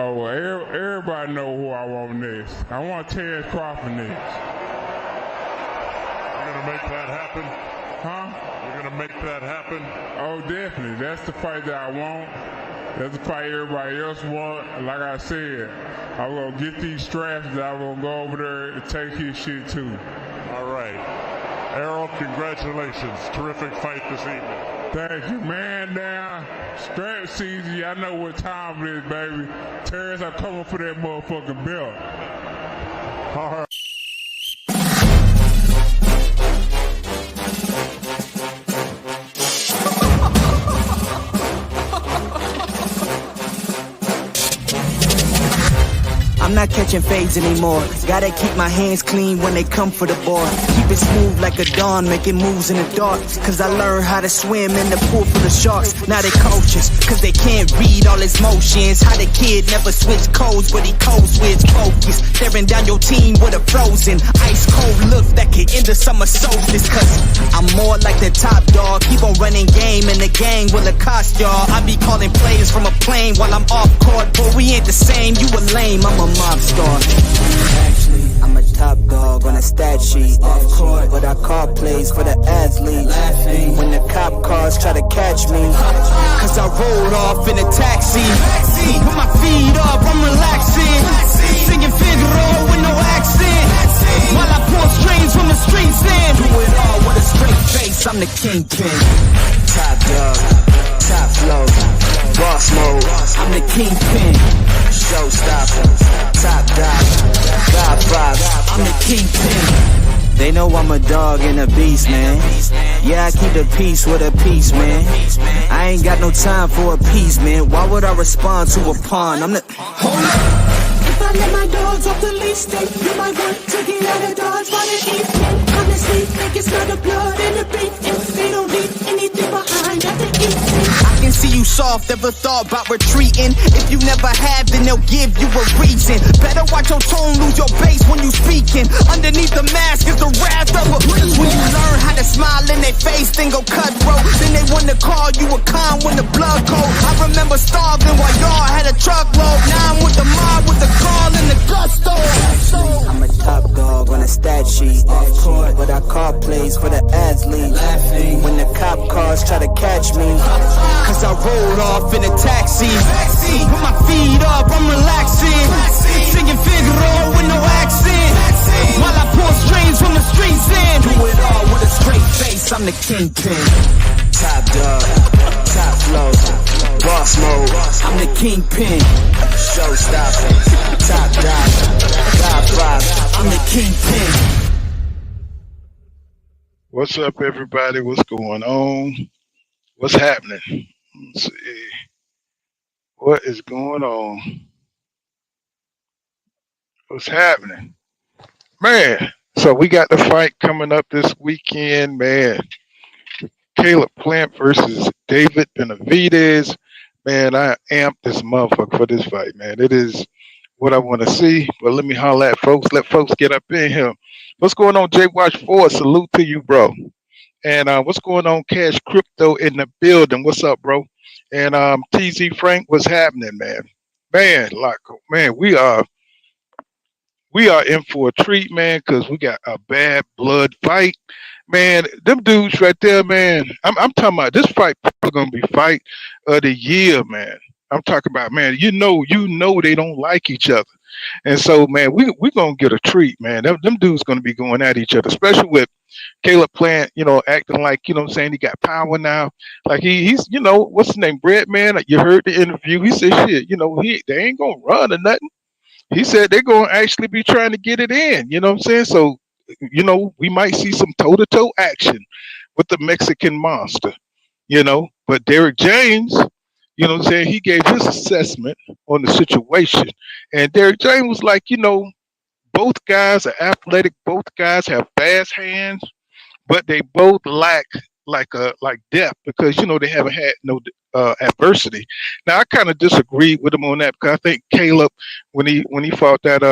Oh, well, everybody know who I want next. I want Terrence Crawford next. You're going to make that happen? Huh? You're going to make that happen? Oh, definitely. That's the fight that I want. That's the fight everybody else want. Like I said, I'm going to get these straps and I'm going to go over there and take his shit too. All right. Errol, congratulations. Terrific fight this evening. Thank you, man. Now, strap season, y'all know what time it is, baby. Terrence, I'm coming for that motherfucking belt. All right. I'm not catching fades anymore. Gotta keep my hands clean when they come for the board. Keep it smooth like a dawn, making moves in the dark. Cause I learned how to swim in the pool full of sharks. Now they coaches, cause they can't read all his motions. How the kid never switch codes, but he code switch focus. Staring down your team with a frozen, ice cold look that could end the summer solstice. Cause I'm more like the top dog. Keep on running game and the gang will accost y'all. I be calling plays from a plane while I'm off court. But we ain't the same, you a lame, I'm a mob star. Actually, I'm a top dog on a stat sheet. Off court, but I call plays for the athlete. Laughing when the cop cars try to catch me. Cause I rolled off in a taxi. With my feet up, I'm relaxing. Singing Figaro with no accent. While I pull strings from the streets in. Do it all with a straight face, I'm the kingpin. Top dog, top flow, boss mode, I'm the kingpin. Showstopper, top dog, God five, I'm the kingpin. They know I'm a dog and a beast, man. Yeah, I keep the peace with a piece, man. I ain't got no time for a piece, man. Why would I respond to a pawn? I'm the... Hold up. If I let my dogs off the leash, then you might want to get out of Dodge by the evening. Honestly, think it's not the blood and the beef. If they don't leave anything behind at the evening. I can see you soft, ever thought about retreating. If you never have, then they'll give you a reason. Better watch your tone, lose your bass when you speaking. Underneath the mask is the wrath of a... When you learn how to smile in their face, then go cutthroat. Then they wanna call you a con when the blood cold. I remember starving while y'all had a truckload. Now I'm with the mob with the call and the gusto. I'm a top dog on a stat sheet. Off court, but I call plays for the athlete. Laughing when the cop cars try to catch me. Cause I rolled off in a taxi. With my feet up, I'm relaxing. Singing Figaro with no accent. While I pull strings from the streets in. Do it all with a straight face, I'm the kingpin. Top dog, top flow, boss mode, I'm the kingpin. Showstopper, top dog, God five, I'm the kingpin. What's up, everybody? What's going on? What's happening? Let's see. What is going on? What's happening? Man, so we got the fight coming up this weekend, man. Caleb Plant versus David Benavidez. Man, I amped this motherfucker for this fight, man. It is what I want to see. But let me holler at folks. Let folks get up in here. What's going on, J Watch 4? Salute to you, bro. And what's going on, Cash Crypto in the building? What's up, bro? And TZ Frank, what's happening, man? Man, we are in for a treat, man, because we got a bad blood fight. Man, them dudes right there, man. I'm talking about this fight probably gonna be fight of the year, man. I'm talking about, man, you know they don't like each other. And so, man, we gonna get a treat, man. Them dudes gonna be going at each other, especially with Caleb Plant, acting like, what I'm saying, he got power now. Like he's, what's his name, Brett, man? You heard the interview. He said, shit, they ain't gonna run or nothing. He said they're gonna actually be trying to get it in. You know what I'm saying? So, we might see some toe-to-toe action with the Mexican monster. But Derrick James, what I'm saying, he gave his assessment on the situation. And Derrick James was like, both guys are athletic, both guys have fast hands, but they both lack like depth because they haven't had no adversity. Now I kind of disagree with him on that because I think Caleb, when he fought that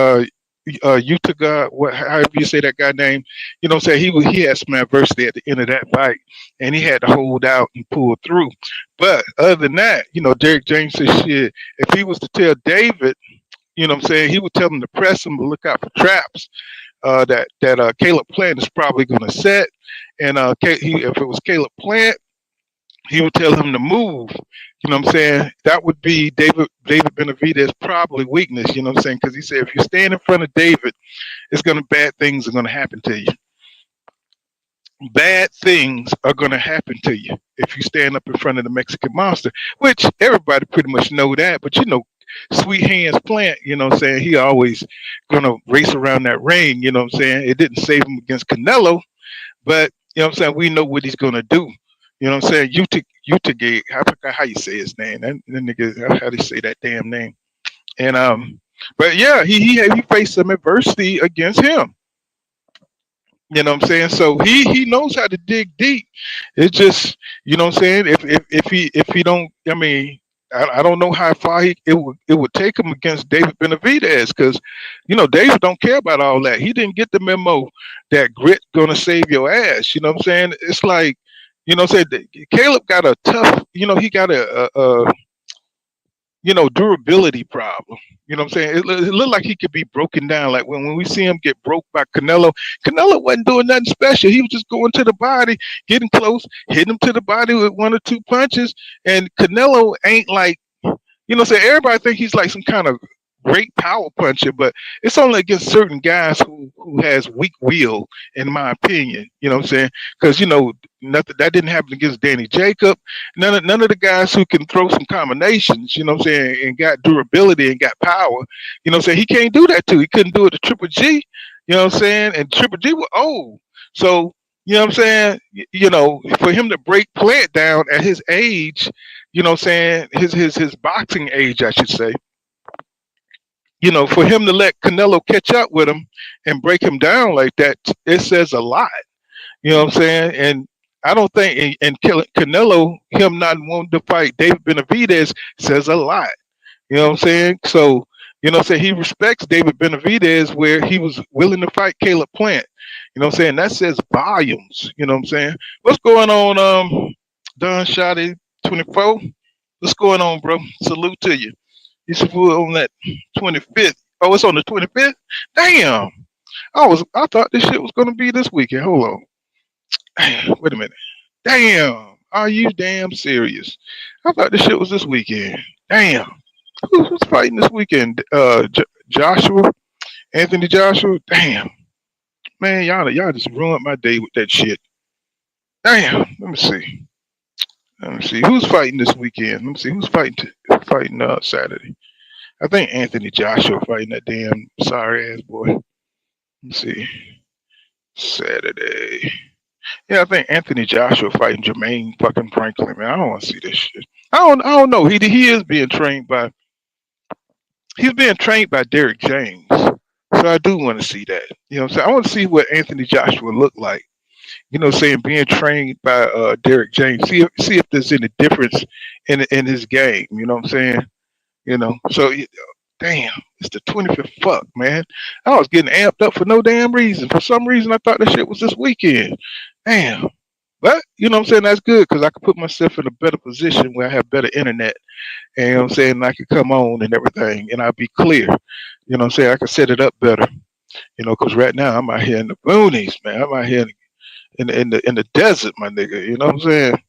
Utah, however you say that guy name, you know what I'm saying? He had some adversity at the end of that fight, and he had to hold out and pull through. But other than that, Derek James said shit. If he was to tell David, you know what I'm saying, he would tell him to press him to look out for traps. That Caleb Plant is probably going to set, and if it was Caleb Plant, he would tell him to move. You know what I'm saying? That would be David Benavidez' probably weakness. You know what I'm saying? Because he said if you stand in front of David, bad things are going to happen to you. Bad things are going to happen to you if you stand up in front of the Mexican monster, which everybody pretty much know that. But Sweet Hands Plant, you know what I'm saying? He always going to race around that ring. You know what I'm saying? It didn't save him against Canelo, but you know what I'm saying? We know what he's going to do. You know what I'm saying? Utigate, I forgot how you say his name. That nigga, how do you say that damn name? And but yeah, he faced some adversity against him. You know what I'm saying? So he knows how to dig deep. It's just, you know what I'm saying? If he don't, I mean, I don't know how far it would take him against David Benavidez, because David don't care about all that. He didn't get the memo that grit gonna save your ass. You know what I'm saying? It's like, Caleb got a tough, he got a durability problem. You know what I'm saying? It looked like he could be broken down. Like when we see him get broke by Canelo wasn't doing nothing special. He was just going to the body, getting close, hitting him to the body with one or two punches. And Canelo ain't like, everybody think he's like some kind of great power puncher, but it's only against certain guys who has weak will, in my opinion. You know what I'm saying? Because nothing that didn't happen against Danny Jacob. None of the guys who can throw some combinations, you know what I'm saying, and got durability and got power. You know what I'm saying? He can't do that too. He couldn't do it to Triple G. You know what I'm saying? And Triple G was old, so you know what I'm saying. For him to break Plant down at his age, you know what I'm saying, his boxing age, I should say. For him to let Canelo catch up with him and break him down like that, it says a lot. You know what I'm saying? And I don't think, and Canelo, him not wanting to fight David Benavidez says a lot. You know what I'm saying? So, he respects David Benavidez where he was willing to fight Caleb Plant. You know what I'm saying? That says volumes. You know what I'm saying? What's going on, Don Shotty 24? What's going on, bro? Salute to you. It's on that 25th. Oh, it's on the 25th? Damn. I thought this shit was gonna be this weekend. Hold on. Wait a minute. Damn. Are you damn serious? I thought this shit was this weekend. Damn. Who's fighting this weekend? Joshua? Anthony Joshua? Damn. Man, y'all just ruined my day with that shit. Damn. Let me see. Who's fighting this weekend. Let me see. Who's fighting Saturday? I think Anthony Joshua fighting that damn sorry ass boy. Let me see. Saturday. Yeah, I think Anthony Joshua fighting Jermaine fucking Franklin, man. I don't want to see this shit. I don't know. He is being trained by Derek James. So I do want to see that. You know what I'm saying? I want to see what Anthony Joshua looked like. You know what I'm saying? Being trained by Derek James. See if there's any difference in his game. You know what I'm saying? So damn, it's the 25th. Fuck, man. I was getting amped up for no damn reason. For some reason, I thought that shit was this weekend. Damn. But, you know what I'm saying? That's good because I could put myself in a better position where I have better internet. And, you know what I'm saying? I could come on and everything and I'll be clear. You know what I'm saying? I could set it up better. Because right now I'm out here in the boonies, man. I'm out here in the desert, my nigga. You know what I'm saying?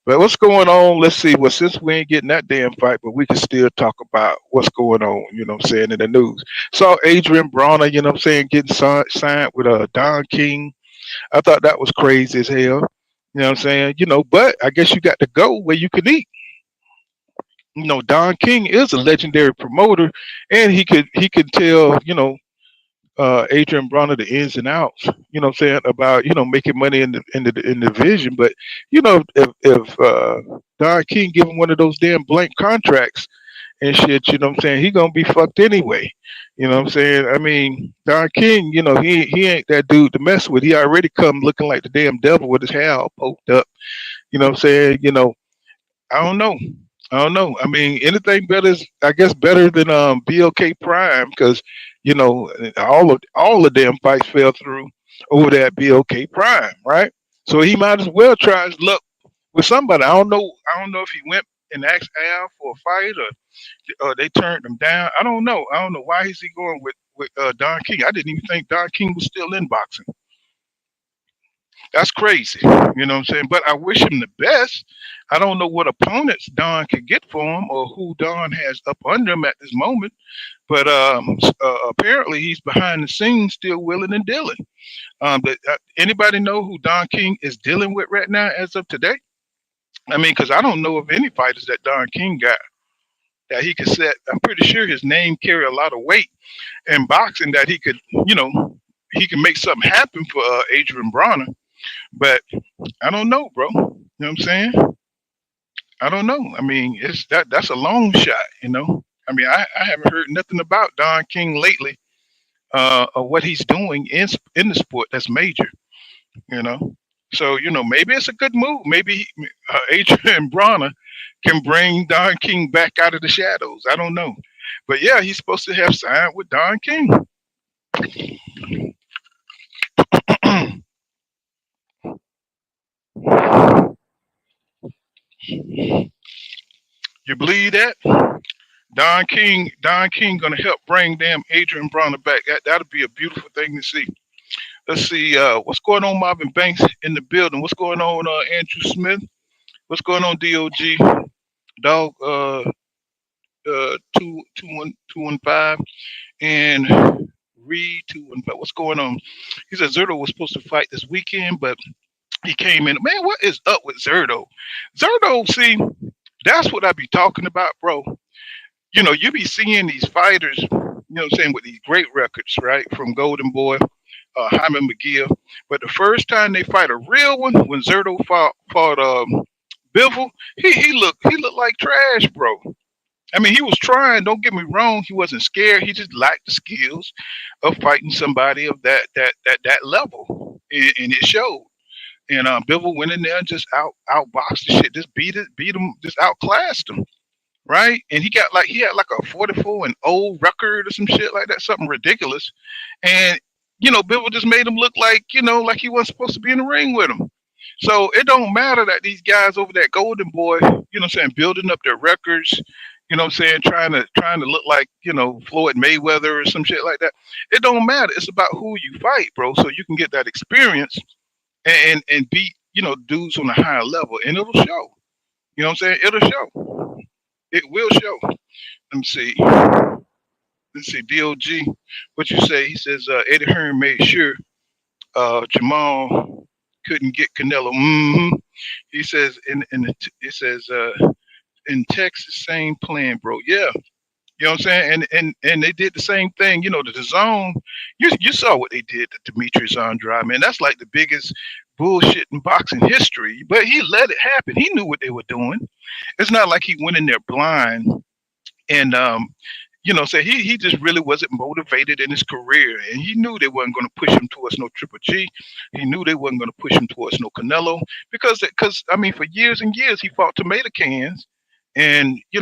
But what's going on? Let's see. Well, since we ain't getting that damn fight, but we can still talk about what's going on, you know what I'm saying, in the news. Saw Adrian Bronner, you know what I'm saying, getting signed with Don King. I thought that was crazy as hell. You know what I'm saying? But I guess you got to go where you can eat. Don King is a legendary promoter, and he could tell, Adrian Bronner the ins and outs, you know what I'm saying, about, making money in the division. But, if Don King give him one of those damn blank contracts and shit, you know what I'm saying, he gonna be fucked anyway. You know what I'm saying? I mean, Don King, he ain't that dude to mess with. He already come looking like the damn devil with his hair all poked up. You know what I'm saying? I don't know. I don't know. I mean, anything better is, I guess, better than BLK Prime because all the damn fights fell through over that BLK Prime, right? So he might as well try his luck with somebody. I don't know. I don't know if he went and asked Al for a fight or they turned him down. I don't know. I don't know why is he going with Don King. I didn't even think Don King was still in boxing. That's crazy. You know what I'm saying? But I wish him the best. I don't know what opponents Don could get for him or who Don has up under him at this moment. But apparently he's behind the scenes still willing and dealing. Anybody know who Don King is dealing with right now as of today? I mean, because I don't know of any fighters that Don King got that he could set. I'm pretty sure his name carry a lot of weight in boxing that he could, he can make something happen for Adrian Bronner. But I don't know, bro. You know what I'm saying? I don't know. I mean, that's a long shot. I mean, I haven't heard nothing about Don King lately, or what he's doing in the sport that's major, you know. So, maybe it's a good move. Maybe Adrian Bronner can bring Don King back out of the shadows. I don't know. But yeah, he's supposed to have signed with Don King. You believe that? Don King gonna help bring damn Adrian Bronner back. That'll be a beautiful thing to see. Let's see, what's going on, Marvin Banks in the building. What's going on, Andrew Smith? What's going on, DOG? Dog, 215 and Reed 215. What's going on? He said Zerto was supposed to fight this weekend, but he came in. Man, what is up with Zerto? Zerto, see, that's what I be talking about, bro. You be seeing these fighters, what I'm saying, with these great records, right? From Golden Boy, Hyman McGill. But the first time they fight a real one, when Zerto fought Bivol, he looked like trash, bro. I mean, he was trying. Don't get me wrong. He wasn't scared. He just lacked the skills of fighting somebody of that level, and it showed. And Bivol went in there and just outboxed the shit, just beat him, just outclassed him, right? And he had like a 44-0 record or some shit like that, something ridiculous. And Bivol just made him look like like he wasn't supposed to be in the ring with him. So it don't matter that these guys over that Golden Boy, building up their records, trying to look like, Floyd Mayweather or some shit like that. It don't matter. It's about who you fight, bro. So you can get that experience and beat, dudes on a higher level, and it'll show. You know what I'm saying? It'll show. It will show. Let me see. Let's see, DOG. What you say? He says Eddie Hearn made sure Jamal couldn't get Canelo. He says in Texas, same plan, bro. Yeah. You know what I'm saying? And they did the same thing. The zone, you saw what they did to Demetrius Andrade, man. That's like the biggest bullshit in boxing history. But he let it happen. He knew what they were doing. It's not like he went in there blind and so he just really wasn't motivated in his career, and he knew they wasn't going to push him towards no Triple G. He knew they wasn't going to push him towards no Canelo because I mean, for years and years he fought tomato cans, and he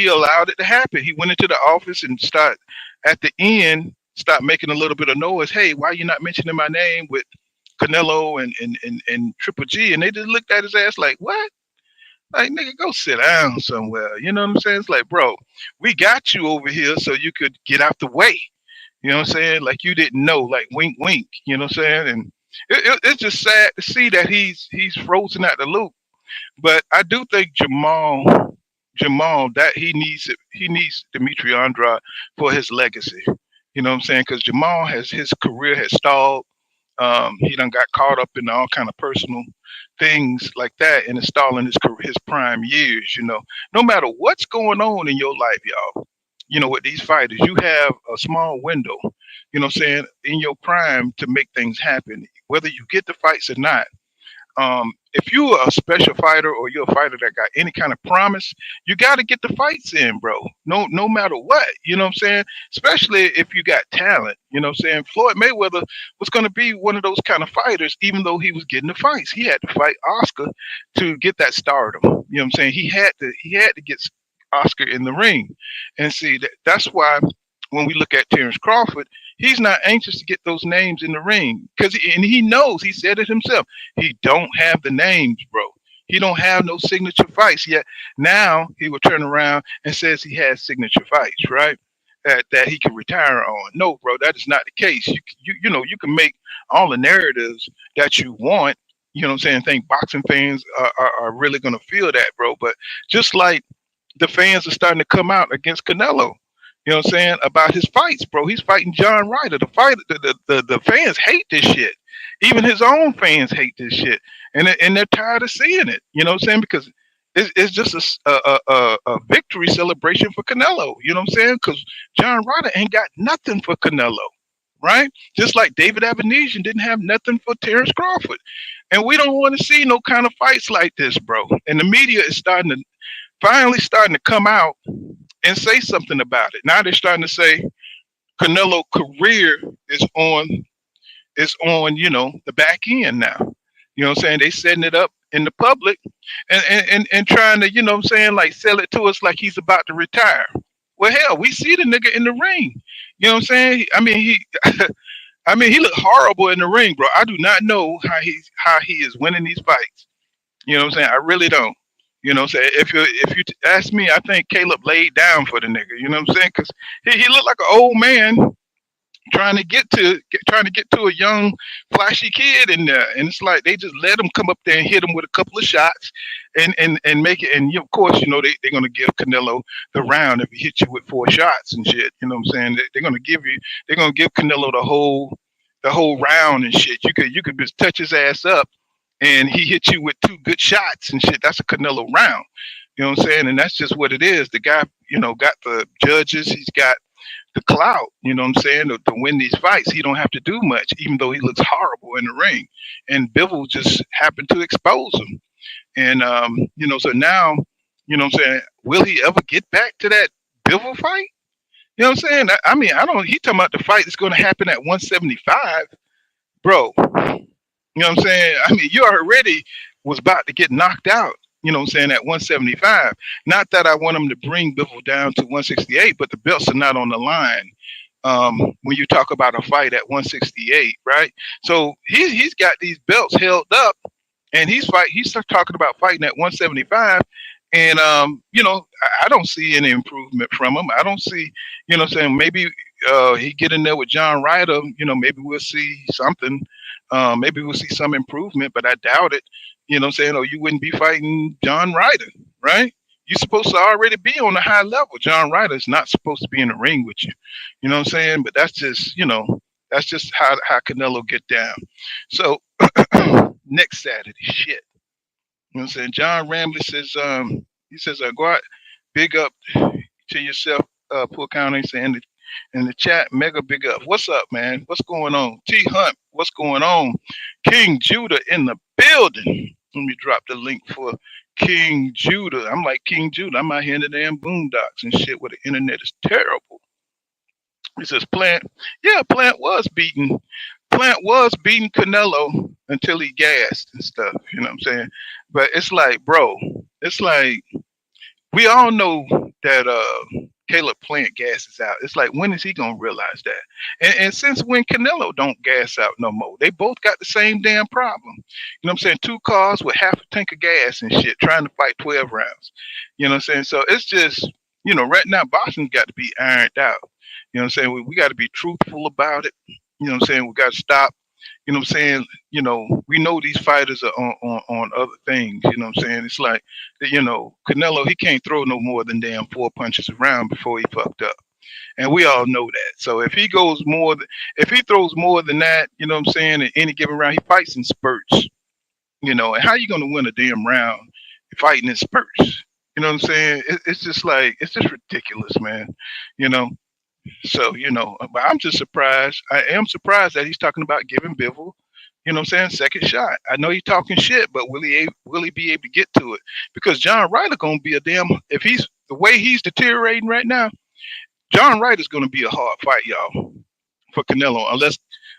allowed it to happen. He went into the office and start making a little bit of noise. Hey, why you not mentioning my name with Canelo and Triple G? And they just looked at his ass like, what? Like, nigga, go sit down somewhere. You know what I'm saying? It's like, bro, we got you over here so you could get out the way. You know what I'm saying? Like, you didn't know, like, wink, wink. You know what I'm saying? And it's just sad to see that he's frozen at the loop. But I do think Jamal, that he needs Demetri Andrade for his legacy. You know what I'm saying? Because Jamal his career has stalled. He done got caught up in all kind of personal things like that, and installing his prime years. No matter what's going on in your life, y'all. With these fighters, you have a small window. You know what I'm saying, in your prime to make things happen. Whether you get the fights or not, if you're a special fighter or you're a fighter that got any kind of promise, you got to get the fights in, bro. No matter what, you know what I'm saying? Especially if you got talent, you know what I'm saying? Floyd Mayweather was going to be one of those kind of fighters, even though he was getting the fights. He had to fight Oscar to get that stardom. You know what I'm saying? He had to get Oscar in the ring, and see that's why when we look at Terrence Crawford, he's not anxious to get those names in the ring because he knows, he said it himself, he don't have the names, bro. He don't have no signature fights yet. Now he will turn around and says he has signature fights, right? That he can retire on. No, bro, that is not the case. You can make all the narratives that you want. You know what I'm saying? Think boxing fans are really gonna feel that, bro. But just like the fans are starting to come out against Canelo. You know what I'm saying? About his fights, bro. He's fighting John Ryder. The fans hate this shit. Even his own fans hate this shit. And they're tired of seeing it. You know what I'm saying? Because it's just a victory celebration for Canelo. You know what I'm saying? Because John Ryder ain't got nothing for Canelo. Right? Just like David Benavidez didn't have nothing for Terrence Crawford. And we don't want to see no kind of fights like this, bro. And the media is finally starting to come out and say something about it. Now they're starting to say Canelo career is on the back end now. You know what I'm saying? They setting it up in the public and trying to, what I'm saying, like sell it to us like he's about to retire. Well, hell, we see the nigga in the ring. You know what I'm saying? I mean, he looked horrible in the ring, bro. I do not know how he is winning these fights. You know what I'm saying? I really don't. You know what I'm saying? If you ask me, I think Caleb laid down for the nigga. You know what I'm saying? Because he looked like an old man trying to get to a young flashy kid in there, and it's like they just let him come up there and hit him with a couple of shots and make it. And of course, they're gonna give Canelo the round if he hits you with 4 shots and shit. You know what I'm saying? They're gonna give Canelo the whole round and shit. You could just touch his ass up and he hit you with 2 good shots and shit. That's a Canelo round. You know what I'm saying? And that's just what it is. The guy, got the judges. He's got the clout. You know what I'm saying? To win these fights, he don't have to do much, even though he looks horrible in the ring. And Bivol just happened to expose him. And so now, you know what I'm saying? Will he ever get back to that Bivol fight? You know what I'm saying? I mean, I don't. He talking about the fight that's going to happen at 175, bro. You know what I'm saying? I mean, you already was about to get knocked out, you know what I'm saying, at 175. Not that I want him to bring Bivol down to 168, but the belts are not on the line when you talk about a fight at 168, right? So he's got these belts held up, and he's talking about fighting at 175. And, I don't see any improvement from him. I don't see, you know what I'm saying, maybe he get in there with John Ryder, maybe we'll see something. Maybe we'll see some improvement, but I doubt it. You know what I'm saying? Or you wouldn't be fighting John Ryder, right? You're supposed to already be on a high level. John Ryder is not supposed to be in the ring with you. You know what I'm saying? But that's just, how Canelo get down. So next Saturday, shit. You know what I'm saying? John Ramley says, go out, big up to yourself, Poor County, saying in the chat, mega big up. What's up, man? What's going on? T Hunt, what's going on? King Judah in the building. Let me drop the link for King Judah. I'm like King Judah. I'm out here in the damn boondocks and shit where the internet is terrible. He says Plant. Yeah, Plant was beating Canelo until he gassed and stuff. You know what I'm saying? But it's like, bro, we all know that Caleb Plant gasses out. It's like, when is he gonna realize that? And since when Canelo don't gas out no more? They both got the same damn problem. You know what I'm saying? 2 cars with half a tank of gas and shit trying to fight 12 rounds. You know what I'm saying? So it's just, right now boxing's got to be ironed out. You know what I'm saying? We got to be truthful about it. You know what I'm saying? We got to stop. You know what I'm saying? We know these fighters are on other things. You know what I'm saying? It's like, Canelo, he can't throw no more than damn 4 punches around before he fucked up. And we all know that. So if he throws more than that, you know what I'm saying, in any given round, he fights in spurts. And how you going to win a damn round fighting in spurts? You know what I'm saying? It's just ridiculous, man. So, but I'm just surprised. I am surprised that he's talking about giving Bivol You know what I'm saying? Second shot. I know he's talking shit, but will he be able to get to it? Because John Ryder gonna be a damn if he's the way he's deteriorating right now. John Ryder's gonna be a hard fight, y'all, for Canelo,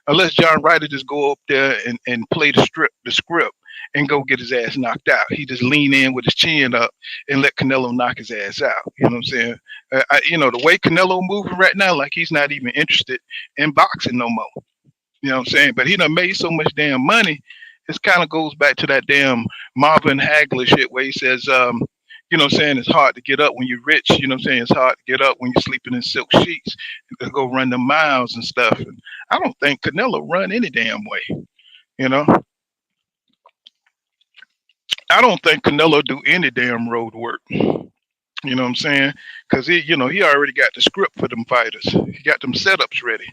unless John Ryder just go up there and play the script and go get his ass knocked out. He just lean in with his chin up and let Canelo knock his ass out. You know what I'm saying? The way Canelo moving right now, like he's not even interested in boxing no more. You know what I'm saying? But he done made so much damn money. It kind of goes back to that damn Marvin Hagler shit where he says, you know what I'm saying, it's hard to get up when you're rich. You know what I'm saying? It's hard to get up when you're sleeping in silk sheets to go run the miles and stuff. And I don't think Canelo run any damn way. You know? I don't think Canelo do any damn road work. You know what I'm saying? Because he already got the script for them fighters. He got them setups ready.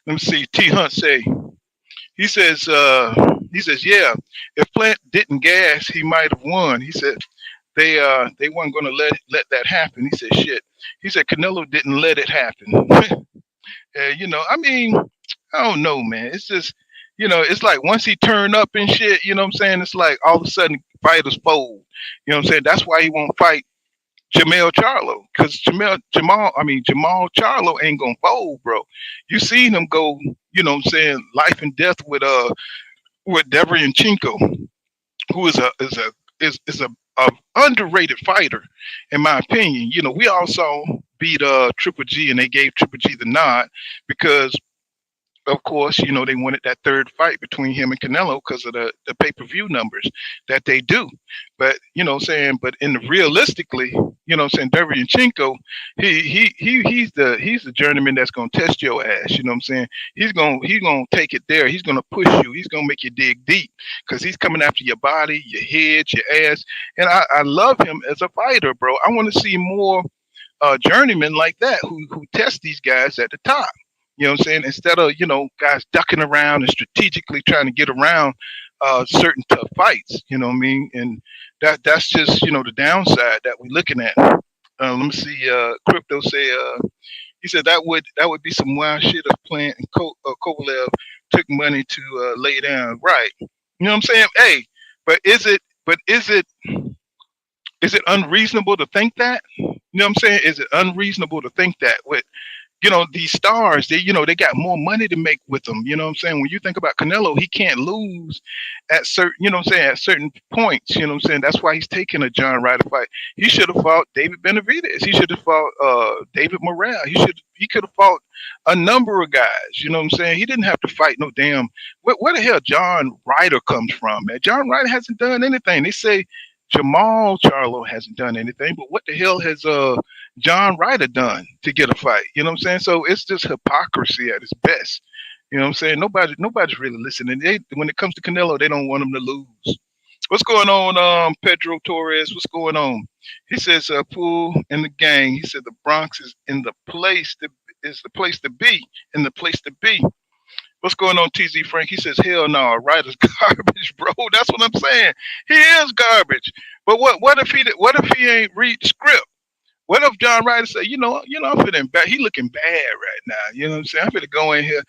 Let me see. T Hunt say, he says, yeah, if Plant didn't gas, he might have won. He said they weren't gonna let that happen. He said shit. He said Canelo didn't let it happen. I mean, I don't know, man. It's just, it's like once he turned up and shit, you know what I'm saying? It's like all of a sudden fighters fold. You know what I'm saying? That's why he won't fight Jamal Charlo, because Jamal Charlo ain't gonna fold, bro. You seen him go, you know what I'm saying, life and death with Deverenchenko, who is a underrated fighter, in my opinion. We also beat Triple G, and they gave Triple G the nod because, of course, they wanted that third fight between him and Canelo because of the pay-per-view numbers that they do. But, but realistically, Deverenchenko, he's the journeyman that's going to test your ass. You know what I'm saying? He's going to take it there. He's going to push you. He's going to make you dig deep because he's coming after your body, your head, your ass. And I love him as a fighter, bro. I want to see more journeymen like that who test these guys at the top. You know what I'm saying? Instead of, guys ducking around and strategically trying to get around certain tough fights, you know what I mean? And that's just, the downside that we're looking at. Let me see. Crypto say, he said that would be some wild shit if Plant and Kovalev took money to lay down. Right. You know what I'm saying? Hey, but is it unreasonable to think that? You know what I'm saying? Is it unreasonable to think that with, these stars, they got more money to make with them. You know what I'm saying? When you think about Canelo, he can't lose at certain, at certain points. You know what I'm saying? That's why he's taking a John Ryder fight. He should have fought David Benavidez. He should have fought David Morrell. He could have fought a number of guys. You know what I'm saying? He didn't have to fight no damn. Where the hell John Ryder comes from, man? John Ryder hasn't done anything. They say Jamal Charlo hasn't done anything, but what the hell has John Ryder done to get a fight? You know what I'm saying? So it's just hypocrisy at its best. You know what I'm saying? Nobody's really listening. When it comes to Canelo, they don't want him to lose. What's going on, Pedro Torres? What's going on? He says, Pool and the gang. He said the Bronx is the place to be. What's going on, TZ Frank? He says, hell no, Ryder's garbage, bro. That's what I'm saying. He is garbage. But what if he ain't read the script? What if John Ryder say, I'm feeling bad. He looking bad right now. You know what I'm saying? I'm finna go in here.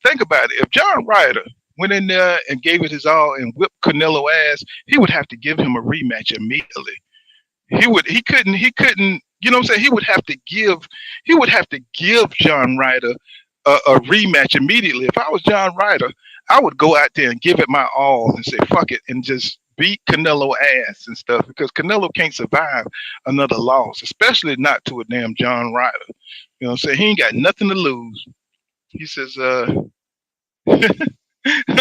Think about it. If John Ryder went in there and gave it his all and whipped Canelo ass, he would have to give him a rematch immediately. He couldn't, you know what I'm saying? He would have to give John Ryder a rematch immediately. If I was John Ryder, I would go out there and give it my all and say, fuck it, and just beat Canelo ass and stuff, because Canelo can't survive another loss, especially not to a damn John Ryder. You know what I'm saying? He ain't got nothing to lose. He says,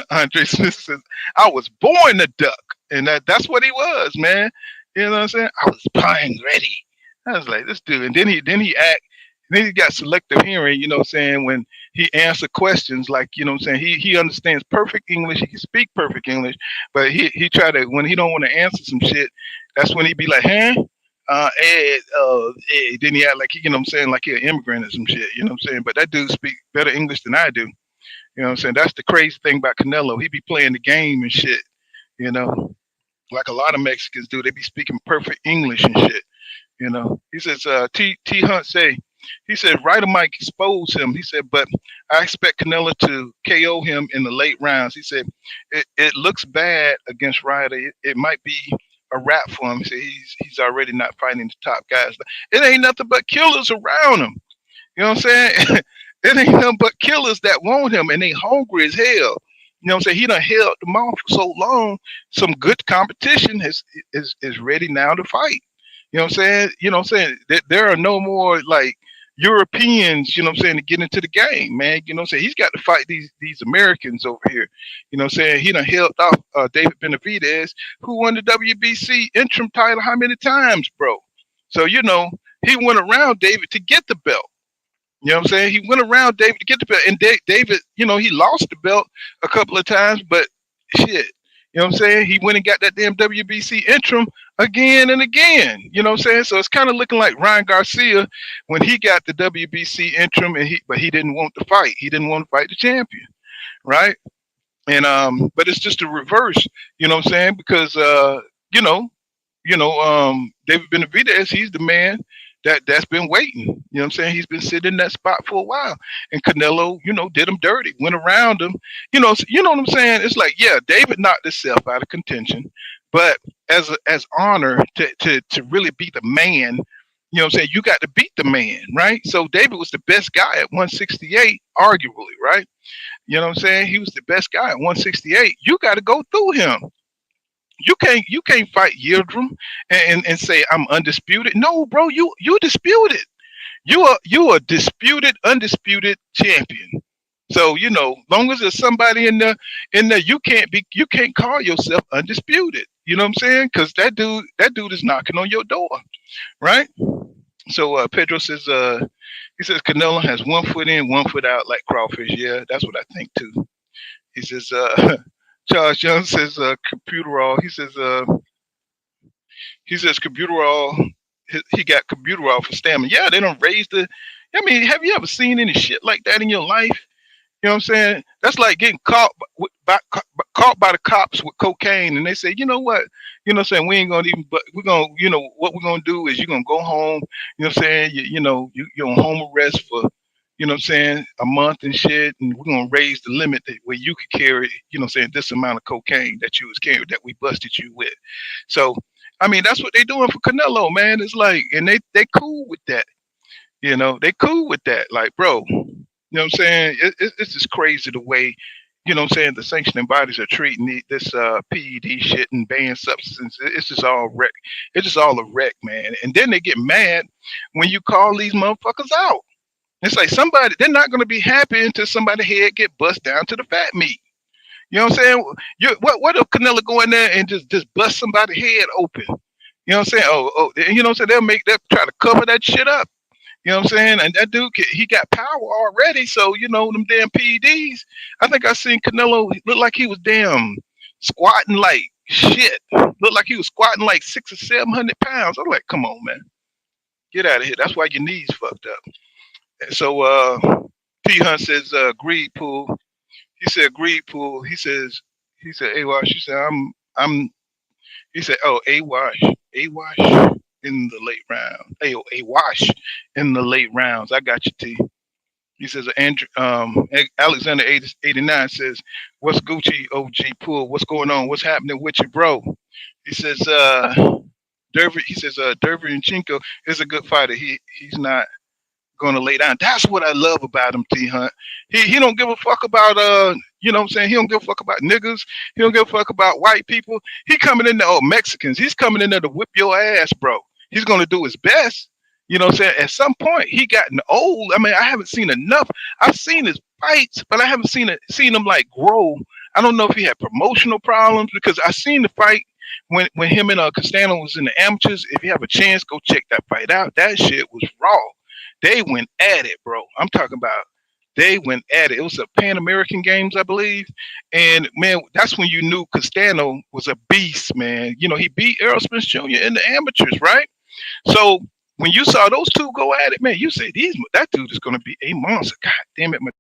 Andre Smith says, I was born to duck. And that's what he was, man. You know what I'm saying? I was pine ready. I was like, this dude. And then he got selective hearing, you know what I'm saying, when he answer questions, like, you know what I'm saying, he understands perfect English, he can speak perfect English, but he try to, when he don't want to answer some shit, that's when he be like, then he act like, you know what I'm saying, like he an immigrant or some shit, you know what I'm saying, but that dude speak better English than I do, you know what I'm saying. That's the crazy thing about Canelo. He be playing the game and shit, you know, like a lot of Mexicans do. They be speaking perfect English and shit, you know. He says, T Hunt say, he said, Ryder might expose him. He said, but I expect Canelo to KO him in the late rounds. He said it looks bad against Ryder. It might be a wrap for him. He said he's already not fighting the top guys. It ain't nothing but killers around him. You know what I'm saying? It ain't nothing but killers that want him, and they hungry as hell. You know what I'm saying? He done held them off for so long. Some good competition is ready now to fight. You know what I'm saying? You know what I'm saying? There are no more like Europeans, you know what I'm saying, to get into the game, man. You know what I'm saying? He's got to fight these Americans over here. You know what I'm saying? He done held off David Benavidez, who won the WBC interim title how many times, bro? So, you know, he went around David to get the belt. You know what I'm saying? He went around David to get the belt. And David, you know, he lost the belt a couple of times, but shit. You know what I'm saying? He went and got that damn WBC interim again and again. You know what I'm saying? So it's kind of looking like Ryan Garcia when he got the WBC interim, and but he didn't want to fight. He didn't want to fight the champion, right? And but it's just a reverse. You know what I'm saying? Because you know, David Benavidez, he's the man that's been waiting. You know what I'm saying? He's been sitting in that spot for a while. And Canelo, you know, did him dirty, went around him. You know what I'm saying? It's like, yeah, David knocked himself out of contention, but as honor to really be the man, you know what I'm saying? You got to beat the man, right? So David was the best guy at 168, arguably, right? You know what I'm saying? He was the best guy at 168. You got to go through him. You can't fight Yildirim and say I'm undisputed. No, bro, you disputed. You are disputed, undisputed champion. So you know, long as there's somebody in there, you can't call yourself undisputed. You know what I'm saying? Because that dude is knocking on your door, right? So Pedro says he says Canelo has 1 foot in, 1 foot out like crawfish. Yeah, that's what I think too. He says Charles Young says computer all. He says computer all. He got computer all for stamina. Yeah, they don't raise the. I mean, have you ever seen any shit like that in your life? You know what I'm saying? That's like getting caught by the cops with cocaine, and they say, you know what? You know what I'm saying? We ain't gonna even, but we're gonna, you know, what we're gonna do is you're gonna go home. You know what I'm saying? You're on home arrest for, you know what I'm saying, a month and shit, and we're gonna raise the limit where you could carry, you know what I'm saying, this amount of cocaine that you was carrying that we busted you with. So, I mean, that's what they doing for Canelo, man. It's like, and they cool with that. You know, they cool with that. Like, bro, you know what I'm saying? It's just crazy the way, you know what I'm saying, the sanctioning bodies are treating this PED shit and banned substances. It's just all wreck. It's just all a wreck, man. And then they get mad when you call these motherfuckers out. It's like they're not going to be happy until somebody's head get bust down to the fat meat. You know what I'm saying? What if Canelo go in there and just bust somebody's head open? You know what I'm saying? You know what I'm saying? They'll try to cover that shit up. You know what I'm saying? And that dude, he got power already. So, you know, them damn PEDs. I think I seen Canelo look like he was damn squatting like shit. Looked like he was squatting like 600 or 700 pounds. I'm like, come on, man. Get out of here. That's why your knees fucked up. So P Hunt says greed pool. He said greed pool. He said A Wash. He said I'm he said, oh, A Wash in the late round. A Wash in the late rounds. I got you, T. He says, Andrew, Alexander 89 says, what's Gucci OG Pool? What's going on? What's happening with you, bro? He says, Derby and Chinko is a good fighter. He's not gonna lay down. That's what I love about him, T Hunt. He don't give a fuck about you know what I'm saying? He don't give a fuck about niggas. He don't give a fuck about white people. He coming in there, Mexicans. He's coming in there to whip your ass, bro. He's gonna do his best. You know what I'm saying? At some point he gotten old. I mean, I haven't seen enough. I've seen his fights, but I haven't seen him like grow. I don't know if he had promotional problems because I seen the fight when him and Castano was in the amateurs. If you have a chance, go check that fight out. That shit was raw. They went at it, bro. I'm talking about they went at it. It was a Pan American Games, I believe. And man, that's when you knew Castano was a beast, man. You know, he beat Errol Spence Jr. in the amateurs, right? So when you saw those two go at it, man, you said that dude is gonna be a monster. God damn it, my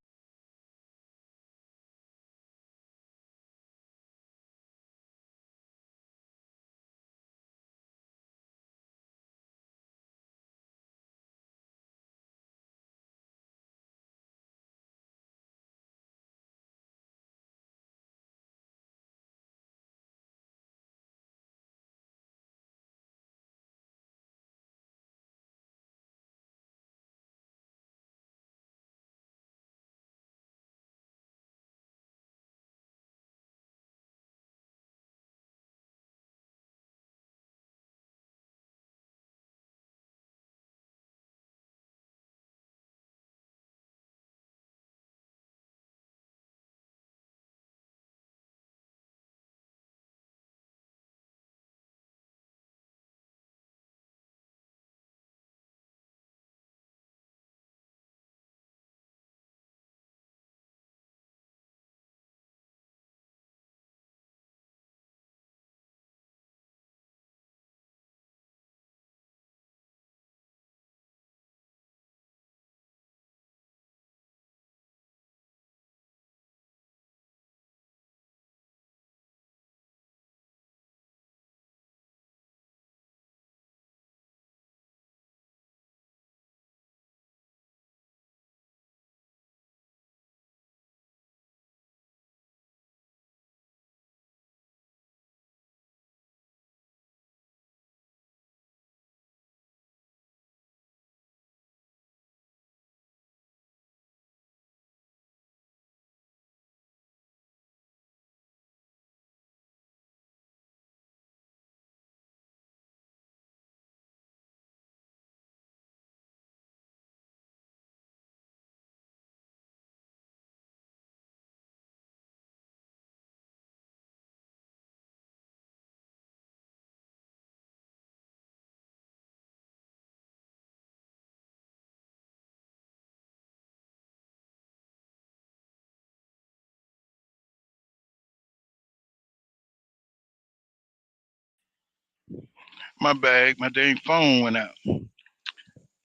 My bag, my dang phone went out.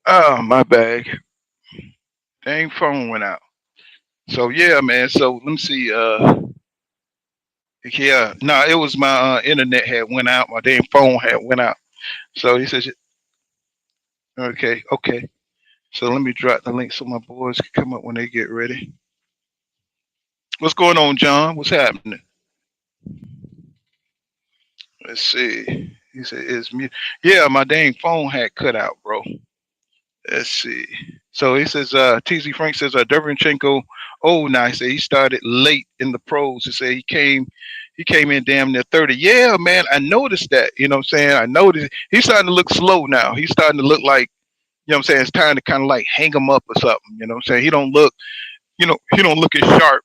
Oh, my bag, dang phone went out. So yeah, man. So let me see. Yeah, no, it was my internet had went out. My damn phone had went out. So he says, okay, okay. So let me drop the link so my boys can come up when they get ready. What's going on, John? What's happening? Let's see. He said, "It's mute." Yeah, my dang phone had cut out, bro. Let's see. So he says, TZ Frank says, Derevchenko, oh, now he said he started late in the pros. He said he came in damn near 30. Yeah, man, I noticed that. You know what I'm saying? I noticed he's starting to look slow now. He's starting to look like, you know what I'm saying? It's time to kind of like hang him up or something. You know what I'm saying? He don't look, he don't look as sharp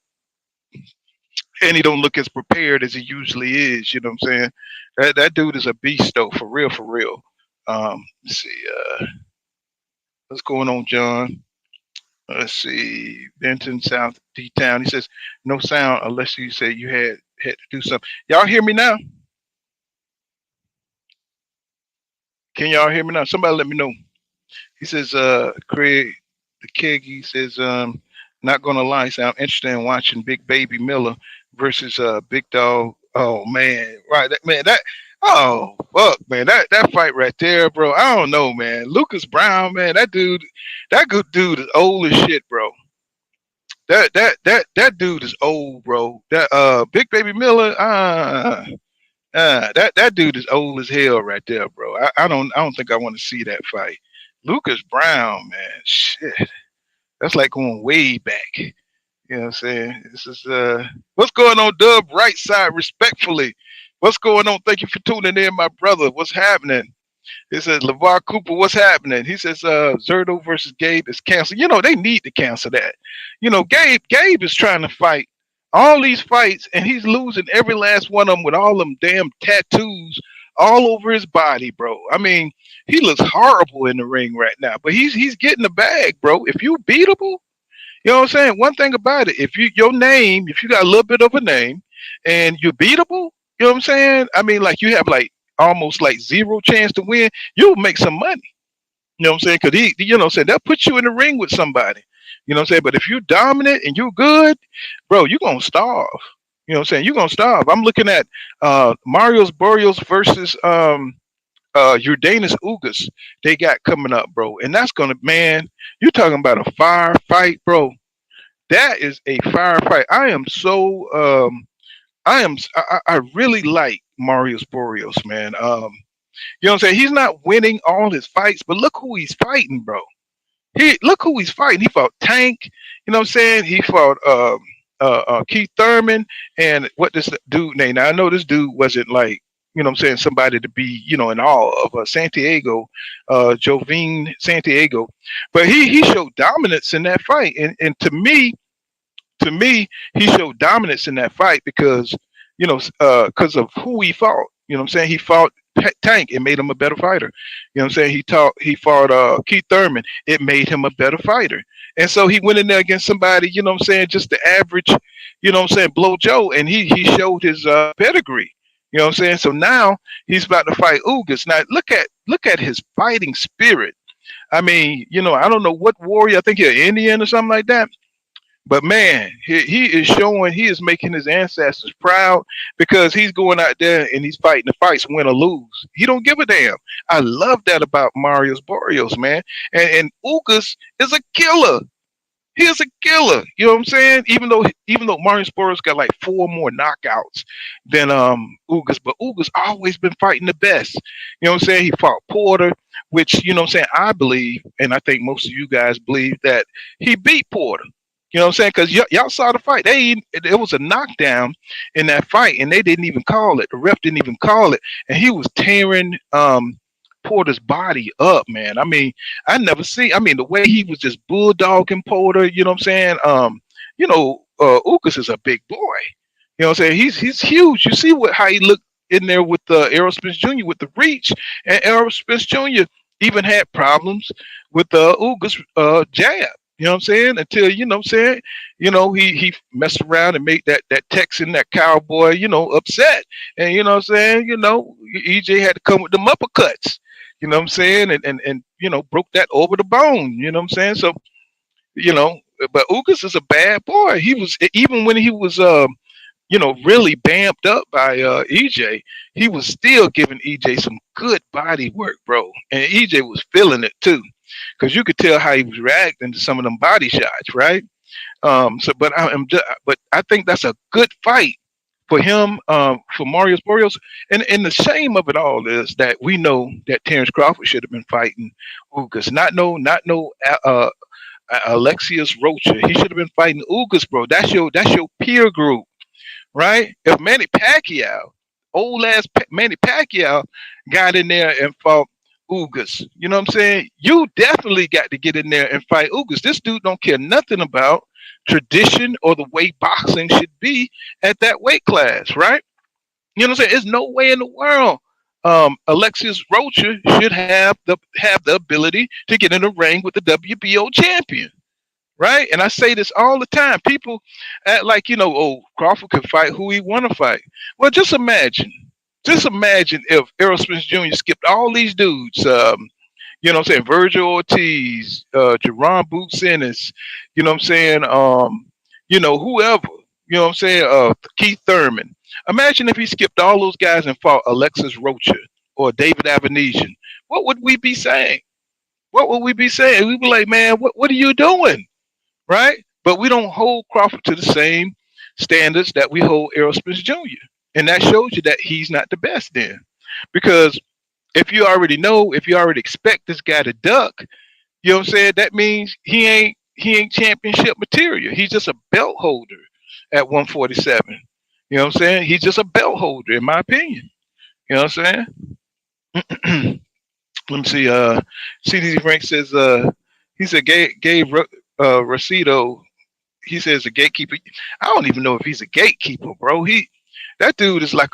and he don't look as prepared as he usually is. You know what I'm saying? That dude is a beast though, for real, for real. Let's see, what's going on, John? Let's see, Benton, South D Town. He says no sound unless you say you had to do something. Y'all hear me now? Can y'all hear me now? Somebody let me know. He says, Craig the Keg. He says, not gonna lie, so I'm interested in watching Big Baby Miller versus Big Dog. Oh man, right, that. Oh fuck, man, that fight right there, bro. I don't know, man. Lucas Brown, man, that good dude is old as shit, bro. That dude is old, bro. That Big Baby Miller, that dude is old as hell right there, bro. I don't think I want to see that fight. Lucas Brown, man, shit. That's like going way back. You know what I'm saying? This is what's going on, Dub? Right side, respectfully. What's going on? Thank you for tuning in, my brother. What's happening? He says, LeVar Cooper, what's happening? He says, Zerto versus Gabe is canceled. You know, they need to cancel that. You know, Gabe is trying to fight all these fights, and he's losing every last one of them with all them damn tattoos all over his body, bro. I mean, he looks horrible in the ring right now, but he's getting the bag, bro. If you beatable, you know what I'm saying? One thing about it, if you got a little bit of a name and you're beatable, you know what I'm saying? I mean, like you have like almost like zero chance to win, you'll make some money. You know what I'm saying? Because you know what I'm saying, they'll put you in the ring with somebody. You know what I'm saying? But if you're dominant and you're good, bro, you're gonna starve. You know what I'm saying? You're gonna starve. I'm looking at Marius Barrios versus Urdanus Ugas they got coming up, bro. And that's gonna, man, you're talking about a fire fight, bro. That is a firefight. I really like Marius Barrios, man. You know what I'm saying? He's not winning all his fights, but look who he's fighting, bro. Look who he's fighting. He fought Tank, you know what I'm saying? He fought Keith Thurman and what this dude name. Now I know this dude wasn't like, you know what I'm saying, somebody to be, you know, in awe of Santiago, Jovine Santiago. But he showed dominance in that fight. And to me, he showed dominance in that fight because, you know, because of who he fought. You know what I'm saying? He fought Tank. It made him a better fighter. You know what I'm saying? He fought Keith Thurman. It made him a better fighter. And so he went in there against somebody, you know what I'm saying, just the average, you know what I'm saying, Blow Joe, and he showed his pedigree. You know what I'm saying? So now he's about to fight Ugas. Now look at his fighting spirit. I mean, you know, I don't know what warrior. I think he's an Indian or something like that. But man, he is showing, he is making his ancestors proud because he's going out there and he's fighting the fights, win or lose. He don't give a damn. I love that about Marius Barrios, man. And Ugas is a killer. He is a killer. You know what I'm saying? Even though Marius Barrios got like 4 more knockouts than Ugas, but Ugas always been fighting the best. You know what I'm saying? He fought Porter, which, you know what I'm saying, I believe, and I think most of you guys believe, that he beat Porter. You know what I'm saying? Because y'all saw the fight. It was a knockdown in that fight, and they didn't even call it. The ref didn't even call it, and he was tearing Porter's body up, man. I mean, the way he was just bulldogging Porter. You know what I'm saying? Ugas is a big boy. You know what I'm saying? He's huge. You see how he looked in there with Errol Spence Jr. with the reach, and Errol Spence Jr. even had problems with Ugas' jab. You know what I'm saying? Until, you know what I'm saying, he messed around and made that Texan, that cowboy, upset. And you know what I'm saying, EJ had to come with them uppercuts. You know what I'm saying? And broke that over the bone. You know what I'm saying? So, you know, but Ugas is a bad boy. He was, even when he was really bamped up by EJ, he was still giving EJ some good body work, bro. And EJ was feeling it too, because you could tell how he was reacting to some of them body shots, right? But I think that's a good fight for him, for Marius Barrios. And the shame of it all is that we know that Terrence Crawford should have been fighting Ugas, not no Alexius Rocha. He should have been fighting Ugas, bro. That's your peer group, right? If Manny Pacquiao, old ass Manny Pacquiao, got in there and fought Ugas, you know what I'm saying? You definitely got to get in there and fight Ugas. This dude don't care nothing about tradition or the way boxing should be at that weight class, right? You know what I'm saying? There's no way in the world Alexius Rocha should have the ability to get in the ring with the WBO champion, right? And I say this all the time. People act like, oh, Crawford can fight who he want to fight. Well, just imagine if Errol Spence Jr. skipped all these dudes. You know what I'm saying? Virgil Ortiz, Jerron Boots Ennis, you know what I'm saying? Whoever, you know what I'm saying? Keith Thurman. Imagine if he skipped all those guys and fought Alexis Rocha or David Avenesian. What would we be saying? What would we be saying? We'd be like, man, what are you doing? Right? But we don't hold Crawford to the same standards that we hold Errol Spence Jr. And that shows you that he's not the best then. Because if you already expect this guy to duck, you know what I'm saying? That means he ain't championship material. He's just a belt holder at 147. You know what I'm saying? He's just a belt holder, in my opinion. You know what I'm saying? Let me see. CDZ Frank says he said Gabe Rosito. He says a gatekeeper. I don't even know if he's a gatekeeper, bro. That dude is like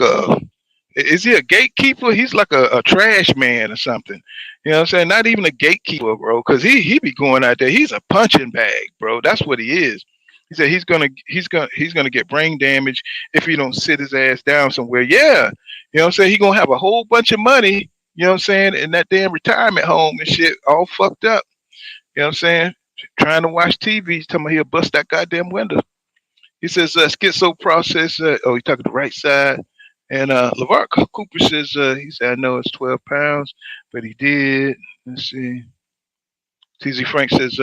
is he a gatekeeper? He's like a trash man or something. You know what I'm saying? Not even a gatekeeper, bro, because he be going out there. He's a punching bag, bro. That's what he is. He said he's gonna get brain damage if he don't sit his ass down somewhere. Yeah. You know what I'm saying? He gonna have a whole bunch of money, you know what I'm saying, in that damn retirement home and shit, all fucked up. You know what I'm saying? Trying to watch TV. He's telling me he'll bust that goddamn window. He says schizo process. He's talking the right side. And LeVar Cooper says, he said, I know it's 12 pounds, but he did. Let's see. TZ Frank says,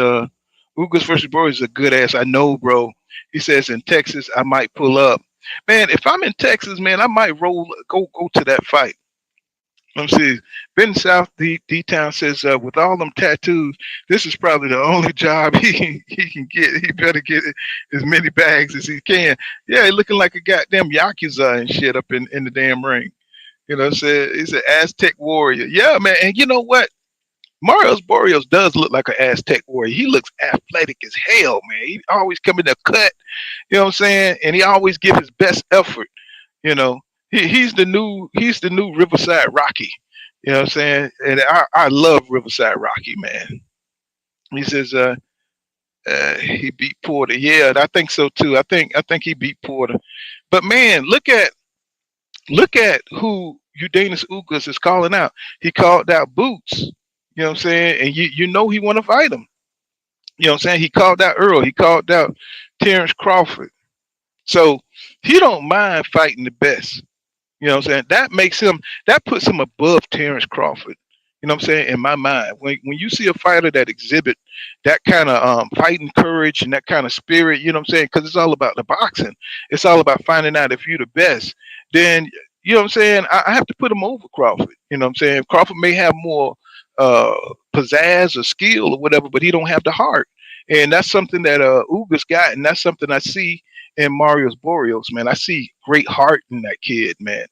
Ugas versus Boris is a good ass. I know, bro. He says, in Texas, I might pull up. Man, if I'm in Texas, man, I might go to that fight. Let me see. Ben South D-Town says, with all them tattoos, this is probably the only job he can get. He better get as many bags as he can. Yeah, he looking like a goddamn Yakuza and shit up in the damn ring. You know what I'm saying? He's an Aztec warrior. Yeah, man. And you know what? Marius Barrios does look like an Aztec warrior. He looks athletic as hell, man. He always come in the cut, you know what I'm saying? And he always give his best effort, you know. He's the new Riverside Rocky. You know what I'm saying? And I love Riverside Rocky, man. He says he beat Porter. Yeah, I think so too. I think he beat Porter. But man, look at who Udenis Ugas is calling out. He called out Boots. You know what I'm saying? And you know he want to fight him. You know what I'm saying? He called out Earl. He called out Terrence Crawford. So he don't mind fighting the best. You know what I'm saying? That puts him above Terrence Crawford. You know what I'm saying? In my mind, when you see a fighter that exhibit that kind of fighting courage and that kind of spirit, you know what I'm saying? Because it's all about the boxing. It's all about finding out if you're the best. Then, you know what I'm saying? I have to put him over Crawford. You know what I'm saying? Crawford may have more pizzazz or skill or whatever, but he don't have the heart. And that's something that Ugas got, and that's something I see in Marius Barrios, man. I see great heart in that kid, man.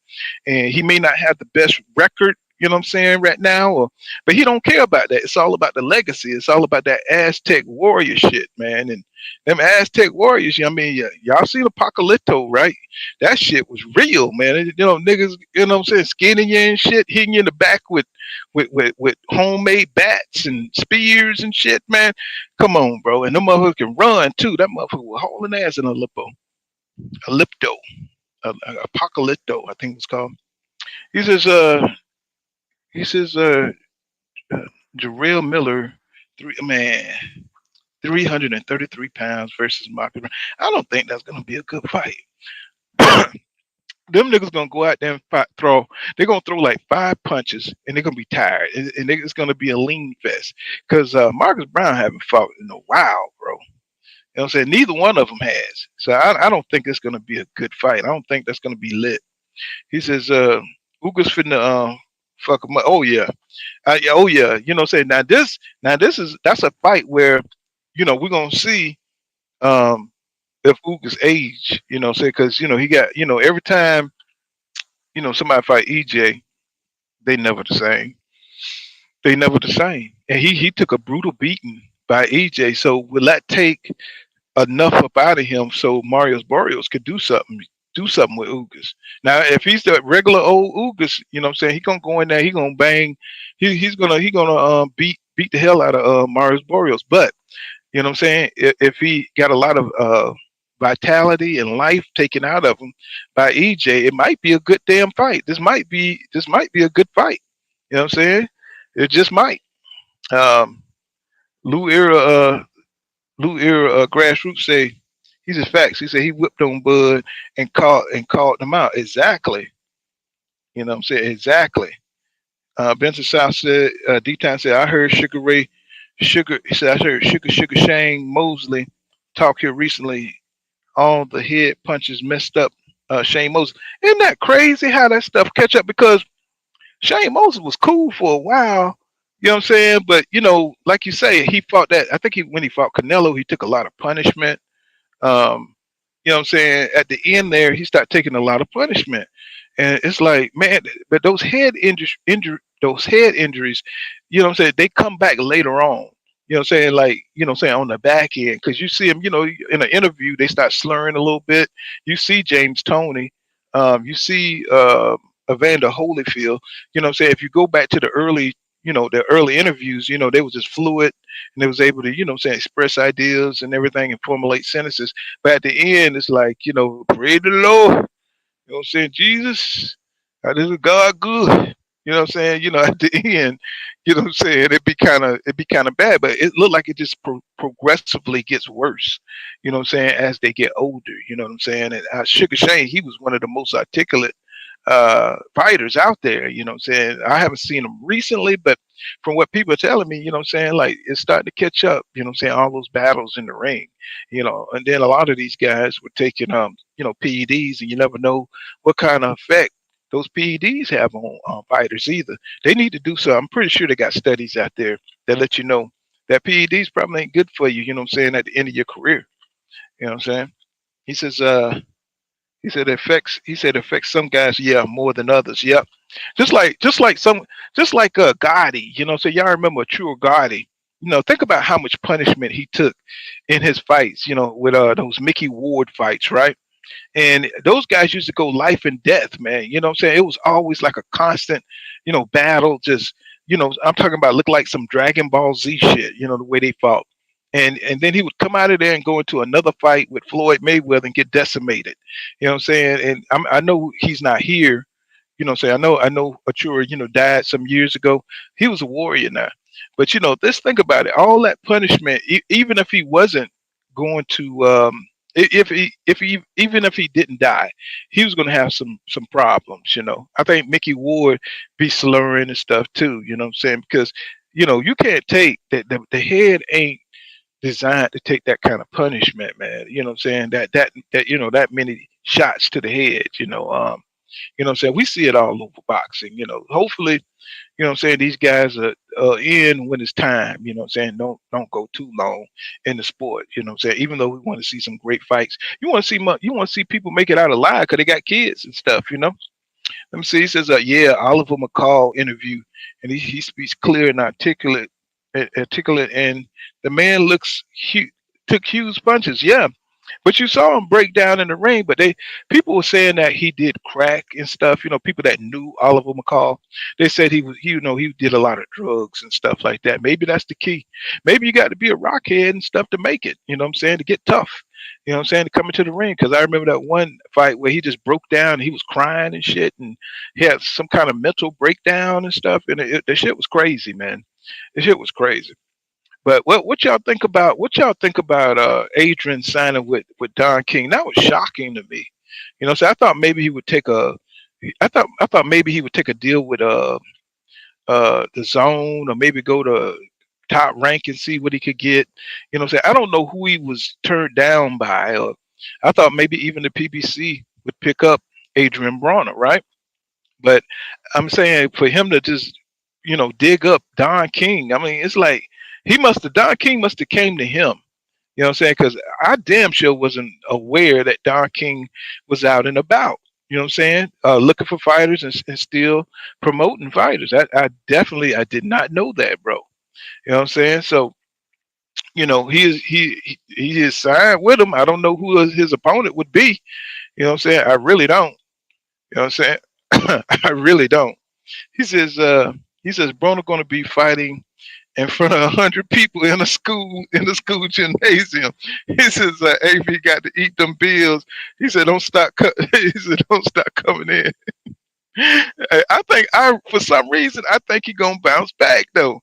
And he may not have the best record you know what I'm saying, right now. But he don't care about that. It's all about the legacy. It's all about that Aztec warrior shit, man. And them Aztec warriors, I mean, y'all seen Apocalypto, right? That shit was real, man. You know, niggas, you know what I'm saying, skinning you and shit, hitting you in the back with homemade bats and spears and shit, man. Come on, bro. And them motherfuckers can run too. That motherfucker was hauling ass in Apocalypto, Apocalypto, I think it's called. He says, he says, Jarrell Miller, 333 pounds versus Marcus Brown. I don't think that's gonna be a good fight. Them niggas gonna go out there and throw. They're gonna throw like 5 punches, and they're gonna be tired, and it's gonna be a lean fest. Cause Marcus Brown haven't fought in a while, bro. You know what I'm saying? Neither one of them has. So I don't think it's gonna be a good fight. I don't think that's gonna be lit. He says, Uga's finna fuck him up. Oh yeah. Yeah, oh yeah. You know what I'm saying? That's a fight where, we're gonna see if Uga's age, you know what I'm saying? Because he got, every time, somebody fight EJ, they never the same. They never the same. And he took a brutal beating by EJ. So will that take enough up out of him so Marius Barrios could do something with Ugas? Now if he's the regular old Ugas, you know what I'm saying, he gonna go in there, he gonna bang, he's gonna beat the hell out of Marius Barrios. But you know what I'm saying, if he got a lot of vitality and life taken out of him by EJ, it might be a good damn fight. This might be a good fight. You know what I'm saying? It just might. Lou Era grassroots say, he says facts. He said he whipped on Bud and called them out. Exactly. You know what I'm saying? Exactly. Benson South said, D-Town said, I heard Sugar Ray, he said, I heard Sugar Shane Mosley talk here recently. All the head punches messed up Shane Mosley. Isn't that crazy how that stuff catch up? Because Shane Mosley was cool for a while. You know what I'm saying? But, like you say, he fought that. I think when he fought Canelo, he took a lot of punishment. You know what I'm saying? At the end there, he started taking a lot of punishment. And it's like, man, but those head injuries, you know what I'm saying, they come back later on. You know what I'm saying? Like, on the back end. Because you see him, in an interview, they start slurring a little bit. You see James Toney. You see Evander Holyfield. You know what I'm saying? If you go back to the early interviews, they was just fluid and they was able to, express ideas and everything and formulate sentences. But at the end, it's like, pray the Lord. You know what I'm saying? Jesus, this is God good. You know what I'm saying? At the end, you know what I'm saying? It'd be kind of bad, but it looked like it just progressively gets worse. You know what I'm saying? As they get older, you know what I'm saying? And Sugar Shane, he was one of the most articulate fighters out there. You know what I'm saying? I haven't seen him recently, but from what people are telling me, you know what I'm saying, like it's starting to catch up. You know what I'm saying? All those battles in the ring, and then a lot of these guys were taking PEDs, and you never know what kind of effect those PEDs have on fighters either. They need to do so. I'm pretty sure they got studies out there that let you know that PEDs probably ain't good for you. You know what I'm saying? At the end of your career, you know what I'm saying? He says, he said it affects some guys, yeah, more than others. Yep. Just like Gotti, so y'all remember True Gotti. Think about how much punishment he took in his fights, with those Mickey Ward fights, right? And those guys used to go life and death, man. You know what I'm saying? It was always like a constant, battle. Just, I'm talking about look like some Dragon Ball Z shit, the way they fought. And then he would come out of there and go into another fight with Floyd Mayweather and get decimated. You know what I'm saying? And I know he's not here. You know what I'm saying? I know Achura, died some years ago. He was a warrior now. But, let's think about it. All that punishment, even if he wasn't going to, even if he didn't die, he was going to have some problems. I think Mickey Ward be slurring and stuff too. You know what I'm saying? Because, you can't take that. The head ain't designed to take that kind of punishment, man. You know what I'm saying? That many shots to the head, you know what I'm saying? We see it all over boxing, hopefully, what I'm saying, these guys are in when it's time, you know what I'm saying? Don't go too long in the sport, you know what I'm saying? Even though we want to see some great fights, you want to see people make it out alive because they got kids and stuff, Let me see. He says, yeah, Oliver McCall interview, and he speaks clear and articulate, and the man looks took huge punches. Yeah, but you saw him break down in the ring. But people were saying that he did crack and stuff. You know, people that knew Oliver McCall, they said he did a lot of drugs and stuff like that. Maybe that's the key. Maybe you got to be a rockhead and stuff to make it. You know what I'm saying? To get tough. You know what I'm saying? To come into the ring. Because I remember that one fight where he just broke down. And he was crying and shit, and he had some kind of mental breakdown and stuff. And the shit was crazy, man. The shit was crazy. But what y'all think about Adrian signing with Don King? That was shocking to me. You know, so I thought maybe he would take I thought maybe he would take a deal with the zone, or maybe go to Top Rank and see what he could get. You know what I'm saying? I don't know who he was turned down by. Or I thought maybe even the PBC would pick up Adrian Bronner, right? But I'm saying for him to just, dig up Don King, I mean, it's like Don King must have came to him. You know what I'm saying? Because I damn sure wasn't aware that Don King was out and about. You know what I'm saying? Looking for fighters and still promoting fighters. I did not know that, bro. You know what I'm saying? So, he is signed with him. I don't know who his opponent would be. You know what I'm saying? I really don't. You know what I'm saying? I really don't. He says Broner going to be fighting in front of 100 people in a school gymnasium. He says AV got to eat them bills. He said don't stop coming in. For some reason I think he's gonna bounce back though.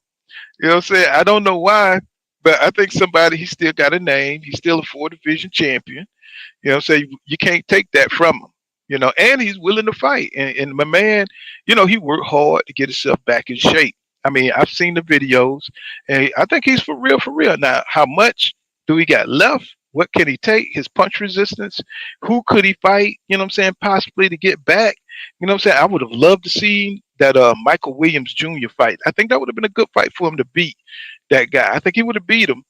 You know what I'm saying? I don't know why, but I think he still got a name. He's still a 4 division champion. You know what I'm saying? You can't take that from him. And he's willing to fight. And my man, he worked hard to get himself back in shape. I mean, I've seen the videos, and I think he's for real, for real. Now, how much do he got left? What can he take? His punch resistance? Who could he fight? You know what I'm saying? Possibly to get back. You know what I'm saying? I would have loved to see that Michael Williams Jr. fight. I think that would have been a good fight for him to beat that guy. I think he would have beat him.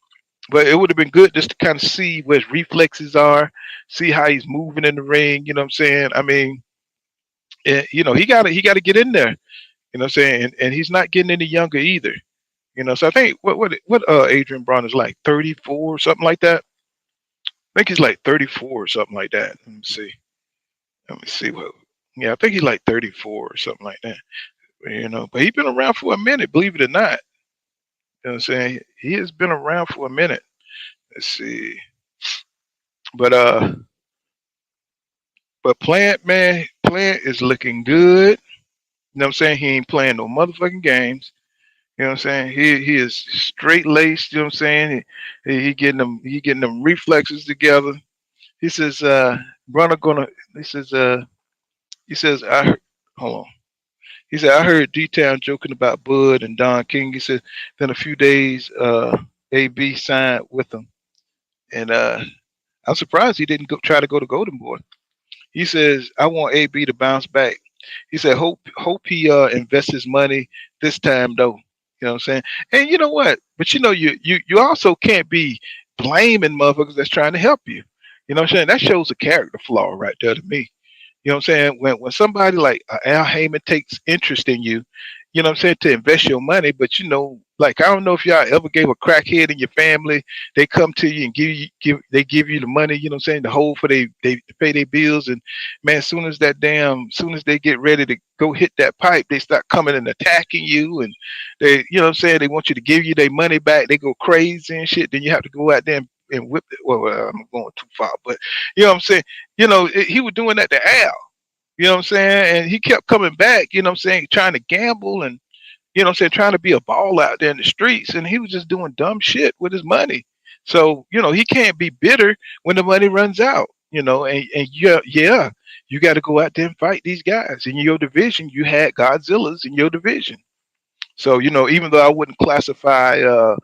But it would have been good just to kind of see where his reflexes are, see how he's moving in the ring. You know what I'm saying? I mean, he got to get in there. You know what I'm saying? And he's not getting any younger either. So I think what Adrian Brown is like 34 or something like that. I think he's like 34 or something like that. Let me see. I think he's like 34 or something like that. But he's been around for a minute, believe it or not. You know what I'm saying? He has been around for a minute. Let's see. But Plant is looking good. You know what I'm saying? He ain't playing no motherfucking games. You know what I'm saying? He is straight laced, you know what I'm saying? He getting them reflexes together. He says, hold on. He said, I heard D-Town joking about Bud and Don King. He said, then a few days, AB signed with him. And I'm surprised he didn't try to go to Golden Boy. He says, I want AB to bounce back. He said, hope he invests his money this time, though. You know what I'm saying? And you know what? But you also can't be blaming motherfuckers that's trying to help you. You know what I'm saying? That shows a character flaw right there to me. You know what I'm saying? When somebody like Al Heyman takes interest in you, you know what I'm saying, to invest your money, but like I don't know if y'all ever gave a crackhead in your family, they come to you and give you the money, you know what I'm saying, to hold for they pay their bills, and man, as soon as they get ready to go hit that pipe, they start coming and attacking you, and they, you know what I'm saying, they want you to give you their money back, they go crazy and shit, then you have to go out there and whip it. Well, I'm going too far, but you know what I'm saying, he was doing that to Al. You know what I'm saying? And he kept coming back, you know what I'm saying, trying to gamble and, you know what I'm saying, trying to be a ball out there in the streets. And he was just doing dumb shit with his money. So, he can't be bitter when the money runs out, and yeah, you got to go out there and fight these guys. In your division, you had Godzillas in your division. So, even though I wouldn't classify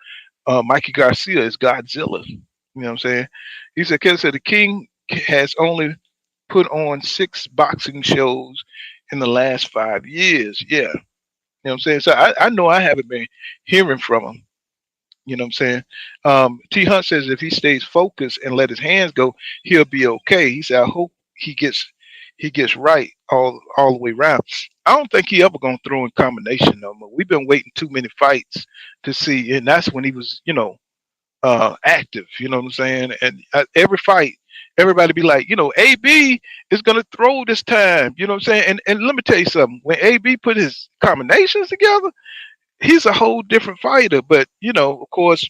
Mikey Garcia as Godzilla, you know what I'm saying? He said, the King has only put on 6 boxing shows in the last 5 years. Yeah. You know what I'm saying? So I know I haven't been hearing from him. You know what I'm saying? T Hunt says if he stays focused and let his hands go, he'll be okay. He said, I hope he gets he gets right all the way around. I don't think he ever gonna throw in combination no more. We've been waiting too many fights to see, and that's when he was, active. You know what I'm saying? And every fight, everybody be like, AB is gonna throw this time. You know what I'm saying? And let me tell you something. When AB put his combinations together, he's a whole different fighter. But of course,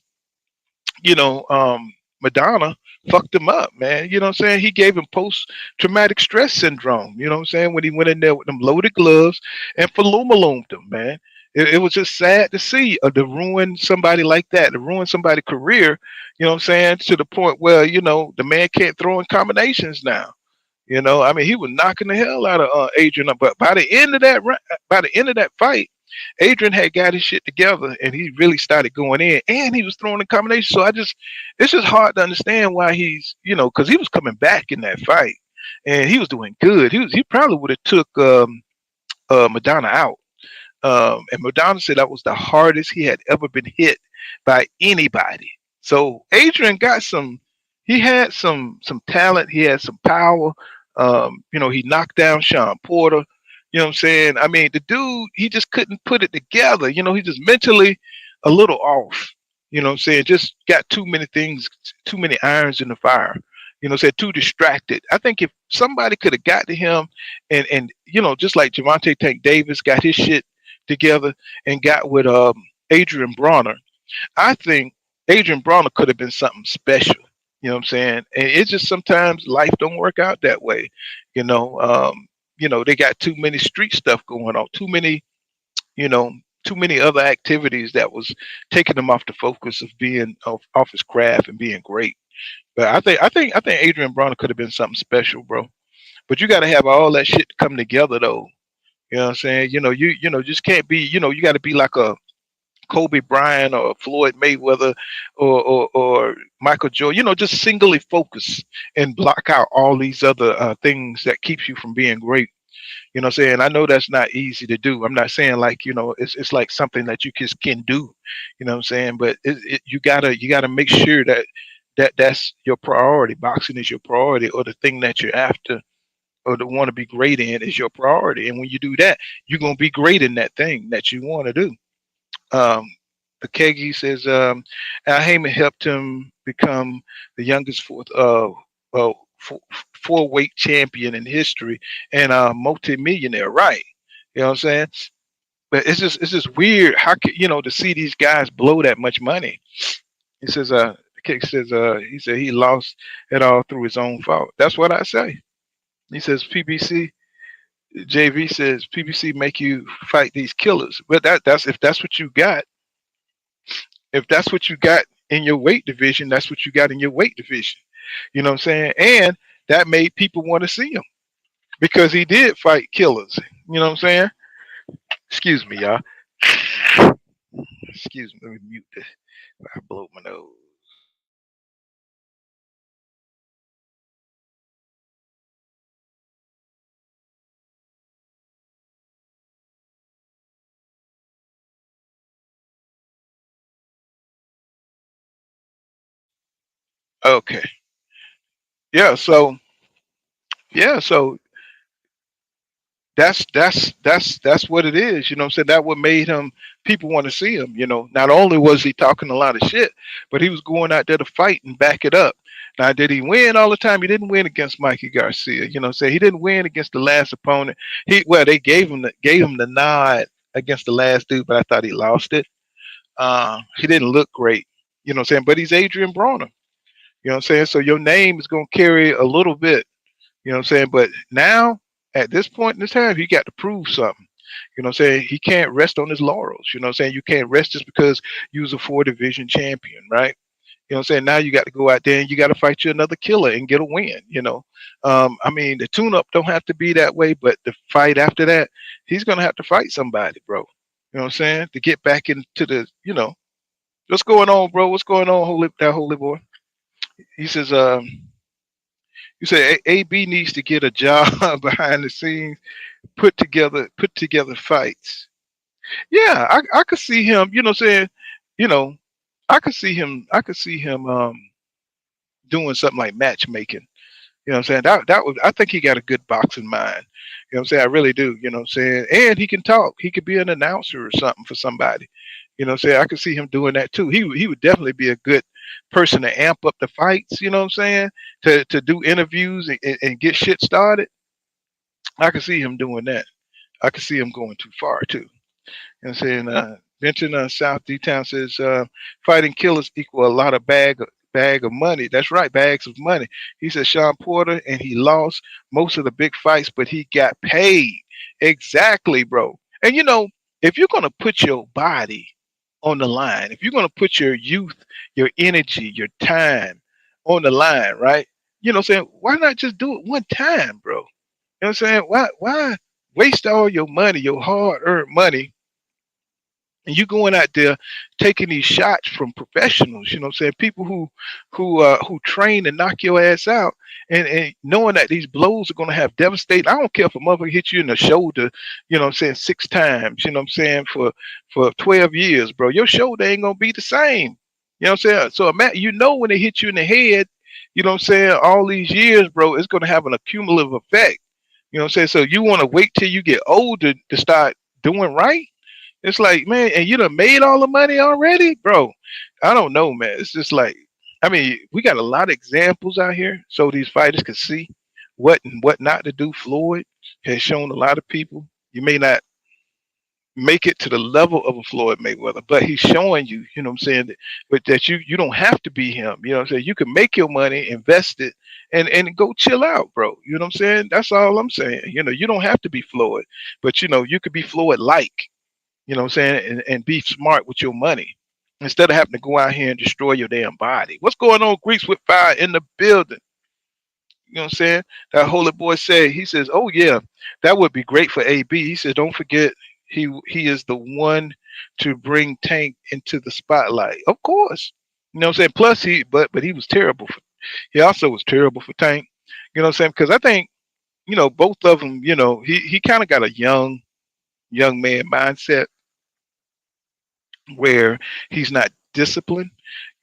you know, um, Madonna fucked him up, man. You know what I'm saying? He gave him post traumatic stress syndrome. You know what I'm saying? When he went in there with them loaded gloves and faloomaloomed him, man. It was just sad to see to ruin somebody like that, to ruin somebody's career, you know what I'm saying? To the point where, the man can't throw in combinations now. I mean, he was knocking the hell out of Adrian, but by the end of that fight, Adrian had got his shit together, and he really started going in, and he was throwing a combination. So it's just hard to understand why because he was coming back in that fight, and he was doing good. He probably would have took Madonna out. And Madonna said that was the hardest he had ever been hit by anybody. So Adrian got he had some talent, he had some power. He knocked down Sean Porter. You know what I'm saying? I mean, the dude, he just couldn't put it together. He just mentally a little off. You know what I'm saying? Just got too many things, too many irons in the fire. Said too distracted. I think if somebody could have got to him and just like Javante Tank Davis got his shit together and got with Adrian Bronner, I think Adrian Bronner could have been something special. You know what I'm saying? And it's just sometimes life don't work out that way. They got too many street stuff going on, you know, too many other activities that was taking him off the focus of being off his craft and being great. But I think Adrian Bronner could have been something special, bro. But you got to have all that shit come together, though. You know what I'm saying? You just can't be. You got to be like a Kobe Bryant or Floyd Mayweather or Michael Jordan. Just singly focus and block out all these other things that keeps you from being great. You know what I'm saying? I know that's not easy to do. I'm not saying like, it's like something that you just can do. You know what I'm saying? But you gotta make sure that's your priority. Boxing is your priority, or the thing that you're after or the want to be great in is your priority. And when you do that, you're gonna be great in that thing that you want to do. Um, the Kegi says Al Heyman helped him become the youngest uh, four weight champion in history and a multi-millionaire, right? You know what I'm saying? But it's just weird how to see these guys blow that much money. He says the Kegi says he said he lost it all through his own fault. That's what I say. He says PBC. JV says PBC make you fight these killers, but that's if that's what you got. If that's what you got in your weight division, that's what you got in your weight division. You know what I'm saying? And that made people want to see him because he did fight killers. You know what I'm saying? Excuse me, y'all. Excuse me. Let me mute this. I blow my nose. Okay. Yeah. So that's what it is. You know what I'm saying? That what made him people want to see him. Not only was he talking a lot of shit, but he was going out there to fight and back it up. Now, did he win all the time? He didn't win against Mikey Garcia. You know what I'm saying? He didn't win against the last opponent. They gave him the nod against the last dude, but I thought he lost it. He didn't look great. You know what I'm saying? But he's Adrian Bronner. You know what I'm saying? So your name is gonna carry a little bit. You know what I'm saying? But now, at this point in this time, he got to prove something. You know what I'm saying? He can't rest on his laurels. You know what I'm saying? You can't rest just because you was a four division champion, right? You know what I'm saying? Now you got to go out there and you got to fight you another killer and get a win. I mean, the tune up don't have to be that way, but the fight after that, he's going to have to fight somebody, bro. You know what I'm saying? To get back into what's going on, bro? What's going on, holy boy? He says, you say AB needs to get a job behind the scenes, put together fights. Yeah, I could see him, you know what I'm saying? You know, I could see him doing something like matchmaking. You know what I'm saying? That was, I think he got a good boxing mind. You know what I'm saying? I really do. You know what I'm saying? And he can talk. He could be an announcer or something for somebody. You know what I'm saying? I could see him doing that too. He would definitely be a good person to amp up the fights. You know what I'm saying? To do interviews and get shit started. I could see him doing that. I could see him going too far too. And saying, Benton South D Town says, fighting killers equal a lot of bag of money. That's right, bags of money. He said Sean Porter, and he lost most of the big fights, but he got paid. Exactly, bro. And you know, if you're gonna put your body on the line, if you're gonna put your youth, your energy, your time on the line, right? You know what I'm saying? Why not just do it one time, bro? You know what I'm saying? Why waste all your money, your hard earned money, and you going out there taking these shots from professionals, you know what I'm saying? People who train and knock your ass out, and knowing that these blows are gonna have devastating. I don't care if a motherfucker hit you in the shoulder, you know what I'm saying, 6 times, you know what I'm saying, for 12 years, bro. Your shoulder ain't gonna be the same. You know what I'm saying? So you know when they hit you in the head, you know what I'm saying, all these years, bro, it's gonna have an accumulative effect. You know what I'm saying? So you wanna wait till you get older to start doing right? It's like, man, and you done made all the money already, bro. I don't know, man. It's just like, I mean, we got a lot of examples out here, so these fighters can see what and what not to do. Floyd has shown a lot of people. You may not make it to the level of a Floyd Mayweather, but he's showing you, you know what I'm saying, but that you don't have to be him. You know what I'm saying? You can make your money, invest it, and go chill out, bro. You know what I'm saying? That's all I'm saying. You know, you don't have to be Floyd, but you know, you could be Floyd like. You know what I'm saying? And be smart with your money instead of having to go out here and destroy your damn body. What's going on, Greeks with fire in the building? You know what I'm saying? That holy boy said, he says, oh yeah, that would be great for AB. He says, don't forget he is the one to bring Tank into the spotlight. Of course. You know what I'm saying? Plus but he was terrible he also was terrible for Tank. You know what I'm saying? Because I think, you know, both of them, you know, he kind of got a young man mindset where he's not disciplined.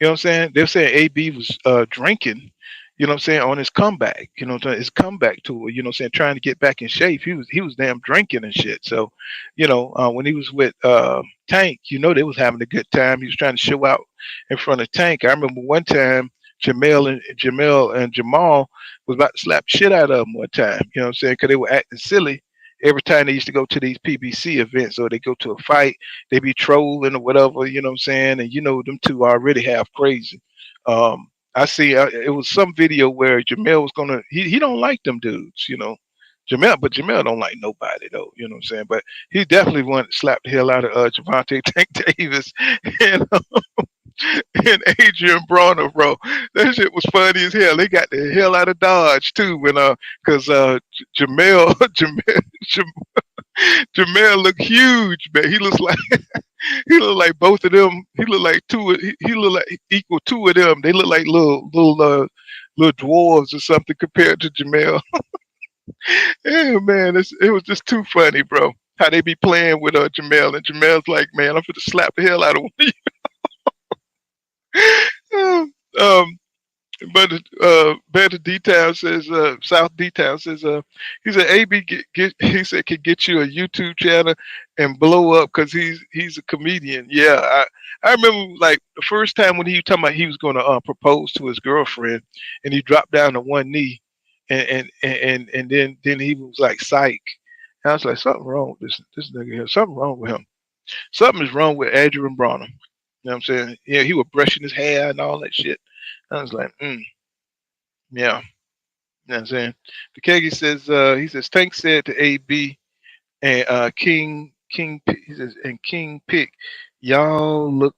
You know what I'm saying? They're saying AB was drinking, you know what I'm saying, on his comeback, you know what I'm saying, his comeback tour, you know what I'm saying, trying to get back in shape. He was damn drinking and shit. So, you know, when he was with Tank, you know, they was having a good time. He was trying to show out in front of Tank. I remember one time Jamel and Jamal was about to slap shit out of him one time, you know what I'm saying, because they were acting silly. Every time they used to go to these PBC events or they go to a fight, they be trolling or whatever, you know what I'm saying? And you know, them two are already half crazy. I see it was some video where Jamel was gonna he don't like them dudes, you know. Jamel don't like nobody though, you know what I'm saying? But he definitely wanted to slap the hell out of Javante Tank Davis and and Adrian Bronner, bro. That shit was funny as hell. They got the hell out of Dodge too when because Jamel Jamel looked huge, man. He looks like he looked like both of them. He looked like he looked like equal two of them. They look like little dwarves or something compared to Jamel. Yeah, man, it was just too funny, bro. How they be playing with Jamel, and Jamel's like, man, I'm gonna slap the hell out of one of you. But Better D-Town says, South D-Town says, he said AB he said can get you a YouTube channel and blow up because he's a comedian. Yeah, I remember like the first time when he was talking about he was going to propose to his girlfriend, and he dropped down to one knee, and then he was like psych. And I was like, something wrong with this nigga here. Something wrong with him. Something is wrong with Adrian Bronner. You know what I'm saying? Yeah, he was brushing his hair and all that shit. I was like, yeah. You know what I'm saying? The Kegi says, he says, Tank said to AB and King he says, and King Pick, y'all look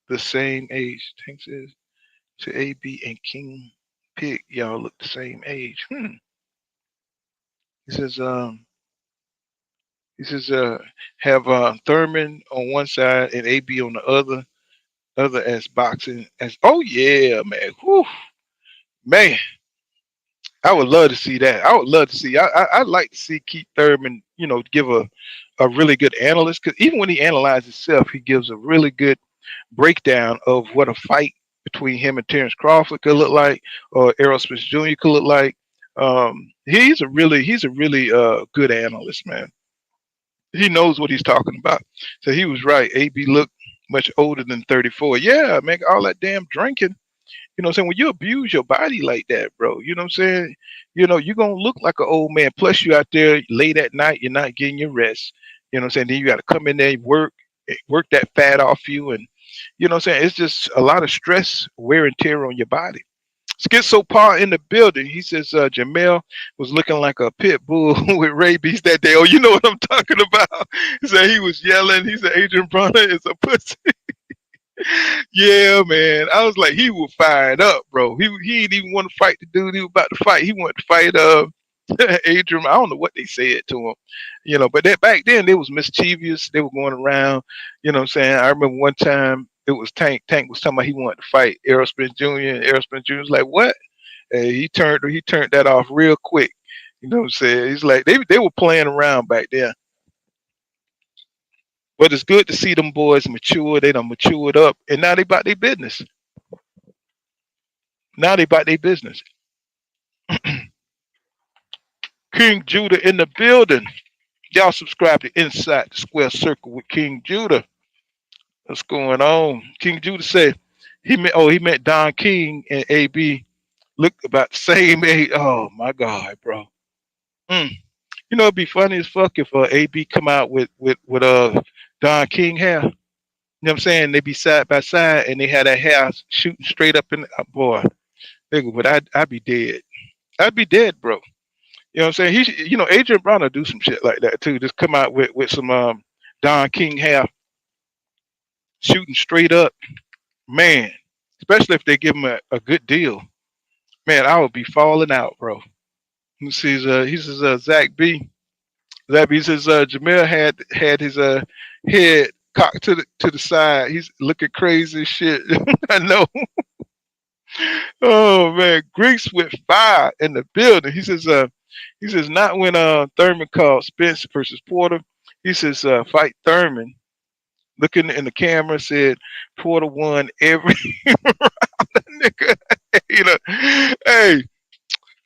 the same age. Tank says to AB and King Pick, y'all look the same age. He says, have Thurman on one side and AB on the other as boxing as, oh yeah, man. Whew. Man, I would love to see that. I would love to see. I'd like to see Keith Thurman, you know, give a really good analyst, because even when he analyzes himself, he gives a really good breakdown of what a fight between him and Terrence Crawford could look like, or Errol Spence Jr. could look like. He's a really good analyst, man. He knows what he's talking about. So he was right. AB looked much older than 34. Yeah, man, all that damn drinking. You know what I'm saying? When you abuse your body like that, bro, you know what I'm saying? You're gonna look like an old man. Plus you out there late at night, you're not getting your rest. You know what I'm saying? Then you gotta come in there, work that fat off you, and you know what I'm saying? It's just a lot of stress, wear and tear on your body. Schizo Paul in the building. He says Jamel was looking like a pit bull with rabies that day. Oh, you know what I'm talking about. He said he was yelling. He said Adrian Bronner is a pussy. Yeah, man. I was like, he was fired up, bro. He didn't even want to fight the dude he was about to fight. He wanted to fight Adrian. I don't know what they said to him, but that back then they was mischievous. They were going around, you know what I'm saying? I remember one time it was Tank. Tank was talking about he wanted to fight Errol Spence Jr. and Errol Spence Jr. was like, what? And he turned that off real quick. You know what I'm saying? He's like they were playing around back then. But it's good to see them boys mature. They done matured up, and now they about their business. Now they about their business. King Judah in the building. Y'all subscribe to Inside the Square Circle with King Judah. What's going on? King Judah said he met Don King and AB looked about the same age. Oh my God, bro. Mm. It'd be funny as fuck if AB come out with Don King hair. You know what I'm saying? They be side by side and they had that hair shooting straight up in the boy. Nigga, but I'd be dead. I'd be dead, bro. You know what I'm saying? Adrian Bronner do some shit like that too. Just come out with some Don King hair shooting straight up, man. Especially if they give him a good deal, man. I would be falling out, bro. He says Zach B. Zach B says Jamel had his head cocked to the side. He's looking crazy as shit. I know. Oh man, Greeks with fire in the building. He says not when Thurman called Spence versus Porter. He says fight Thurman. Looking in the camera, said Porter won every nigga. you know, hey,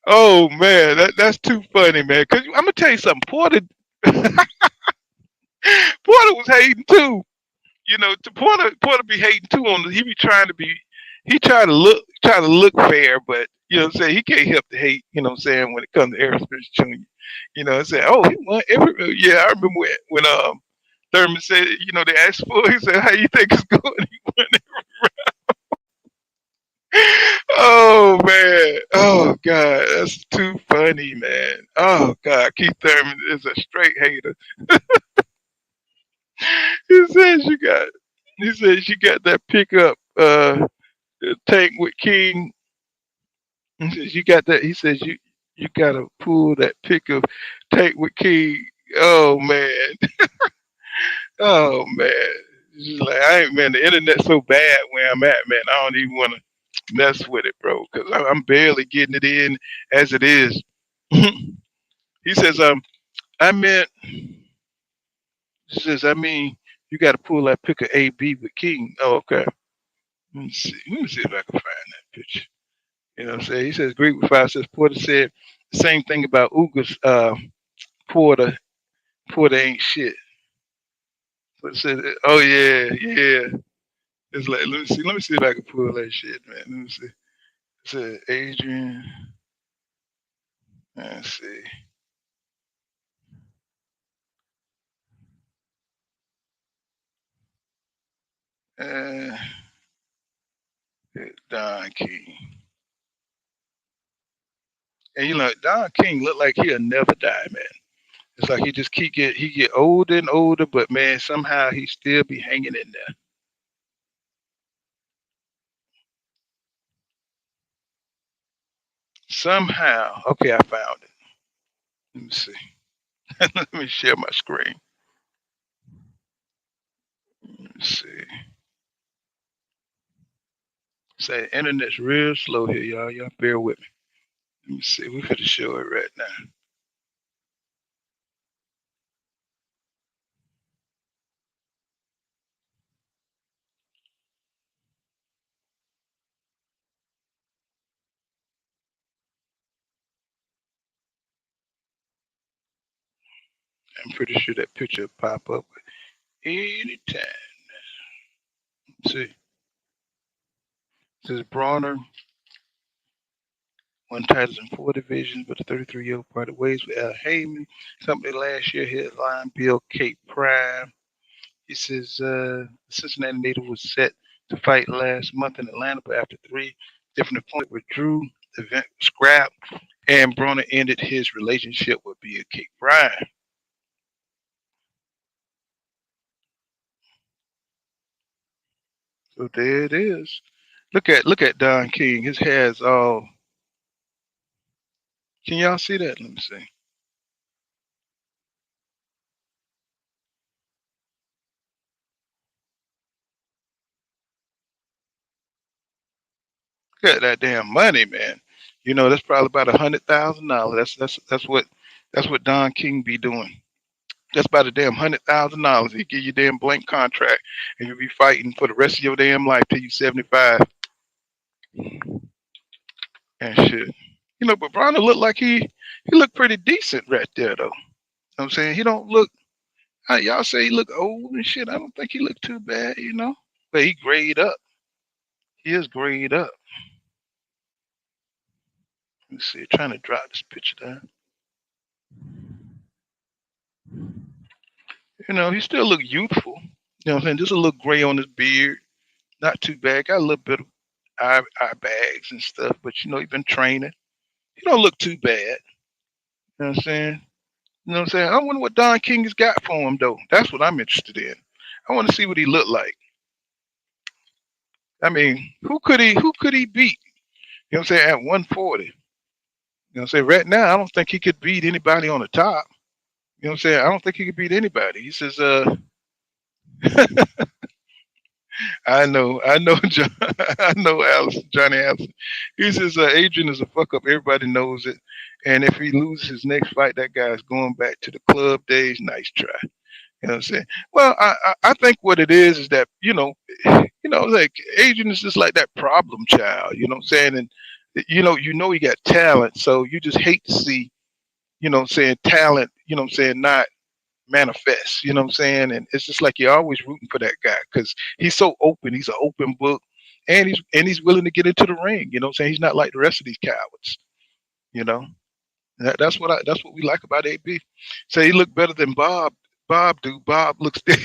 oh man, that's too funny, man. Cause I'm gonna tell you something. Porter was hating too. Porter be hating too on. He be trying to be. He try to look fair, but you know what I'm saying, he can't help to hate. You know what I'm saying, when it comes to Aerosmith Jr. You know what I'm saying? Oh, he won every. Yeah, I remember when Thurman said, they asked for it. He said, "How you think it's going?" He won it. Oh man. Oh God, that's too funny, man. Oh God, Keith Thurman is a straight hater. He says you got. He says you got that pickup tank with King. He says you got that. He says you gotta pull that pickup tank with King. Oh man. Oh man. It's just like man, the internet's so bad where I'm at, man. I don't even want to mess with it, bro, because I'm barely getting it in as it is. He says, I meant. He says, I mean, you got to pull that pick of AB with King. Oh, okay. Let me see. Let me see if I can find that picture. You know what I'm saying? He says, Greek with five says Porter said the same thing about Uga's Porter. Porter ain't shit. But it says, oh yeah, yeah. It's like, let me see if I can pull that shit, man. Let me see. It said Adrian. Let's see. Uh, Don King. And Don King looked like he'll never die, man. It's like he get older and older, but man, somehow he still be hanging in there. Somehow. Okay, I found it. Let me see. Let me share my screen. Let me see. Say internet's real slow here, y'all. Y'all bear with me. Let me see. We finna show it right now. I'm pretty sure that picture will pop up anytime. Let's see. This is Bronner, won titles in 4 divisions, but the 33-year-old parted ways with Al Heyman. Somebody last year headline Bill Cape Prime. He says the Cincinnati native was set to fight last month in Atlanta, but after 3 different opponents withdrew, the event was scrapped, and Bronner ended his relationship with Bill Cape Prime. So there it is. Look at Don King. His hair's all. Can y'all see that? Let me see. Look at that damn money, man. You know that's probably about $100,000. That's what Don King be doing. That's about a damn $100,000. He give you a damn blank contract, and you'll be fighting for the rest of your damn life till you 75 and shit. You know, but Bronner looked like he looked pretty decent right there though. You know what I'm saying? He don't look. Y'all say he look old and shit. I don't think he look too bad, you know. But he grayed up. He is grayed up. Let's see, trying to drop this picture down. You know, he still look youthful. You know what I'm saying? Just a little gray on his beard. Not too bad. Got a little bit of eye bags and stuff, but you know, he been training. He don't look too bad. You know what I'm saying? You know what I'm saying? I wonder what Don King has got for him though. That's what I'm interested in. I want to see what he looked like. I mean, who could he beat? You know what I'm saying? At 140. You know what I'm saying? Right now, I don't think he could beat anybody on the top. You know what I'm saying? I don't think he could beat anybody. He says, I know, John, I know, Allison, Johnny Allison. He says, Adrian is a fuck up. Everybody knows it. And if he loses his next fight, that guy's going back to the club days. Nice try. You know what I'm saying? Well, I think what it is that, like Adrian is just like that problem child, you know what I'm saying? And, you know, he got talent. So you just hate to see, you know what I'm saying, talent, you know what I'm saying, not manifest, you know what I'm saying? And it's just like you're always rooting for that guy because he's so open. He's an open book, and he's willing to get into the ring. You know what I'm saying? He's not like the rest of these cowards. You know, that's what we like about AB. Say he looked better than Bob. Bob do. Bob looks. But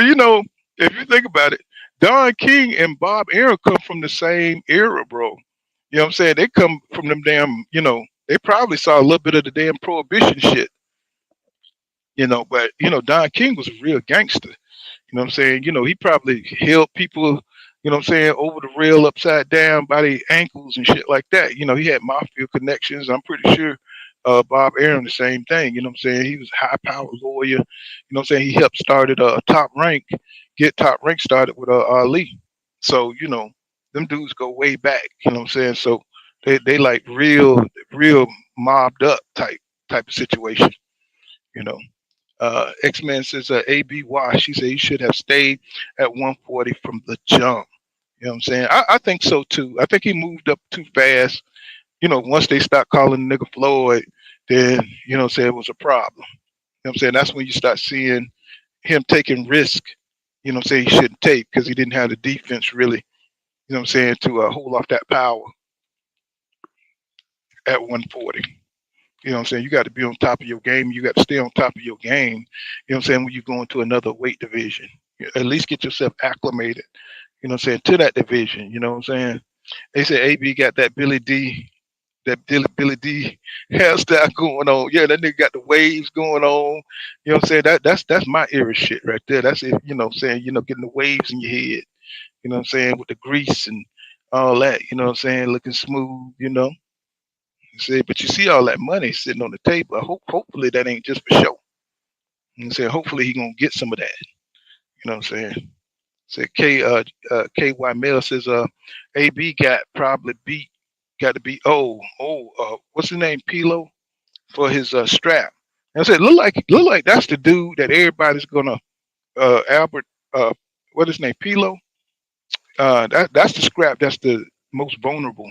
you know, if you think about it, Don King and Bob Aaron come from the same era, bro. You know what I'm saying? They come from them damn. You know, they probably saw a little bit of the damn prohibition shit. You know, but you know, Don King was a real gangster. You know what I'm saying? You know, he probably held people, you know what I'm saying, over the rail upside down by the ankles and shit like that. You know, he had mafia connections. I'm pretty sure Bob Aaron, the same thing. You know what I'm saying? He was a high powered lawyer. You know what I'm saying? He helped started Top Rank, get Top Rank started with Ali. So, you know, them dudes go way back. You know what I'm saying? So they like real mobbed up type of situation, you know. X-Men says AB Wash. She said he should have stayed at 140 from the jump. You know what I'm saying? I think so too. I think he moved up too fast. You know, once they start calling nigga Floyd, then, you know what I'm saying, it was a problem. You know what I'm saying? That's when you start seeing him taking risk, you know what I'm saying, he shouldn't take because he didn't have the defense really, you know what I'm saying, to hold off that power at 140. You know what I'm saying? You got to be on top of your game. You got to stay on top of your game. You know what I'm saying? When you go into another weight division, at least get yourself acclimated, you know what I'm saying, to that division. You know what I'm saying? They say AB got that Billy D, Billy D hairstyle going on. Yeah, that nigga got the waves going on. You know what I'm saying? That's my era shit right there. That's it, you know what I'm saying, you know, getting the waves in your head, you know what I'm saying, with the grease and all that, you know what I'm saying, looking smooth, you know. See, but you see all that money sitting on the table. Hopefully that ain't just for show. You know what I'm saying? Hopefully he gonna get some of that. You know what I'm saying? Say KY Mel says AB got to be what's his name? Pilo for his strap. And I said look like that's the dude that everybody's gonna Albert what his name? Pilo? That's the scrap that's the most vulnerable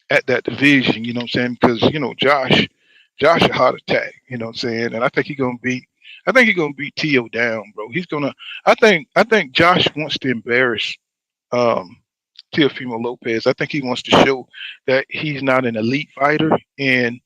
at that division, you know what I'm saying? Because, you know, Josh, Josh a heart attack. You know what I'm saying? And I think he's gonna beat Tio down, bro. I think Josh wants to embarrass um Teofimo Lopez. I think he wants to show that he's not an elite fighter. And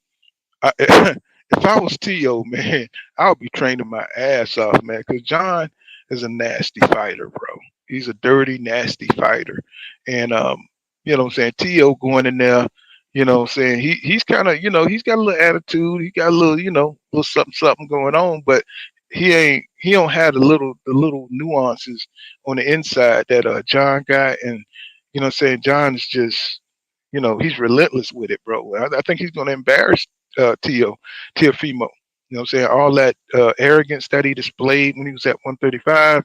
if I was Tio, man, I would be training my ass off, man, because John is a nasty fighter, bro. He's a dirty, nasty fighter. And you know what I'm saying, Tio going in there, you know what I'm saying, he's kind of, he's got a little attitude, he got a little, little something something going on, but he don't have the little nuances on the inside that John got. And you know what I'm saying, John is just, he's relentless with it, bro. I think he's going to embarrass Teofimo. You know what I'm saying? All that arrogance that he displayed when he was at 135, you know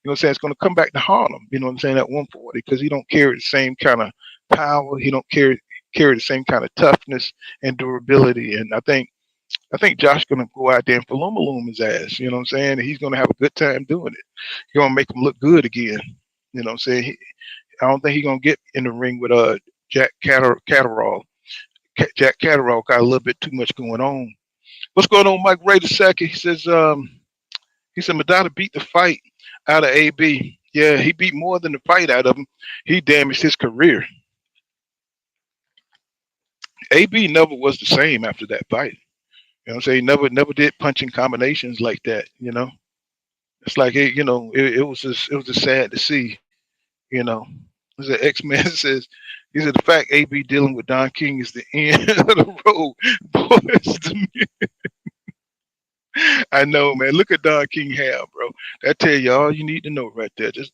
what I'm saying, it's going to come back to haunt him, you know what I'm saying, at 140, because he don't carry the same kind of power. He don't carry the same kind of toughness and durability. And I think Josh gonna go out there and falumaloom his ass. You know what I'm saying? And he's gonna have a good time doing it. He's gonna make him look good again. You know what I'm saying? I don't think he's gonna get in the ring with Jack Catterall. Jack Catterall got a little bit too much going on. What's going on, Mike Ray II? He said Madonna beat the fight out of AB. Yeah, he beat more than the fight out of him. He damaged his career. AB never was the same after that fight. You know what I'm saying? He never did punching combinations like that. It's like it was just sad to see. You know, as an X-Man says, he said the fact AB dealing with Don King is the end of the road. Boys, I know, man. Look at Don King have, bro. That tell you all you need to know right there. Just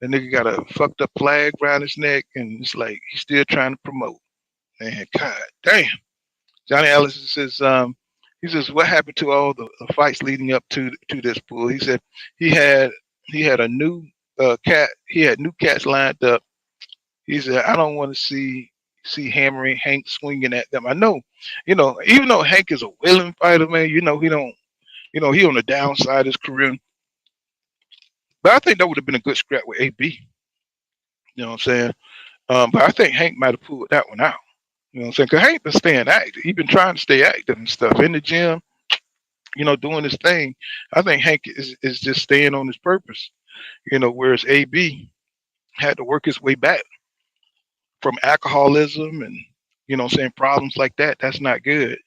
that nigga got a fucked up flag around his neck, and it's like he's still trying to promote. Man, God damn. Johnny Allison says, he says, what happened to all the fights leading up to this pool? He said he had a new cat. He had new cats lined up. He said, I don't want to see hammering Hank swinging at them. I know, even though Hank is a willing fighter, man, he don't, he on the downside of his career. But I think that would have been a good scrap with AB. You know what I'm saying? But I think Hank might have pulled that one out. You know what I'm saying? Because Hank been staying active. He been trying to stay active and stuff in the gym, doing his thing. I think Hank is just staying on his purpose, whereas AB had to work his way back from alcoholism and, problems like that. That's not good.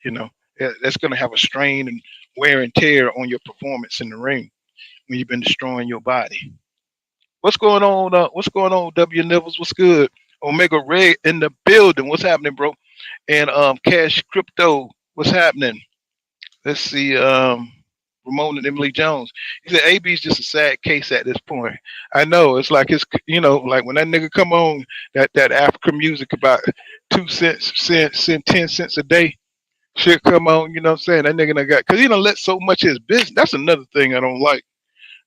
That's going to have a strain and wear and tear on your performance in the ring when you've been destroying your body. What's going on? W Nivels? What's good? Omega Ray in the building. What's happening, bro? And Cash Crypto. What's happening? Let's see. Ramon and Emily Jones. He said AB's just a sad case at this point. I know. It's like like when that nigga come on that African music about 2 cents, 10 cents a day. Shit come on, you know what I'm saying? That nigga done got, because he done let so much of his business. That's another thing I don't like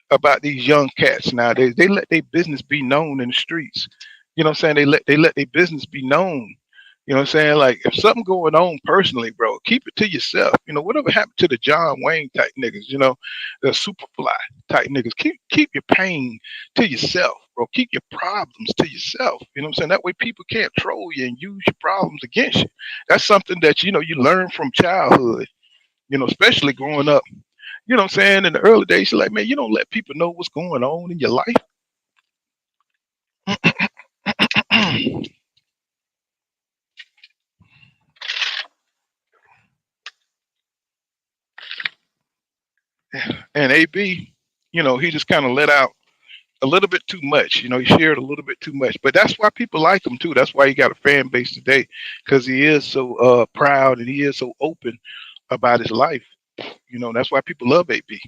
about these young cats nowadays. They let their business be known in the streets. You know what I'm saying? They let their business be known. You know what I'm saying? Like, if something going on personally, bro, keep it to yourself. Whatever happened to the John Wayne type niggas, the Superfly type niggas, keep your pain to yourself, bro. Keep your problems to yourself. You know what I'm saying? That way people can't troll you and use your problems against you. That's something that, you learn from childhood, especially growing up. You know what I'm saying? In the early days, you're like, man, you don't let people know what's going on in your life. And AB, he just kind of let out a little bit too much. He shared a little bit too much. But that's why people like him too. That's why he got a fan base today, because he is so proud and he is so open about his life. That's why people love AB. You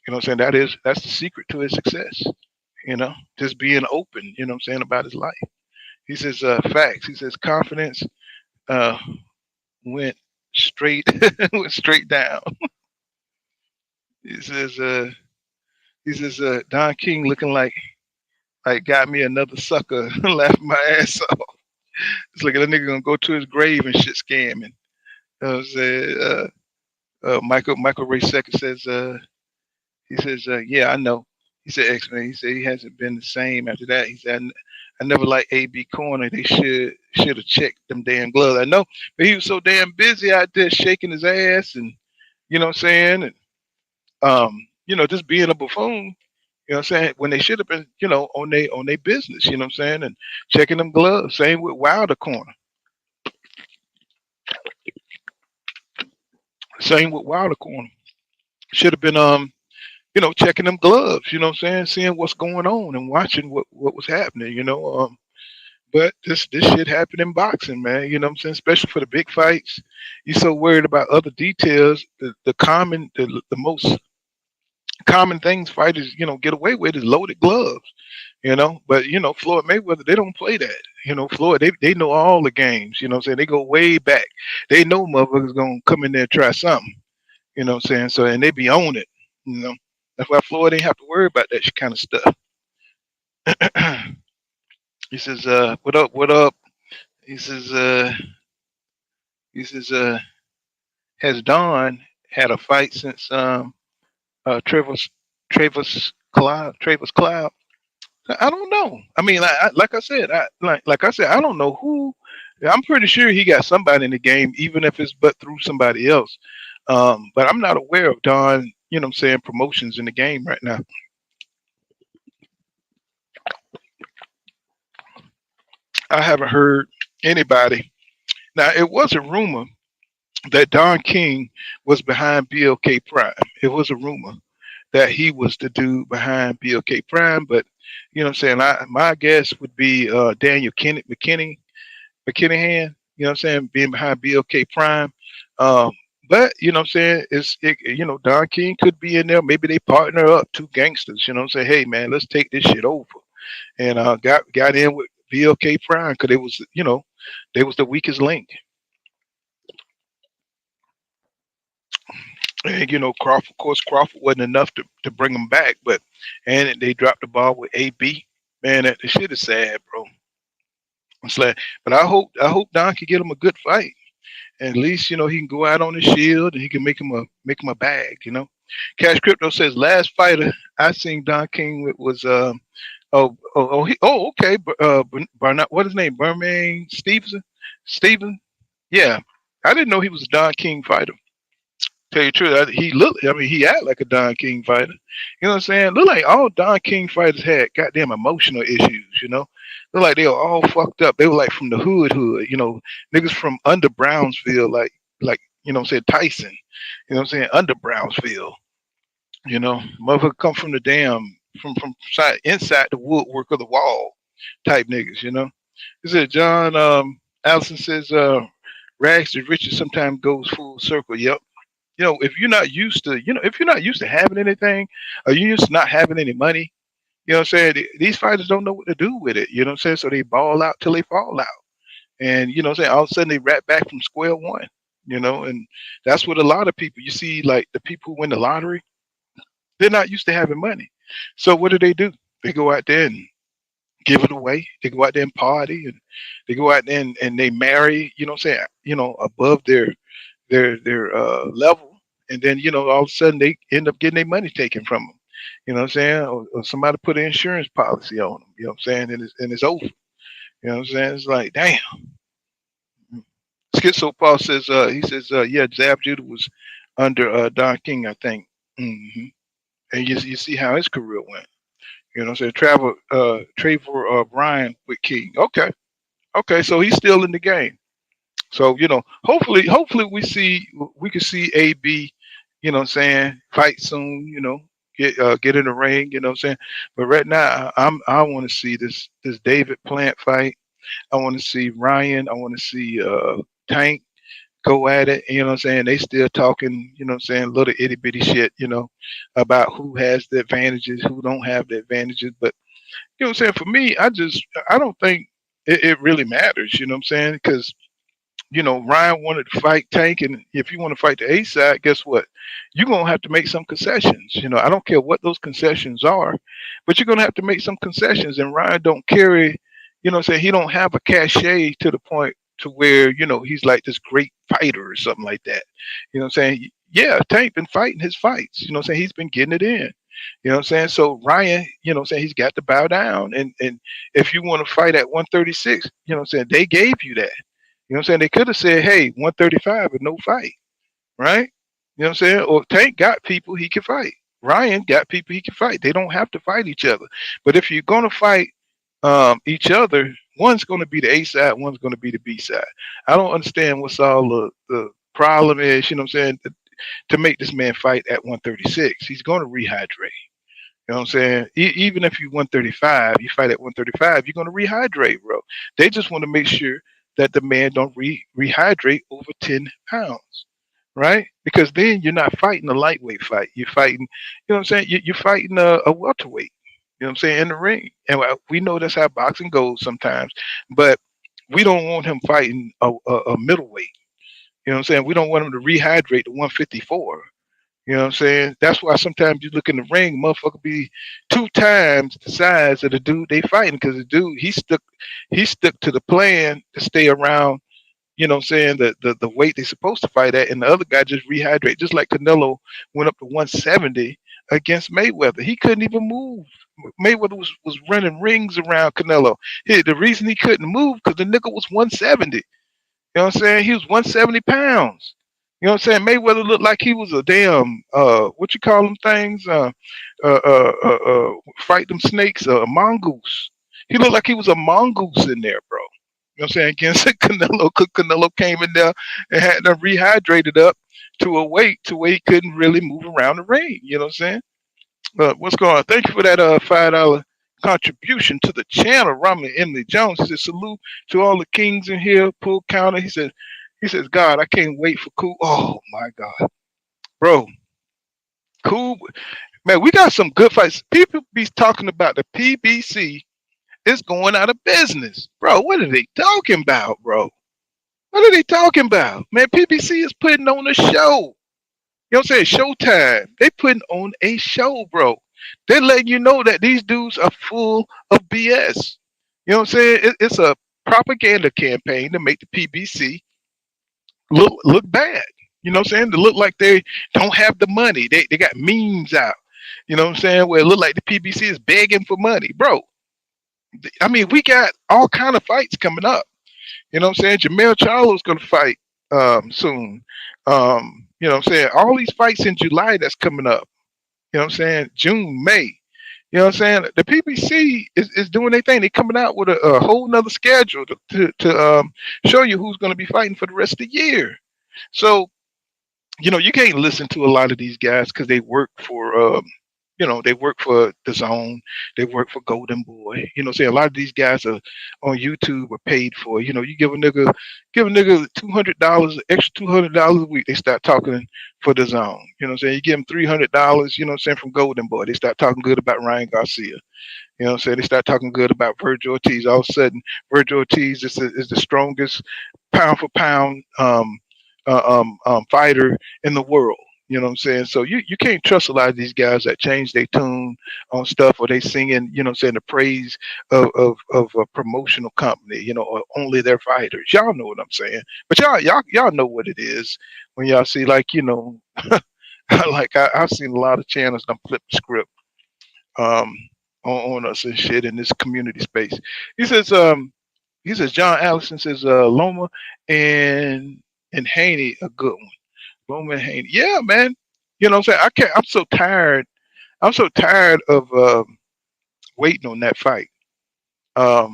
know what I'm saying? That's the secret to his success. Just being open, you know what I'm saying, about his life. He says facts. He says confidence went straight went straight down. He says Don King looking like got me another sucker laughing my ass off. It's like that nigga gonna go to his grave and shit scamming. You know what I'm saying? Michael Ray II says yeah, I know. He said X-Men. He said he hasn't been the same after that. He said I never liked AB Corner. They should have checked them damn gloves. I know, but he was so damn busy out there shaking his ass and you know what I'm saying, and just being a buffoon. You know what I'm saying? When they should have been, on their business, you know what I'm saying, and checking them gloves. Same with Wilder Corner. Same with Wilder Corner. Should have been checking them gloves, you know what I'm saying, seeing what's going on and watching what was happening. But this shit happened in boxing, man. You know what I'm saying? Especially for the big fights. You're so worried about other details. The most common things fighters, get away with is loaded gloves. But Floyd Mayweather, they don't play that. Floyd, they know all the games, you know what I'm saying? They go way back. They know motherfuckers gonna come in there and try something, you know what I'm saying? So and they be on it, you know. That's why Floyd ain't have to worry about that kind of stuff. He says, what up, what up? He says, he says, has Don had a fight since Travis Cloud? I don't know. I mean, like I said, I don't know who. I'm pretty sure he got somebody in the game, even if it's but through somebody else. But I'm not aware of Don, you know what I'm saying, promotions in the game right now. I haven't heard anybody. Now, it was a rumor that Don King was behind BLK Prime. It was a rumor that he was the dude behind BLK Prime, but you know what I'm saying? My guess would be Daniel McKinney, you know what I'm saying, being behind BLK Prime. But you know what I'm saying, Don King could be in there. Maybe they partner up, two gangsters, you know what I'm saying? Hey man, let's take this shit over. And got in with BLK Prime because it was, they was the weakest link. And Crawford, of course, Crawford wasn't enough to bring him back, and they dropped the ball with AB. Man, that the shit is sad, bro. It's like, but I hope Don can get him a good fight. And at least he can go out on the shield and he can make him a bag. Cash Crypto says last fighter I seen Don King with was okay, Barnett, what his name, Bermain Steven. Yeah, I didn't know he was a Don King fighter. Tell you the truth, he act like a Don King fighter. You know what I'm saying? Look like all Don King fighters had goddamn emotional issues. Look like they were all fucked up. They were like from the hood, niggas from under Brownsville, like what I'm saying, Tyson. You know what I'm saying? Under Brownsville. Motherfucker come from the from inside the woodwork of the wall type niggas. He said John Allison says rags to riches sometimes goes full circle. Yep. If you're not used to having anything, or you're used to not having any money, you know what I'm saying? These fighters don't know what to do with it. You know what I'm saying? So they ball out till they fall out. And you know what I'm saying? All of a sudden they rap back from square one, and that's what a lot of people, you see, like the people who win the lottery, they're not used to having money. So what do? They go out there and give it away. They go out there and party, and they go out there and they marry, you know what I'm saying, above their level. And then, all of a sudden they end up getting their money taken from them. You know what I'm saying? Or somebody put an insurance policy on them. You know what I'm saying? And it's over. You know what I'm saying? It's like, damn. Schizo Paul says, yeah, Zab Judah was under Don King, I think. And you see how his career went. You know what I'm saying? Trevor Bryan with King. Okay, so he's still in the game. So, hopefully we can see AB, you know what I'm saying, fight soon, get in the ring, you know what I'm saying? But right now I want to see this David Plant fight. I want to see Ryan, I want to see Tank go at it, you know what I'm saying? They still talking, you know what I'm saying, little itty bitty shit, about who has the advantages, who don't have the advantages. But you know what I'm saying, for me, I don't think it really matters, you know what I'm saying? Because Ryan wanted to fight Tank, and if you want to fight the A side, guess what? You're gonna have to make some concessions. I don't care what those concessions are, but you're gonna have to make some concessions. And Ryan don't carry, you know what I'm saying, he don't have a cachet to the point to where, he's like this great fighter or something like that. You know what I'm saying? Yeah, Tank been fighting his fights, you know what I'm saying? He's been getting it in. You know what I'm saying? So Ryan, you know what I'm saying, he's got to bow down. And if you want to fight at 136, you know what I'm saying, they gave you that. You know what I'm saying? They could have said, hey, 135 and no fight, right? You know what I'm saying? Or Tank got people he can fight. Ryan got people he can fight. They don't have to fight each other. But if you're going to fight each other, one's going to be the A side, one's going to be the B side. I don't understand what's all the problem is, you know what I'm saying, to make this man fight at 136. He's going to rehydrate. You know what I'm saying? Even if you 135, you fight at 135, you're going to rehydrate, bro. They just want to make sure that the man don't rehydrate over 10 pounds, right? Because then you're not fighting a lightweight fight. You're fighting, you know what I'm saying? You're fighting a welterweight. You know what I'm saying? In the ring. And we know that's how boxing goes sometimes. But we don't want him fighting a middleweight. You know what I'm saying? We don't want him to rehydrate to 154. You know what I'm saying? That's why sometimes you look in the ring, motherfucker be 2 times the size of the dude they fighting, because the dude he stuck to the plan to stay around, you know what I'm saying, the weight they supposed to fight at, and the other guy just rehydrate, just like Canelo went up to 170 against Mayweather. He couldn't even move. Mayweather was running rings around Canelo. The reason he couldn't move because the nigga was 170. You know what I'm saying? He was 170 pounds. You know what I'm saying? Mayweather looked like he was a damn what you call them things? Fight them snakes, a mongoose. He looked like he was a mongoose in there, bro. You know what I'm saying? Against Canelo, 'cause Canelo came in there and had them rehydrated up to a weight to where he couldn't really move around the ring. You know what I'm saying? What's going on? Thank you for that $5 contribution to the channel. Romney Emily Jones, he said, salute to all the kings in here. Pool counter. He says, God, I can't wait for Cool. Oh my God, bro, Cool, man, we got some good fights. People be talking about the PBC is going out of business, bro. What are they talking about, bro? What are they talking about, man? PBC is putting on a show. You know what I'm saying? Showtime. They putting on a show, bro. They're letting you know that these dudes are full of BS. You know what I'm saying? It's a propaganda campaign to make the PBC look bad. You know what I'm saying? To look like they don't have the money. They got memes out. You know what I'm saying? Where it look like the PBC is begging for money, bro. I mean, we got all kind of fights coming up. You know what I'm saying? Jamel Charlo's gonna fight soon. You know what I'm saying? All these fights in July that's coming up. You know what I'm saying? June, May. You know what I'm saying? The PBC is doing their thing. They're coming out with a whole nother schedule to show you who's going to be fighting for the rest of the year. So, you know, you can't listen to a lot of these guys because they work for they work for the Zone, they work for Golden Boy. You know, say a lot of these guys are on YouTube are paid for. You know, you give a nigga $200, extra $200 a week, they start talking for the Zone. You know what I'm saying? You give them $300, you know what I'm saying, from Golden Boy, they start talking good about Ryan Garcia. You know what I'm saying? They start talking good about Virgil Ortiz. All of a sudden, Virgil Ortiz is the strongest pound for pound fighter in the world. You know what I'm saying? So you can't trust a lot of these guys that change their tune on stuff, or they singing, you know what I'm saying, the praise of a promotional company, you know, or only their fighters. Y'all know what I'm saying. But y'all know what it is when y'all see, like, you know, like I've seen a lot of channels that flip the script on us and shit in this community space. He says John Allison says Loma and Haney a good one. Roman Haney. Yeah, man. You know what I'm saying? I can't. I'm so tired. I'm so tired of waiting on that fight. But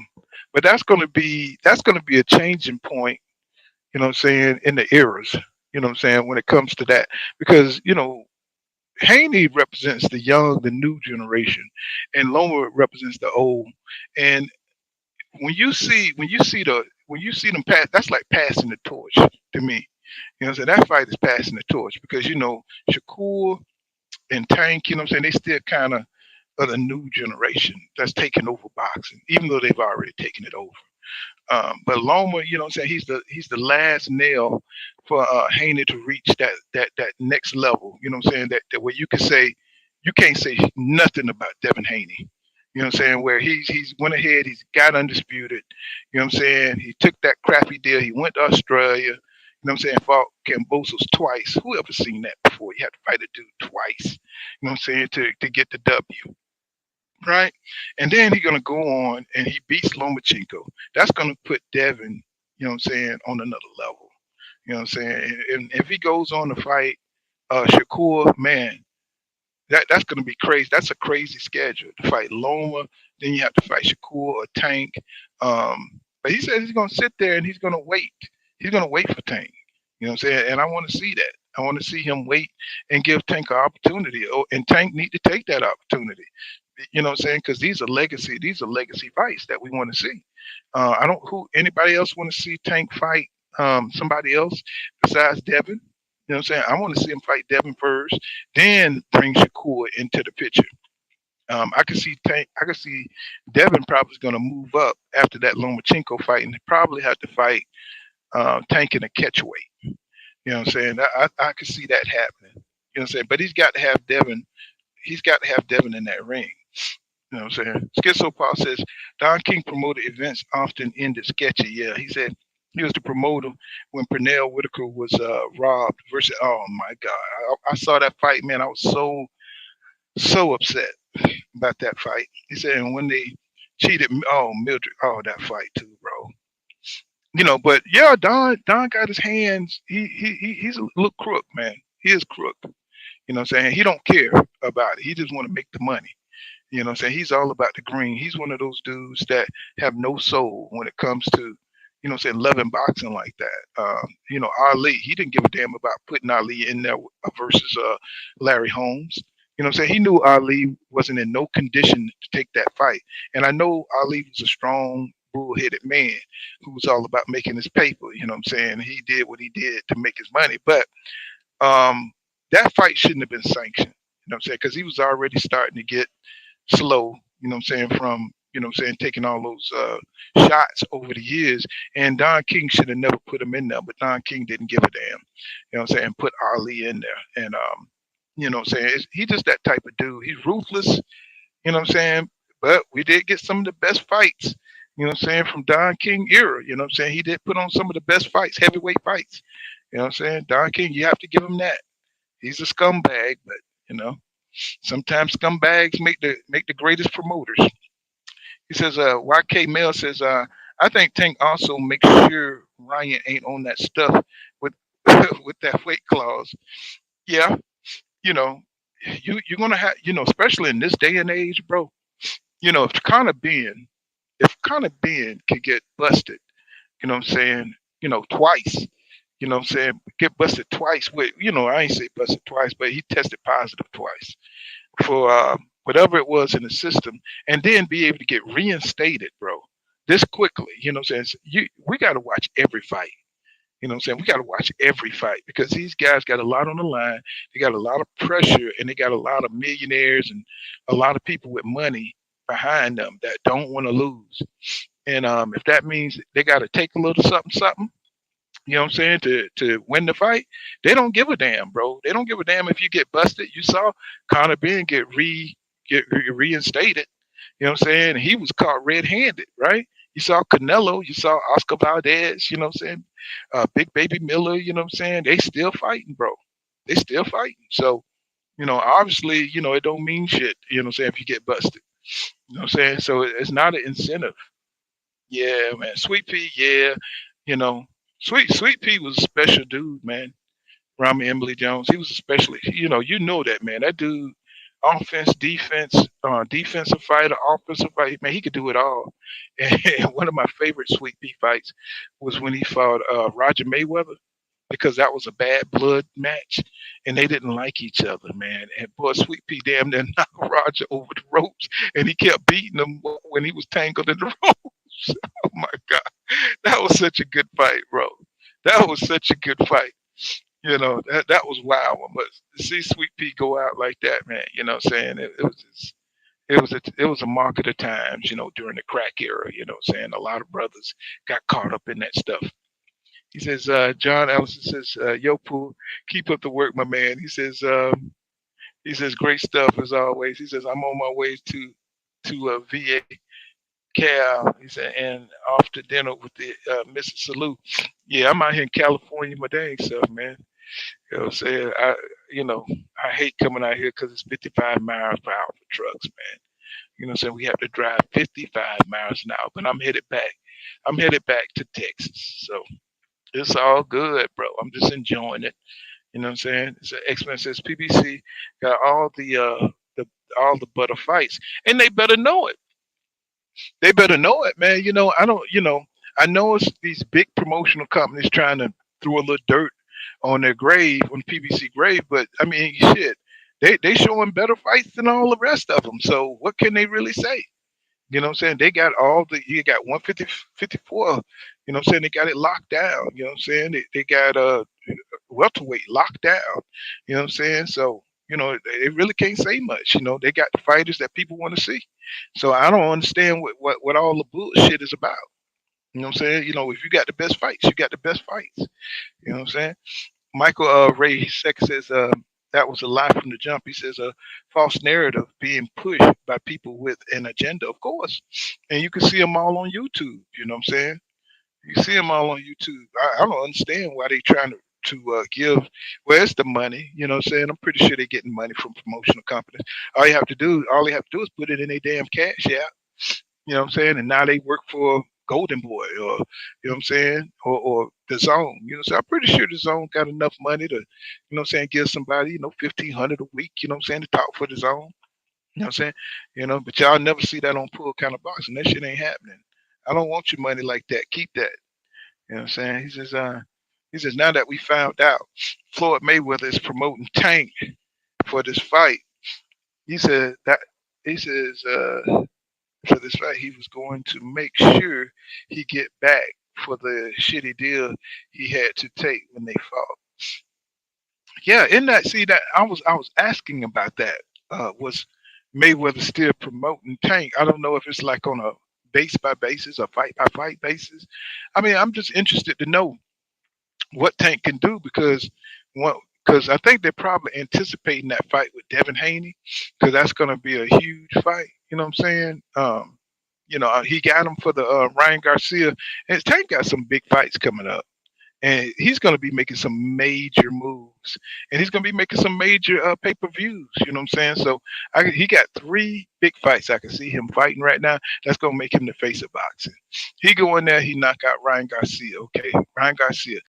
that's gonna be a changing point. You know what I'm saying, in the eras. You know what I'm saying, when it comes to that, because you know Haney represents the young, the new generation, and Loma represents the old. And when you see them pass, that's like passing the torch to me. You know what I'm saying? That fight is passing the torch because, you know, Shakur and Tank, you know what I'm saying, they still kind of are the new generation that's taking over boxing, even though they've already taken it over. But Loma, you know what I'm saying, he's the last nail for Haney to reach that next level. You know what I'm saying? That where you can't say nothing about Devin Haney. You know what I'm saying? Where he's went ahead, he's got undisputed. You know what I'm saying? He took that crappy deal. He went to Australia. You know what I'm saying, fought Kambosos twice. Who ever seen that before? You have to fight a dude twice, you know what I'm saying, to get the W, right? And then he's gonna go on and he beats Lomachenko. That's gonna put Devin, you know what I'm saying, on another level. You know what I'm saying? And if he goes on to fight Shakur, man, that's going to be crazy. That's a crazy schedule to fight Loma. Then you have to fight Shakur or Tank. But he says he's going to sit there and he's going to wait. He's going to wait for Tank. You know what I'm saying? And I want to see that. I want to see him wait and give Tank an opportunity. Oh, and Tank need to take that opportunity. You know what I'm saying? Because these are legacy fights that we want to see. I don't who anybody else want to see Tank fight somebody else besides Devin. You know what I'm saying? I want to see him fight Devin first, then bring Shakur into the picture. I could see Devin probably going to move up after that Lomachenko fight, and probably have to fight Tank in a catchweight. You know what I'm saying? I could see that happening. You know what I'm saying? But he's got to have Devin. He's got to have Devin in that ring. You know what I'm saying? Schizo Paul says Don King promoted events often ended sketchy. Yeah, he said he was the promoter when Pernell Whitaker was robbed versus. Oh my God, I saw that fight, man. I was so upset about that fight. He said, and when they cheated, oh Mildred, oh that fight too, bro. You know, but yeah, Don got his hands. He's a little crook, man. He is crook. You know what I'm saying? He don't care about it. He just want to make the money. You know what I'm saying? He's all about the green. He's one of those dudes that have no soul when it comes to, you know what I'm saying, loving boxing like that. You know, Ali, he didn't give a damn about putting Ali in there versus Larry Holmes. You know what I'm saying? He knew Ali wasn't in no condition to take that fight. And I know Ali was a strong, bull-headed man who was all about making his paper. You know what I'm saying? He did what he did to make his money. But that fight shouldn't have been sanctioned. You know what I'm saying? Because he was already starting to get slow, you know what I'm saying, from, you know what I'm saying, taking all those shots over the years. And Don King should have never put him in there, but Don King didn't give a damn, you know what I'm saying, put Ali in there. And, you know what I'm saying, he's just that type of dude. He's ruthless, you know what I'm saying, but we did get some of the best fights, you know what I'm saying, from Don King era, you know what I'm saying. He did put on some of the best fights, heavyweight fights, you know what I'm saying. Don King, you have to give him that. He's a scumbag, but, you know, sometimes scumbags make the greatest promoters. He says, YK Mel says, I think Tank also makes sure Ryan ain't on that stuff with with that weight clause. Yeah, you know, you're gonna have, you know, especially in this day and age, bro. You know, if Conor Ben could get busted, you know what I'm saying, you know, twice. You know what I'm saying? Get busted twice with, you know, I ain't say busted twice, but he tested positive twice for whatever it was in the system, and then be able to get reinstated, bro, this quickly. You know what I'm saying? We got to watch every fight. You know what I'm saying? We got to watch every fight because these guys got a lot on the line. They got a lot of pressure, and they got a lot of millionaires and a lot of people with money behind them that don't want to lose. And if that means they got to take a little something, you know what I'm saying, to win the fight, they don't give a damn, bro. They don't give a damn if you get busted. You saw Conor Ben get reinstated. You know what I'm saying? He was caught red-handed, right? You saw Canelo, you saw Oscar Valdez, you know what I'm saying? Big Baby Miller, you know what I'm saying? They still fighting, bro. They still fighting. So, you know, obviously, you know, it don't mean shit, you know what I'm saying, if you get busted. You know what I'm saying? So it's not an incentive. Yeah, man. Sweet Pea, yeah. You know, Sweet Pea was a special dude, man. Rami Emily Jones, he was especially, you know that, man. That dude, offense, defense, defensive fighter, offensive fighter, man, he could do it all. And one of my favorite Sweet Pea fights was when he fought Roger Mayweather, because that was a bad blood match and they didn't like each other, man. And boy, Sweet Pea damn near knocked Roger over the ropes, and he kept beating him when he was tangled in the ropes. Oh my God. That was such a good fight, bro. That was such a good fight. You know, that was wild. But to see Sweet Pea go out like that, man, you know what I'm saying? It was a mark of the times, you know, during the crack era, you know what I'm saying? A lot of brothers got caught up in that stuff. He says, John Allison says, yo, Pooh, keep up the work, my man. He says, great stuff as always. He says, I'm on my way to VA. Cal. He said, and off to dinner with the Mrs. Salute. Yeah, I'm out here in California, my dang self, man. You know what I'm saying? You know, I hate coming out here because it's 55 miles per hour for trucks, man. You know what I'm saying? We have to drive 55 miles an hour, but I'm headed back. I'm headed back to Texas. So it's all good, bro. I'm just enjoying it. You know what I'm saying? It's an X-Men says PBC got the all the butter fights. And they better know it. They better know it, man. You know, I don't, you know, I know it's these big promotional companies trying to throw a little dirt on their grave, on PBC grave, but I mean, shit, they showing better fights than all the rest of them. So what can they really say? You know what I'm saying? They got you got 150, 54. You know what I'm saying? They got it locked down. You know what I'm saying? They got welterweight locked down. You know what I'm saying? So, you know, they really can't say much. You know, they got the fighters that people want to see. So I don't understand what all the bullshit is about. You know what I'm saying? You know, if you got the best fights, you got the best fights. You know what I'm saying? Michael Ray Seck says that was a lie from the jump. He says a false narrative being pushed by people with an agenda, of course. And you can see them all on YouTube. You know what I'm saying? You see them all on YouTube. I don't understand why they trying to give. Well, it's the money. You know what I'm saying? I'm pretty sure they're getting money from promotional companies. All they have to do is put it in their damn cash app. You know what I'm saying? And now they work for Golden Boy or, you know what I'm saying? Or the Zone. You know, so I'm pretty sure the Zone got enough money to, you know what I'm saying, give somebody, you know, 1,500 a week, you know what I'm saying, to talk for the Zone. You know what I'm saying? You know, but y'all never see that on Pull Kind of Boxing. That shit ain't happening. I don't want your money like that. Keep that. You know what I'm saying? He says, now that we found out Floyd Mayweather is promoting Tank for this fight, he said that he says for this fight he was going to make sure he get back for the shitty deal he had to take when they fought. Yeah, in that see that I was asking about that. Was Mayweather still promoting Tank? I don't know if it's like on a base by basis or fight by fight basis. I mean, I'm just interested to know what Tank can do because I think they're probably anticipating that fight with Devin Haney because that's going to be a huge fight. You know what I'm saying? You know, he got him for the Ryan Garcia, and Tank got some big fights coming up, and he's going to be making some major moves, and he's going to be making some major pay-per-views. You know what I'm saying? So he got 3 big fights I can see him fighting right now. That's going to make him the face of boxing. He go in there, he knock out Ryan Garcia. Okay, Ryan Garcia.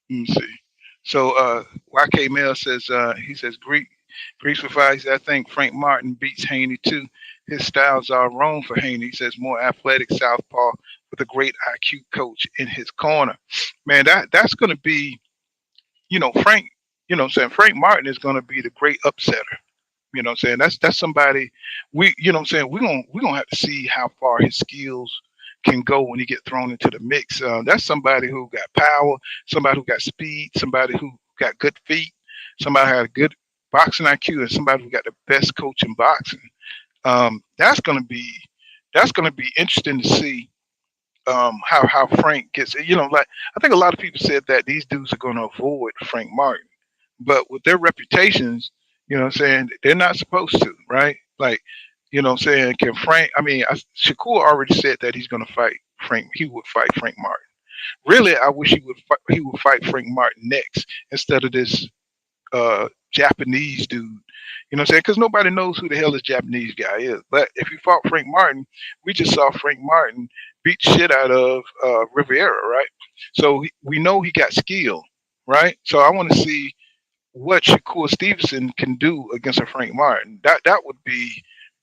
Let me see. So YK Mel says he says Greeks for five. He says, I think Frank Martin beats Haney too. His styles are wrong for Haney. He says more athletic southpaw with a great IQ coach in his corner. Man, that's going to be, you know, Frank. You know, what I'm saying Frank Martin is going to be the great upsetter. You know what I'm saying? That's somebody you know what I'm saying, we're gonna have to see how far his skills can go when he get thrown into the mix. That's somebody who got power, somebody who got speed, somebody who got good feet, somebody who had a good boxing IQ, and somebody who got the best coach in boxing. That's gonna be interesting to see how Frank gets. You know, like I think a lot of people said that these dudes are gonna avoid Frank Martin, but with their reputations, you know what I'm saying, they're not supposed to, right? Like, you know what I'm saying, can Frank, I mean, Shakur already said that he's going to fight Frank, he would fight Frank Martin. Really, I wish he would fight Frank Martin next instead of this Japanese dude. You know what I'm saying? Because nobody knows who the hell this Japanese guy is. But if he fought Frank Martin, we just saw Frank Martin beat shit out of Rivera, right? So we know he got skill, right? So I want to see what Shakur Stevenson can do against a Frank Martin. That would be,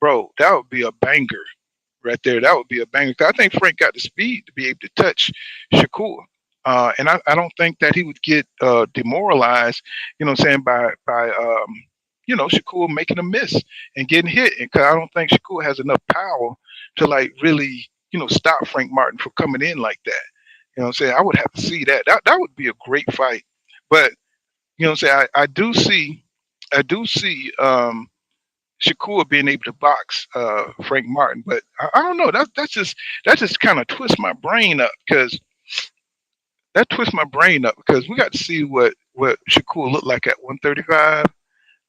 bro. That would be a banger right there. That would be a banger. 'Cause I think Frank got the speed to be able to touch Shakur. And I don't think that he would get demoralized, you know what I'm saying, by Shakur making a miss and getting hit. Because I don't think Shakur has enough power to like really, stop Frank Martin from coming in like that. You know what I'm saying? I would have to see that. That would be a great fight. But you know what I'm saying? I do see Shakur being able to box Frank Martin, but I don't know. That just kind of twists my brain up because we got to see what Shakur looked like at 135.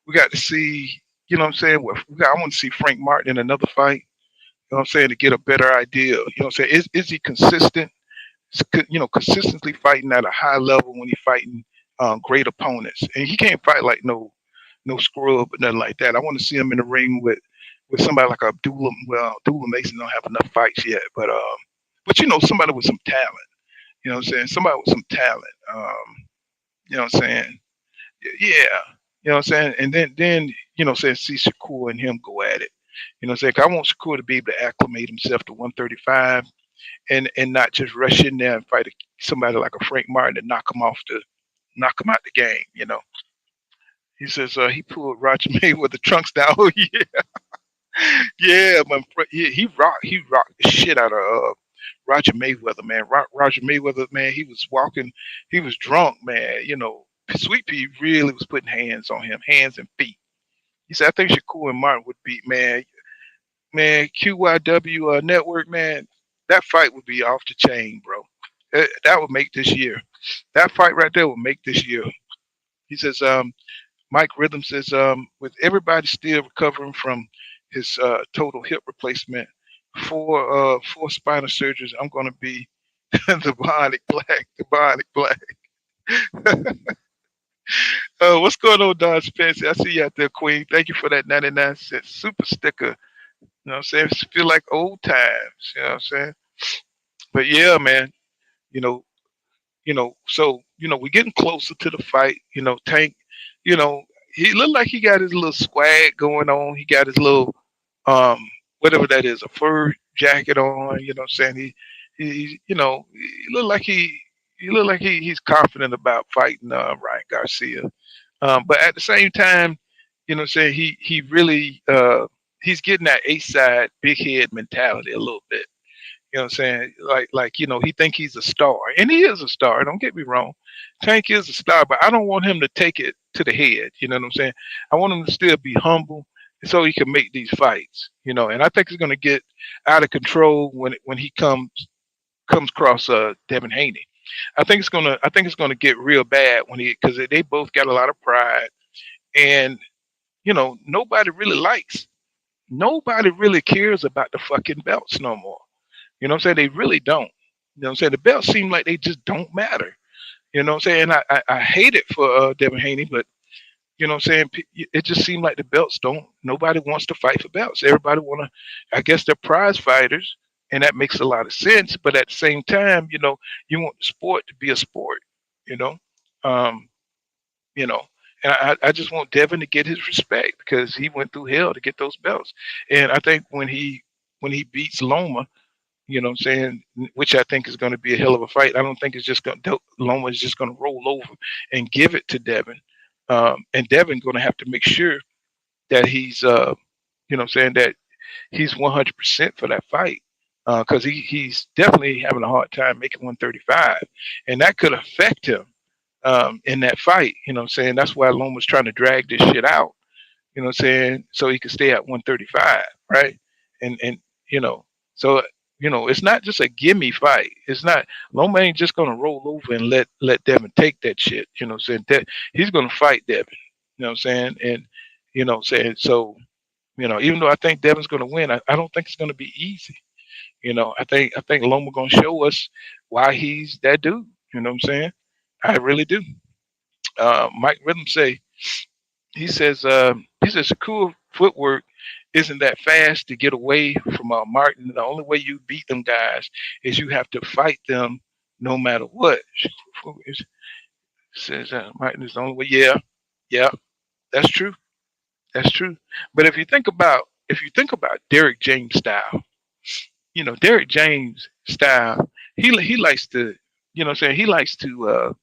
We got to see, you know what I'm saying. I want to see Frank Martin in another fight. You know what I'm saying, to get a better idea. You know what I'm saying. Is he consistent? Consistently fighting at a high level when he's fighting great opponents, and he can't fight like no scrub or nothing like that. I want to see him in the ring with somebody like Abdullah. Well, Abdullah Mason don't have enough fights yet, but somebody with some talent. You know what I'm saying? Somebody with some talent. You know what I'm saying? Yeah. You know what I'm saying? And then see Shakur and him go at it. You know what I'm saying? 'Cause I want Shakur to be able to acclimate himself to 135 and not just rush in there and fight somebody like a Frank Martin and knock him out the game. He says he pulled Roger Mayweather trunks down. Oh yeah, yeah, man. He rocked the shit out of Roger Mayweather, man. Roger Mayweather, man. He was walking, he was drunk, man. Sweet Pea really was putting hands on him, hands and feet. He said, I think Shakur and Martin would beat, man, QYW network, man. That fight would be off the chain, bro. That would make this year. That fight right there would make this year. He says, Mike Rhythm says, with everybody still recovering from his total hip replacement, four spinal surgeries, I'm going to be the Bionic Black. The Bionic Black. What's going on, Don Spencer? I see you out there, Queen. Thank you for that 99-cent super sticker. You know what I'm saying? Feel like old times. You know what I'm saying? But yeah, man. You know, so we're getting closer to the fight. Tank. You know, he looked like he got his little swag going on. He got his little whatever that is, a fur jacket on. You know what I'm saying? He looked like he's confident about fighting Ryan Garcia. But at the same time, you know what I'm saying, he really he's getting that A side big head mentality a little bit. You know what I'm saying? He think he's a star. And he is a star, don't get me wrong. Tank is a star, but I don't want him to take it to the head. You know what I'm saying? I want him to still be humble so he can make these fights. And I think he's gonna get out of control when he comes across Devin Haney. I think it's gonna get real bad because they both got a lot of pride, and nobody really cares about the fucking belts no more. You know what I'm saying? They really don't. You know what I'm saying? The belts seem like they just don't matter. You know what I'm saying? I hate it for Devin Haney, but you know what I'm saying? It just seems like the belts don't. Nobody wants to fight for belts. Everybody want to. I guess they're prize fighters, and that makes a lot of sense. But at the same time, you want the sport to be a sport. You know, um, you know, and I just want Devin to get his respect because he went through hell to get those belts. And I think when he beats Loma, you know what I'm saying, which I think is going to be a hell of a fight. I don't think it's just going to Loma is just going to roll over and give it to Devin. And Devin going to have to make sure that he's you know what I'm saying, that he's 100% for that fight. Because he's definitely having a hard time making 135, and that could affect him in that fight. You know what I'm saying? That's why Loma's trying to drag this shit out. You know what I'm saying? So he can stay at 135, right? And so it's not just a gimme fight. It's not Loma ain't just gonna roll over and let Devin take that shit. You know what I'm saying? That he's gonna fight Devin. You know what I'm saying? And you know what I'm saying? So, even though I think Devin's gonna win, I don't think it's gonna be easy. I think Loma gonna show us why he's that dude. You know what I'm saying? I really do. Mike Rhythm say He says Shakur footwork isn't that fast to get away from Martin. The only way you beat them guys is you have to fight them no matter what. Says Martin is the only way. Yeah, yeah, that's true. That's true. But if you think about Derrick James style, Derrick James style, he likes to, what I'm saying, he likes to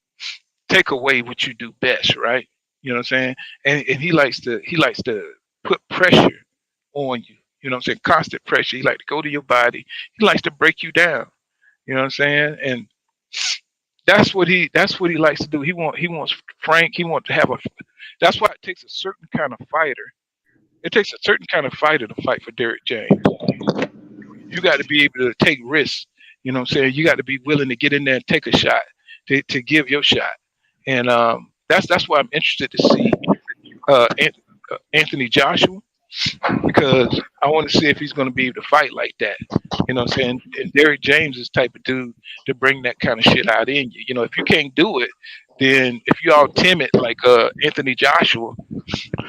take away what you do best, right? You know what I'm saying? And he likes to put pressure on you. You know what I'm saying? Constant pressure. He likes to go to your body. He likes to break you down. You know what I'm saying? And that's what he likes to do. He wants Frank. He wants to have a. That's why it takes a certain kind of fighter. It takes a certain kind of fighter to fight for Derrick James. You got to be able to take risks. You know what I'm saying? You got to be willing to get in there and take a shot to give your shot. And that's why I'm interested to see Anthony Joshua, because I want to see if he's going to be able to fight like that. You know what I'm saying? And Derrick James is the type of dude to bring that kind of shit out in you. If you can't do it, then if you're all timid like Anthony Joshua,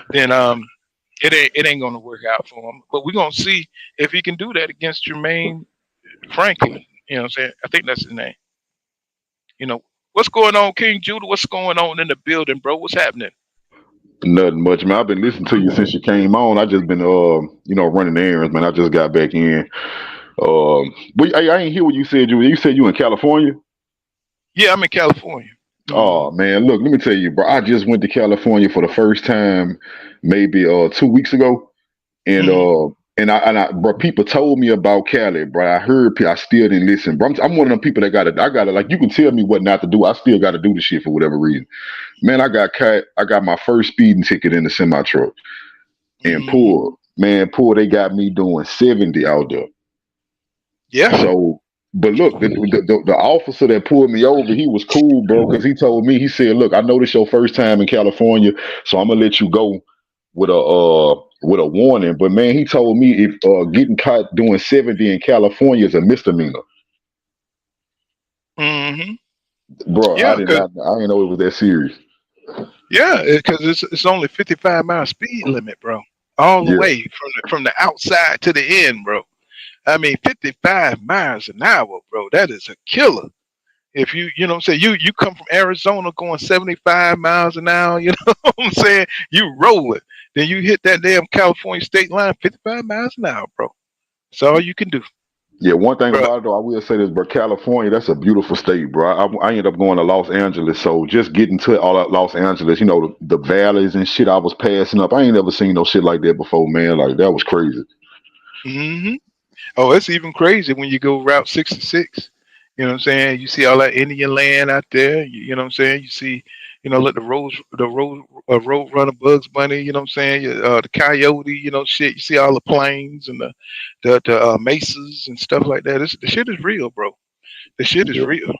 then it ain't going to work out for him. But we're going to see if he can do that against Jermaine Franklin. You know what I'm saying? I think that's his name. What's going on, King Judah? What's going on in the building, bro? What's happening? Nothing much, man. I've been listening to you since you came on. I just been, running errands, man. I just got back in. But I ain't hear what you said. You said you in California? Yeah, I'm in California. Oh man, look, let me tell you, bro. I just went to California for the first time, maybe 2 weeks ago, and bro, people told me about Cali, bro. I heard, I still didn't listen, bro. I'm one of them people that I gotta, like, you can tell me what not to do. I still got to do the shit for whatever reason. Man, I got my first speeding ticket in the semi truck, and poor, they got me doing 70 out there. Yeah. So, but look, the officer that pulled me over, he was cool, bro, because he told me, he said, "Look, I know this your first time in California, so I'm gonna let you go with a warning." But man, he told me if getting caught doing 70 in California is a misdemeanor. Bro, Yeah, I didn't know it was that serious. Yeah, because it's only 55-mile speed limit, bro, all the way from the outside to the end, bro. I mean, 55 miles an hour, bro. That is a killer. If you know what I'm saying, you come from Arizona going 75 miles an hour, you know what I'm saying? You roll it. Then you hit that damn California state line, 55 miles an hour, bro. That's all you can do. Yeah, one thing about it though, I will say this, bro. California, that's a beautiful state, bro. I ended up going to Los Angeles, so just getting to all that Los Angeles, the valleys and shit I was passing up, I ain't never seen no shit like that before, man. Like, that was crazy. Oh, it's even crazy when you go Route 66. You know what I'm saying? You see all that Indian land out there. You know what I'm saying? You see, let the road runner Bugs Bunny. You know what I'm saying? The coyote. Shit. You see all the plains and the mesas and stuff like that. The shit is real, bro. The shit is real.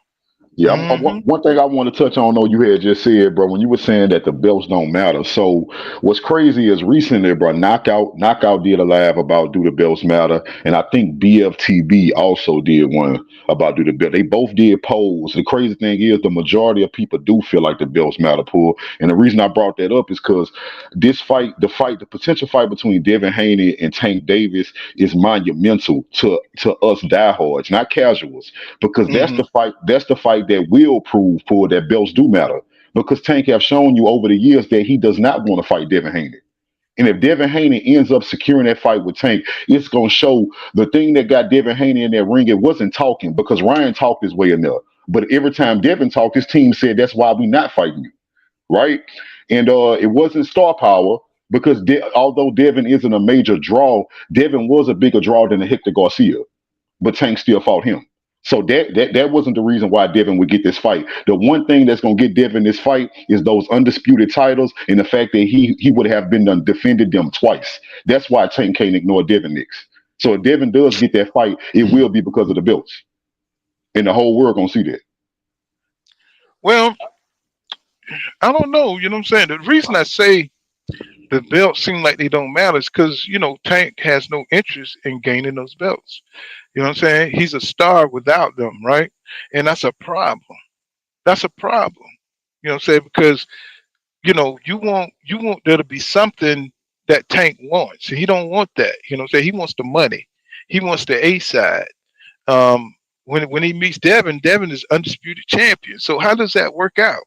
Yeah, one thing I want to touch on, though, you had just said, bro, when you were saying that the belts don't matter. So what's crazy is recently, bro, Knockout did a live about do the belts matter, and I think BFTB also did one about do the belt. They both did polls. The crazy thing is the majority of people do feel like the belts matter, Paul. And the reason I brought that up is because this the potential fight between Devin Haney and Tank Davis is monumental to us diehards, not casuals, because that's the fight that will prove for that belts do matter, because Tank have shown you over the years that he does not want to fight Devin Haney. And if Devin Haney ends up securing that fight with Tank, it's going to show the thing that got Devin Haney in that ring. It wasn't talking, because Ryan talked his way in there. But every time Devin talked, his team said, "That's why we not fighting you." Right? And it wasn't star power, because although Devin isn't a major draw, Devin was a bigger draw than Hector Garcia. But Tank still fought him. So that wasn't the reason why Devin would get this fight. The one thing that's gonna get Devin this fight is those undisputed titles and the fact that he would have been defended them twice. That's why Tank can't ignore Devin next. So if Devin does get that fight, it will be because of the belts, and the whole world gonna see that. Well, I don't know. You know what I'm saying? The reason I say the belts seem like they don't matter is because Tank has no interest in gaining those belts. You know what I'm saying? He's a star without them, right? And that's a problem. That's a problem. You know what I'm saying? Because you want there to be something that Tank wants. He don't want that. He wants the money. He wants the A side. Um, when he meets Devin, Devin is undisputed champion. So how does that work out?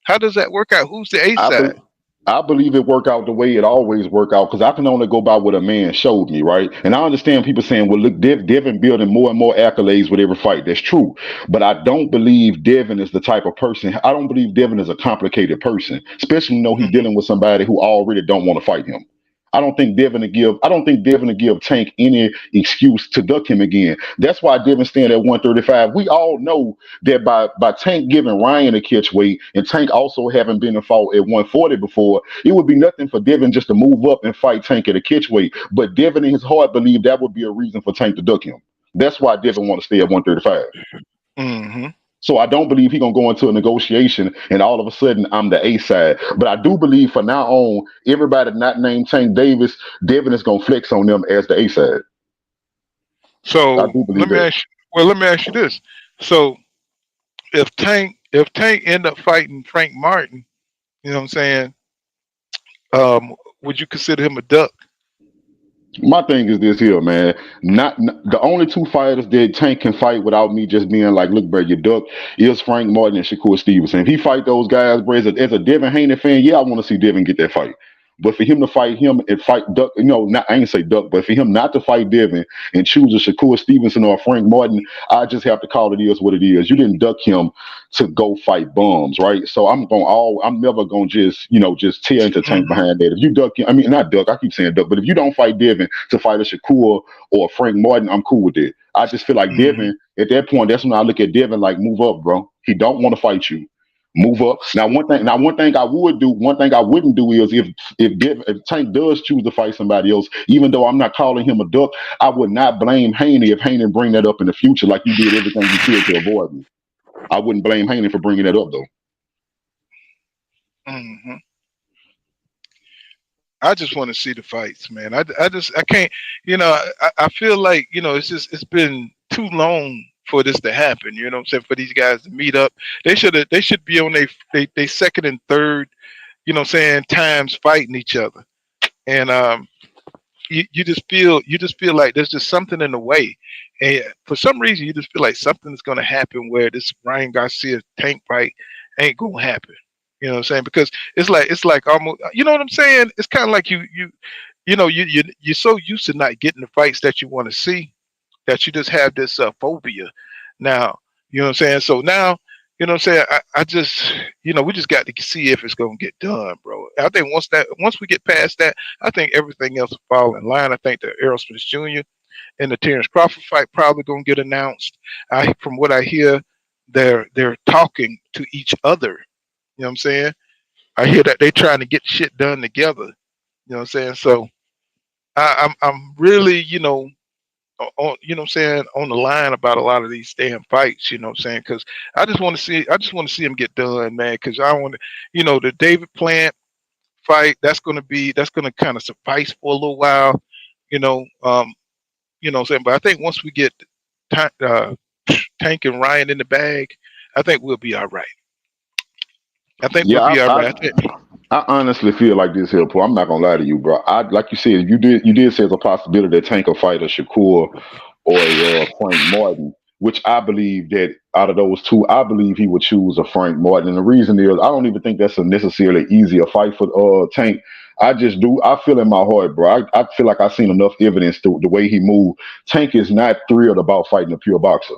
How does that work out? Who's the A I side? believe. I believe it worked out the way it always work out because I can only go by what a man showed me, right? And I understand people saying, "Well, look, Devin building more and more accolades with every fight." That's true, but I don't believe Devin is the type of person. I don't believe Devin is a complicated person, especially when he's Mhm. dealing with somebody who already don't want to fight him. I don't think Devin to give. I don't think Devin to give Tank any excuse to duck him again. That's why Devin stand at 135. We all know that by Tank giving Ryan a catch weight and Tank also having been in fault at 140 before, it would be nothing for Devin just to move up and fight Tank at a catch weight. But Devin in his heart believed that would be a reason for Tank to duck him. That's why Devin want to stay at 135. Mhm. So I don't believe he gonna go into a negotiation and all of a sudden I'm the A side. But I do believe for now on, everybody not named Tank Davis, Devin is gonna flex on them as the A side. I So do believe that. let me ask you this. So if Tank end up fighting Frank Martin, you know what I'm saying? Would you consider him a duck? My thing is this here, man. Not the only two fighters that Tank can fight without me just being like, look, bro, you duck is Frank Martin and Shakur Stevenson. If he fight those guys, bro, as a Devin Haney fan, yeah, I want to see Devin get that fight. But for him to fight him and fight Duck, not I ain't say Duck, but for him not to fight Devin and choose a Shakur Stevenson or a Frank Martin, I just have to call it is what it is. You didn't duck him to go fight bums, right? So I'm never gonna just tear into Tank Mhm. behind that. If you duck him, I mean not duck, I keep saying duck, but if you don't fight Devin to fight a Shakur or a Frank Martin, I'm cool with it. I just feel like Mhm. Devin, at that point, that's when I look at Devin like move up, bro. He don't want to fight you. Move up. One thing I wouldn't do is if Tank does choose to fight somebody else, even though I'm not calling him a duck, I would not blame Haney if Haney bring that up in the future, like you did everything you could to avoid me. I wouldn't blame Haney for bringing that up though. Mhm. I just want to see the fights, man. I can't. I feel like it's been too long for this to happen. You know what I'm saying? For these guys to meet up, they should be on they second and third. You know what I'm saying? Times fighting each other, and you just feel like there's just something in the way, and for some reason you just feel like something's going to happen where this Ryan Garcia Tank fight ain't going to happen. You know what I'm saying? Because it's like almost, you know what I'm saying? It's kind of like you're so used to not getting the fights that you want to see that you just have this phobia now. You know what I'm saying? So now, you know what I'm saying? I just, we just got to see if it's gonna get done, bro. I think once we get past that, I think everything else will fall in line. I think the Errol Spence Jr. and the Terrence Crawford fight probably gonna get announced. From what I hear, they're talking to each other. You know what I'm saying? I hear that they trying to get shit done together. You know what I'm saying? So I'm really, you know what I'm saying, on the line about a lot of these damn fights, you know what I'm saying? Because I just want to see him get done, man. Because I want to, the David Plant fight, that's gonna kind of suffice for a little while, you know. You know what I'm saying? But I think once we get uh, Tank and Ryan in the bag, I think we'll be all right. I think we'll Yeah, be all I, right. I honestly feel like this here, Paul. I'm not gonna lie to you, bro. I like you said, you did say it's a possibility that Tank will fight a Shakur or a Frank Martin, which I believe that out of those two, I believe he would choose a Frank Martin. And the reason is I don't even think that's a necessarily easier fight for Tank. I just do. I feel in my heart, bro. I feel like I've seen enough evidence to the way he moved. Tank is not thrilled about fighting a pure boxer.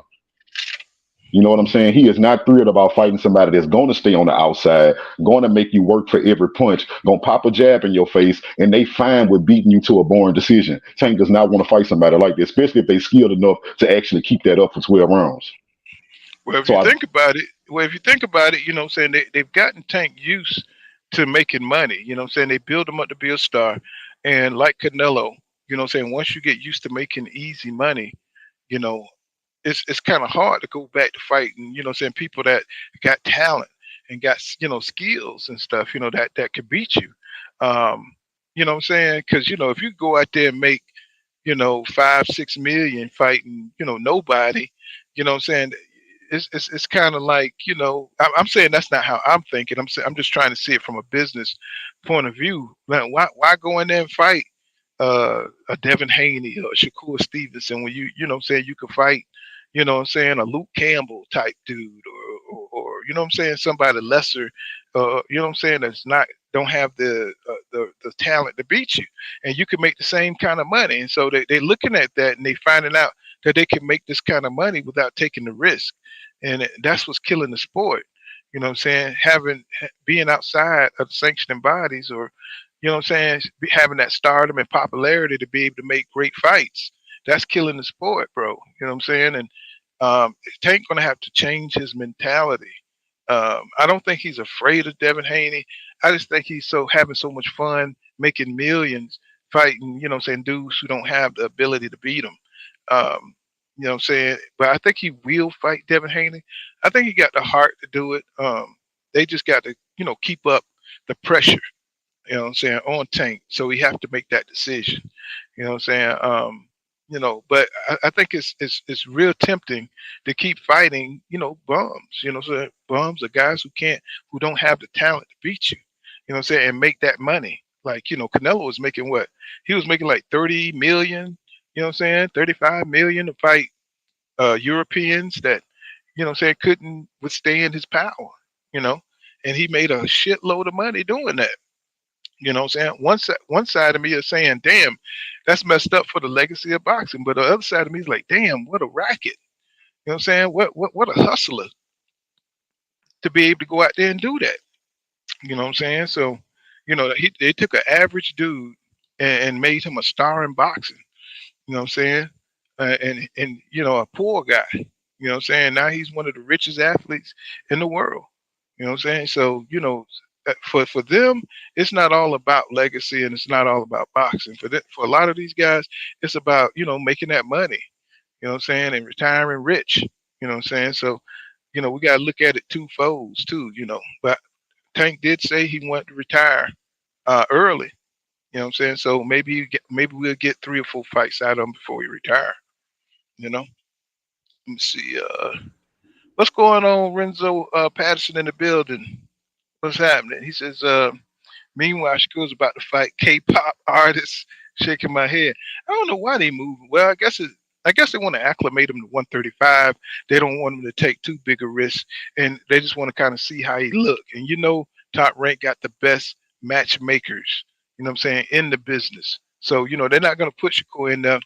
You know what I'm saying? He is not thrilled about fighting somebody that's going to stay on the outside, going to make you work for every punch, going to pop a jab in your face, and they fine with beating you to a boring decision. Tank does not want to fight somebody like this, especially if they skilled enough to actually keep that up for 12 rounds. Well, if So you I, think about it, you know what I'm saying, they've gotten Tank used to making money. You know what I'm saying? They build him up to be a star. And like Canelo, you know what I'm saying, once you get used to making easy money, you know, it's kind of hard to go back to fighting, you know what I'm saying, people that got talent and got, skills and stuff, that could beat you. Um, you know what I'm saying? Because, if you go out there and make, 5, 6 million fighting, nobody, you know what I'm saying? it's kind of like, I'm saying that's not how I'm thinking. I'm just trying to see it from a business point of view. Like, why go in there and fight a Devin Haney or Shakur Stevenson when you know what I'm saying, you could fight, what I'm saying, a Luke Campbell type dude, or you know what I'm saying, somebody lesser, what I'm saying, that's not, don't have the talent to beat you, and you can make the same kind of money. And so they're looking at that, and they finding out that they can make this kind of money without taking the risk. And that's what's killing the sport. You know what I'm saying? Being outside of the sanctioning bodies, or, what I'm saying, having that stardom and popularity to be able to make great fights. That's killing the sport, bro. You know what I'm saying? And Tank gonna have to change his mentality. I don't think he's afraid of Devin Haney. I just think he's having so much fun making millions fighting, what I'm saying, dudes who don't have the ability to beat him. You know what I'm saying? But I think he will fight Devin Haney. I think he got the heart to do it. They just got to, keep up the pressure, on Tank. So we have to make that decision. You know what I'm saying? But I think it's real tempting to keep fighting, bums, so bums are guys who don't have the talent to beat you, what I'm saying, and make that money. Like, Canelo was making what? He was making like 30 million, 35 million to fight Europeans that, what I'm saying, couldn't withstand his power, and he made a shitload of money doing that. You know what I'm saying? One side of me is saying, damn, that's messed up for the legacy of boxing. But the other side of me is like, damn, what a racket. You know what I'm saying? What a hustler to be able to go out there and do that. You know what I'm saying? So, they took an average dude and made him a star in boxing. You know what I'm saying? And a poor guy. You know what I'm saying? Now he's one of the richest athletes in the world. You know what I'm saying? So, for them, it's not all about legacy, and it's not all about boxing. For a lot of these guys, it's about, making that money, you know what I'm saying, and retiring rich. You know what I'm saying? So, we got to look at it two folds too, But Tank did say he wanted to retire early. You know what I'm saying? So maybe we'll get 3 or 4 fights out of him before he retire. Let me see. What's going on, Renzo Patterson in the building? What's happening? He says, meanwhile, Shakur's about to fight K-pop artists. Shaking my head. I don't know why they moving. Well, I guess they want to acclimate him to 135. They don't want him to take too big a risk, and they just want to kind of see how he look. And Top Rank got the best matchmakers, what I'm saying, in the business. So, they're not going to put Shakur in there,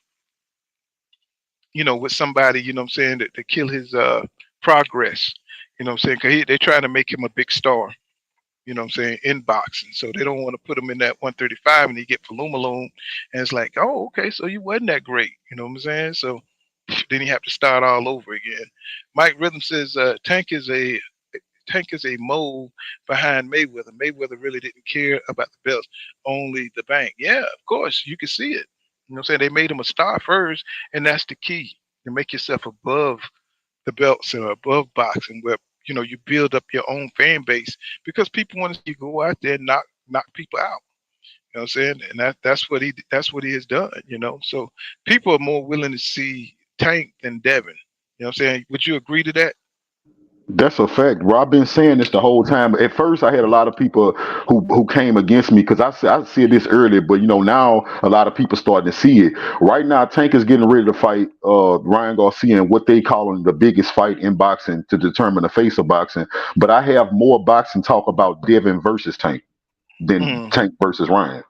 with somebody, what I'm saying, to kill his progress. You know what I'm saying? Because they're trying to make him a big star. You know what I'm saying, in boxing. So they don't want to put him in that 135 and he get Falumaloon. And it's like, oh, okay, so you wasn't that great. You know what I'm saying? So then you have to start all over again. Mike Rhythm says Tank is a mole behind Mayweather. Mayweather really didn't care about the belts, only the bank. Yeah, of course, you can see it. You know what I'm saying? They made him a star first, and that's the key. To make yourself above the belts and above boxing, where you build up your own fan base, because people want to see you go out there and knock people out. You know what I'm saying? And that's what he has done. So people are more willing to see Tank than Devin. You know what I'm saying? Would you agree to that? That's a fact. Bro, I've been saying this the whole time. At first, I had a lot of people who came against me because I see this earlier, but now a lot of people starting to see it. Right now, Tank is getting ready to fight Ryan Garcia in what they calling the biggest fight in boxing to determine the face of boxing. But I have more boxing talk about Devin versus Tank than Tank versus Ryan.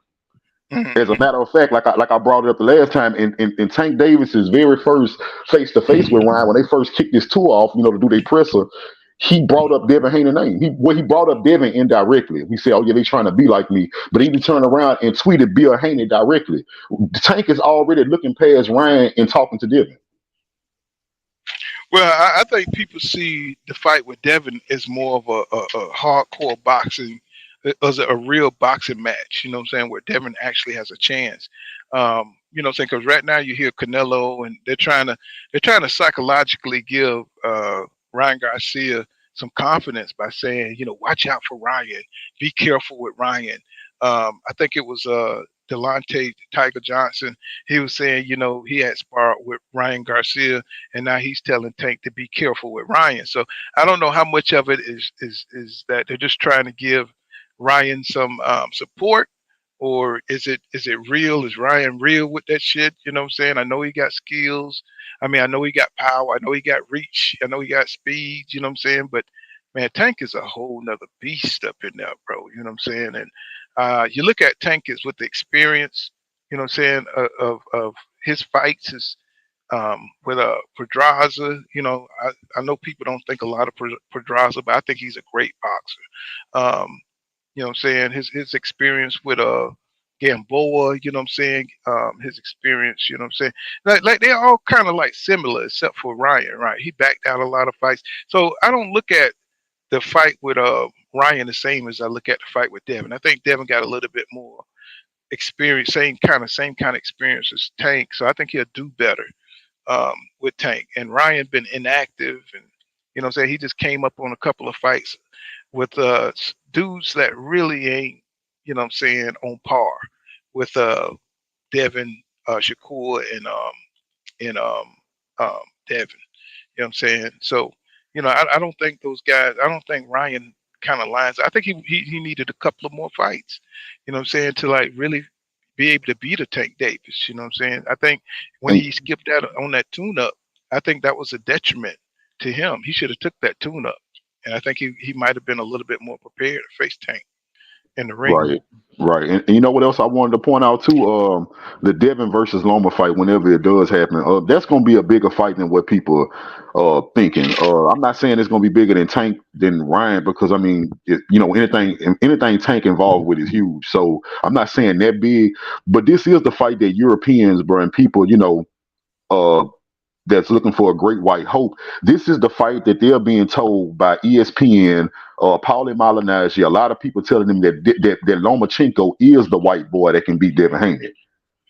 As a matter of fact, like I brought it up the last time, in Tank Davis's very first face to face with Ryan, when they first kicked his tour off, to do their presser, he brought up Devin Haney's name. He brought up Devin indirectly. He said, "Oh yeah, they trying to be like me," but he turned around and tweeted Bill Haney directly. Tank is already looking past Ryan and talking to Devin. Well, I think people see the fight with Devin as more of a hardcore boxing, as a real boxing match. You know what I'm saying? Where Devin actually has a chance. You know what I'm saying? Because right now you hear Canelo, and they're trying to psychologically give Ryan Garcia some confidence by saying, watch out for Ryan, be careful with Ryan. I think it was Delonte Tiger Johnson, he was saying, he had sparred with Ryan Garcia, and now he's telling Tank to be careful with Ryan. So I don't know how much of it is that they're just trying to give Ryan some support, or is it real? Is Ryan real with that shit? You know what I'm saying? I know he got skills. I mean, I know he got power. I know he got reach. I know he got speed. You know what I'm saying? But man, Tank is a whole nother beast up in there, bro. You know what I'm saying? And you look at Tank is with the experience, you know what I'm saying, of his fights is with Pedraza. I know people don't think a lot of Pedraza, but I think he's a great boxer. You know what I'm saying? His experience with Gamboa, you know what I'm saying? His experience, you know what I'm saying? Like they're all kind of like similar except for Ryan, right? He backed out a lot of fights. So I don't look at the fight with Ryan the same as I look at the fight with Devin. I think Devin got a little bit more experience, same kind of experience as Tank. So I think he'll do better with Tank. And Ryan been inactive, and you know what I'm saying, he just came up on a couple of fights with dudes that really ain't, you know what I'm saying, on par with Devin, Shakur, and Devin. You know what I'm saying? So, I don't think those guys. I don't think Ryan kind of lines. I think he needed a couple of more fights. You know what I'm saying, to like really be able to beat a Tank Davis. You know what I'm saying? I think when And he skipped out on that tune-up, I think that was a detriment to him. He should have took that tune-up, and I think he might have been a little bit more prepared to face Tank in the ring. right, right. And you know what else I wanted to point out too? The Devin versus Loma fight, whenever it does happen, that's going to be a bigger fight than what people thinking. I'm not saying it's going to be bigger than Ryan, because I mean, anything Tank involved with is huge. So I'm not saying that big, but this is the fight that Europeans, bro, and people, uh, that's looking for a great white hope. This is the fight that they're being told by ESPN, Paulie Malignaggi, a lot of people telling them that Lomachenko is the white boy that can beat Devin Haney.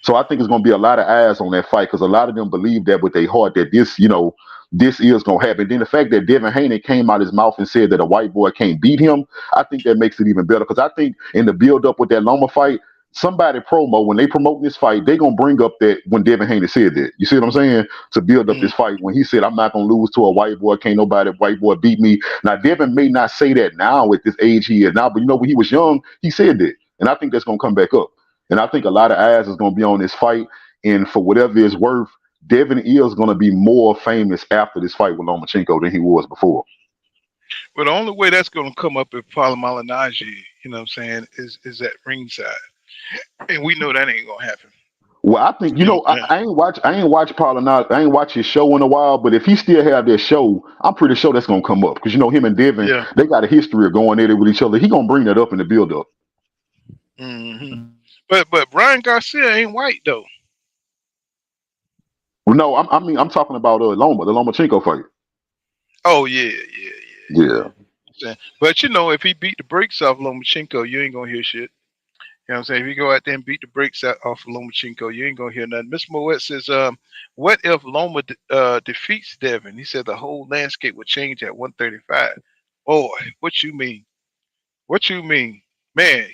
So I think it's going to be a lot of eyes on that fight, because a lot of them believe that with their heart that this is going to happen. Then the fact that Devin Haney came out his mouth and said that a white boy can't beat him, I think that makes it even better, because I think in the build up with that Loma fight, somebody when they promote this fight, they gonna bring up that when Devin Haney said that. You see what I'm saying? To build up Mm. this fight, when he said, "I'm not gonna lose to a white boy. Can't nobody white boy beat me." Now Devin may not say that now at this age he is now, but when he was young, he said that, and I think that's gonna come back up. And I think a lot of eyes is gonna be on this fight, and for whatever it's worth, Devin is gonna be more famous after this fight with Lomachenko than he was before. Well, the only way that's going to come up if Paulie Malignaggi, you know what I'm saying, is at ringside, and we know that ain't gonna happen. Well, I think You know what I'm saying? I ain't watch Paul, I ain't watch his show in a while. But if he still have that show, I'm pretty sure that's gonna come up, because him and Devin, Yeah. they got a history of going at it with each other. He gonna bring that up in the build up. But Brian Garcia ain't white though. Well, no, I'm talking about the Lomachenko fight. Oh yeah. Yeah. But if he beat the brakes off Lomachenko, you ain't gonna hear shit. You know what I'm saying? If you go out there and beat the brakes off of Lomachenko, you ain't gonna hear nothing. Miss Moet says, what if Loma defeats Devin? He said the whole landscape would change at 135. Boy, what you mean? What you mean? Man,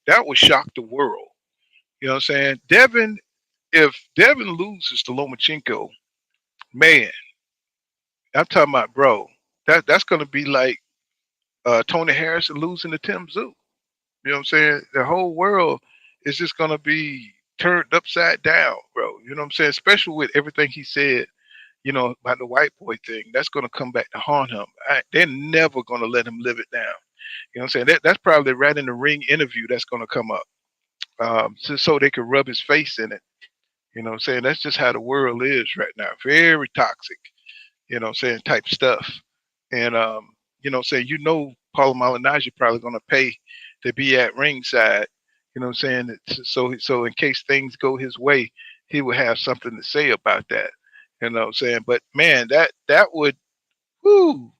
that would shock the world. You know what I'm saying? If Devin loses to Lomachenko, man, I'm talking about, bro, that's gonna be like Tony Harrison losing to Tim Zoo. You know what I'm saying? The whole world is just gonna be turned upside down, bro. You know what I'm saying? Especially with everything he said, about the white boy thing. That's gonna come back to haunt him. They're never gonna let him live it down. You know what I'm saying? That's probably right in the ring interview that's gonna come up, so they could rub his face in it. You know what I'm saying? That's just how the world is right now. Very toxic. You know what I'm saying? Type stuff. And saying, Paulo Malignaggi probably gonna pay to be at ringside. You know what I'm saying? So in case things go his way, he would have something to say about that. You know what I'm saying? But man, that would, whoo,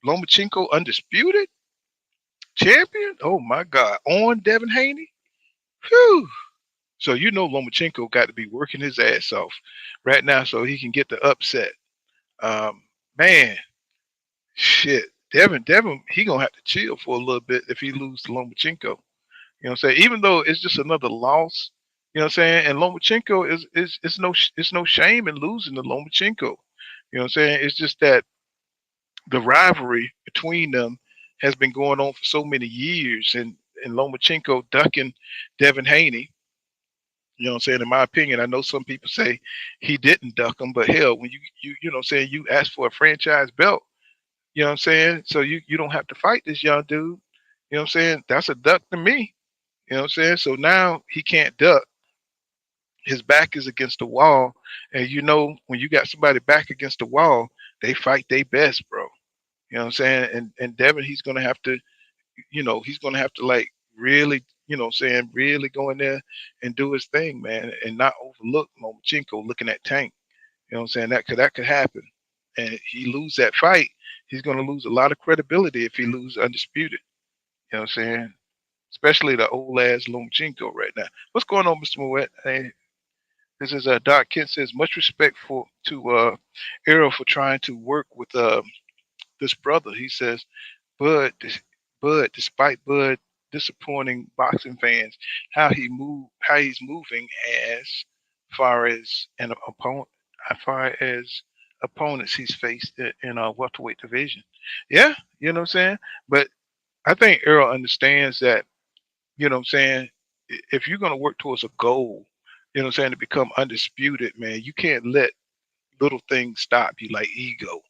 Lomachenko undisputed champion. Oh my God, on Devin Haney. Whew. So Lomachenko got to be working his ass off right now so he can get the upset. Man, shit. Devin, he gonna have to chill for a little bit if he loses to Lomachenko. You know what I'm saying? Even though it's just another loss, You know what I'm saying? And Lomachenko is it's no shame in losing to Lomachenko. You know what I'm saying? It's just that the rivalry between them has been going on for so many years, and Lomachenko ducking Devin Haney. You know what I'm saying? In my opinion, I know some people say he didn't duck him, but hell, when you know what I'm saying, you ask for a franchise belt, you know what I'm saying? So you don't have to fight this young dude. You know what I'm saying? That's a duck to me. You know what I'm saying? So now he can't duck. His back is against the wall. And you know, when you got somebody back against the wall, they fight their best, bro. You know what I'm saying? And Devin, he's gonna have to, he's gonna have to like really, really go in there and do his thing, man, and not overlook Lomachenko looking at Tank. You know what I'm saying? That could happen. And he lose that fight, he's gonna lose a lot of credibility if he lose undisputed. You know what I'm saying? Especially the old ass Lomachenko right now. What's going on, Mr. Moet? Hey, this is Doc Kent says much respect to Errol for trying to work with this brother. He says Bud, Bud, despite Bud disappointing boxing fans, how he's moving as far as an opponent, as far as opponents he's faced in a welterweight division. Yeah, you know what I'm saying. But I think Errol understands that. You know what I'm saying. If you're gonna work towards a goal, you know what I'm saying, to become undisputed, man, you can't let little things stop you like ego.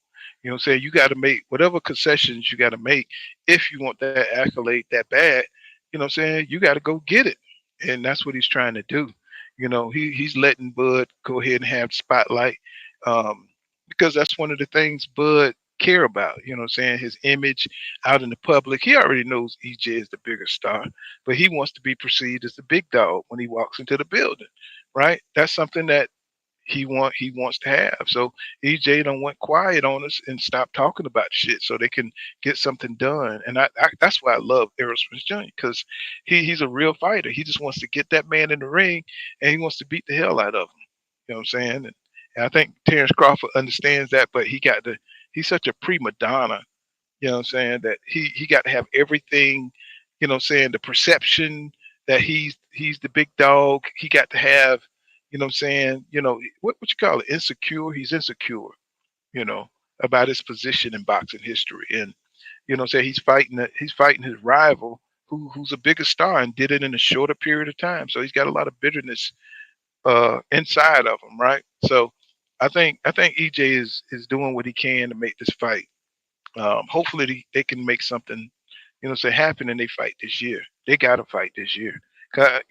You know what I'm saying? You got to make whatever concessions you got to make if you want that accolade that bad. You know what I'm saying? You got to go get it. And that's what he's trying to do. You know, he's letting Bud go ahead and have the spotlight, um, because that's one of the things Bud care about. You know what I'm saying? His image out in the public. He already knows EJ is the bigger star, but he wants to be perceived as the big dog when he walks into the building, right? That's something that he wants to have. So EJ don't went quiet on us and stop talking about shit so they can get something done. And I that's why I love Errol Spence Jr. because he's a real fighter. He just wants to get that man in the ring and he wants to beat the hell out of him. You know what I'm saying? And I think Terrence Crawford understands that, but he's such a prima donna, you know what I'm saying, that he got to have everything, you know what I'm saying, the perception that he's the big dog. He got to have, you know what I'm saying, what you call it, insecure. He's insecure, you know, about his position in boxing history. And you know what I'm saying, he's fighting his rival who's a bigger star and did it in a shorter period of time. So he's got a lot of bitterness inside of him, right? So I think EJ is doing what he can to make this fight. Hopefully they can make something, say happen and they fight this year. They got to fight this year. 'Cause,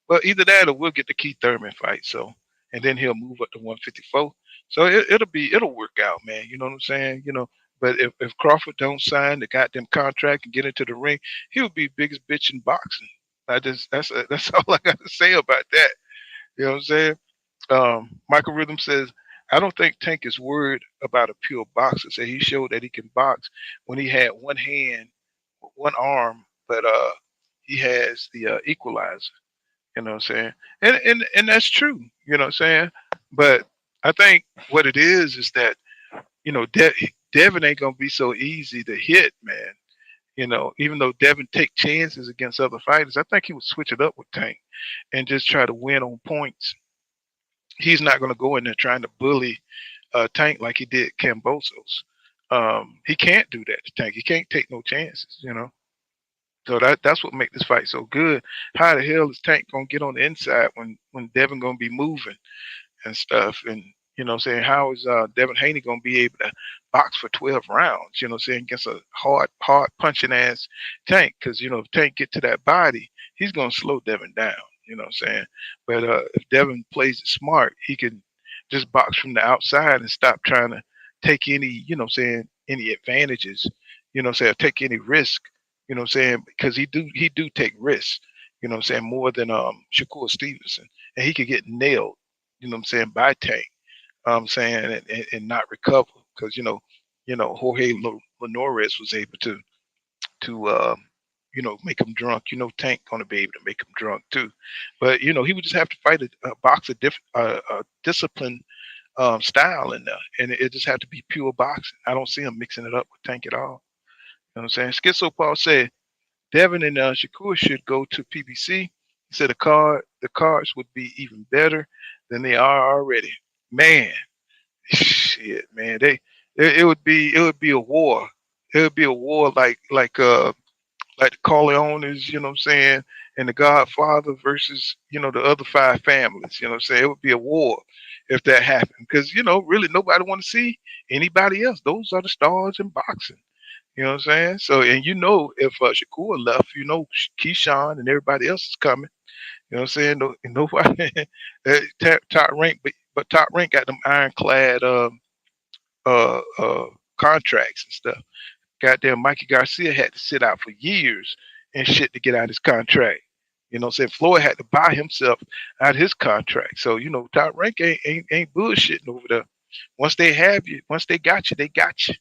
but either that or we'll get the Keith Thurman fight. So, and then he'll move up to 154. So it'll work out, man. You know what I'm saying? But if Crawford don't sign the goddamn contract and get into the ring, he'll be biggest bitch in boxing. That's all I got to say about that. You know what I'm saying? Michael Rhythm says, I don't think Tank is worried about a pure boxer. So he showed that he can box when he had one hand, one arm, but he has the equalizer. You know what I'm saying? And that's true. You know what I'm saying? But I think what it is that Devin ain't gonna be so easy to hit, man. Even though Devin take chances against other fighters, I think he would switch it up with Tank and just try to win on points. He's not going to go in there trying to bully Tank like he did Cambosos. He can't do that to Tank. He can't take no chances. So that's what makes this fight so good. How the hell is Tank gonna get on the inside when Devin gonna be moving and stuff? And what I'm saying, how is Devin Haney gonna be able to box for 12 rounds? What I'm saying, against a hard punching ass Tank? Because if Tank get to that body, he's gonna slow Devin down. You know what I'm saying? But if Devin plays it smart, he can just box from the outside and stop trying to take any, any advantages, take any risk, because he do take risks, more than Shakur Stevenson. And he could get nailed, by Tank, and not recover. Because, Jorge Linares was able to make him drunk. Tank gonna be able to make him drunk too. But he would just have to fight a box of discipline style in there, and it just had to be pure boxing. I don't see him mixing it up with Tank at all. You know what I'm saying? Schizo Paul said Devin and Shakur should go to PBC. He said the cards would be even better than they are already. Man, shit, man, it would be a war. It would be a war like the Corleones, you know what I'm saying, and the Godfather versus, the other five families, you know what I'm saying? It would be a war if that happened. Because, really nobody want to see anybody else. Those are the stars in boxing. You know what I'm saying? So, and if Shakur left, Keyshawn and everybody else is coming. You know what I'm saying? Nobody top rank, but top rank got them ironclad uh, uh, contracts and stuff. Goddamn, Mikey Garcia had to sit out for years and shit to get out his contract. You know what I'm saying? Floyd had to buy himself out his contract. So, top rank ain't bullshitting over there. Once they have you, once they got you, they got you.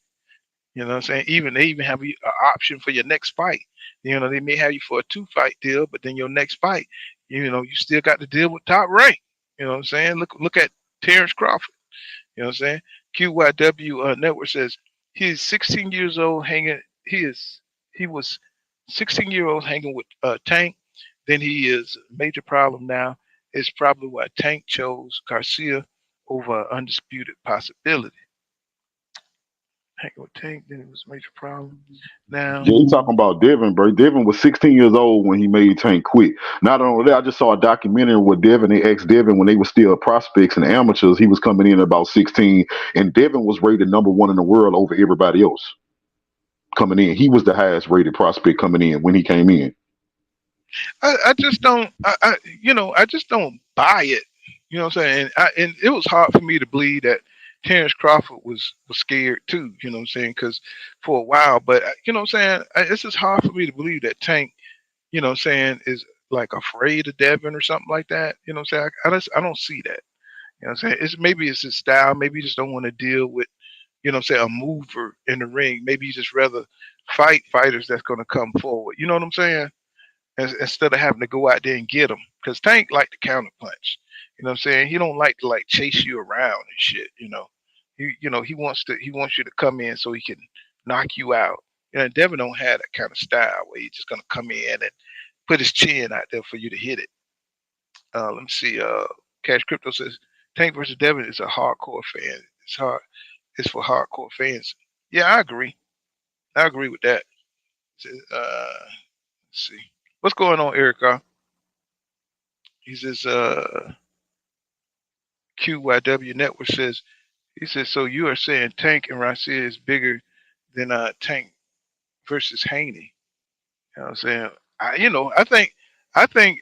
You know what I'm saying? They even have an option for your next fight. They may have you for a 2-fight deal, but then your next fight, you still got to deal with top rank. You know what I'm saying? Look at Terrence Crawford. You know what I'm saying? QYW Network says he is 16 years old hanging. He was 16-year-old hanging with Tank. Then he is a major problem now. It's probably why Tank chose Garcia over undisputed possibility. Hanging with Tank, then it was a major problem. Now, Yeah, you talking about Devin, bro. Devin was 16 years old when he made Tank quit. Not only that, I just saw a documentary with Devin. They asked Devin when they were still prospects and amateurs. He was coming in at about 16, and Devin was rated #1 in the world over everybody else coming in. He was the highest rated prospect coming in when he came in. I just don't, I just don't buy it. You know what I'm saying? And it was hard for me to believe that Terrence Crawford was scared too. You know what I'm saying? Because for a while, but you know what I'm saying? It's just hard for me to believe that Tank, you know what I'm saying, is like afraid of Devin or something like that. You know what I'm saying? I don't see that. You know what I'm saying? Maybe it's his style. Maybe he just don't want to deal with, you know what I'm saying, a mover in the ring. Maybe he just rather fight fighters that's going to come forward. You know what I'm saying? Instead of having to go out there and get them. Because Tank like to counter punch. You know what I'm saying? He don't like to like chase you around and shit. He wants you to come in so he can knock you out. Devin don't have that kind of style where he's just gonna come in and put his chin out there for you to hit it. Let me see. Cash Crypto says Tank versus Devin is a hardcore fan. It's for hardcore fans. Yeah, I agree. I agree with that. Let's see. What's going on, Erica? He says, QYW Network says, so you are saying Tank and Garcia is bigger than Tank versus Haney. You know what I'm saying? I think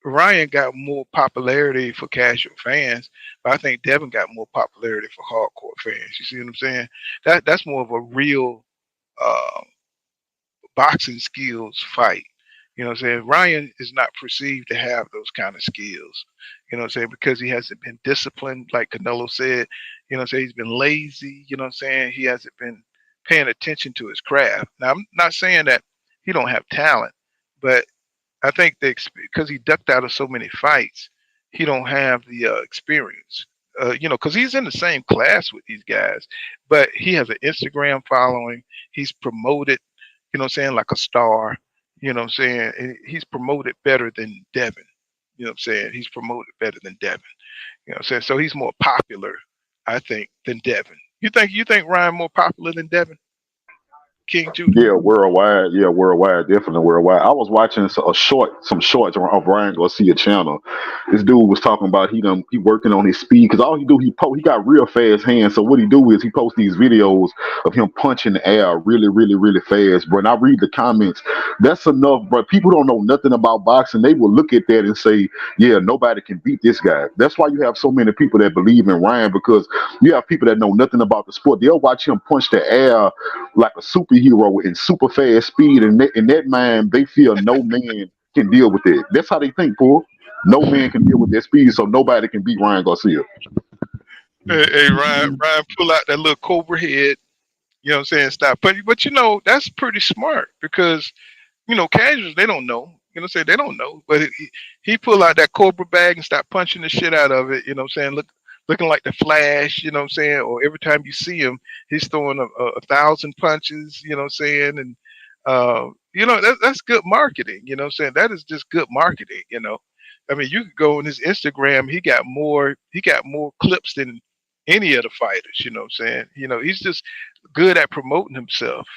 Ryan got more popularity for casual fans, but I think Devin got more popularity for hardcore fans. You see what I'm saying? That's more of a real uh, boxing skills fight. You know what I'm saying? Ryan is not perceived to have those kind of skills. You know what I'm saying? Because he hasn't been disciplined, like Canelo said. You know what I'm saying? He's been lazy. You know what I'm saying? He hasn't been paying attention to his craft. Now, I'm not saying that he don't have talent, but I think because he ducked out of so many fights, he don't have the experience. Because he's in the same class with these guys, but he has an Instagram following. He's promoted, you know what I'm saying, like a star. You know what I'm saying? And he's promoted better than Devin. You know what I'm saying? He's promoted better than Devin. You know what I'm saying? So he's more popular, I think, than Devin. You think Ryan more popular than Devin? King Judah? Yeah, worldwide. Yeah, worldwide. Definitely worldwide. I was watching some shorts of Ryan Garcia channel. This dude was talking about he working on his speed because all he do he got real fast hands. So what he do is he posts these videos of him punching the air really, really, really fast, bro. And I read the comments. That's enough, bro. People don't know nothing about boxing. They will look at that and say, yeah, nobody can beat this guy. That's why you have so many people that believe in Ryan, because you have people that know nothing about the sport. They'll watch him punch the air like a superhero in super fast speed, and in that mind, they feel no man can deal with it. That's how they think, Paul. No man can deal with that speed, so nobody can beat Ryan Garcia. Hey, Ryan pull out that little cobra head. You know what I'm saying? Stop. But that's pretty smart because casuals, they don't know. You know what I'm saying? They don't know. But he pull out that cobra bag and start punching the shit out of it. You know what I'm saying? Looking like the Flash, you know what I'm saying? Or every time you see him, he's throwing 1,000 punches, you know what I'm saying? And, That's good marketing. You know what I'm saying? That is just good marketing. I mean, you could go on his Instagram. He got more clips than any of the fighters. You know what I'm saying? He's just good at promoting himself.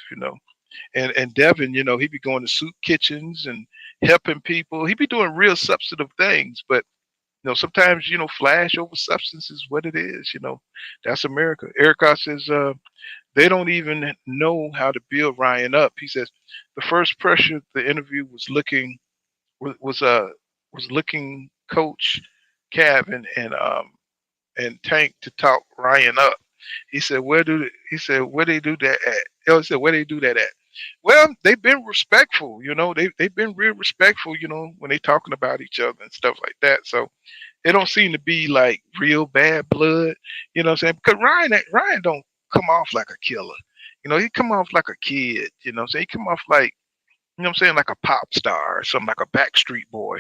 And Devin, he be going to soup kitchens and helping people. He be doing real substantive things, but sometimes flash over substance is what it is. That's America. Erica says they don't even know how to build Ryan up. He says the first pressure the interview was looking coach Cav and Tank to talk Ryan up. Where they do that at? He said where they do that at? Well, they've been respectful. They've been real respectful. When they talking about each other and stuff like that. So it don't seem to be like real bad blood. You know what I'm saying? Because Ryan don't come off like a killer. He come off like a kid. So he come off like, like a pop star or something, like a Backstreet Boy.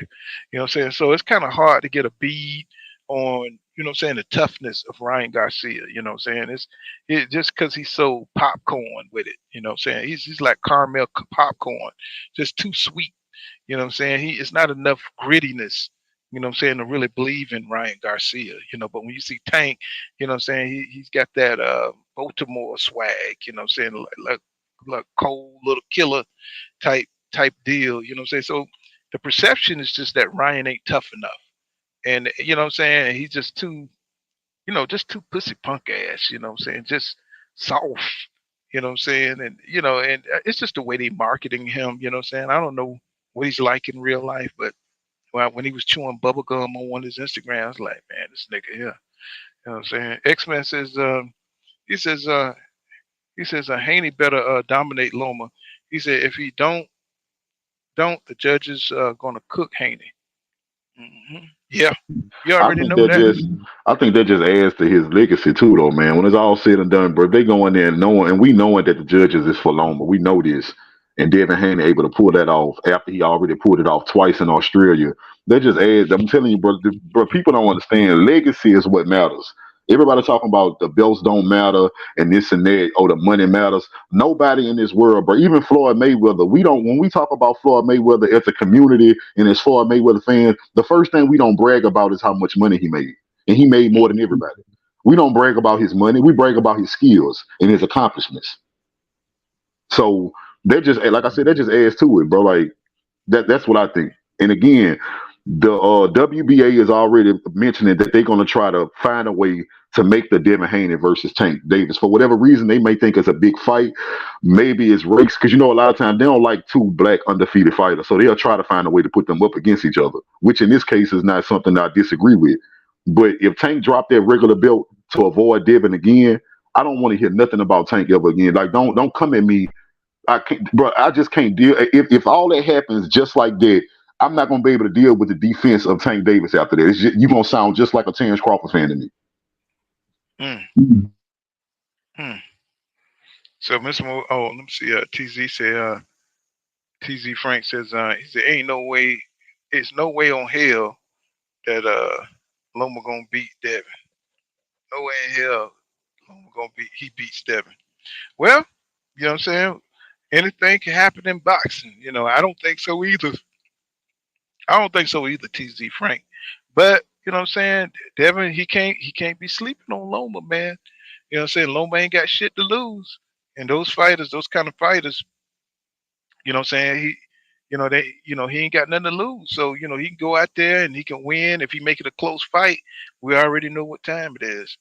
You know what I'm saying? So it's kind of hard to get a bead on, the toughness of Ryan Garcia. You know what I'm saying? It just because he's so popcorn with it. You know what I'm saying? He's like caramel popcorn, just too sweet. You know what I'm saying? It's not enough grittiness, to really believe in Ryan Garcia, but when you see Tank, what I'm saying, he's got that Baltimore swag, what I'm saying, like cold little killer type deal, what I'm saying? So the perception is just that Ryan ain't tough enough. And what I'm saying, he's just too pussy punk ass, what I'm saying, just soft, what I'm saying, and it's just the way they marketing him, what I'm saying. I don't know what he's like in real life, but when he was chewing bubble gum on one of his Instagrams, I was like, man, this nigga here. You know what I'm saying? X-Men says, he says, Haney better dominate Loma. He said, if he don't, the judges gonna cook Haney. Yeah, you I already think know that that. just I think that just adds to his legacy too, though, man. When it's all said and done, bro, if they go in there and knowing, and we knowing that the judges is for Loma, we know this, and Devin Haney able to pull that off after he already pulled it off twice in Australia. That just adds. I'm telling you, bro, people don't understand. Legacy is what matters. Everybody talking about the belts don't matter and this and that. Oh, the money matters. Nobody in this world, bro. Even Floyd Mayweather. We don't. When we talk about Floyd Mayweather as a community and as Floyd Mayweather fans, the first thing we don't brag about is how much money he made, and he made more than everybody. We don't brag about his money. We brag about his skills and his accomplishments. So that just, like I said, that just adds to it, bro. Like that's what I think. And again, the WBA is already mentioning that they're going to try to find a way to make the Devin Haney versus Tank Davis. For whatever reason, they may think it's a big fight. Maybe it's race, because a lot of times they don't like two black undefeated fighters, so they'll try to find a way to put them up against each other, which in this case is not something I disagree with. But if Tank dropped that regular belt to avoid Devin again, I don't want to hear nothing about Tank ever again. Like, don't come at me. I can't, bro. I just can't deal. If all that happens just like that, I'm not gonna be able to deal with the defense of Tank Davis after that. You're gonna sound just like a Terrence Crawford fan to me. Mm. Mm. So Mr. let me see. TZ said. TZ Frank says. He said, "Ain't no way. It's no way on hell that Loma gonna beat Devin. No way in hell Loma gonna beat. He beats Devin. Well, you know what I'm saying. Anything can happen in boxing. I don't think so either. TZ Frank. But you know what I'm saying. Devin, he can't be sleeping on Loma, man. You know what I'm saying. Loma ain't got shit to lose. And those fighters, those kind of fighters, you know what I'm saying. He ain't got nothing to lose. So he can go out there and he can win. If he make it a close fight, we already know what time it is.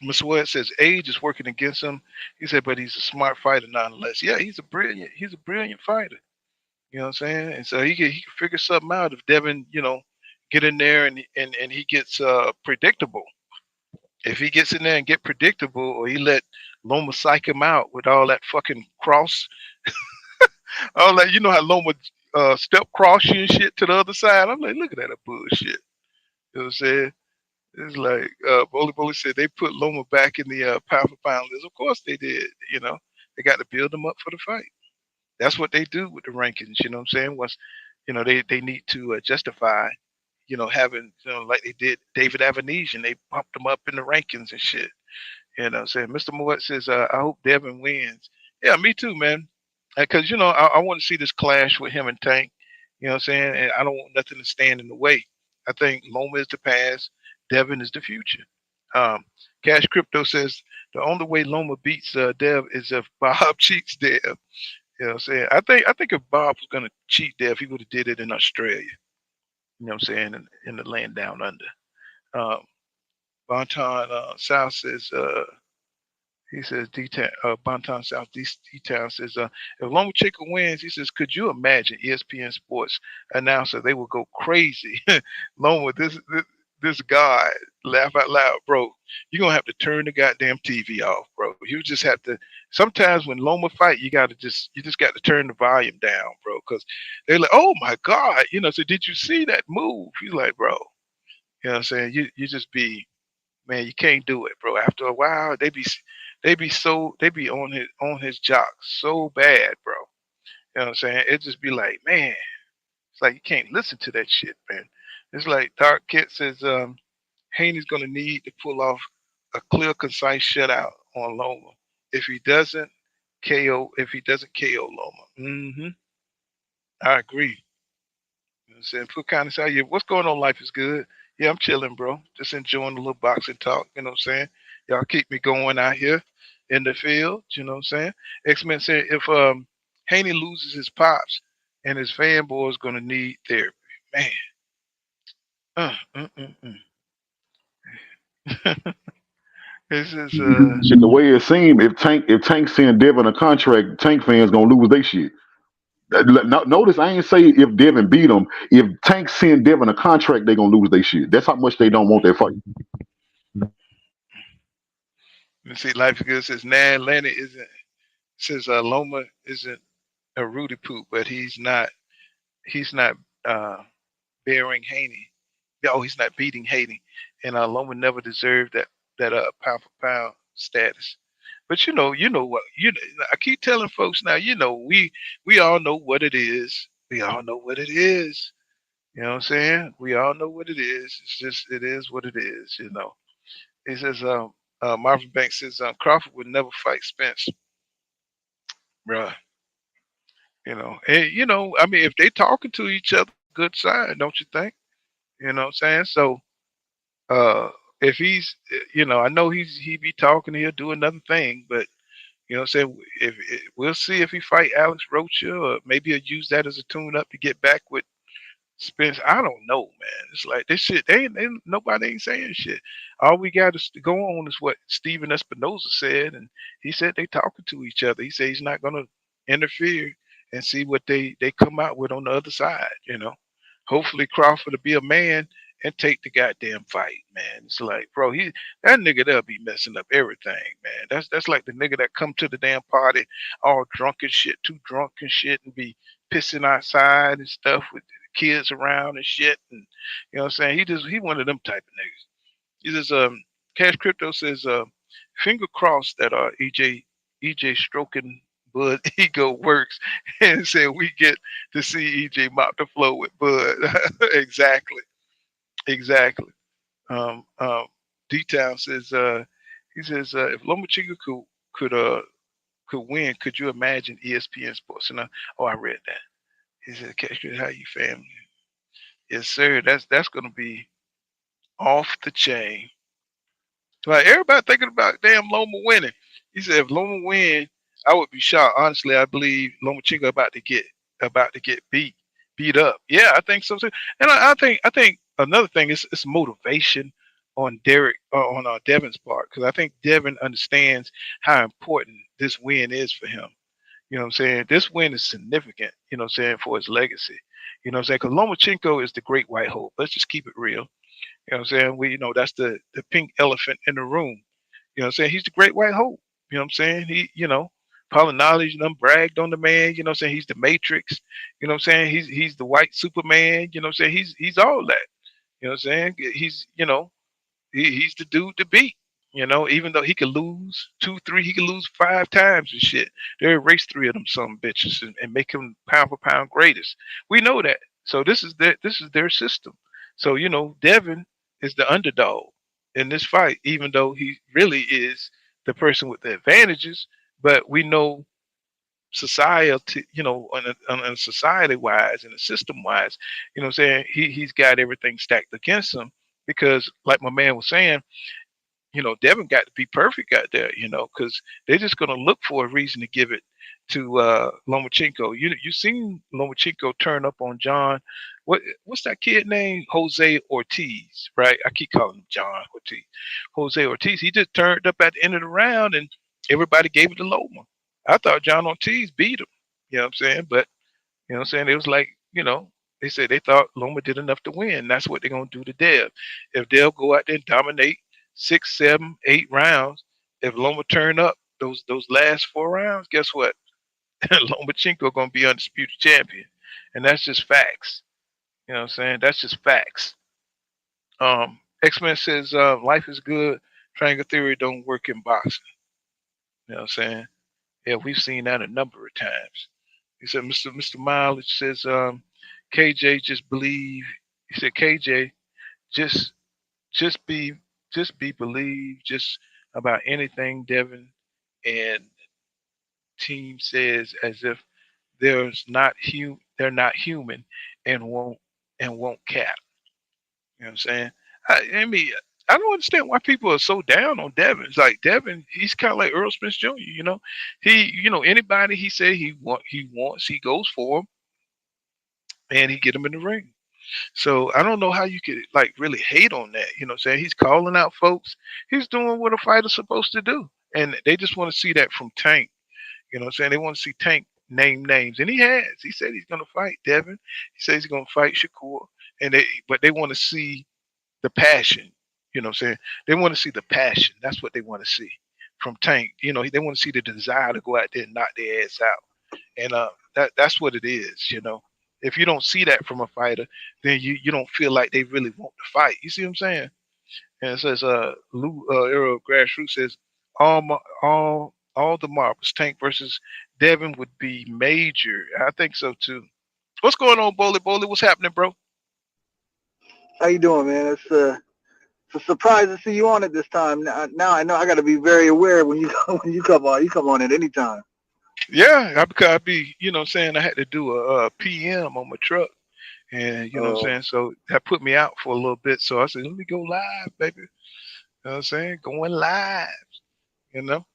Mr. Webb says age is working against him. He said, but he's a smart fighter nonetheless. Yeah, he's a brilliant fighter. You know what I'm saying? And so he can figure something out if Devin, get in there and he gets predictable. If he gets in there and get predictable, or he let Loma psych him out with all that fucking cross, all that, how Loma step cross you and shit to the other side. I'm like, look at that bullshit. You know what I'm saying? It's like Bully said they put Loma back in the pound for pound list. Of course they did. They got to build them up for the fight. That's what they do with the rankings. You know what I'm saying? Once they need to justify, having like they did David Benavidez, and they pumped them up in the rankings and shit. You know what I'm saying? Mr. Moet says, I hope Devin wins. Yeah, me too, man. because I want to see this clash with him and Tank. You know what I'm saying? And I don't want nothing to stand in the way. I think Loma is the past, Devin is the future. Um, Cash Crypto says the only way Loma beats Dev is if Bob cheats Dev. You know what I'm saying? I think if Bob was gonna cheat Dev, he would have did it in Australia. You know what I'm saying? In the land down under. Um, Bonton South says he says D-Town, Bonton South D-Town says, if Lomachenko wins, he says, could you imagine ESPN Sports announcer? They will go crazy. Loma, this guy, laugh out loud, bro. You're going to have to turn the goddamn TV off, bro. You just have to. Sometimes when Loma fight, you just got to turn the volume down, bro, because they're like, oh my God. So did you see that move? He's like, bro, you know what I'm saying? You just be, man, you can't do it, bro. After a while, they be on his jock so bad, bro. You know what I'm saying? It just be like, man, it's like you can't listen to that shit, man. It's like Dark Kit says, Haney's gonna need to pull off a clear, concise shutout on Loma. If he doesn't KO Loma. I agree. You know what I'm saying? Put kind of say, yeah, what's going on? Life is good. Yeah, I'm chilling, bro. Just enjoying a little boxing talk. You know what I'm saying? Y'all keep me going out here in the field. You know what I'm saying? X-Men said if Haney loses his pops and his fanboy is gonna need therapy. Man. Uh, uh, uh, This is Shit, the way it seemed, if Tank send Devin a contract, Tank fans gonna lose their shit. Notice I ain't say if Devin beat him. If Tank send Devin a contract, they gonna lose their shit. That's how much they don't want that fight. let's see, Life is Good says Nan Lenny Loma isn't a Rudy Poop, but he's not bearing Haney. Oh, he's not beating Haney. And Loma never deserved that pound for pound status. But you know what I keep telling folks now, we all know what it is. We all know what it is. You know what I'm saying? We all know what it is. It's just it is what it is. He says Marvin Banks says Crawford would never fight Spence, bruh. I mean, if they talking to each other, good sign, don't you think? You know what I'm saying? So uh if I know he be talking, he'll do another thing, but what I'm saying, if we'll see if he fight Alex Rocha, or maybe he'll use that as a tune up to get back with Spence. I don't know, man. It's like this shit. Nobody ain't saying shit. All we got to go on is what Steven Espinoza said, and he said they talking to each other. He said he's not gonna interfere and see what they come out with on the other side. Hopefully Crawford will be a man and take the goddamn fight, man. It's like, bro, that nigga there be messing up everything, man. That's like the nigga that come to the damn party all drunk and shit, too drunk and shit, and be pissing outside and stuff with kids around and shit. And you know what I'm saying? He one of them type of niggas. He says, Cash Crypto says, finger crossed that EJ stroking Bud ego works, and said we get to see EJ mop the floor with Bud. Exactly. Um, um, D-Town says, he says, if Lomachenko could win, could you imagine ESPN Sports? And I read that. He said, Cash Crypto, how you family? Yes, sir. That's gonna be off the chain. Like everybody thinking about damn Loma winning. He said if Loma win, I would be shocked. Honestly, I believe Lomachenko about to get beat up. Yeah, I think so too. And I think another thing is it's motivation on Derek on Devin's part, because I think Devin understands how important this win is for him. You know what I'm saying? This win is significant, you know what I'm saying, for his legacy. You know what I'm saying? Because Lomachenko is the great white hope. Let's just keep it real. You know what I'm saying? That's the pink elephant in the room. You know what I'm saying? He's the great white hope. You know what I'm saying? Probably knowledge, bragged on the man. You know what I'm saying? He's the Matrix. You know what I'm saying? He's the white Superman. You know what I'm saying? He's all that. You know what I'm saying? He's the dude to beat. Even though he could lose 2, 3, he could lose 5 times and shit. They erase 3 of them some bitches and make him pound for pound greatest. We know that. So this is their system. So Devin is the underdog in this fight, even though he really is the person with the advantages. But we know society, on a society wise and a system wise, I'm saying, he's got everything stacked against him because, like my man was saying, Devin got to be perfect out there, because they're just going to look for a reason to give it to Lomachenko. You seen Lomachenko turn up on John. What's that kid name? Jose Ortiz, right? I keep calling him John Ortiz. Jose Ortiz. He just turned up at the end of the round, and everybody gave it to Loma. I thought John Ortiz beat him. You know what I'm saying? But it was like, they said they thought Loma did enough to win. That's what they're gonna do to Dev. If Dev go out there and dominate 6, 7, 8 rounds, if Loma turn up those last 4 rounds, guess what? Lomachenko gonna be undisputed champion. And that's just facts. You know what I'm saying? That's just facts. X-Men says life is good. Triangle theory don't work in boxing. You know what I'm saying? Yeah, we've seen that a number of times. He said, Mr. Mileage says, KJ, just believe. He said, KJ, just just be believe just about anything Devin and team says, as if they're not human and won't cap. You know what I'm saying? I mean, I don't understand why people are so down on Devin. It's like Devin, he's kind of like Earl Smith Jr. Anybody he said he wants, he goes for him, and he get him in the ring. So I don't know how you could like really hate on that. You know what I'm saying? He's calling out folks. He's doing what a fighter's supposed to do. And they just want to see that from Tank. You know what I'm saying? They want to see Tank name names. And he has. He said he's gonna fight Devin. He says he's gonna fight Shakur. But they want to see the passion. You know what I'm saying? They want to see the passion. That's what they want to see from Tank. They want to see the desire to go out there and knock their ass out. And that's what it is. If you don't see that from a fighter, then you don't feel like they really want to fight. You see what I'm saying? And it says Lou Arrow Grassroots says all the marbles, Tank versus Devin would be major. I think so too. What's going on, Bowley? Bowley, what's happening, bro? How you doing, man? It's a surprise to see you on it this time. Now I know I got to be very aware when you come on. You come on at any time. Yeah, because I be, saying, I had to do a PM on my truck, and what I'm saying, so that put me out for a little bit. So I said, let me go live, baby. You know what I'm saying? Going live.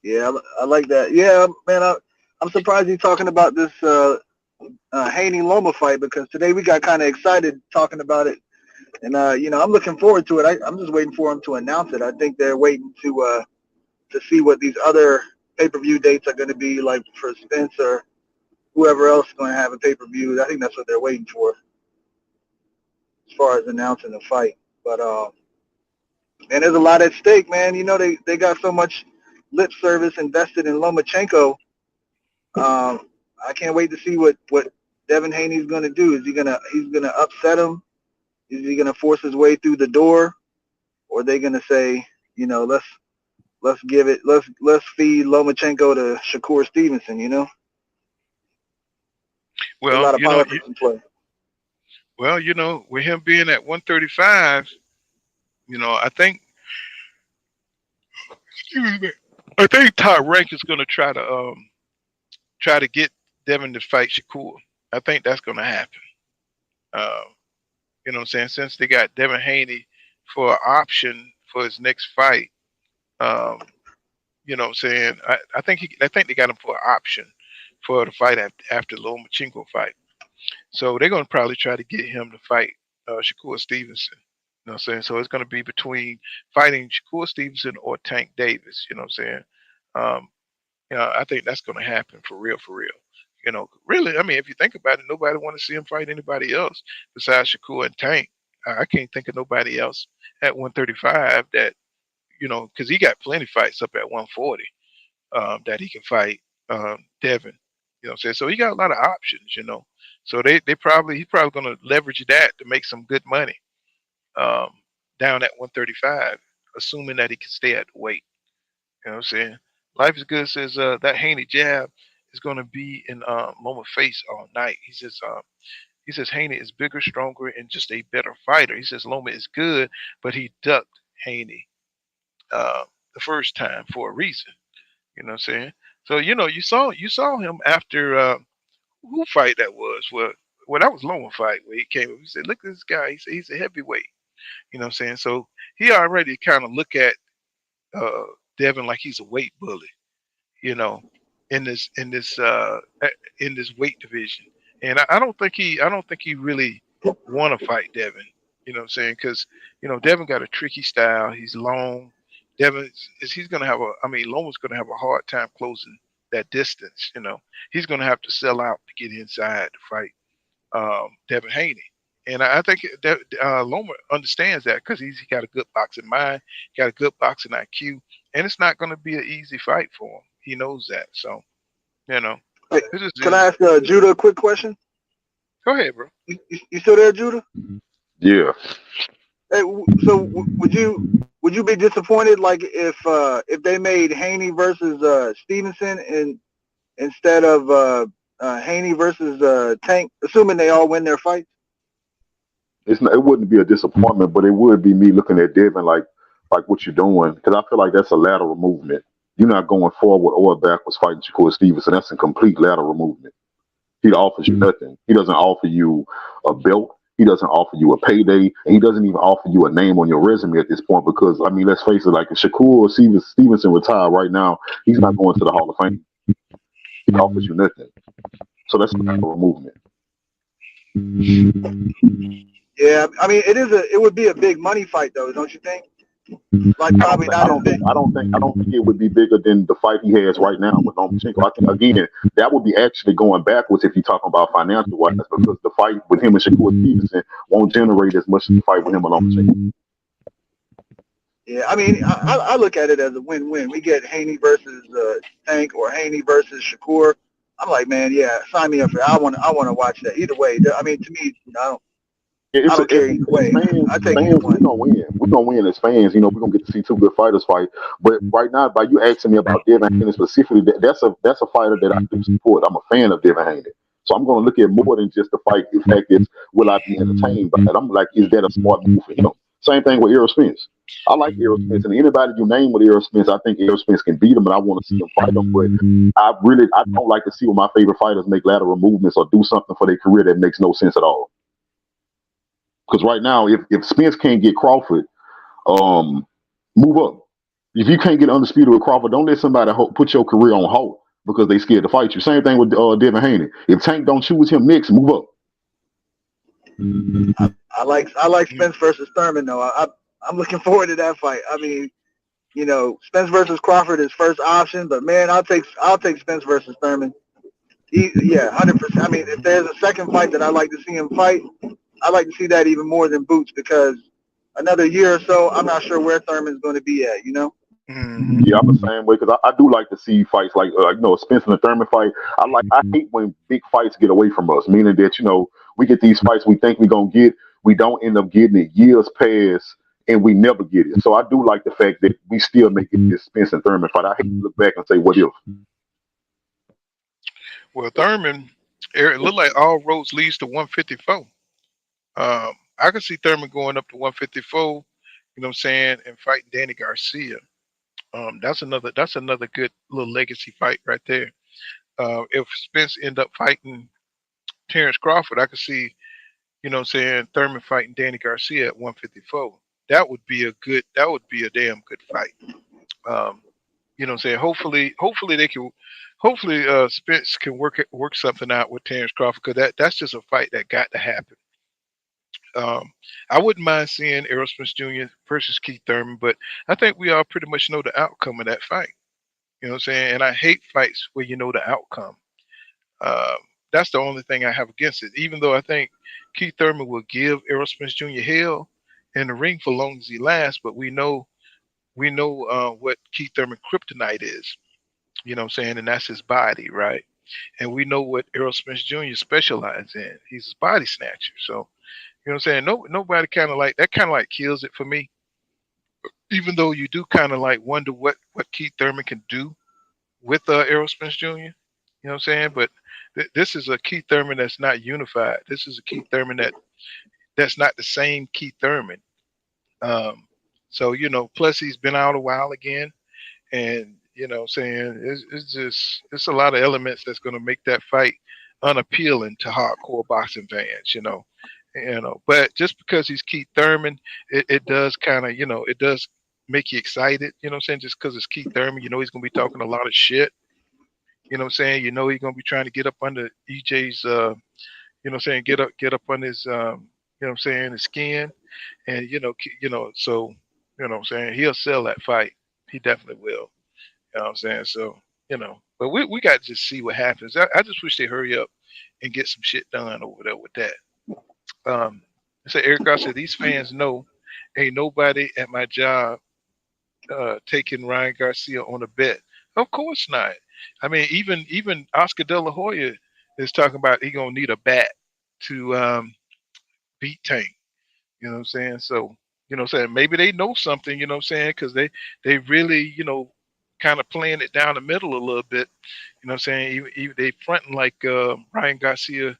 Yeah, I like that. Yeah, man, I'm surprised you're talking about this Haney Loma fight, because today we got kind of excited talking about it. And, I'm looking forward to it. I'm just waiting for them to announce it. I think they're waiting to see what these other pay-per-view dates are going to be, like for Spence or whoever else is going to have a pay-per-view. I think that's what they're waiting for as far as announcing the fight. But, man, there's a lot at stake, man. They got so much lip service invested in Lomachenko. I can't wait to see what Devin Haney's going to do. He's gonna upset him? Is he gonna force his way through the door, or are they gonna say, let's feed Lomachenko to Shakur Stevenson? Well, a lot of politics in play. Well, with him being at 135, I think Top Rank is gonna try to get Devin to fight Shakur. I think that's gonna happen. You know what I'm saying? Since they got Devin Haney for an option for his next fight, you know what I'm saying? I think they got him for an option for the fight after the Lomachenko fight. So they're gonna probably try to get him to fight Shakur Stevenson. You know what I'm saying? So it's gonna be between fighting Shakur Stevenson or Tank Davis. You know what I'm saying? I think that's gonna happen for real, for real. Really, I mean, if you think about it, nobody want to see him fight anybody else besides Shakur and Tank. I can't think of nobody else at 135 that, because he got plenty fights up at 140 that he can fight Devin. You know what I'm saying? So he got a lot of options, So he's probably going to leverage that to make some good money down at 135, assuming that he can stay at the weight. You know what I'm saying? Life is Good says that Haney jab is going to be in Loma face all night. He says Haney is bigger, stronger, and just a better fighter. He says Loma is good, but he ducked Haney the first time for a reason. You know what I'm saying? So you saw him after who fight that was? Well, that was Loma fight where he came up. He said, "Look at this guy. He's a heavyweight." You know what I'm saying? So he already kind of look at uh, Devin like he's a weight bully. You know, in this weight division. And I don't think he really want to fight Devin. You know what I'm saying? Because Devin got a tricky style. He's long. Devin he's gonna have Loma's gonna have a hard time closing that distance. He's gonna have to sell out to get inside to fight Devin Haney. And I think that Loma understands that because he's got a good boxing mind, got a good boxing IQ, and it's not going to be an easy fight for him. He knows that. So, you know, Hey, can I ask Judah a quick question? Go ahead, bro. You still there, Judah? Yeah. Hey, so would you be disappointed like if they made Haney versus Stevenson and instead of Haney versus Tank, assuming they all win their fights? It wouldn't be a disappointment, but it would be me looking at Devin like what you're doing, because I feel like that's a lateral movement. You're not going forward or backwards fighting Shakur Stevenson. That's a complete lateral movement. He offers you nothing. He doesn't offer you a belt. He doesn't offer you a payday, and he doesn't even offer you a name on your resume at this point. Because let's face it, like if Shakur Stevenson retire right now, he's not going to the Hall of Fame. He offers you nothing. So that's a lateral movement. Yeah, it would be a big money fight though, don't you think? Like probably not. I don't think it would be bigger than the fight he has right now with Lomachenko. I think again that would be actually going backwards if you're talking about financial wise, because the fight with him and Shakur Stevenson won't generate as much as the fight with him and Lomachenko. Yeah, I look at it as a win-win. We get Haney versus Tank or Haney versus Shakur. I'm like, man, yeah, sign me up for that. I want to watch that. Either way, to me, I don't care either way. I take either one. We're gonna win as fans. We're gonna get to see two good fighters fight. But right now, by you asking me about Devin Haney specifically, that's a fighter that I do support. I'm a fan of Devin Haney, so I'm gonna look at more than just the fight. The fact is, will I be entertained by that? I'm like, is that a smart move for him? Same thing with Errol Spence. I like Errol Spence, and anybody you name with Errol Spence, I think Errol Spence can beat him, and I want to see him fight him. But I don't like to see when my favorite fighters make lateral movements or do something for their career that makes no sense at all. Because right now, if Spence can't get Crawford, move up. If you can't get undisputed with Crawford, don't let somebody put your career on hold because they scared to fight you. Same thing with Devin Haney. If Tank don't choose him next, move up. I like Spence versus Thurman though. I'm looking forward to that fight. Spence versus Crawford is first option, but man, I'll take Spence versus Thurman. Yeah, 100%. If there's a second fight that I'd like to see him fight, I'd like to see that even more than Boots, because another year or so, I'm not sure where Thurman's going to be at, Mm-hmm. Yeah, I'm the same way, because I do like to see fights like Spence and the Thurman fight. I hate when big fights get away from us, meaning that we get these fights we think we're gonna get, we don't end up getting it. Years pass and we never get it. So I do like the fact that we still make it this Spence and Thurman fight. I hate to look back and say what if. Well, Thurman, it looked like all roads leads to 154. I could see Thurman going up to 154. You know what I'm saying, and fighting Danny Garcia. That's another good little legacy fight right there. If Spence end up fighting Terrence Crawford, I could see, Thurman fighting Danny Garcia at 154. That would be a damn good fight. You know what I'm saying? Hopefully they can, Spence can work something out with Terrence Crawford, because that's just a fight that got to happen. I wouldn't mind seeing Errol Spence Jr. versus Keith Thurman, but I think we all pretty much know the outcome of that fight. You know what I'm saying? And I hate fights where you know the outcome. That's the only thing I have against it. Even though I think Keith Thurman will give Errol Spence Jr. hell in the ring for long as he lasts, but we know what Keith Thurman kryptonite is. You know what I'm saying? And that's his body, right? And we know what Errol Spence Jr. specializes in. He's a body snatcher. So, you know what I'm saying? Nobody kind of like kills it for me. Even though you do kind of like wonder what Keith Thurman can do with Errol Spence Jr. You know what I'm saying? But this is a Keith Thurman that's not unified. This is a Keith Thurman that's not the same Keith Thurman. So plus he's been out a while again, and You know what I'm saying? It's a lot of elements that's going to make that fight unappealing to hardcore boxing fans, But just because he's Keith Thurman, it does kind of, it does make you excited, you know what I'm saying? Just because it's Keith Thurman, he's going to be talking a lot of shit, you know what I'm saying? He's going to be trying to get up under EJ's, get up on his, what I'm saying, his skin. And, so, what I'm saying? He'll sell that fight. He definitely will. You know what I'm saying? So, but we got to just see what happens. I just wish they hurry up and get some shit done over there with that. So Eric Garcia said, these fans know ain't nobody at my job taking Ryan Garcia on a bet. Of course not. I mean, even Oscar De La Hoya is talking about he gonna need a bat to beat Tank. You know what I'm saying? So, maybe they know something, you know what I'm saying? Because they really, kind of playing it down the middle a little bit. You know what I'm saying? Even they fronting like Ryan Garcia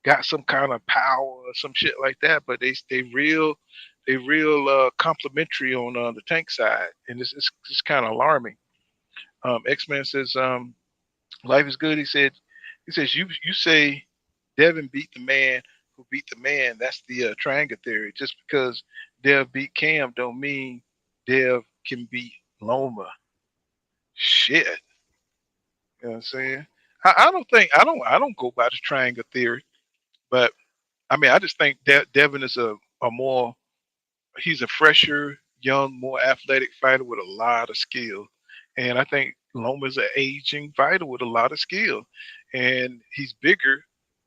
got some kind of power or some shit like that, but they real complimentary on the Tank side, and it's kind of alarming. X-Man says life is good. He says you say Devin beat the man who beat the man. That's the triangle theory. Just because Dev beat Cam don't mean Dev can beat Loma. Shit. You know what I'm saying? I don't go by the triangle theory, but I mean I just think Devin is a more, he's a fresher, young, more athletic fighter with a lot of skill. And I think Loma's an aging fighter with a lot of skill. And he's bigger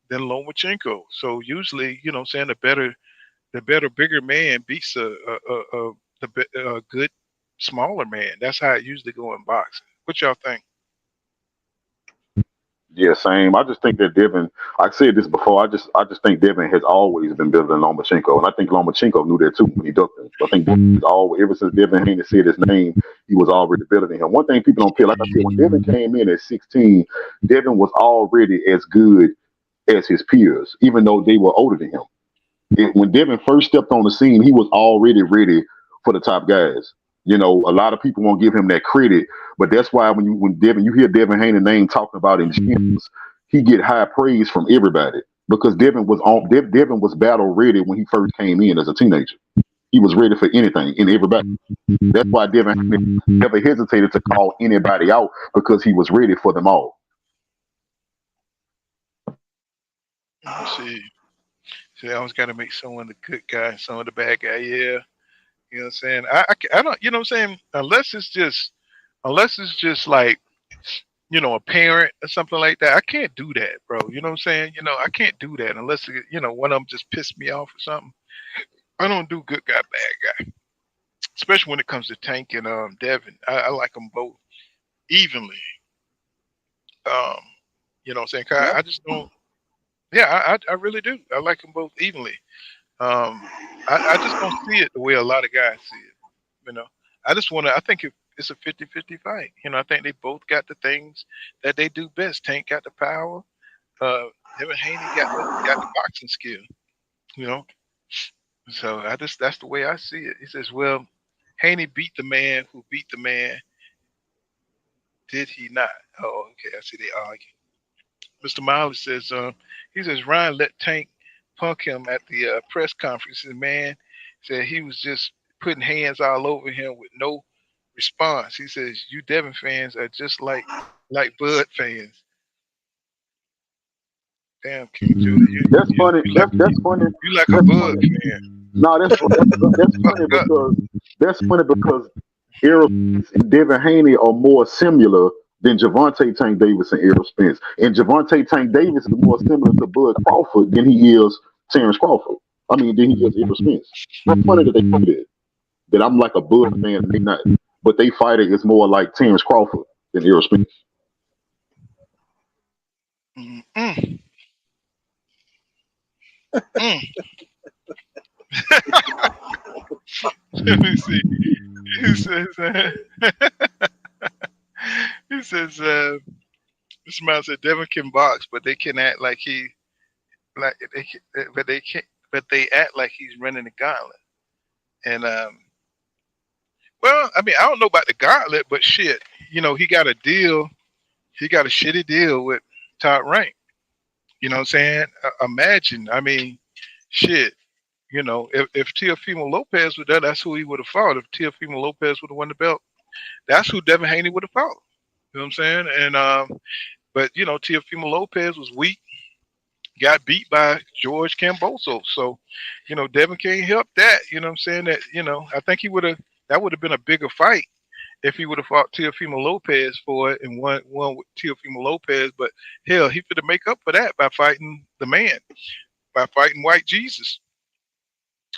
than Lomachenko. So usually, you know what I'm saying, the better, bigger man beats a good, smaller man. That's how it usually go in boxing. What y'all think? Yeah, same. I just think that Devin. I said this before. I just think Devin has always been better than Lomachenko, and I think Lomachenko knew that too when he ducked him. I think Devin always, ever since Devin Haney said his name, he was already better than him. One thing people don't feel, like I said, when Devin came in at 16, Devin was already as good as his peers, even though they were older than him. When Devin first stepped on the scene, he was already ready for the top guys. A lot of people won't give him that credit, but that's why when you hear Devin Haney's name talking about in gyms, he get high praise from everybody because Devin was battle ready when he first came in as a teenager. He was ready for anything and everybody. That's why Devin Haney never hesitated to call anybody out because he was ready for them all. Let's see. So I always got to make someone the good guy, someone the bad guy. Yeah. You know what I'm saying? I don't, you know what I'm saying? Unless it's just like, a parent or something like that. I can't do that, bro. You know what I'm saying? I can't do that unless, one of them just pissed me off or something. I don't do good guy, bad guy, especially when it comes to Tank and Devin. I like them both evenly. You know what I'm saying? 'Cause I just don't. Yeah, I really do. I like them both evenly. I just don't see it the way a lot of guys see it. I think it's a 50-50 fight. I think they both got the things that they do best. Tank got the power. Him and Haney got the boxing skill. So that's the way I see it. He says, well, Haney beat the man who beat the man. Did he not? Oh, okay. I see they argue. Mr. Miles says, he says Ryan let Tank punk him at the press conference. And man said he was just putting hands all over him with no response. He says, you Devin fans are just like Bud fans. Damn, King Judah. That's funny. That's funny. You like a Bud fan. No, that's funny because Errol Spence and Devin Haney are more similar than Javante Tank Davis and Errol Spence. And Javante Tank Davis is more similar to Bud Crawford than he is Terrence Crawford. Than he is Errol Spence. It's funny that they do that. That I'm like a Bud fan and they not. But they fighting is more like Terrence Crawford than Errol Spence. Let me see. He says, Mr. Miles said Devin can box, but they can act like but they act like he's running the gauntlet. And Well, I mean, I don't know about the gauntlet, but shit, he got a deal. He got a shitty deal with Top Rank. You know what I'm saying? Imagine, I mean, shit. If Teofimo Lopez would done, that's who he would have fought. If Teofimo Lopez would have won the belt, that's who Devin Haney would have fought. You know what I'm saying? And but Teofimo Lopez was weak, got beat by George Camboso. So, Devin can't help that. You know what I'm saying? That I think that would have been a bigger fight if he would have fought Teofimo Lopez for it and won with Teofimo Lopez. But hell, he could have make up for that by fighting the man, by fighting White Jesus.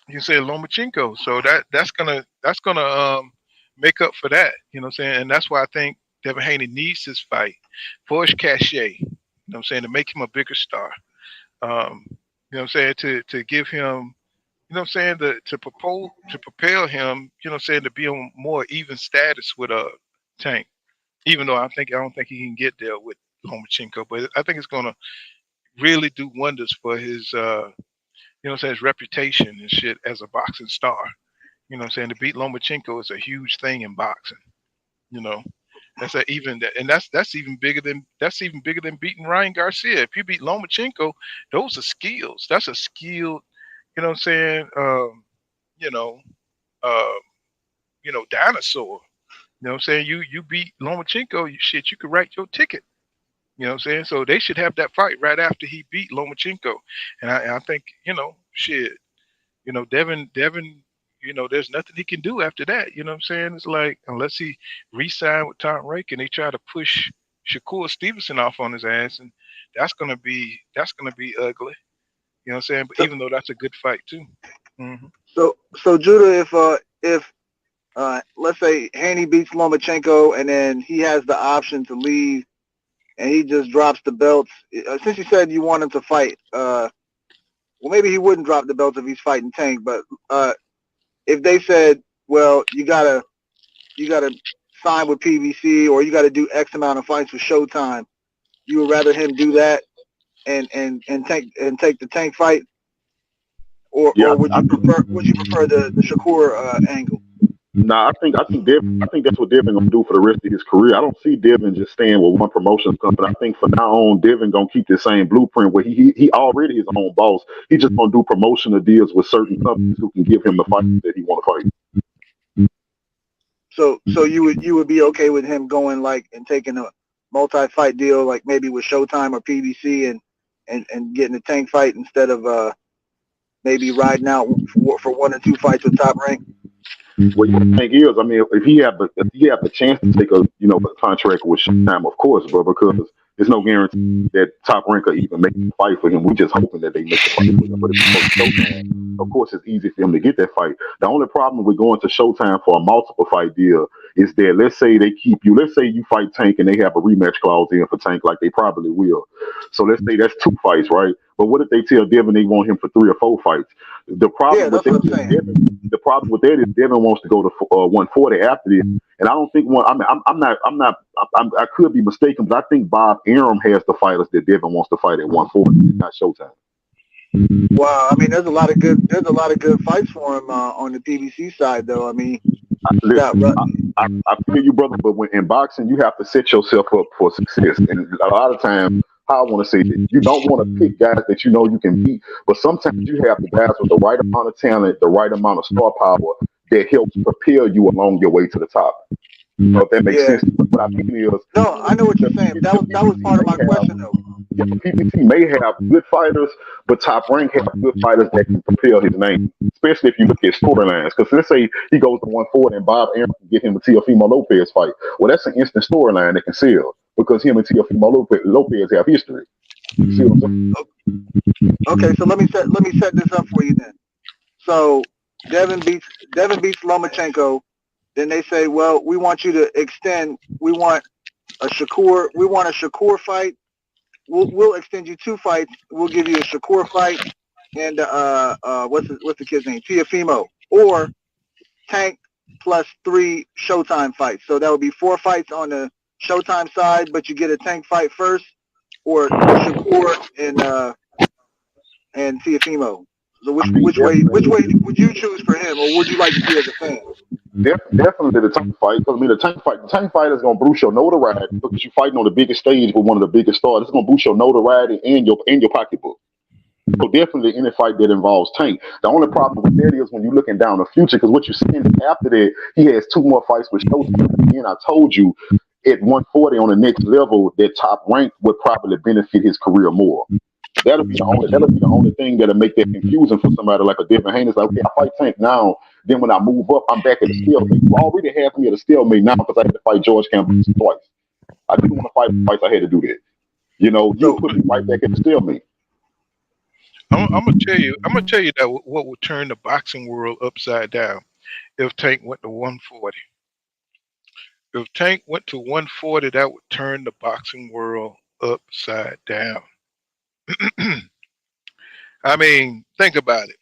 You say Lomachenko, so that's gonna make up for that. You know what I'm saying? And that's why I think Devin Haney needs this fight for his cachet. You know what I'm saying? To make him a bigger star. You know what I'm saying? To give him, you know what I'm saying, to propel him, you know what I'm saying, to be on more even status with Tank. Even though I don't think he can get there with Lomachenko, but I think it's gonna really do wonders for his his reputation and shit as a boxing star. You know what I'm saying? To beat Lomachenko is a huge thing in boxing. That's even bigger than beating Ryan Garcia. If you beat Lomachenko, those are skills. That's a skilled, you know what I'm saying? Dinosaur. You know what I'm saying? You beat Lomachenko, you could write your ticket. You know what I'm saying? So they should have that fight right after he beat Lomachenko. And I think, Devin, there's nothing he can do after that. You know what I'm saying? It's like, unless he re-signed with Tom Rake and they try to push Shakur Stevenson off on his ass, and that's gonna be ugly. You know what I'm saying? But even though that's a good fight too. Mm-hmm. So Judah, if let's say Haney beats Lomachenko and then he has the option to leave and he just drops the belts, since you said you want him to fight, well, maybe he wouldn't drop the belts if he's fighting Tank, but if they said, well, you gotta sign with PBC or you gotta do X amount of fights with Showtime, you would rather him do that and take the Tank fight, or would you prefer the Shakur angle? Nah, I think that's what Devin gonna do for the rest of his career. I don't see Devin just staying with one promotion company. I think from now on, Devin gonna keep the same blueprint where he already his own boss. He just gonna do promotional deals with certain companies who can give him the fight that he want to fight. So you would be okay with him going and taking a multi-fight deal, like maybe with Showtime or PBC, and getting a Tank fight instead of maybe riding out for 1 or 2 fights with Top Rank? What you think is, I mean, if he have the chance to take a contract with Showtime, of course, but because there's no guarantee that Top Rank will even make a fight for him. We're just hoping that they make a fight for him. But if he goes to Showtime, of course, it's easy for him to get that fight. The only problem with going to Showtime for a multiple fight deal is that let's say you fight Tank and they have a rematch clause in for Tank, like they probably will. So let's say that's 2 fights, right? But what if they tell Devin they want him for 3 or 4 fights? The problem with that is Devin wants to go to 140 after this, and I don't think I could be mistaken, but I think Bob Arum has the fighters that Devin wants to fight at 140, not Showtime. Wow, I mean, there's a lot of good fights for him on the PBC side, though. I mean, I feel you, brother, but in boxing, you have to set yourself up for success, and a lot of times, I want to say that you don't want to pick guys that you know you can beat, but sometimes you have the guys with the right amount of talent, the right amount of star power that helps propel you along your way to the top. If that makes sense. What I mean is, no, I know what you're saying. That was part of my question, though. Yeah, PBC may have good fighters, but Top Rank have good fighters that can propel his name, especially if you look at storylines. Because let's say he goes to 140 and Bob Arum can get him a Teofimo Lopez fight. Well, that's an instant storyline that can sell because him and Teofimo Lopez have history. You see what I'm saying? Okay, so let me set this up for you then. So Devin beats Lomachenko. Then they say, well, we want you to extend. We want a Shakur fight. We'll extend you 2 fights. We'll give you a Shakur fight and what's the kid's name? Teofimo, or Tank plus 3 Showtime fights. So that would be 4 fights on the Showtime side, but you get a Tank fight first, or Shakur and Teofimo. So which way would you choose for him, or would you like to see as a fan? Definitely the tank fight. Because I mean, the tank fight is gonna boost your notoriety because you're fighting on the biggest stage with one of the biggest stars. It's gonna boost your notoriety and your pocketbook. So definitely any fight that involves Tank. The only problem with that is when you're looking down the future, because what you're seeing after that, he has 2 more fights with Showtime. Again, I told you at 140 on the next level, that top rank would probably benefit his career more. That'll be the only thing that'll make that confusing for somebody like a Devin Haney. It's like, okay, I fight Tank now. Then when I move up, I'm back at the stalemate. You already have me at a stalemate now because I had to fight George Campbell twice. I didn't want to fight twice. I had to do that. You put me right back at the stalemate. I'm gonna tell you that what would turn the boxing world upside down if Tank went to 140. If Tank went to 140, that would turn the boxing world upside down. I mean, think about it.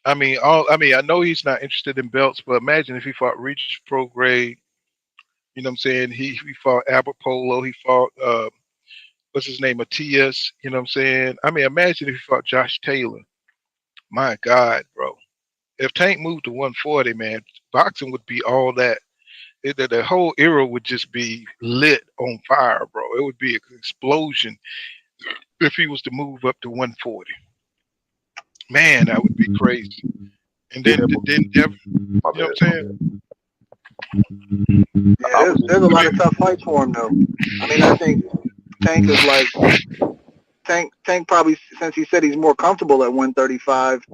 I mean, I know he's not interested in belts, but imagine if he fought Regis Prograde. You know what I'm saying? He fought Albert Polo. He fought what's his name, Matias. You know what I'm saying? I mean, imagine if he fought Josh Taylor. My God, bro. If Tank moved to 140, man, boxing would be all that. The whole era would just be lit on fire, bro. It would be an explosion if he was to move up to 140. Man, that would be crazy. And then Devin, you know what I'm saying? Yeah, there's a lot of tough fights for him, though. I mean, I think Tank is like Tank probably, since he said he's more comfortable at 135,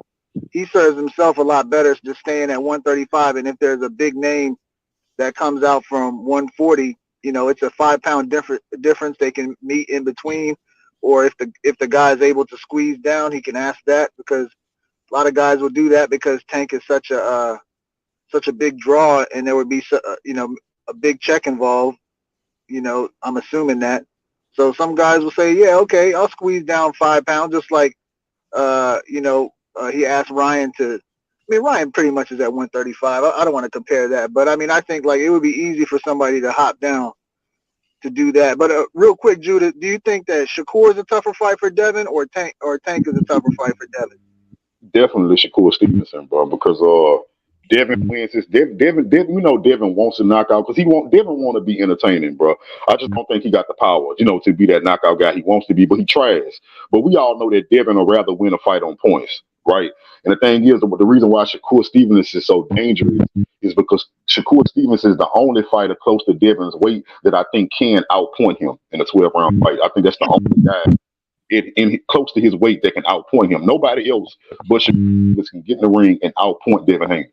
he serves himself a lot better just staying at 135. And if there's a big name that comes out from 140, it's a 5-pound difference. They can meet in between, or if the guy is able to squeeze down, he can ask that, because a lot of guys will do that because Tank is such a big draw, and there would be a big check involved. I'm assuming that. So some guys will say, yeah, okay, I'll squeeze down 5 pounds, just like he asked Ryan to. I mean, Ryan pretty much is at 135. I don't want to compare that, but I mean, I think like it would be easy for somebody to hop down to do that. But real quick, Judith, do you think that Shakur is a tougher fight for Devin, or Tank is a tougher fight for Devin? Definitely Shakur Stevenson, bro, because Devin wins this. Devin, Devin wants to knock out because Devin want to be entertaining, bro. I just don't think he got the power, to be that knockout guy he wants to be, but he tries. But we all know that Devin will rather win a fight on points, right? And the thing is, the reason why Shakur Stevenson is so dangerous is because Shakur Stevenson is the only fighter close to Devin's weight that I think can outpoint him in a 12-round fight. I think that's the only guy in close to his weight that can outpoint him. Nobody else but Shakur can get in the ring and outpoint Devin Haney.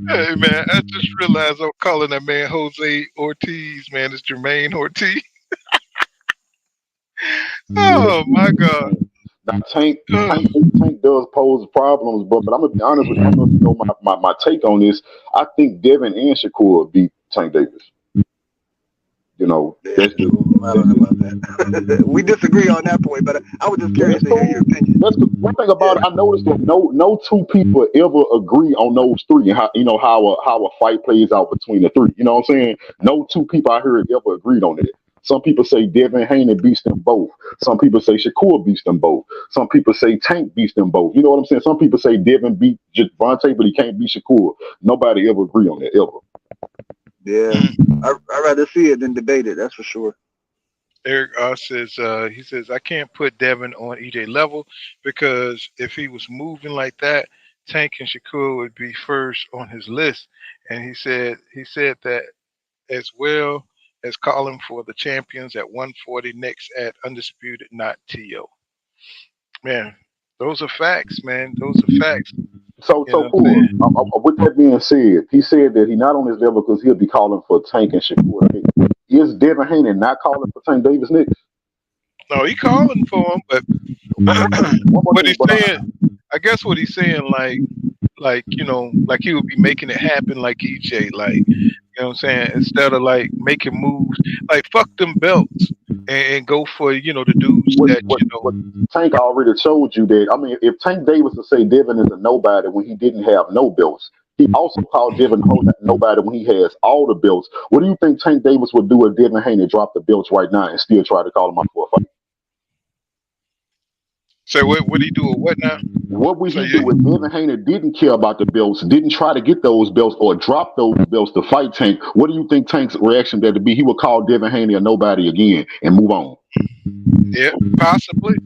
Hey, man, I just realized I'm calling that man Jose Ortiz, man. It's Jermaine Ortiz. Oh, my God. Now, Tank does pose problems, but I'm going to be honest with you. I don't know if you know my take on this. I think Devin and Shakur beat Tank Davis. I don't know about that. We disagree on that point, but I was just curious to hear your opinion. That's the one thing about it. I noticed that no 2 people ever agree on those 3 and how a fight plays out between the 3. You know what I'm saying? No 2 people I heard ever agreed on it. Some people say Devin Haney beats them both. Some people say Shakur beats them both. Some people say Tank beats them both. You know what I'm saying? Some people say Devin beat Javante, but he can't beat Shakur. Nobody ever agree on that, ever. Yeah, I'd rather see it than debate it. That's for sure. Eric says, he says, I can't put Devin on EJ level because if he was moving like that, Tank and Shakur would be first on his list. And he said that as well as calling for the champions at 140 next at Undisputed, not TO. Man, those are facts, man. Those are facts. So cool. With that being said, he said that he not on his level because he'll be calling for Tank and Shakur. Is Devin Haney not calling for Tank Davis next? No, he calling for him, but what he's saying, I guess what he's saying, like he would be making it happen like EJ, like, you know what I'm saying, instead of like making moves, like fuck them belts and go for the dudes Tank already showed you that. I mean, if Tank Davis would say Devin is a nobody when he didn't have no belts, he also called Devin nobody when he has all the belts. What do you think Tank Davis would do if Devin Haney dropped the belts right now and still try to call him out for a fight? So what would he do or what now? What would So he do if Devin Haney didn't care about the belts, didn't try to get those belts or drop those belts to fight Tank? What do you think Tank's reaction there to be? He would call Devin Haney a nobody again and move on. Yeah, possibly.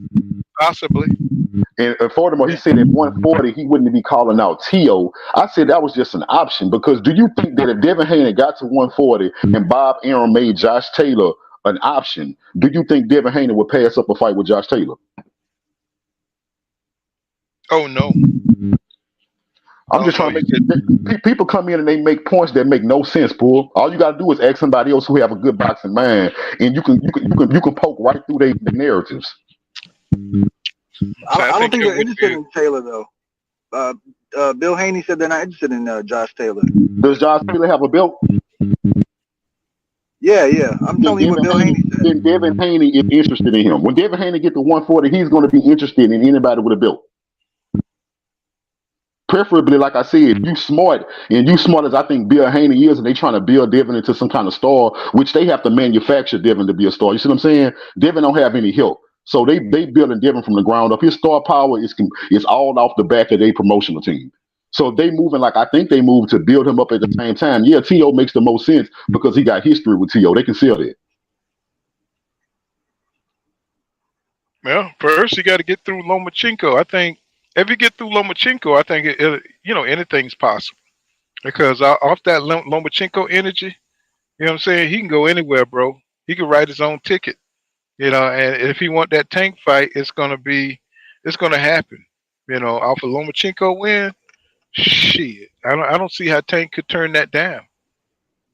And furthermore, he said at 140 he wouldn't be calling out T.O. I said that was just an option because do you think that if Devin Haney got to 140 and Bob Arum made Josh Taylor an option, do you think Devin Haney would pass up a fight with Josh Taylor? Oh no. I'm just trying to make it. People come in and they make points that make no sense, Bull. All you gotta do is ask somebody else who have a good boxing mind, and you can poke right through their narratives. I don't think they're interested in Taylor though. Bill Haney said they're not interested in Josh Taylor. Does Josh Taylor have a belt? Yeah. I'm telling you what Bill Haney said. Then Devin Haney is interested in him. When Devin Haney get to 140, he's going to be interested in anybody with a belt. Preferably, like I said, you smart as I think Bill Haney is, and they trying to build Devin into some kind of star, which they have to manufacture Devin to be a star. You see what I'm saying? Devin don't have any help. So they building Devin from the ground up. His star power is all off the back of their promotional team. So they moving like I think they moved to build him up at the same time. Yeah, T.O. makes the most sense because he got history with T.O. They can sell that. Well, first you got to get through Lomachenko. I think if you get through Lomachenko, I think anything's possible because off that Lomachenko energy, you know what I'm saying? He can go anywhere, bro. He can write his own ticket, and if he want that Tank fight, it's gonna happen. Off a Lomachenko win, shit. I don't see how Tank could turn that down.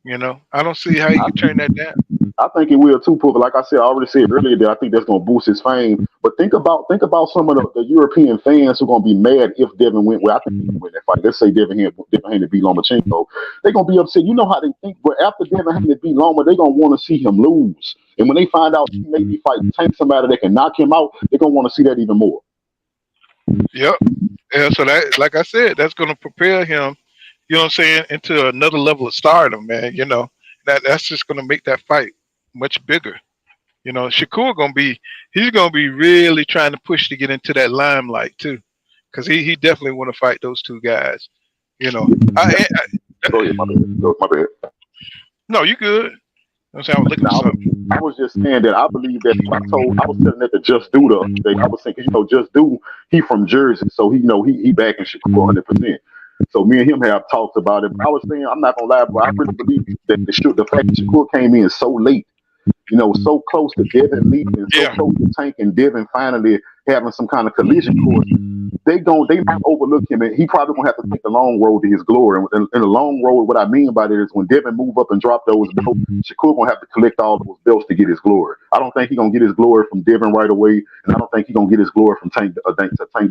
I don't see how he could turn that down. I think it will too, but like I said, I already said earlier that I think that's going to boost his fame. But think about some of the European fans who are going to be mad if Devin went. Well, I think he can win that fight. Let's say Devin Haney beat Lomachenko. They're going to be upset. You know how they think. But after Devin Haney beat Loma, they're going to want to see him lose. And when they find out he may be fighting Tank, somebody that can knock him out, they're going to want to see that even more. Yep. Yeah. So that, like I said, that's going to prepare him. You know what I'm saying, into another level of stardom, man. That's just going to make that fight much bigger. Shakur he's gonna be really trying to push to get into that limelight too, because he definitely want to fight those two guys. Go ahead, my bad. No, you good. I'm saying I was looking for something. I was just saying that I believe that I was telling that to Just Do the other day. I was saying, because Just Do, he from Jersey, so he backing Shakur 100%. So me and him have talked about it. But I was saying, I'm not gonna lie, but I really believe that the fact that Shakur came in so late, so close to Devin leaving, so close to Tank and Devin finally having some kind of collision course, they might overlook him, and he probably gonna have to take the long road to his glory. And the long road, what I mean by that is when Devin move up and drop those belts, Shakur gonna have to collect all those belts to get his glory. I don't think he gonna get his glory from Devin right away, and I don't think he gonna get his glory from Tank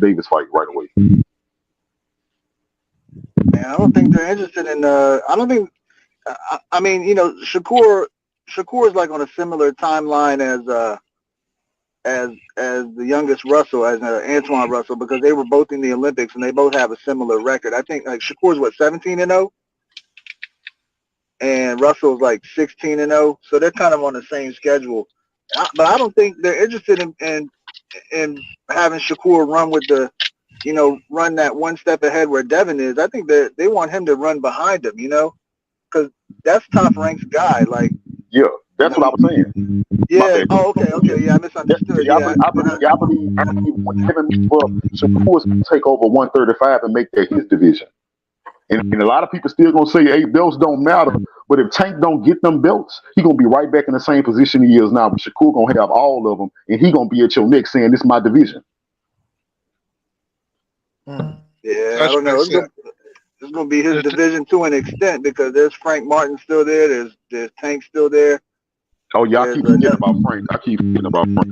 Davis fight right away. Man, I don't think they're interested in. I don't think. I mean, Shakur is like on a similar timeline as the youngest Russell, as Antoine Russell, because they were both in the Olympics and they both have a similar record. I think like Shakur's 17-0, and Russell's like 16-0, so they're kind of on the same schedule. But I don't think they're interested in having Shakur run with run that one step ahead where Devin is. I think that they want him to run behind him, because that's top ranked guy. Like, yeah, that's what I was saying. Yeah. Oh, okay. Yeah, I misunderstood. I believe when Devin moves up, Shakur's going to take over 135 and make that his division. And a lot of people still going to say, hey, belts don't matter. But if Tank don't get them belts, he going to be right back in the same position he is now. But Shakur going to have all of them, and he going to be at your neck saying, this is my division. Yeah, I don't know. It's going to be his division to an extent, because there's Frank Martin still there. There's Tank still there. Oh, yeah, I keep forgetting about Frank.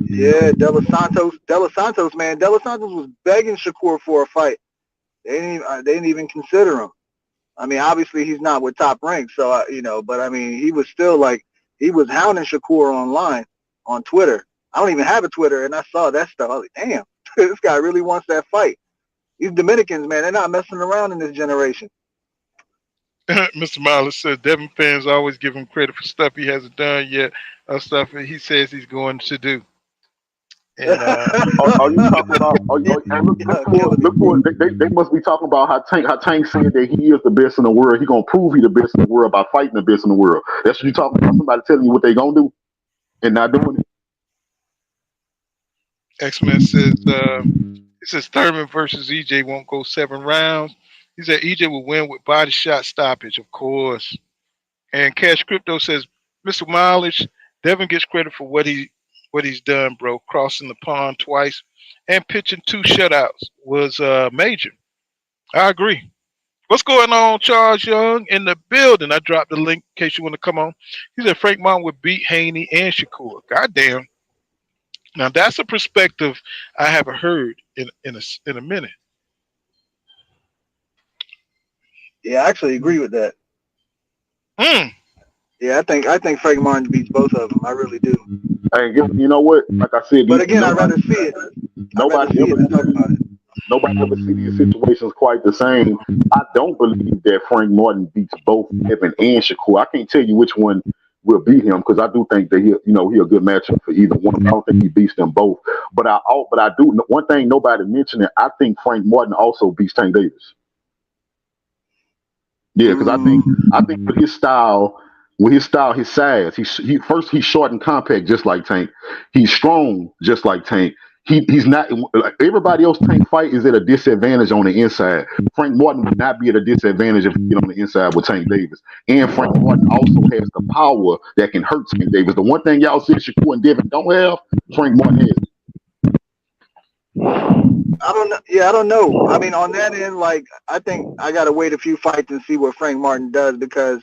Yeah, De Los Santos, man. De Los Santos was begging Shakur for a fight. They didn't even consider him. I mean, obviously he's not with Top Rank, so but I mean, he was still he was hounding Shakur online on Twitter. I don't even have a Twitter, and I saw that stuff. I was like, damn, this guy really wants that fight. These Dominicans, man, they're not messing around in this generation. Mr. Miles says Devin fans always give him credit for stuff he hasn't done yet, or stuff he says he's going to do. And Are you talking about? Look for it. They must be talking about how Tank said that he is the best in the world. He gonna prove he the best in the world by fighting the best in the world. That's what you talking about. Somebody telling you what they gonna do and not doing it. X-Men says it says Thurman versus EJ won't go 7 rounds. He said EJ will win with body shot stoppage, of course. And Cash Crypto says, Mr. Mileage, Devin gets credit for what he's done, bro. Crossing the pond twice and pitching 2 shutouts was major. I agree. What's going on, Charles Young in the building? I dropped the link in case you want to come on. He said Frank Martin would beat Haney and Shakur. Goddamn. Now that's a perspective I haven't heard in a minute. Yeah, I actually agree with that. Yeah, I think Frank Martin beats both of them. I really do. Hey, you know what? Like I said, but again, I'd rather see it. Nobody ever see these situations quite the same. I don't believe that Frank Martin beats both Devin and Shakur. I can't tell you which one will beat him because I do think that he a good matchup for either one. I don't think he beats them both. But I do. One thing nobody mentioned, I think Frank Martin also beats Tank Davis. Yeah, because I think with his style, his size, he's short and compact just like Tank. He's strong just like Tank. He's not like everybody else. Tank fight is at a disadvantage on the inside. Frank Martin would not be at a disadvantage if he get on the inside with Tank Davis. And Frank Martin also has the power that can hurt Tank Davis. The one thing y'all said Shakur and Devin don't have, Frank Martin has. I don't know. Yeah, I don't know. I mean, on that end, like, I think I got to wait a few fights and see what Frank Martin does because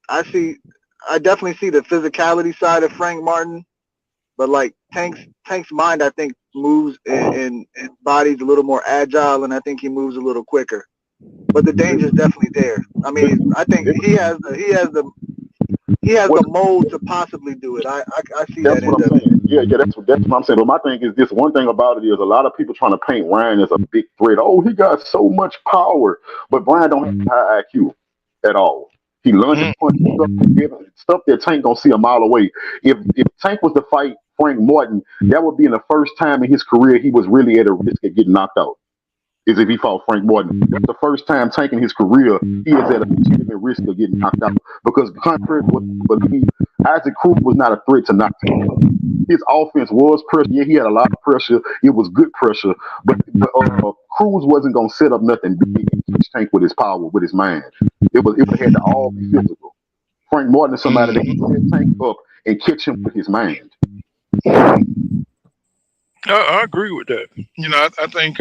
I definitely see the physicality side of Frank Martin, but like Tank's mind, I think moves and body's a little more agile, and I think he moves a little quicker. But the danger's definitely there. I mean, I think he has the mold to possibly do it. I see that's that. What I'm saying. Yeah, that's what I'm saying. But my thing is this: one thing about it is a lot of people trying to paint Ryan as a big threat. Oh, he got so much power, but Brian don't have high IQ at all. He lunges, punches, stuff that Tank gonna see a mile away. If Tank was to fight Frank Martin, that would be in the first time in his career he was really at a risk of getting knocked out. Is if he fought Frank Martin. That's the first time Tank in his career he is at a legitimate risk of getting knocked out. Because contrary to what you believe, Isaac Cruz was not a threat to knock Tank out. His offense was pressure. Yeah, he had a lot of pressure. It was good pressure. But Cruz wasn't gonna set up nothing big and catch Tank with his power, with his mind. It had to all be physical. Frank Martin is somebody that can set Tank up and catch him with his mind. I agree with that. You know, I think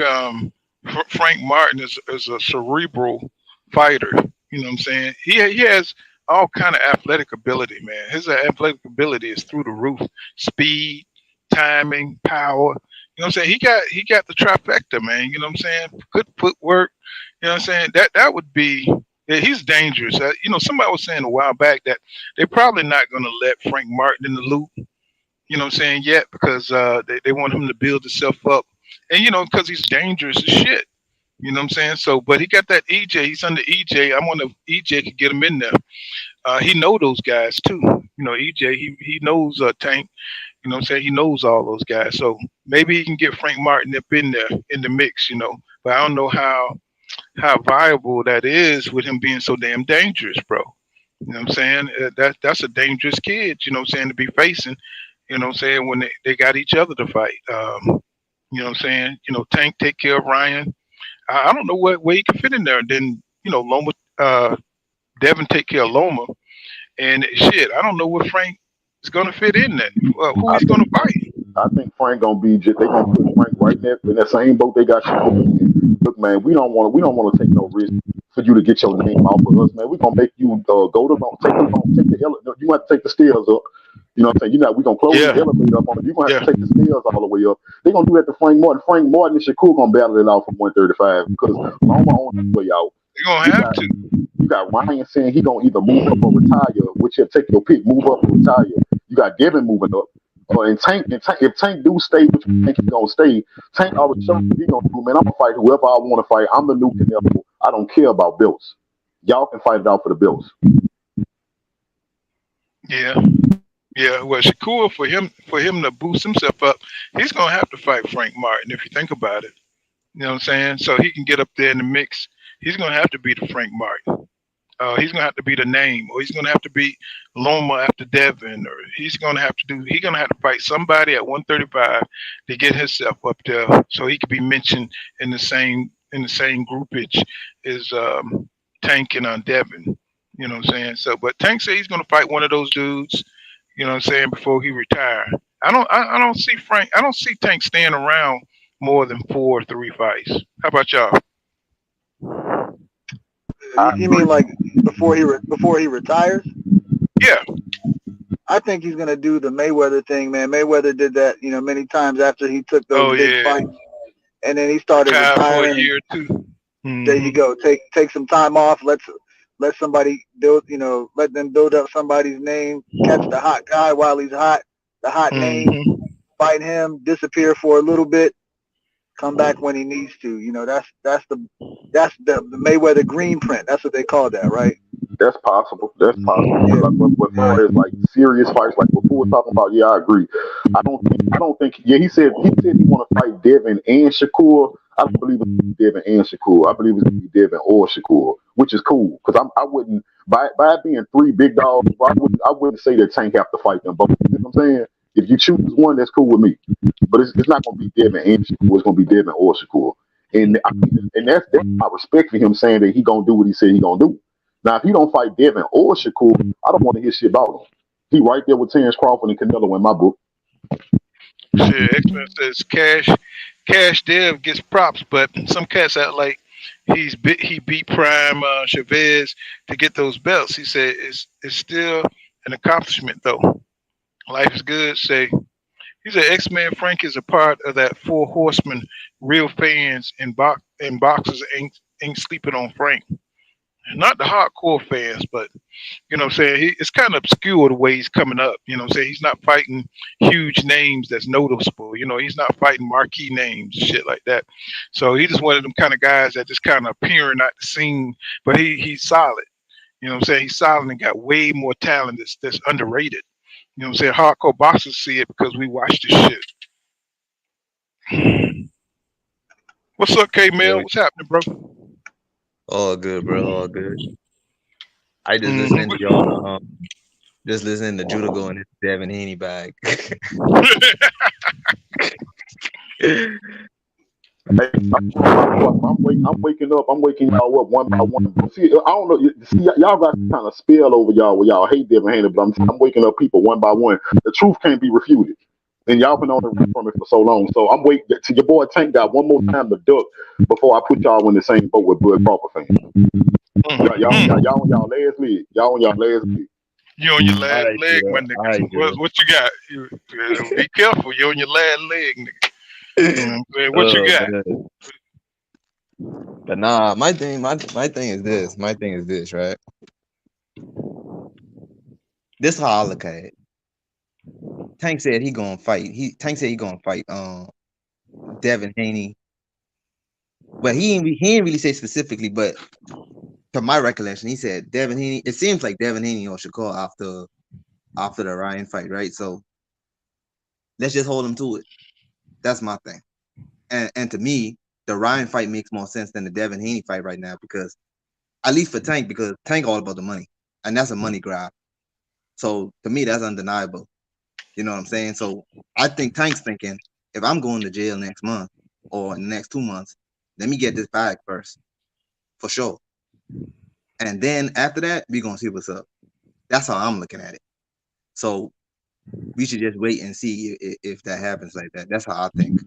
Frank Martin is a cerebral fighter. You know what I'm saying? He has all kind of athletic ability, man. His athletic ability is through the roof. Speed, timing, power. You know what I'm saying? He got the trifecta, man. You know what I'm saying? Good footwork. You know what I'm saying? That would be. Yeah, he's dangerous. You know, somebody was saying a while back that they're probably not going to let Frank Martin in the loop. You know what I'm saying? Yet because they want him to build himself up. And, you know, because he's dangerous as shit. You know what I'm saying? So, but he got that EJ. He's under EJ. I wonder if EJ could get him in there. He know those guys, too. You know, EJ, he knows Tank. You know what I'm saying? He knows all those guys. So maybe he can get Frank Martin up in there in the mix, you know. But I don't know how viable that is with him being so damn dangerous, bro. You know what I'm saying? That's a dangerous kid, you know what I'm saying, to be facing, you know what I'm saying, when they got each other to fight. You know what I'm saying? You know, Tank take care of Ryan. I don't know what way he can fit in there. Then, you know, Loma, Devin take care of Loma. And shit, I don't know what Frank is going to fit in there. Who he's going to fight. I think Frank going to be just, they going to put Frank right there in that same boat they got Shakur in. Look, man, we don't want to take no risk for you to get your name off of us, man. We're going to make you go to take the elevator. You might take the stairs up. You know what I'm saying? We're going to close the elevator up on it. You're going to have to take the stairs all the way up. They're going to do that to Frank Martin. Frank Martin and Shakur going to battle it out from 135 because Loma on his way out. They're going to have to. You got Ryan saying he going to either move up or retire, which he'll take your pick, move up or retire. You got Devin moving up. And Tank, if Tank do stay, which you think he's going to stay, Tank already showed what he's going to do, man. I'm going to fight whoever I want to fight. I'm the new Canelo. I don't care about belts. Y'all can fight it out for the belts. Yeah. Yeah, well, Shakur for him to boost himself up, he's gonna have to fight Frank Martin if you think about it. You know what I'm saying? So he can get up there in the mix. He's gonna have to beat the Frank Martin. He's gonna have to beat a name, or he's gonna have to beat Loma after Devin, or he's gonna have to do. He's gonna have to fight somebody at 135 to get himself up there, so he could be mentioned in the same groupage as Tank and Devin. You know what I'm saying? So, but Tank said he's gonna fight one of those dudes. You know what I'm saying, before he retire. I don't see Frank. I don't see Tank staying around more than 4 or 3 fights. How about y'all? You mean like before he retires? Yeah. I think he's gonna do the Mayweather thing, man. Mayweather did that, many times after he took those big fights, and then he started retiring for a year or two. Mm-hmm. There you go. Take some time off. Let somebody build, let them build up somebody's name. Catch the hot guy while he's hot. The hot name. Fight him. Disappear for a little bit. Come back when he needs to. That's the Mayweather green print. That's what they call that, right? That's possible. That's possible. Yeah. But far as like serious fights, like before we're talking about, yeah, I agree. I don't think. Yeah, he said he want to fight Devin and Shakur. I don't believe it's Devin and Shakur. I believe it's going to be Devin or Shakur, which is cool because I wouldn't by it being 3 big dogs. I wouldn't say that Tank have to fight them both. You know what I'm saying? If you choose one, that's cool with me. But it's not going to be Devin and Shakur. It's going to be Devin or Shakur. And that's my respect for him saying that he gonna do what he said he gonna do. Now, if he don't fight Devin or Shakur, I don't want to hear shit about him. He right there with Terrence Crawford and Canelo in my book. Shit, X-Men says Cash Dev gets props, but some cats act like he beat Prime Chavez to get those belts. He said it's still an accomplishment though. Life is good. He said X-Man Frank is a part of that 4 horsemen. Real fans and boxers ain't sleeping on Frank. Not the hardcore fans, but you know what I'm saying, it's kind of obscure the way he's coming up. You know what I'm saying? He's not fighting huge names that's noticeable. He's not fighting marquee names and shit like that. So he just one of them kind of guys that just kind of appearing at the scene, but he's solid. You know what I'm saying? He's solid and got way more talent that's underrated. You know what I'm saying? Hardcore boxers see it because we watch this shit. What's up, K-Mail? What's happening, bro? All good, bro. All good. I just listening to y'all. Just listening to Judah go in his Devin Haney bag. I'm waking up. I'm waking y'all up one by one. See, I don't know. See, y'all got kind of spell over y'all where y'all hate Devin Haney, but I'm waking up people one by one. The truth can't be refuted. And y'all been on the run from it for so long. So I'm waiting till your boy Tank got one more time to duck before I put y'all in the same boat with Bud Crawford fans. Y'all on y'all last leg. Y'all on y'all last leg. You on your last leg, my nigga. What you got? Be careful. You on your last leg, nigga. What you got? Man. But nah, my thing is this. My thing is this, right? This is how I look at it. Tank said he gonna fight. Tank said he gonna fight Devin Haney. But he didn't really say specifically, but from my recollection, he said Devin Haney. It seems like Devin Haney or Shakur after the Ryan fight, right? So let's just hold him to it. That's my thing. And to me, the Ryan fight makes more sense than the Devin Haney fight right now, because at least for Tank, because Tank all about the money, and that's a money grab. So to me, that's undeniable. You know what I'm saying? So I think Tank's thinking, if I'm going to jail next month or in the next 2 months, let me get this bag first, for sure. And then after that, we're going to see what's up. That's how I'm looking at it. So we should just wait and see if that happens like that. That's how I think.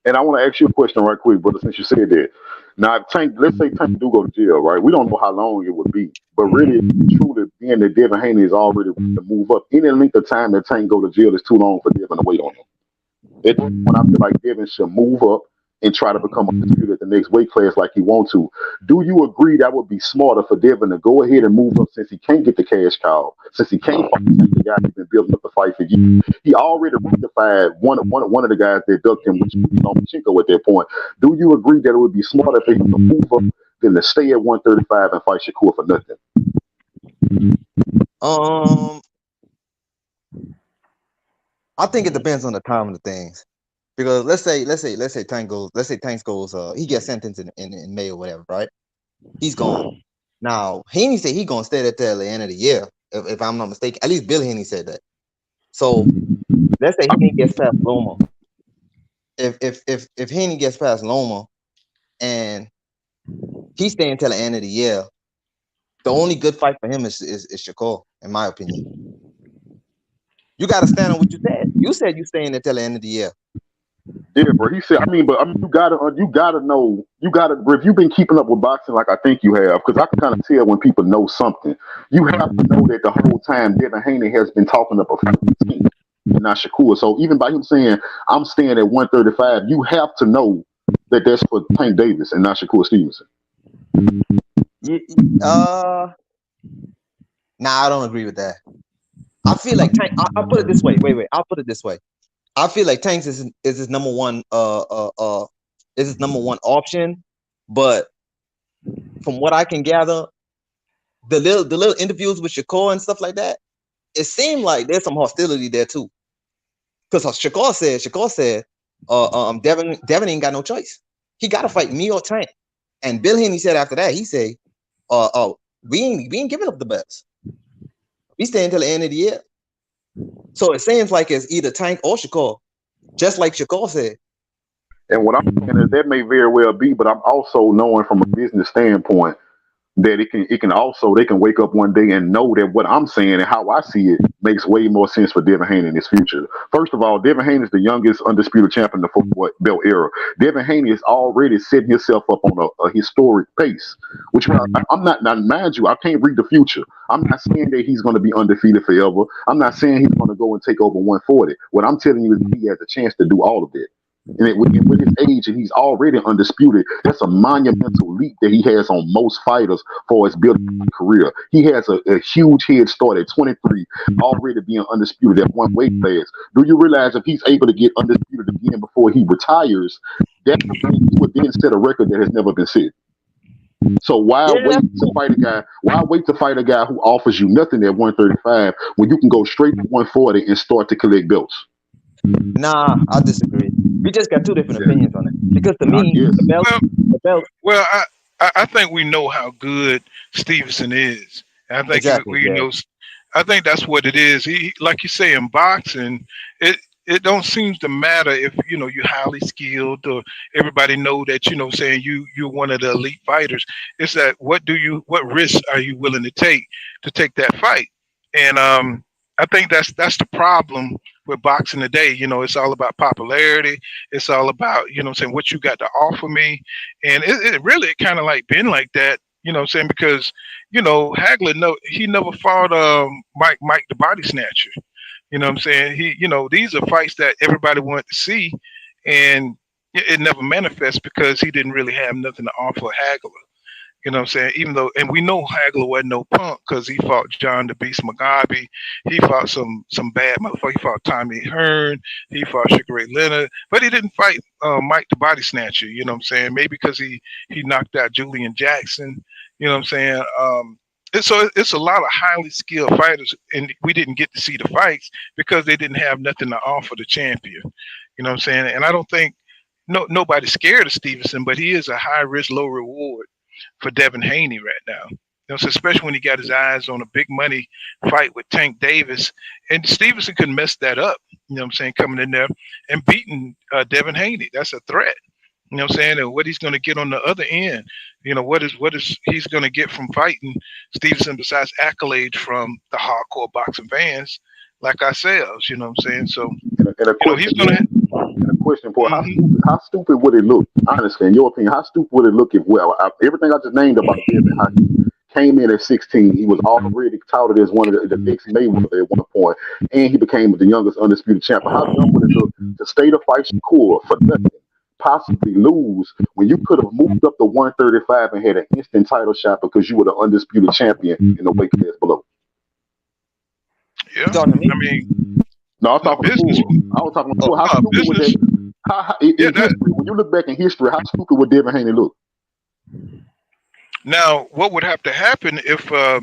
And I want to ask you a question right quick, brother, since you said that. Now, Tank, let's say Tank do go to jail, right? We don't know how long it would be. But really, truly, being that Devin Haney is already ready to move up, any length of time that Tank go to jail is too long for Devin to wait on him. At this point, I feel like Devin should move up and try to become a disputer at the next weight class like he wants to. Do you agree that would be smarter for Devin to go ahead and move up, since he can't get the cash cow, since he can't fight the guy he's been building up the fight for years? He already rectified one of the guys that ducked him, which was Lomachenko at that point. Do you agree that it would be smarter for him to move up than to stay at 135 and fight Shakur for nothing? I think it depends on the time of the things. Because let's say Tanks goes, he gets sentenced in May or whatever, right? He's gone. Now, Haney said he gonna stay there till the end of the year, if I'm not mistaken. At least Bill Haney said that. So let's say Haney gets past Loma. If Haney gets past Loma and he's staying till the end of the year, the only good fight for him is Shakur, in my opinion. You got to stand on what you said. You said you staying until the end of the year. Yeah, bro. He said, you gotta know, if you've been keeping up with boxing like I think you have, because I can kind of tell when people know something. You have to know that the whole time Devin Haney has been talking up a team, and not Shakur. So even by him saying I'm staying at 135, you have to know that that's for Tank Davis and not Shakur Stevenson. Nah, I don't agree with that. I feel like Tank. I'll put it this way. Wait. I'll put it this way. I feel like Tanks is his number one is his number one option, but from what I can gather, the little interviews with Shakur and stuff like that, it seemed like there's some hostility there too. Because Shakur said, Devin ain't got no choice. He got to fight me or Tank. And Bill Haney said after that, he said, we ain't giving up the belts. We stay until the end of the year. So it seems like it's either Tank or Shakur, just like Shakur said. And what I'm saying is that may very well be, but I'm also knowing from a business standpoint that they can wake up one day and know that what I'm saying and how I see it makes way more sense for Devin Haney in his future. First of all, Devin Haney is the youngest undisputed champion in the football belt era. Devin Haney is already setting himself up on a historic pace, which I'm not, now mind you, I can't read the future. I'm not saying that he's going to be undefeated forever. I'm not saying he's going to go and take over 140. What I'm telling you is he has a chance to do all of that. And with his age, and he's already undisputed, that's a monumental leap that he has on most fighters for his building career. He has a huge head start at 23, already being undisputed at one weight class. Do you realize if he's able to get undisputed again before he retires, that would then set a record that has never been set? So why wait to fight a guy? Why wait to fight a guy who offers you nothing at 135 when you can go straight to 140 and start to collect belts? Nah, I disagree. We just got two different opinions on it. Because to me, the belt. Well, I think we know how good Stevenson is. And I think we know. I think that's what it is. He, like you say, in boxing, it don't seem to matter if you're highly skilled or everybody know that saying you're one of the elite fighters. It's that what risks are you willing to take that fight? And I think that's the problem with boxing today. It's all about popularity. It's all about saying what you got to offer me, and it really kind of like been like that. Saying because Hagler he never fought Mike the Body Snatcher. He these are fights that everybody wanted to see, and it never manifests because he didn't really have nothing to offer Hagler. Even though, and we know Hagler wasn't no punk because he fought John the Beast Mugabe. He fought some bad motherfucker. He fought Tommy Hearn. He fought Sugar Ray Leonard. But he didn't fight Mike the Body Snatcher. Maybe because he knocked out Julian Jackson. So it's a lot of highly skilled fighters, and we didn't get to see the fights because they didn't have nothing to offer the champion. And I don't think nobody's scared of Stevenson, but he is a high risk, low reward for Devin Haney right now. So especially when he got his eyes on a big money fight with Tank Davis, and Stevenson could mess that up. Coming in there and beating Devin Haney, that's a threat. And what he's going to get on the other end, what is he's going to get from fighting Stevenson besides accolades from the hardcore boxing fans like ourselves. So he's going to. And a question for how stupid would it look? Honestly, in your opinion, how stupid would it look if everything I just named about Devin, how he came in at 16, he was already touted as one of the next Mayweather at one point, and he became the youngest undisputed champion. How dumb would it look to stay to fight Shakur for nothing, possibly lose when you could have moved up to 135 and had an instant title shot because you were the undisputed champion in the weight class below? Yeah, I mean. No, I'm talking business. I was talking about how stupid would that? When you look back in history, how stupid would Devin Haney look? Now, what would have to happen if, I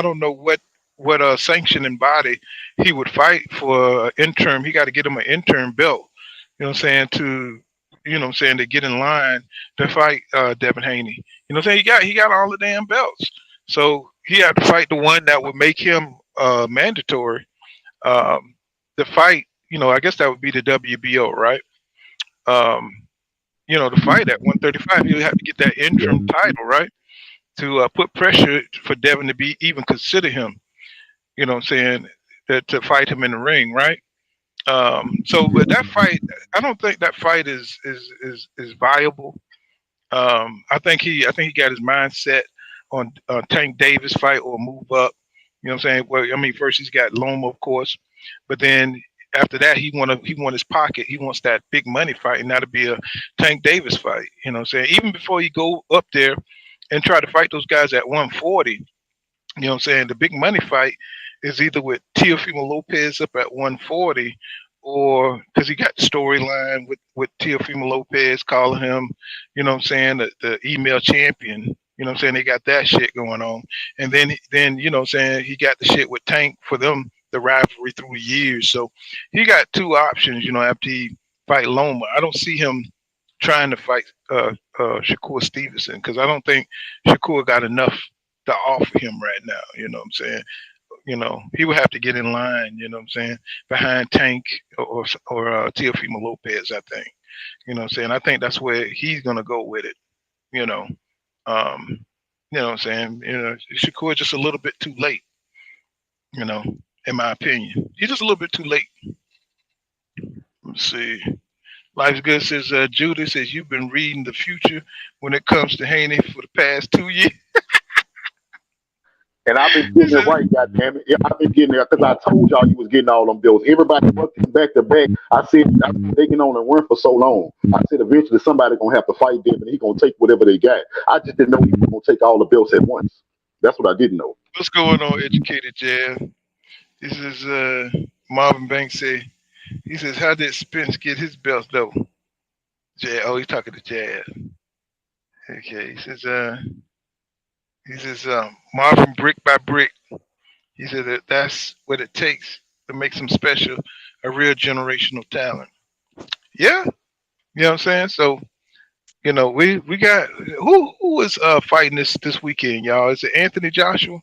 don't know what sanctioning body he would fight for interim. He got to get him an interim belt. You know what I'm saying, to to get in line to fight Devin Haney. You know what I'm saying? He got all the damn belts. So he had to fight the one that would make him mandatory. The fight, I guess that would be the WBO, right? The fight at 135, he would have to get that interim title, right? To put pressure for Devin to be even consider him, you know what I'm saying, to fight him in the ring, right? But that fight, I don't think that fight is viable. I think he got his mind set on Tank Davis fight or move up. You know what I'm saying? Well, I mean, first he's got Loma, of course, but then after that he want his pocket. He wants that big money fight, and that'll be a Tank Davis fight. You know what I'm saying? Even before he go up there and try to fight those guys at 140, you know what I'm saying? The big money fight is either with Teofimo Lopez up at 140, or because he got the storyline with Teofimo Lopez calling him, you know what I'm saying, the email champion. You know what I'm saying? They got that shit going on. And then you know what I'm saying, he got the shit with Tank for them, the rivalry through the years. So he got two options, after he fight Loma. I don't see him trying to fight Shakur Stevenson, because I don't think Shakur got enough to offer him right now. You know what I'm saying? He would have to get in line, you know what I'm saying, behind Tank or Teofimo Lopez, I think. You know what I'm saying? I think that's where he's going to go with it, You know what I'm saying? Shakur just a little bit too late, in my opinion. He's just a little bit too late. Let's see. Life's Good says, Judah says, you've been reading the future when it comes to Haney for the past 2 years. And I've been getting it right, goddammit. Yeah, I've been getting there because I told y'all you was getting all them bills. Everybody fucking back to back. I said I've been taking on a run for so long. I said eventually somebody gonna have to fight them, and he gonna take whatever they got. I just didn't know he was gonna take all the belts at once. That's what I didn't know. What's going on, Educated Jazz? This is Marvin Banks say. He says, how did Spence get his belts though? Jazz. Oh, he's talking to Jazz. Okay. He says, Marvin brick by brick. He said that's what it takes to make him special, a real generational talent. Yeah, you know what I'm saying? So, we got who is fighting this weekend, y'all? Is it Anthony Joshua?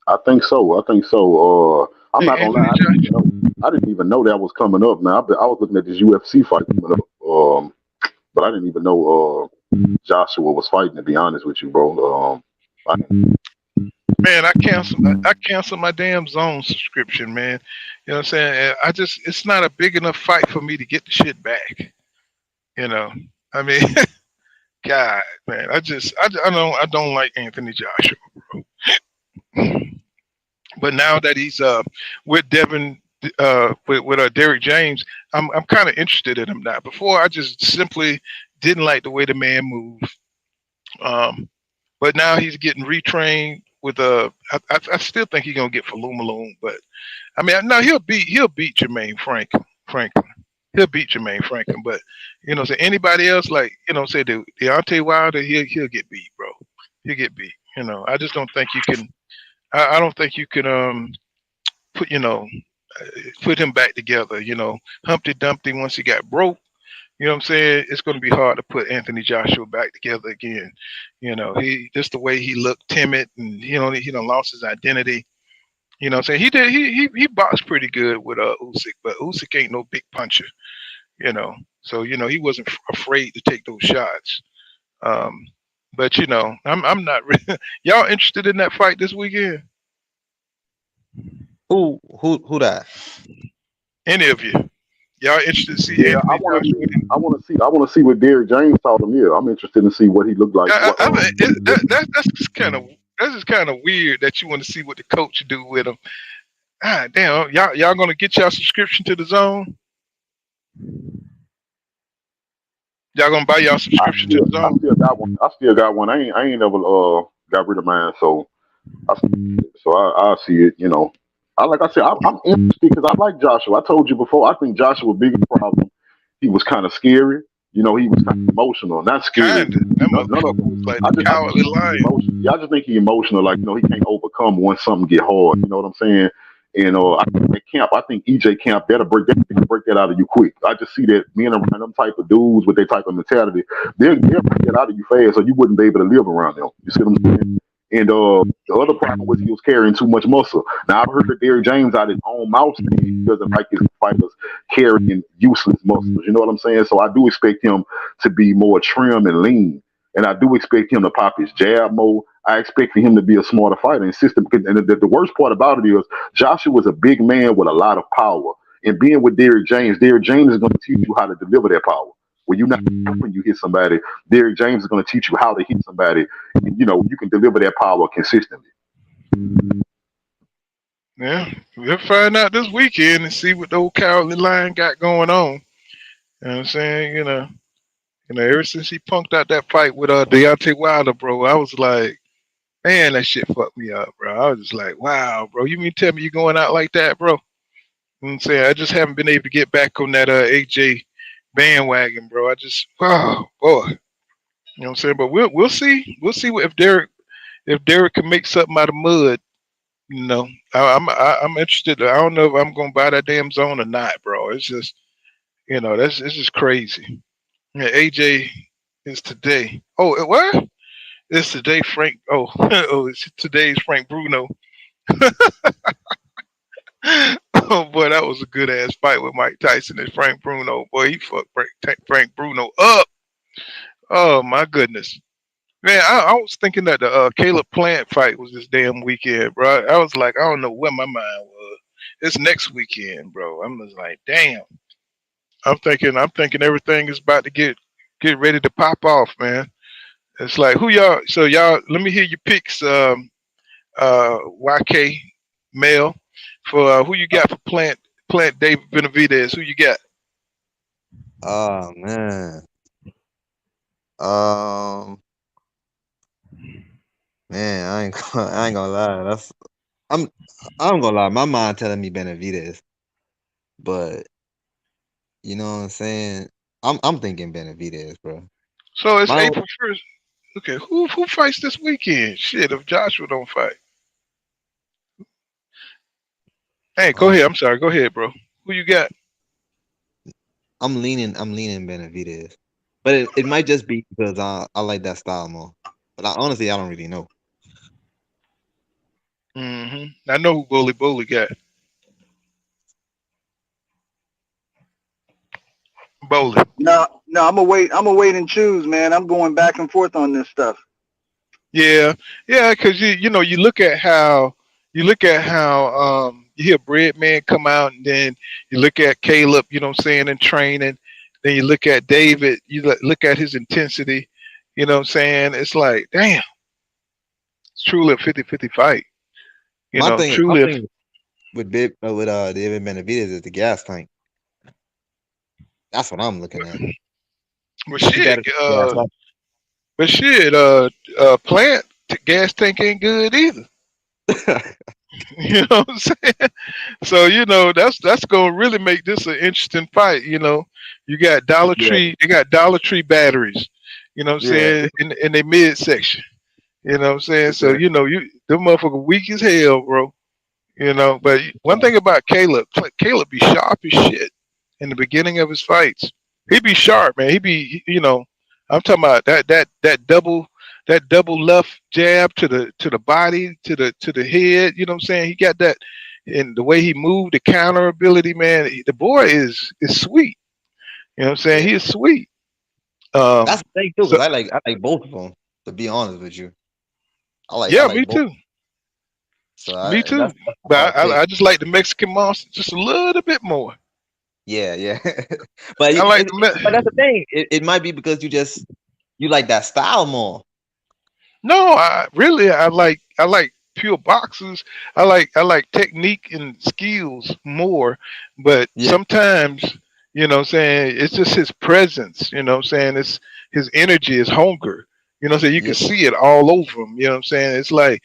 I think so. I'm not gonna lie. I didn't even know that was coming up, man. I was looking at this UFC fight coming up, but I didn't even know Joshua was fighting, to be honest with you, bro. Man, I canceled my damn Zone subscription, man. You know what I'm saying? It's not a big enough fight for me to get the shit back. I mean, God, man, I don't like Anthony Joshua, bro. But now that he's with Devin, with Derrick James, I'm kind of interested in him now. Before, I just simply didn't like the way the man moved. But now he's getting retrained with I still think he's gonna get Falumaloon, but I mean, no, he'll beat Jermaine Franklin. He'll beat Jermaine Franklin, but so anybody else, like say Deontay Wilder, he'll get beat, bro. He'll get beat. I just don't think you can. I don't think you can put him back together. Humpty Dumpty, once he got broke. You know what I'm saying? It's going to be hard to put Anthony Joshua back together again. He just the way he looked timid, and he done lost his identity. You know what I'm saying? He boxed pretty good with Usyk, but Usyk ain't no big puncher. So he wasn't afraid to take those shots. But I'm not really. Y'all interested in that fight this weekend? Who that? Any of you? Y'all interested to see? Yeah, I want to see what Derrick James taught him. Yeah, I'm interested to see what he looked like. That's just kind of weird that you want to see what the coach do with him. Ah, damn, y'all gonna get y'all subscription to the Zone? Y'all gonna buy y'all subscription to the Zone? I still got one. I ain't never got rid of mine, so I see it. Like I said, I'm interested because I like Joshua. I told you before, I think Joshua's biggest problem, he was kind of scary. You know, he was kind of emotional, not scared. Kinda. That None of motherfucker them. was like I the just think cowardly he's lion. emotional. Yeah, I just think he's emotional. Like, you know, he can't overcome once something get hard. You know what I'm saying? And I think at camp, I think EJ Camp, they'll break that out of you quick. I just see that being around them type of dudes with their type of mentality, they'll break that out of you fast, so you wouldn't be able to live around them. You see what I'm saying? And the other problem was he was carrying too much muscle. Now I've heard that Derrick James out his own mouth saying he doesn't like his fighters carrying useless muscles. You know what I'm saying? So I do expect him to be more trim and lean. And I do expect him to pop his jab more. I expect for him to be a smarter fighter and system. And the worst part about it is Joshua was a big man with a lot of power. And being with Derrick James is going to teach you how to deliver that power. When you're not when you hit somebody, Derrick James is going to teach you how to hit somebody. And, you know, you can deliver that power consistently. Yeah, we'll find out this weekend and see what the old cowardly lion got going on. You know what I'm saying? You know, ever since he punked out that fight with Deontay Wilder, bro, I was like, man, that shit fucked me up, bro. I was just like, wow, bro, you mean tell me you going out like that, bro? You know what I'm saying? I just haven't been able to get back on that AJ bandwagon, bro. I just, oh boy, you know what I'm saying? But we'll see. We'll see if Derrick can make something out of mud. You know, I'm interested. I don't know if I'm gonna buy that damn zone or not, bro. It's just, you know, it's just crazy. Yeah, AJ is today. Oh, what? It's today, Frank. Oh, oh, it's today's Frank Bruno. Oh boy, that was a good ass fight with Mike Tyson and Frank Bruno. Boy, he fucked Frank Bruno up. Oh my goodness, man. I was thinking that the Caleb Plant fight was this damn weekend, bro. I was like, I don't know where my mind was. It's next weekend, bro. I'm just like, damn. I'm thinking everything is about to get ready to pop off, man. It's like who y'all? So y'all, let me hear your picks. YK Mel for who you got for Plant David Benavidez. Who you got? Oh man. Um Man, I ain't gonna lie. I'm gonna lie. My mind telling me Benavidez, but you know what I'm saying. I'm thinking Benavidez, bro. So it's My April 1st. Okay, who fights this weekend? Shit, if Joshua don't fight. Hey, go ahead. I'm sorry. Go ahead, bro. Who you got? I'm leaning Benavidez, but it might just be because I like that style more. But honestly, I don't really know. I know who Bully got. Bully. No, I'm gonna wait. I'm gonna wait and choose, man. I'm going back and forth on this stuff. Yeah, because you know you look at how you hear Breadman come out, and then you look at Caleb, you know what I'm saying, in training. Then you look at David, you look at his intensity, you know what I'm saying. It's like, damn, it's truly a 50-50 fight. You My know, thing truly. with David Benavidez is the gas tank. That's what I'm looking at. But shit, Plant gas tank ain't good either. You know what I'm saying? So, you know, that's gonna really make this an interesting fight. You know, you got Dollar Tree, they got Dollar Tree batteries, you know what I'm saying, in their midsection. You know what I'm saying? So, you know, them motherfucker weak as hell, bro. You know, but one thing about Caleb be sharp as shit in the beginning of his fights. He be sharp, man. You know, I'm talking about that double left jab to the body, to the head. You know what I'm saying? He got that, and the way he moved, the counter ability, man. The boy is sweet. You know what I'm saying? He is sweet. That's the thing too, So, because I like both of them. To be honest with you, I like me both. too. So Me too. that's But I just like the Mexican monster just a little bit more. Yeah. but I like but that's the thing. It might be because you like that style more. No, I like pure boxers. I like technique and skills more, but sometimes, you know what I'm saying, it's just his presence, you know what I'm saying? It's his energy, his hunger. You know what I'm saying? You can see it all over him, you know what I'm saying? It's like,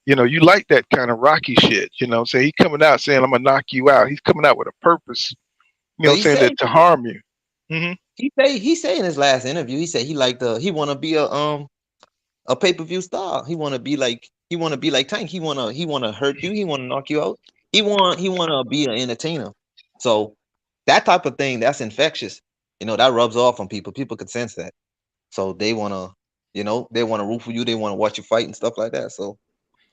you know, you like that kind of Rocky shit, you know what I'm saying? He coming out saying, I'm gonna knock you out. He's coming out with a purpose, you know what I'm saying, to harm you. He say in his last interview, he said he want to be a pay-per-view star. He want to be like Tank. He want to hurt you. He want to knock you out. He want to be an entertainer. So that type of thing, that's infectious. That rubs off on people. People could sense that. So they want to, they want to root for you. They want to watch you fight and stuff like that. So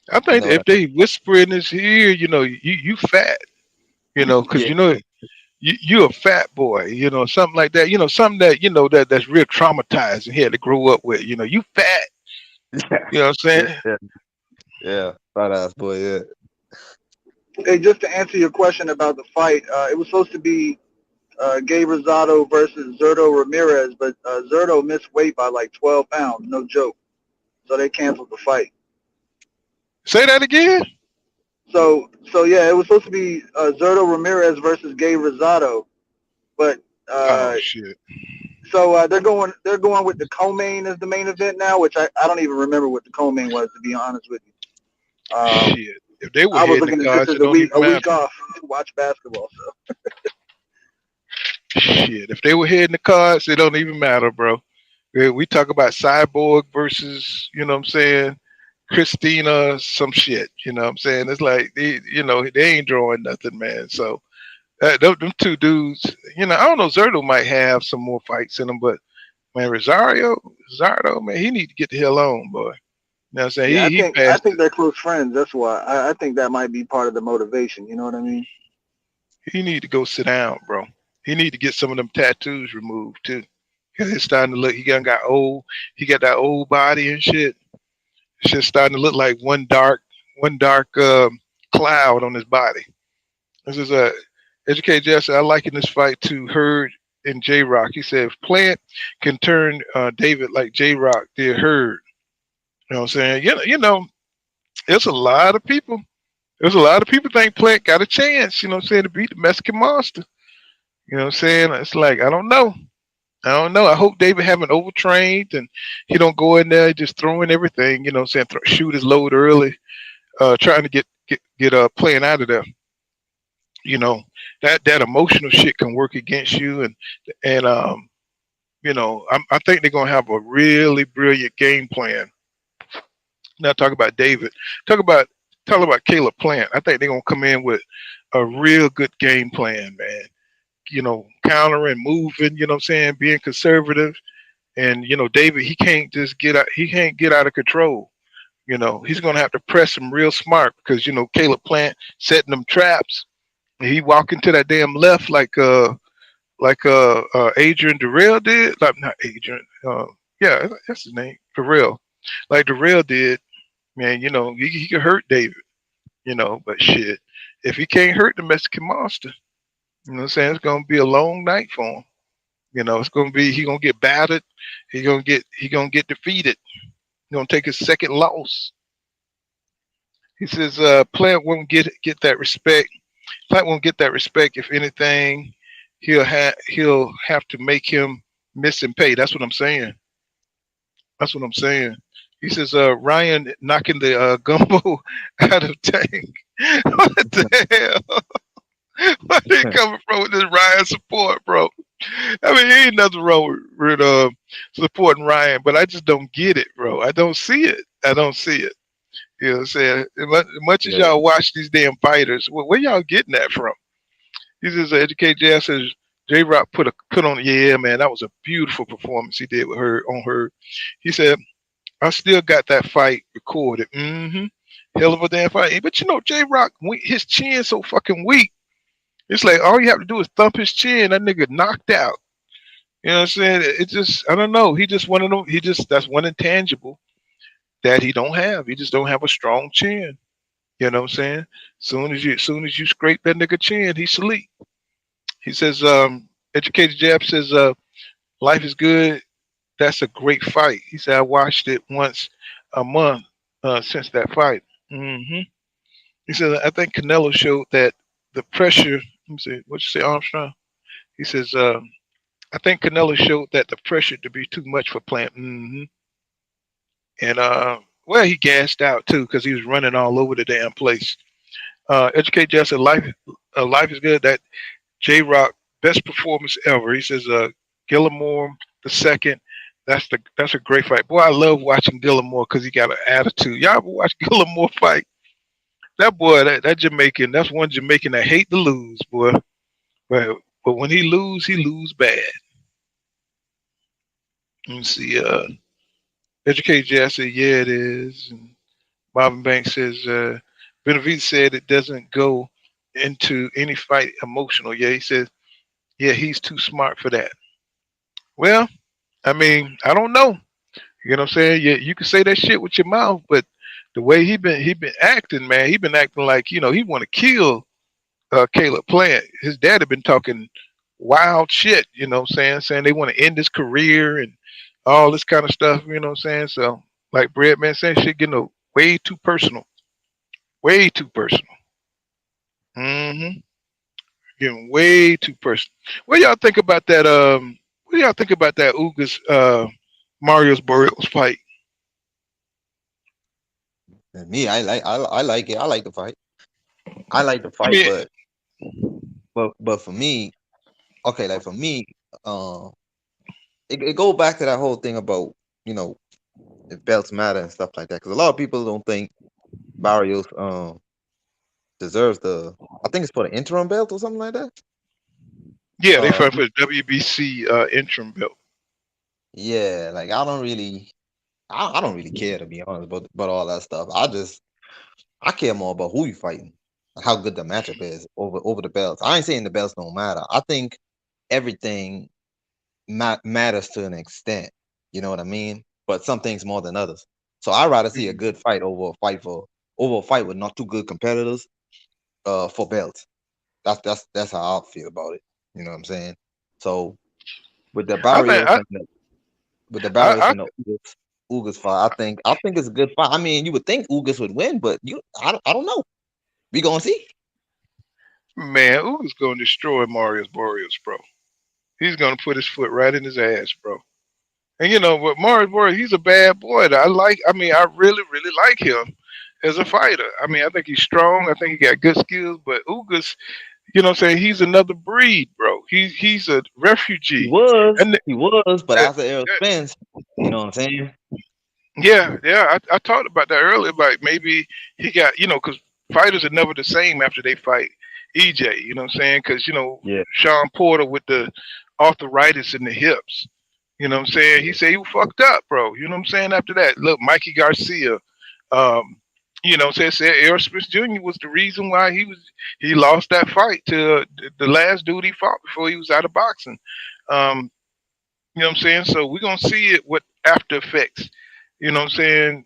I think if they whisper in his ear, you fat, because yeah. you a fat boy, something like that, something that that's real traumatizing. He had to grow up with, you fat. You know what I'm saying? Yeah. Fat ass boy, yeah. Hey, just to answer your question about the fight, it was supposed to be Gay Rosado versus Zurdo Ramirez, but Zurdo missed weight by like 12 pounds, no joke. So they canceled the fight. Say that again? So yeah, it was supposed to be Zurdo Ramirez versus Gay Rosado, but oh shit. So they're going with the co-main as the main event now, which I don't even remember what the co-main was, to be honest with you. Shit. If they were I was looking at this as a week off to watch basketball. So shit, if they were heading the cards, it don't even matter, bro. We talk about Cyborg versus, you know what I'm saying, Christina, some shit. You know what I'm saying? It's like they ain't drawing nothing, man. So them two dudes, I don't know. Zurdo might have some more fights in him, but man, Zardo, man, he need to get the hell on, boy. You know what I'm saying? Yeah, I think they're close friends. That's why I think that might be part of the motivation. You know what I mean? He need to go sit down, bro. He need to get some of them tattoos removed too. It's starting to look. He got old. He got that old body and shit. It's just starting to look like one dark cloud on his body. This is Educate Jesse. I liken this fight to Hurd and J Rock. He said if Plant can turn David like J Rock did Hurd. You know what I'm saying? There's a lot of people. There's a lot of people think Plant got a chance, to beat the Mexican Monster. You know what I'm saying? It's like, I don't know. I hope David haven't overtrained and he don't go in there just throwing everything, shoot his load early, trying to get Plant out of there. That emotional shit can work against you, and I think they're gonna have a really brilliant game plan. Now talk about David. Talk about Caleb Plant. I think they're gonna come in with a real good game plan, man. Countering, moving, what I'm saying, being conservative. And David, he can't get out of control. He's gonna have to press him real smart because Caleb Plant setting them traps. He walk into that damn left like Adrian Darrell did. Like, not Adrian. Yeah, that's his name, Darrell. Like Darrell did. Man, he could hurt David. But shit, if he can't hurt the Mexican Monster, you know what I'm saying, it's gonna be a long night for him. It's gonna be he gonna get battered. He gonna get defeated. He's gonna take his second loss. He says Plant won't get that respect. Plant won't get that respect. If anything, he'll have to make him miss and pay. That's what I'm saying. He says Ryan knocking the gumbo out of Tank. What the hell? Where they coming from with this Ryan support, bro? I mean, ain't nothing wrong with supporting Ryan, but I just don't get it, bro. I don't see it. You know what I'm saying? Much as y'all watch these damn fighters, where y'all getting that from? He says, Educate Jazz says, J Rock put on, yeah, man, that was a beautiful performance he did with her on her. He said, I still got that fight recorded. Hell of a damn fight. But J Rock, his chin so fucking weak. It's like all you have to do is thump his chin. That nigga knocked out. You know what I'm saying? It just, I don't know. He just one of them. That's one intangible that he don't have. He just don't have a strong chin. You know what I'm saying? Soon as you scrape that nigga chin, he's asleep. He says, Educated Jab says, life is good. That's a great fight. He said, I watched it once a month since that fight. He said, I think Canelo showed that the pressure. Let me see. What you say, Armstrong? He says, I think Canelo showed that the pressure to be too much for Plant. And well, he gassed out too because he was running all over the damn place. Educate Jess said, life is good. That J Rock best performance ever. He says, Gillimore the second. That's a great fight. Boy, I love watching Gillimore because he got an attitude. Y'all ever watch Gillimore fight? That boy, that Jamaican, that's one Jamaican that hate to lose, boy. But when he lose bad. Let me see. Educate Jazz said, yeah, it is. And Marvin Banks says, Benavidez said it doesn't go into any fight emotional. Yeah, he says, yeah, he's too smart for that. Well, I mean, I don't know. You know what I'm saying? Yeah, you can say that shit with your mouth, but the way he been acting, man, he been acting like, he want to kill Caleb Plant. His dad had been talking wild shit, you know what I'm saying they want to end his career and all this kind of stuff, you know what I'm saying? So, like Breadman said, shit getting way too personal. Way too personal. Mm-hmm. Getting way too personal. What y'all think about that? What do y'all think about that Ugas Mario's Boreals fight? And me, I like it. I like the fight. I like the I fight, mean, but for me, okay, like for me, it goes back to that whole thing about if belts matter and stuff like that. Because a lot of people don't think Barrios deserves I think it's for the interim belt or something like that. yeah, they fought for the WBC interim belt. Yeah, like I don't really care, to be honest, about all that stuff. I care more about who you fighting and how good the matchup is over the belts. I ain't saying the belts don't matter. I think everything matters to an extent. You know what I mean? But some things more than others. So I'd rather see a good fight over a fight with not too good competitors for belts. That's how I feel about it. You know what I'm saying? So with the I think Barrios I and the Ugas fight, I think it's a good fight. I mean, you would think Ugas would win, but I don't know. We gonna see. man, Ugas gonna destroy Mario's Boreals, bro. He's gonna put his foot right in his ass, bro. And what Mario Boreals, he's a bad boy. I mean, I really, really like him as a fighter. I mean, I think he's strong. I think he got good skills. But Ugas, he's another breed, bro. He's a refugee. And He was, but uh, after Errol Spence, you know what I'm saying? yeah, I talked about that earlier. Like maybe he got, because fighters are never the same after they fight EJ. You know what I'm saying? Because Yeah. Sean Porter with the arthritis in the hips. You know what I'm saying? He said he was fucked up, bro. You know what I'm saying? After that, look, Mikey Garcia. Said Errol Spence Jr. was the reason why he lost that fight to the last dude he fought before he was out of boxing. Um, you know what I'm saying? So we're gonna see it with after effects. You know what I'm saying?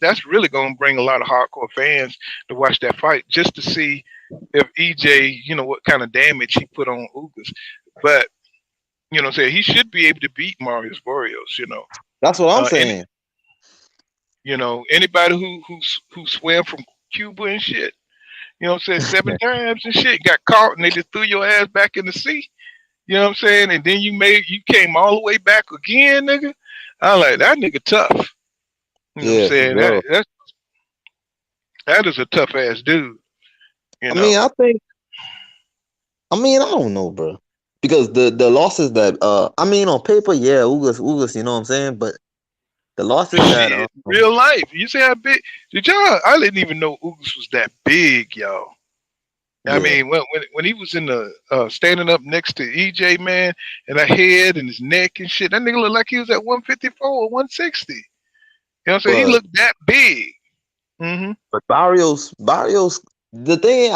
That's really gonna bring a lot of hardcore fans to watch that fight just to see if EJ, what kind of damage he put on Ugas. But what I'm saying, he should be able to beat Marius Barrios, That's what I'm And saying. anybody who swam from Cuba and shit, what I'm saying, 7 times and shit, got caught and they just threw your ass back in the sea. You know what I'm saying? And then you came all the way back again, nigga. I like that nigga tough. You know what I'm Yeah, for saying? sure. That is a tough ass dude. I mean, I don't know, bro. Because the losses that I mean on paper, yeah, Ugas, you know what I'm saying? But the losses that Shit, real life. You see how big? I didn't even know Ugas was that big, y'all. I yeah. mean, when he was in the standing up next to EJ, man, and the head and his neck and shit, that nigga looked like he was at 154 or 160. You know what I'm saying? He But looked that big. Mm-hmm. but Barrios, the thing,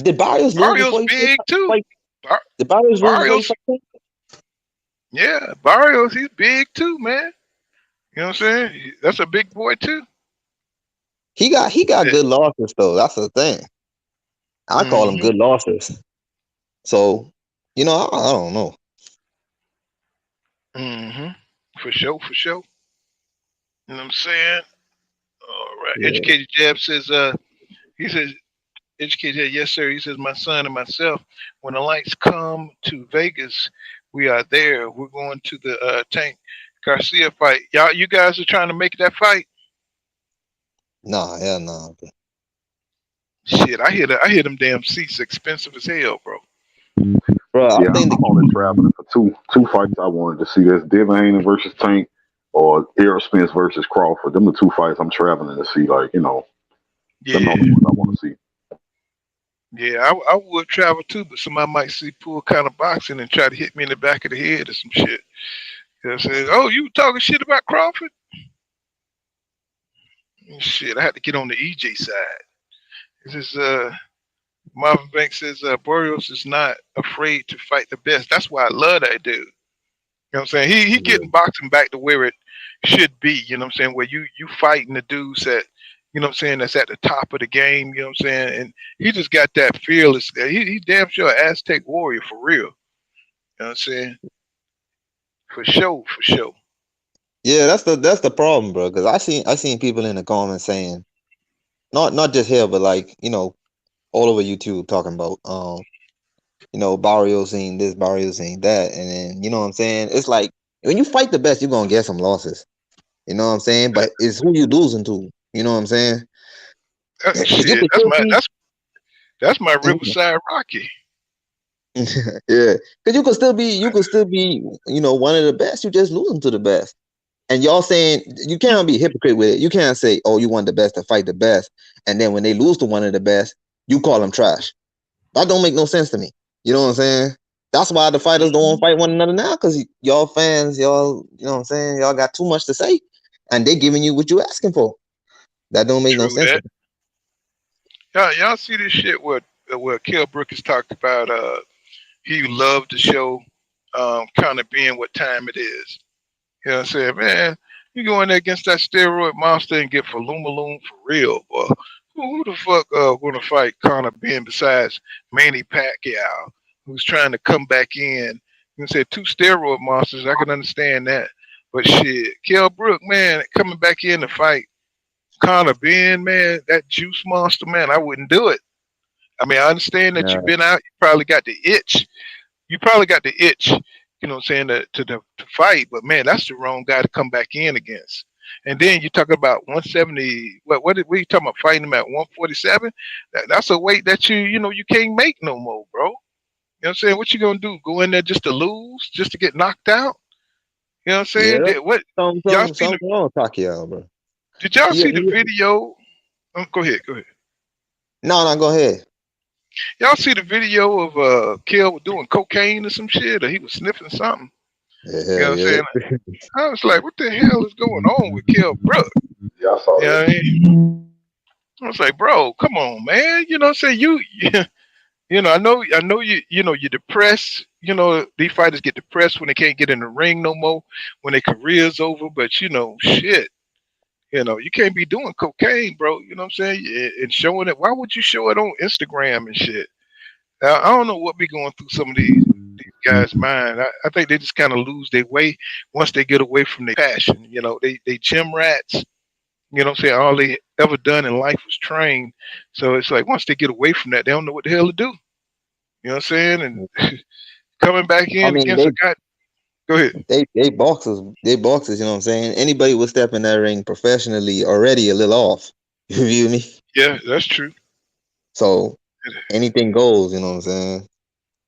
did Barrios lose Barrios before he big too. fight? Did Barrios lose before he Barrios, fight? yeah, Barrios, he's big too, man. You know what I'm saying? That's a big boy too. He got Yeah. good losses though. That's the thing. I call them Mm-hmm. good losses. So, I don't know. Mm-hmm. For sure, for sure. You know what I'm saying? All right. Yeah. Educated Jab says, he says, Educated Jab, yes, sir. He says, my son and myself, when the lights come to Vegas, we are there. We're going to the Tank Garcia fight. You guys are trying to make that fight? Nah, hell no. Shit, I hear them damn seats expensive as hell, bro. bro. I Yeah, think I'm only traveling for two fights I wanted to see. That's Devin Haney versus Tank or Errol Spence versus Crawford. Them the two fights I'm traveling to see. Like, them the Yeah, only ones I want to see. yeah, I would travel too, but somebody might see poor kind of boxing and try to hit me in the back of the head or some shit. You know what I'm saying? Oh, you talking shit about Crawford? Shit, I had to get on the EJ side. This is Marvin Banks says Boreals is not afraid to fight the best. That's why I love that dude. You know what I'm saying? He getting boxing back to where it should be, you know what I'm saying? Where you fighting the dudes that, you know what I'm saying, that's at the top of the game, you know what I'm saying? And he just got that fearless. He damn sure an Aztec warrior for real. You know what I'm saying? For sure, for sure. Yeah, that's the problem, bro. Because I seen people in the comments saying, not just here, but like all over YouTube talking about Barrios saying this, Barrios saying that, and then you know what I'm saying. It's like when you fight the best, you're gonna get some losses. You know what I'm saying? But it's who you losing to. You know what I'm saying? Because you Shit, could still be, that's my Riverside Rocky. yeah. Because you could still be one of the best. You just losing to the best. And y'all saying you can't be a hypocrite with it. You can't say, "Oh, you want the best to fight the best," and then when they lose to one of the best, you call them trash. That don't make no sense to me. You know what I'm saying? That's why the fighters don't want to fight one another now, because y'all fans, y'all, you know what I'm saying? Y'all got too much to say, and they giving you what you asking for. That don't make no True sense to that. me. Y'all see this shit where Kell Brook has talked about he loved the show kind of being what time it is. You know what I'm saying? Man, you go in there against that steroid monster and get Falumaloon for real, boy. Who the fuck gonna fight Conor Ben besides Manny Pacquiao, who's trying to come back in? You say two steroid monsters, I can understand that. But shit, Kell Brook, man, coming back in to fight Conor Ben, man, that juice monster, man, I wouldn't do it. I mean, I understand that Nah. you've been out, you probably got the itch. You probably got the itch, you know what I'm saying, to fight, but man, that's the wrong guy to come back in against. And then you talk about 170. What are you talking about? Fighting him at 147? That's a weight that you can't make no more, bro. You know what I'm saying? What you gonna do? Go in there just to lose, just to get knocked out? You know what I'm saying? Yeah, What y'all see something wrong with Pacquiao, bro. Did y'all see the Yeah. video? Go ahead. No, go ahead. Y'all see the video of Kell doing cocaine or some shit, or he was sniffing something? You know what I'm Yeah. saying? I was like, what the hell is going on with Kell Brook? Yeah, I saw You know that. what I mean? I was like, bro, come on, man. You know what I'm saying? I know you're depressed. These fighters get depressed when they can't get in the ring no more, when their career's over. But shit. You can't be doing cocaine, bro. You know what I'm saying? And showing it. Why would you show it on Instagram and shit? I don't know what be going through some of these guys' mind. I think they just kind of lose their way once they get away from their passion. They gym rats. You know what I'm saying? All they ever done in life was train. So it's like once they get away from that, they don't know what the hell to do. You know what I'm saying? And coming back I in mean, against a guy. Go ahead. they boxers, you know what I'm saying? Anybody would step in that ring professionally already a little off. You feel me? Yeah, that's true. So anything goes, you know what I'm saying?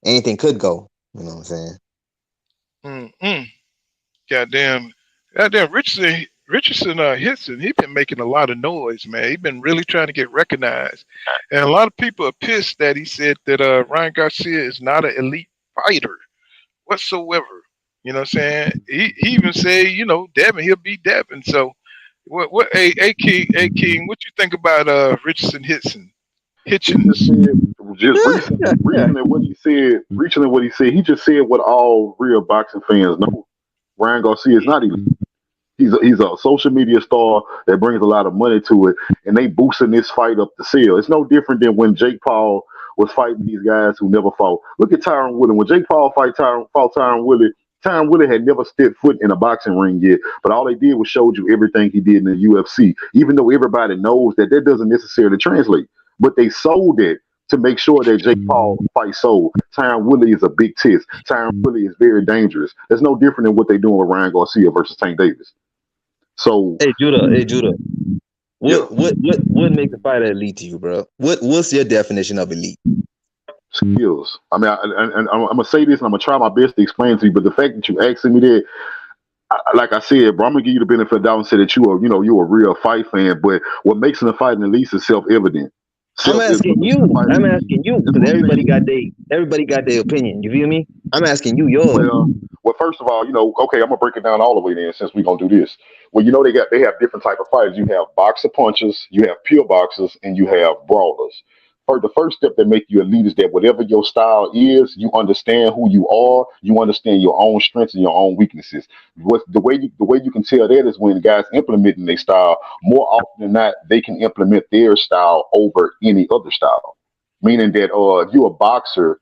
Anything could go, you know what I'm saying? Goddamn Richardson Hitson, he been making a lot of noise, man. He been really trying to get recognized. And a lot of people are pissed that he said that Ryan Garcia is not an elite fighter whatsoever. You know what I'm saying? He even said, Devin, he'll beat Devin. So what A King, what you think about Richardson Hitson? Just reasoning what he said, he just said what all real boxing fans know. Ryan Garcia is not elite. He's a social media star that brings a lot of money to it, and they boosting this fight up the sale. It's no different than when Jake Paul was fighting these guys who never fought. Look at Tyron Woodley. When Jake Paul fought Tyron Woodley, Tyron Woodley had never stepped foot in a boxing ring yet, but all they did was showed you everything he did in the UFC, even though everybody knows that doesn't necessarily translate. But they sold it to make sure that Jake Paul fight sold. Tyron Woodley is a big test. Tyron Woodley is very dangerous. It's no different than what they're doing with Ryan Garcia versus Tank Davis. So Hey Judah. What makes a fighter elite to you, bro? What's your definition of elite? skills. I mean, and I'm gonna say this, and I'm gonna try my best to explain to you. But the fact that you asking me that, like I said, bro, I'm gonna give you the benefit of the doubt and say that you're a real fight fan. But what makes it a fight in the least is self-evident. I'm asking you because everybody got their opinion. You feel me? I'm asking you yours. Well, first of all, okay, I'm gonna break it down all the way then since we're gonna do this. Well, they have different type of fighters. You have boxer punchers, you have pure boxers, and you have brawlers. The first step that make you elite is that whatever your style is, you understand who you are, you understand your own strengths and your own weaknesses. The way you can tell that is when guys implementing their style, more often than not, they can implement their style over any other style. Meaning that if you're a boxer,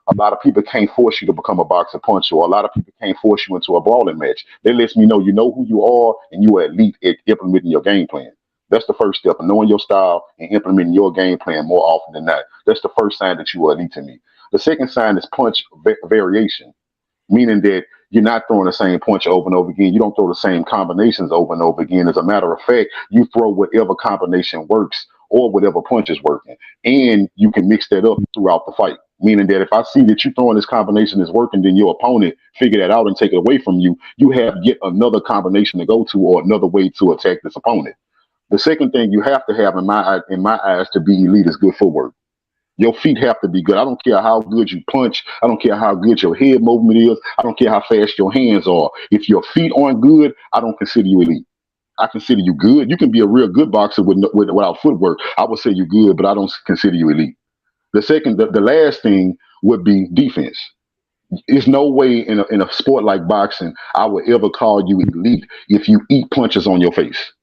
a lot of people can't force you to become a boxer puncher, or a lot of people can't force you into a brawling match. They let me know you know who you are and you are elite at implementing your game plan. That's the first step, knowing your style and implementing your game plan more often than not. That's the first sign that you are elite to me. The second sign is punch variation, meaning that you're not throwing the same punch over and over again. You don't throw the same combinations over and over again. As a matter of fact, you throw whatever combination works or whatever punch is working, and you can mix that up throughout the fight. Meaning that if I see that you throwing this combination is working, then your opponent figure that out and take it away from you. You have yet another combination to go to or another way to attack this opponent. The second thing you have to have in my eyes to be elite is good footwork. Your feet have to be good. I don't care how good you punch. I don't care how good your head movement is. I don't care how fast your hands are. If your feet aren't good, I don't consider you elite. I consider you good. You can be a real good boxer without footwork. I would say you're good, but I don't consider you elite. The last thing would be defense. There's no way in a sport like boxing I would ever call you elite if you eat punches on your face.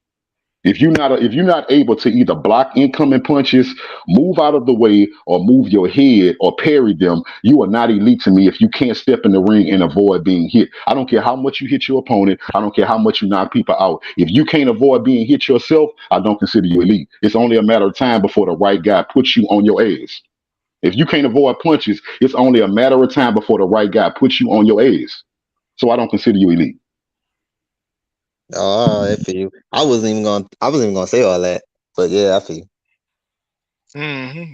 If you're not able to either block incoming punches, move out of the way, or move your head or parry them, you are not elite to me if you can't step in the ring and avoid being hit. I don't care how much you hit your opponent. I don't care how much you knock people out. If you can't avoid being hit yourself, I don't consider you elite. It's only a matter of time before the right guy puts you on your ass. If you can't avoid punches, it's only a matter of time before the right guy puts you on your ass. So I don't consider you elite. Oh, I feel you. I wasn't even gonna say all that, but yeah, I feel you.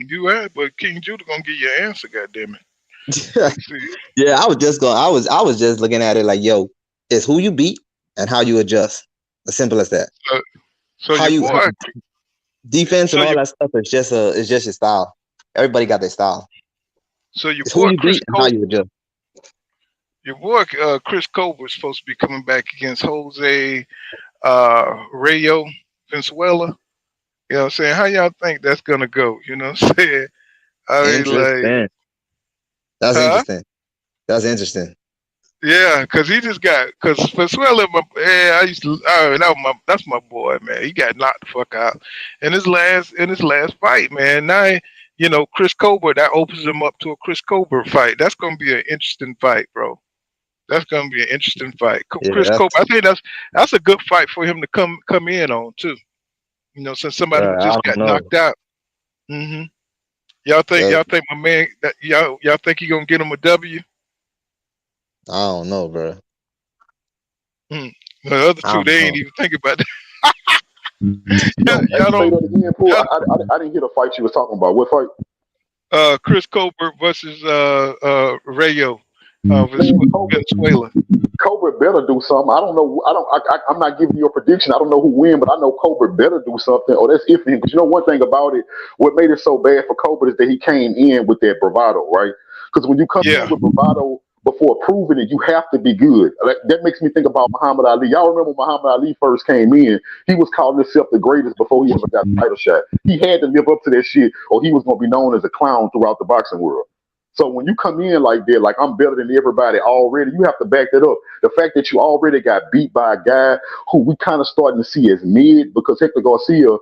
You had, but King Judah gonna give you an answer. Goddamn it. Yeah, I was just looking at it like, yo, it's who you beat and how you adjust. As simple as that. So how you defense and all that stuff is just your style. Everybody got their style. So it's who you beat and how you adjust. Your boy Chris Colbert is supposed to be coming back against Jose Rayo Venezuela. You know what I'm saying? How y'all think that's gonna go? You know what I'm saying? Interesting. That's interesting. That's interesting. Yeah, because Venezuela, that's my boy, man. He got knocked the fuck out in his last fight, man. Now, Chris Colbert, that opens him up to a Chris Colbert fight. That's gonna be an interesting fight, bro. That's gonna be an interesting fight. Yeah, Chris Colbert, I think that's a good fight for him to come in on too. Since somebody who just got knocked out. Y'all think my man that y'all think he gonna get him a W? I don't know, bro. The other two, they ain't even thinking about that. I didn't hear the fight you was talking about. What fight? Chris Colbert versus Rayo. Venezuela. Colbert better do something. I don't know. I'm not giving you a prediction. I don't know who win, but I know Colbert better do something. Or that's iffy. Because one thing about it, what made it so bad for Colbert is that he came in with that bravado, right? Because when you come in with bravado before proving it, you have to be good. That makes me think about Muhammad Ali. Y'all remember when Muhammad Ali first came in? He was calling himself the greatest before he ever got the title shot. He had to live up to that shit, or he was going to be known as a clown throughout the boxing world. So when you come in like that, like I'm better than everybody already, you have to back that up. The fact that you already got beat by a guy who we kind of starting to see as mid, because Hector Garcia,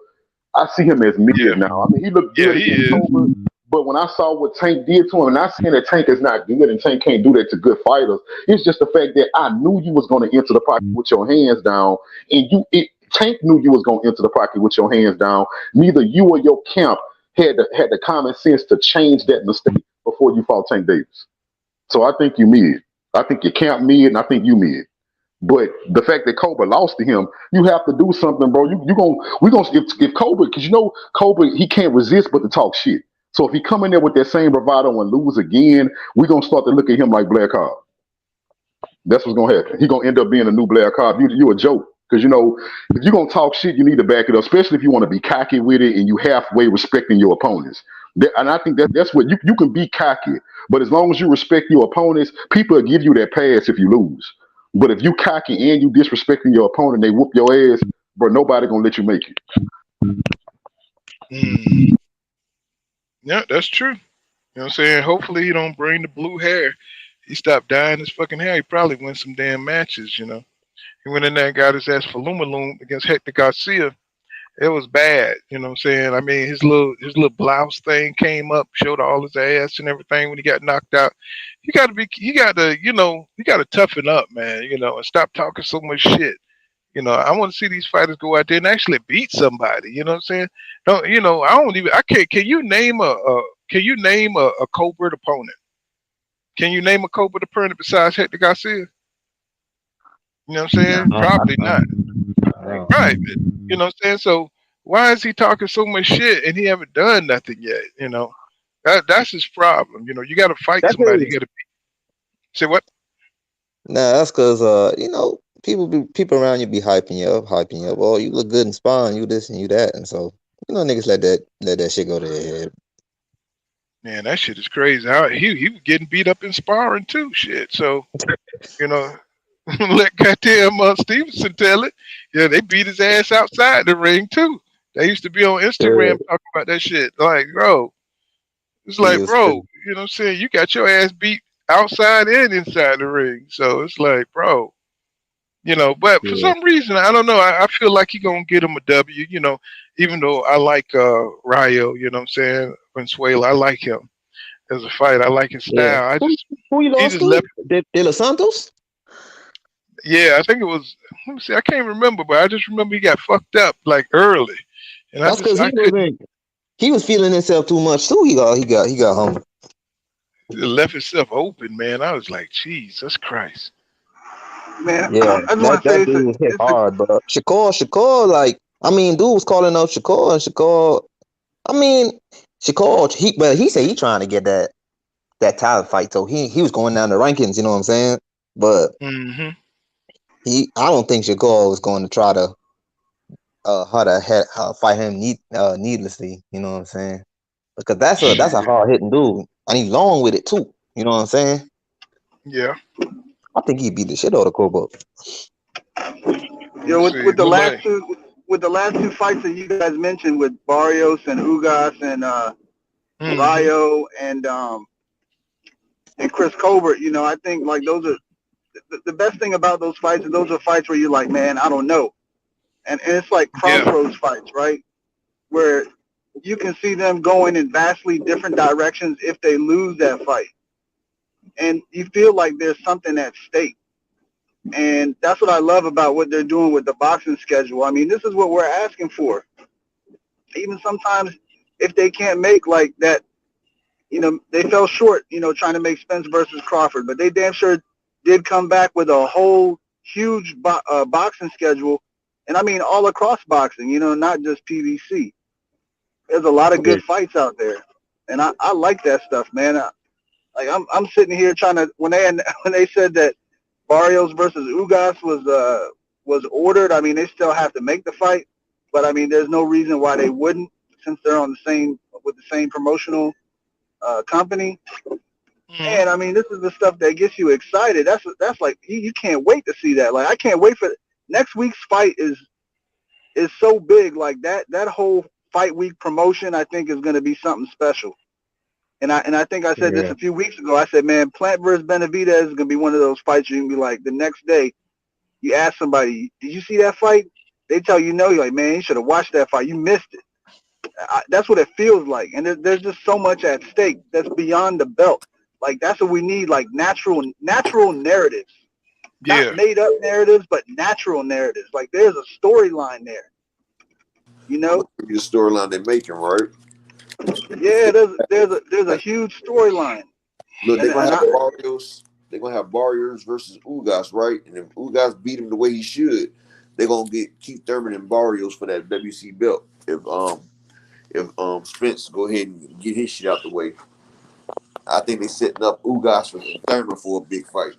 I see him as mid now. I mean, he looked good against Colbert, but when I saw what Tank did to him, and I'm saying that Tank is not good and Tank can't do that to good fighters, it's just the fact that I knew you was going to enter the pocket with your hands down, and Tank knew you was going to enter the pocket with your hands down. Neither you or your camp had the common sense to change that mistake before you fought Tank Davis. So I think you mid. I think you camp mid, and I think you mid. But the fact that Colbert lost to him, you have to do something, bro. If Colbert, because Colbert, he can't resist but to talk shit. So if he come in there with that same bravado and lose again, we're gonna start to look at him like Blair Cobb. That's what's gonna happen. He's gonna end up being a new Blair Cobb. You a joke. Because if you're gonna talk shit, you need to back it up, especially if you want to be cocky with it and you halfway respecting your opponents. And I think that's what you can be cocky, but as long as you respect your opponents, people will give you that pass if you lose. But if you cocky and you disrespecting your opponent, they whoop your ass, bro. Nobody gonna let you make it. Yeah, that's true. You know what I'm saying? Hopefully he don't bring the blue hair. He stopped dyeing his fucking hair. He probably win some damn matches, He went in there and got his ass for Lumaloom against Hector Garcia. It was bad, you know what I'm saying? I mean, his little blouse thing came up, showed all his ass and everything when he got you gotta toughen up, man, and stop talking so much shit. I want to see these fighters go out there and actually beat somebody, you know what I'm saying? Can you name a Cobra opponent? Can you name a Cobra opponent besides Hector Garcia? You know what I'm saying? Probably not. Right. You know what I'm saying? So why is he talking so much shit and he haven't done nothing yet? That's his problem. You got to fight somebody. You got to say what? Nah, that's because people around you be hyping you up. Oh, you look good in sparring, you this and you that, and so niggas let that shit go to their head. Man, that shit is crazy. He was getting beat up in sparring too. Shit. So let goddamn Stevenson tell it. Yeah, they beat his ass outside the ring too. They used to be on Instagram talking about that shit. Like, bro, it's like, bro, you know what I'm saying? You got your ass beat outside and inside the ring. So it's like, bro, but for some reason, I don't know. I feel like he gonna get him a W, even though I like Rayo, you know what I'm saying? Venezuela, I like him as a fighter. I like his style. Who you lost to? De Los Santos? Yeah, I think it was. Let me see. I can't remember, but I just remember he got fucked up like early, and that's because he was feeling himself too much too. He got humble. He left himself open, man. I was like, Jesus Christ, man. Yeah, I just want to say dude was hit hard, but Shakur, like, I mean, dude was calling out Shakur, and Shakur. I mean, Shakur, he said he trying to get that title fight, so he was going down the rankings. You know what I'm saying? But I don't think Shakur was going to try to fight him needlessly. You know what I'm saying? Because that's a hard hitting dude, and he's long with it too. You know what I'm saying? Yeah. I think he beat the shit out of Kobo. With the last two fights that you guys mentioned with Barrios and Ugas and Rayo and Chris Colbert, I think like those are the best thing about those fights, and those are fights where you're like, man, I don't know, and it's like crossroads fights, right? Where you can see them going in vastly different directions if they lose that fight, and you feel like there's something at stake. And that's what I love about what they're doing with the boxing schedule. I mean, this is what we're asking for. Even sometimes if they can't make like that, they fell short, trying to make Spence versus Crawford, but they damn sure did come back with a whole huge boxing schedule. And I mean, all across boxing, not just PVC. There's a lot of good fights out there. And I like that stuff, man. I'm sitting here trying to, when they said that Barrios versus Ugas was ordered. I mean, they still have to make the fight, but I mean, there's no reason why they wouldn't, since they're with the same promotional company. And I mean, this is the stuff that gets you excited. That's like you can't wait to see that. Like, I can't wait for next week's fight is so big. Like that whole fight week promotion, I think, is going to be something special. And I think I said this a few weeks ago. I said, man, Plant versus Benavidez is going to be one of those fights you can be like, the next day, you ask somebody, did you see that fight? They tell you no. You're like, man, you should have watched that fight. You missed it. That's what it feels like. And there's just so much at stake that's beyond the belt. Like, that's what we need, like natural narratives. Yeah. Not made up narratives, but natural narratives. Like, there's a storyline there. The storyline they're making, right? Yeah, there's a huge storyline. Look, they're gonna have Barrios. They're gonna have Barrios versus Ugas, right? And if Ugas beat him the way he should, they're gonna get Keith Thurman and Barrios for that WC belt. if Spence go ahead and get his shit out the way, I think they setting up Ugas and Thurman for a big fight.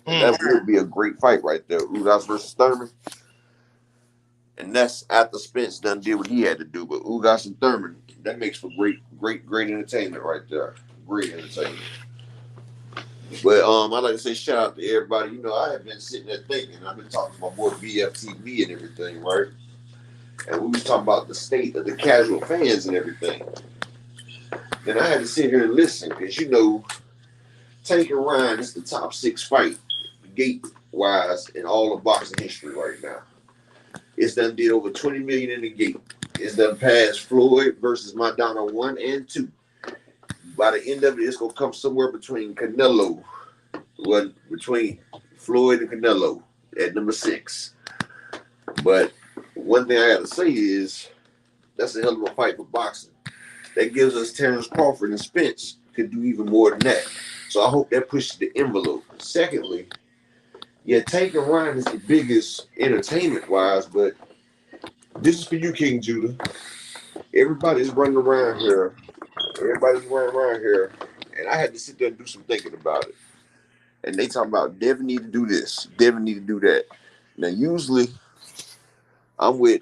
And that would be a great fight right there. Ugas versus Thurman. And that's after Spence done did what he had to do. But Ugas and Thurman, that makes for great entertainment right there. Great entertainment. But I'd like to say shout out to everybody. You know, I have been sitting there thinking, I've been talking to my boy BFTV and everything, right? And we was talking about the state of the casual fans and everything. And I had to sit here and listen, because you know, Tank and Ryan is the top 6 fight, gate-wise, in all of boxing history right now. It's done did over 20 million in the gate. It's done passed Floyd versus Maidana 1 and 2. By the end of it, it's gonna come somewhere between between Floyd and Canelo at number 6. But one thing I gotta say is that's a hell of a fight for boxing. That gives us Terrence Crawford and Spence could do even more than that. So I hope that pushes the envelope. Secondly, yeah, Tank and Ryan is the biggest entertainment-wise, but this is for you, King Judah. Everybody's running around here. And I had to sit there and do some thinking about it. And they talking about Devin need to do this, Devin need to do that. Now, usually, I'm with,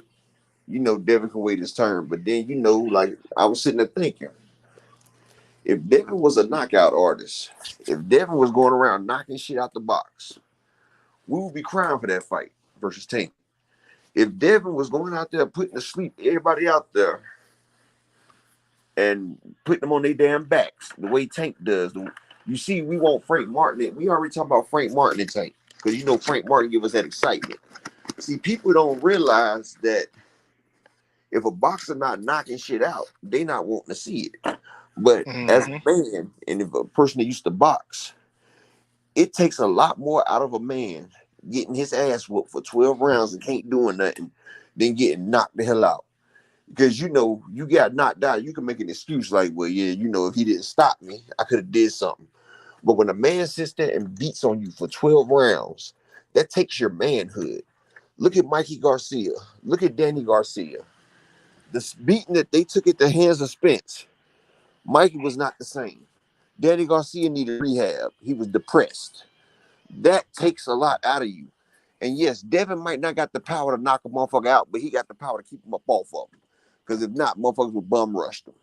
you know, Devin can wait his turn. But then, you know, like, I was sitting there thinking, if Devin was a knockout artist, if Devin was going around knocking shit out the box, we would be crying for that fight versus Tank. If Devin was going out there putting to sleep everybody out there and putting them on their damn backs, the way Tank does. You see, we want Frank Martin. We already talking about Frank Martin and Tank, because you know Frank Martin give us that excitement. See, people don't realize that if a boxer not knocking shit out, they not wanting to see it. But as a man, and if a person that used to box, it takes a lot more out of a man getting his ass whooped for 12 rounds and can't do nothing than getting knocked the hell out. Because, you know, you got knocked out, you can make an excuse like, well, yeah, you know, if he didn't stop me, I could have did something. But when a man sits there and beats on you for 12 rounds, that takes your manhood. Look at Mikey Garcia. Look at Danny Garcia. The beating that they took at the hands of Spence, Mikey was not the same. Danny Garcia needed rehab. He was depressed. That takes a lot out of you. And yes, Devin might not got the power to knock a motherfucker out, but he got the power to keep him up off of him. Because if not, motherfuckers would bum rush him.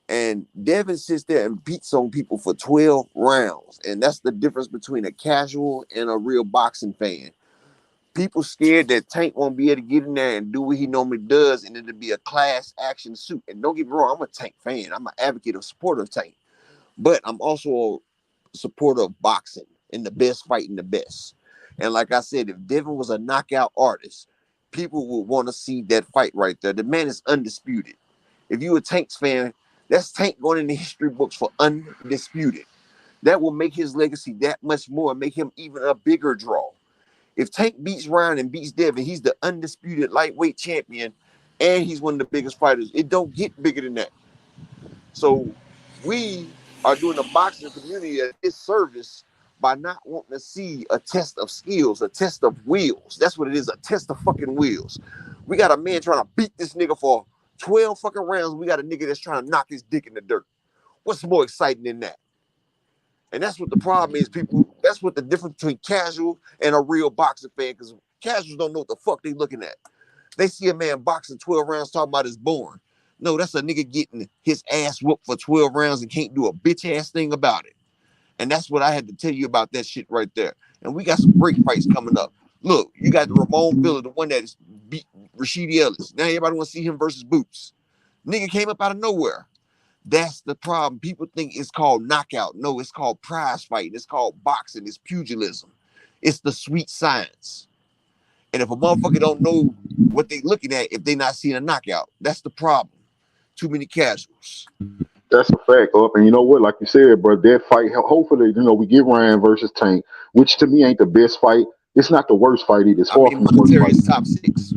And Devin sits there and beats on people for 12 rounds. And that's the difference between a casual and a real boxing fan. People scared that Tank won't be able to get in there and do what he normally does, and it'll be a class action suit. And don't get me wrong, I'm a Tank fan. I'm an advocate of supporter of Tank. But I'm also a supporter of boxing and the best fighting the best. And like I said, if Devin was a knockout artist, people would want to see that fight right there. The man is undisputed. If you a Tank's fan, that's Tank going in the history books for undisputed. That will make his legacy that much more, make him even a bigger draw. If Tank beats Ryan and beats Devin, he's the undisputed lightweight champion, and he's one of the biggest fighters. It don't get bigger than that. So we are doing the boxing community a disservice by not wanting to see a test of skills, a test of wheels. That's what it is, a test of fucking wheels. We got a man trying to beat this nigga for 12 fucking rounds. We got a nigga that's trying to knock his dick in the dirt. What's more exciting than that? And that's what the problem is, people. That's what the difference between casual and a real boxing fan, because casuals don't know what the fuck they looking at. They see a man boxing 12 rounds talking about his born. No, that's a nigga getting his ass whooped for 12 rounds and can't do a bitch ass thing about it. And that's what I had to tell you about that shit right there. And we got some great fights coming up. Look, you got the Ramon Villa, the one that is beat Rashid Ellis. Now everybody want to see him versus Boots. Nigga came up out of nowhere. That's the problem. People think it's called knockout. No, it's called prize fighting. It's called boxing. It's pugilism. It's the sweet science. And if a motherfucker don't know what they looking at, if they not seeing a knockout, that's the problem. Too many casuals. That's a fact, Up. And you know what? Like you said, bro, that fight, hopefully, you know, we get Ryan versus Tank, which to me ain't the best fight. It's not the worst fight either. It's far from the worst fight. Top 6.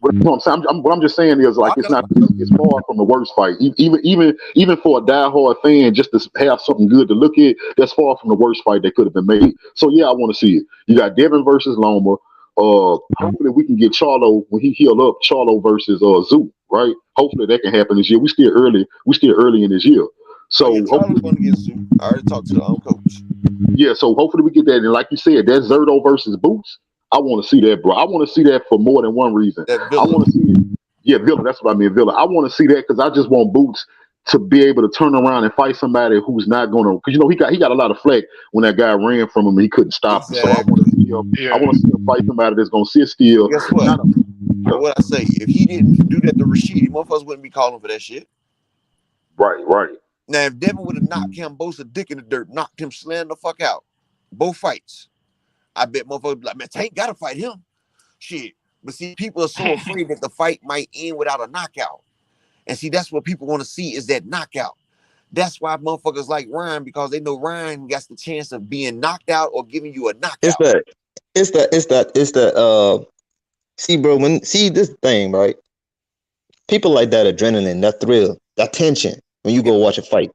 But you know what I'm saying? What I'm just saying is, like, it's not. It's far from the worst fight. Even for a diehard fan, just to have something good to look at, that's far from the worst fight that could have been made. So yeah, I want to see it. You got Devin versus Loma. Hopefully we can get Charlo when he heal up. Charlo versus Zoo, right? Hopefully that can happen this year. We still early. We still early in this year. Oh yeah, So Charlo's hopefully, going to get Zoo. I already talked to the coach. yeah. So hopefully we get that. And like you said, that Zerto versus Boots. I want to see that, bro. I want to see that for more than one reason. That I Villa. want to see it. Yeah, Villa. That's what I mean, Villa. I want to see that because I just want Boots to be able to turn around and fight somebody who's not going to. Because he got a lot of flack when that guy ran from him and he couldn't stop him. So I want to see him. Yeah. I want to see him fight somebody that's going to sit still. Guess what? What I say? If he didn't do that to Rashid, motherfuckers wouldn't be calling for that shit. Right. Now, if Devin would have knocked Kambosa dick in the dirt, knocked him slam the fuck out, both fights, I bet motherfuckers be like, man, Tank gotta fight him. Shit. But see, people are so afraid that the fight might end without a knockout. And see, that's what people want to see is that knockout. That's why motherfuckers like Ryan, because they know Ryan got the chance of being knocked out or giving you a knockout. See, bro, this thing, right? People like that adrenaline, that thrill, that tension when you go watch a fight.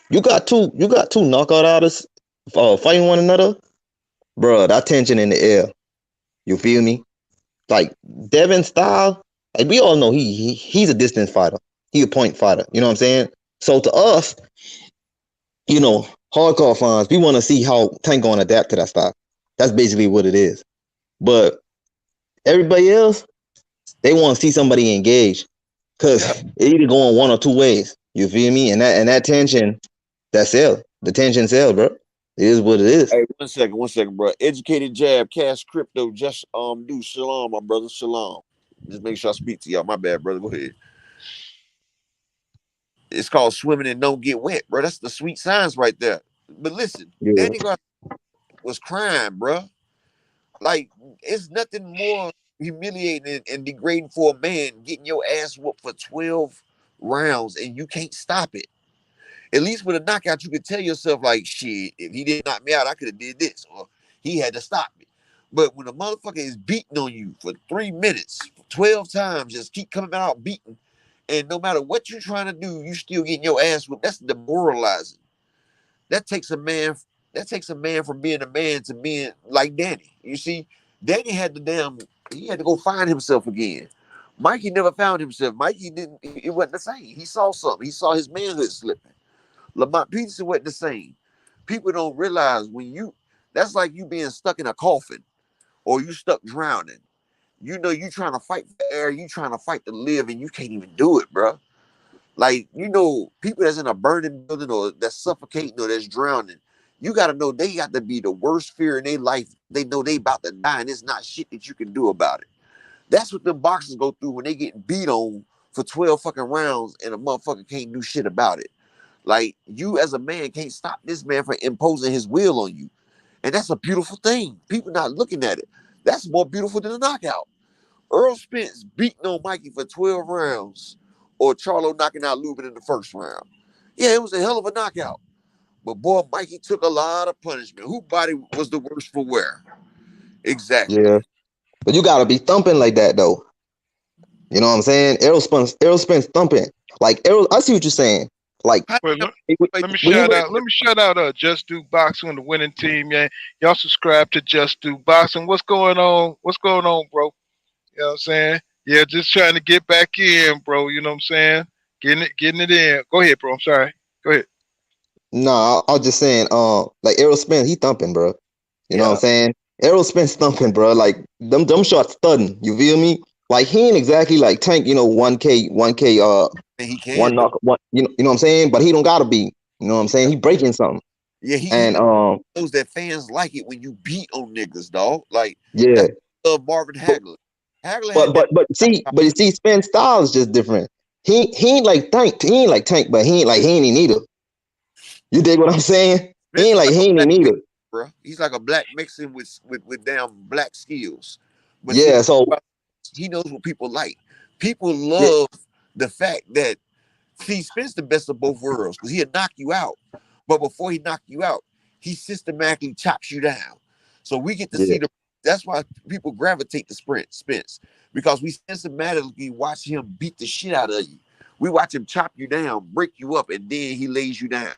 You got two knockout artists fighting one another, bro. That tension in the air. You feel me? Like Devin style, like we all know he's a distance fighter. He a point fighter. You know what I'm saying? So to us, hardcore fans, we want to see how Tank gonna adapt to that style. That's basically what it is. But everybody else, they want to see somebody engage. Cause it either going one or two ways. You feel me? And that tension, that sell. The tension sell, bro. It is what it is. Hey, one second, bro. Educated Jab, Cash Crypto, just do shalom, my brother. Shalom. Just make sure I speak to y'all. My bad, brother. Go ahead. It's called swimming and don't get wet, bro. That's the sweet science right there. But listen, Danny Garcia was crying, bro. Like, it's nothing more humiliating and degrading for a man getting your ass whooped for 12 rounds and you can't stop it. At least with a knockout, you could tell yourself, like, shit, if he didn't knock me out, I could have did this, or he had to stop me. But when a motherfucker is beating on you for 3 minutes, 12 times, just keep coming out beating, and no matter what you're trying to do, you still getting your ass whooped. That's demoralizing. That takes a man from being a man to being like Danny. You see, Danny had he had to go find himself again. Mikey never found himself. It wasn't the same. He saw something. He saw his manhood slipping. Lamont Peterson wasn't the same. People don't realize that's like you being stuck in a coffin or you stuck drowning. You trying to fight for air, you trying to fight to live, and you can't even do it, bro. Like, people that's in a burning building or that's suffocating or that's drowning, you got to know they got to be the worst fear in their life. They know they about to die, and it's not shit that you can do about it. That's what them boxers go through when they get beat on for 12 fucking rounds and a motherfucker can't do shit about it. Like, you as a man can't stop this man from imposing his will on you. And that's a beautiful thing. People not looking at it. That's more beautiful than a knockout. Earl Spence beating on Mikey for 12 rounds or Charlo knocking out Lubin in the first round. Yeah, it was a hell of a knockout. But boy, Mikey took a lot of punishment. Whose body was the worst for wear? Exactly. Yeah. But you gotta be thumping like that though. You know what I'm saying? Errol Spence thumping. Like Errol, I see what you're saying. Like Let me shout out Just Do Boxing, the winning team. Yeah, y'all subscribe to Just Do Boxing. What's going on? What's going on, bro? You know what I'm saying? Yeah, just trying to get back in, bro. You know what I'm saying? Getting it in. Go ahead, bro. I'm sorry. Go ahead. No, I was just saying, like Errol Spence, he thumping, bro. You know what I'm saying? Errol Spence thumping, bro. Like them shots thudding. You feel me? Like he ain't exactly like Tank, 1K, he can one knock, one. You know what I'm saying? But he don't gotta be. You know what I'm saying? He breaking something. Yeah, he knows that fans like it when you beat on niggas, dog. Like Marvin Hagler. But you see, Spence style is just different. He ain't like Tank. He ain't like Tank, but he ain't either. You dig what I'm saying? He ain't either. Bro, he's like a black Mexican with damn black skills. But yeah, so he knows what people like. People love the fact that Spence the best of both worlds because he'll knock you out, but before he knock you out, he systematically chops you down. So we get to see that's why people gravitate to Spence because we systematically watch him beat the shit out of you. We watch him chop you down, break you up, and then he lays you down.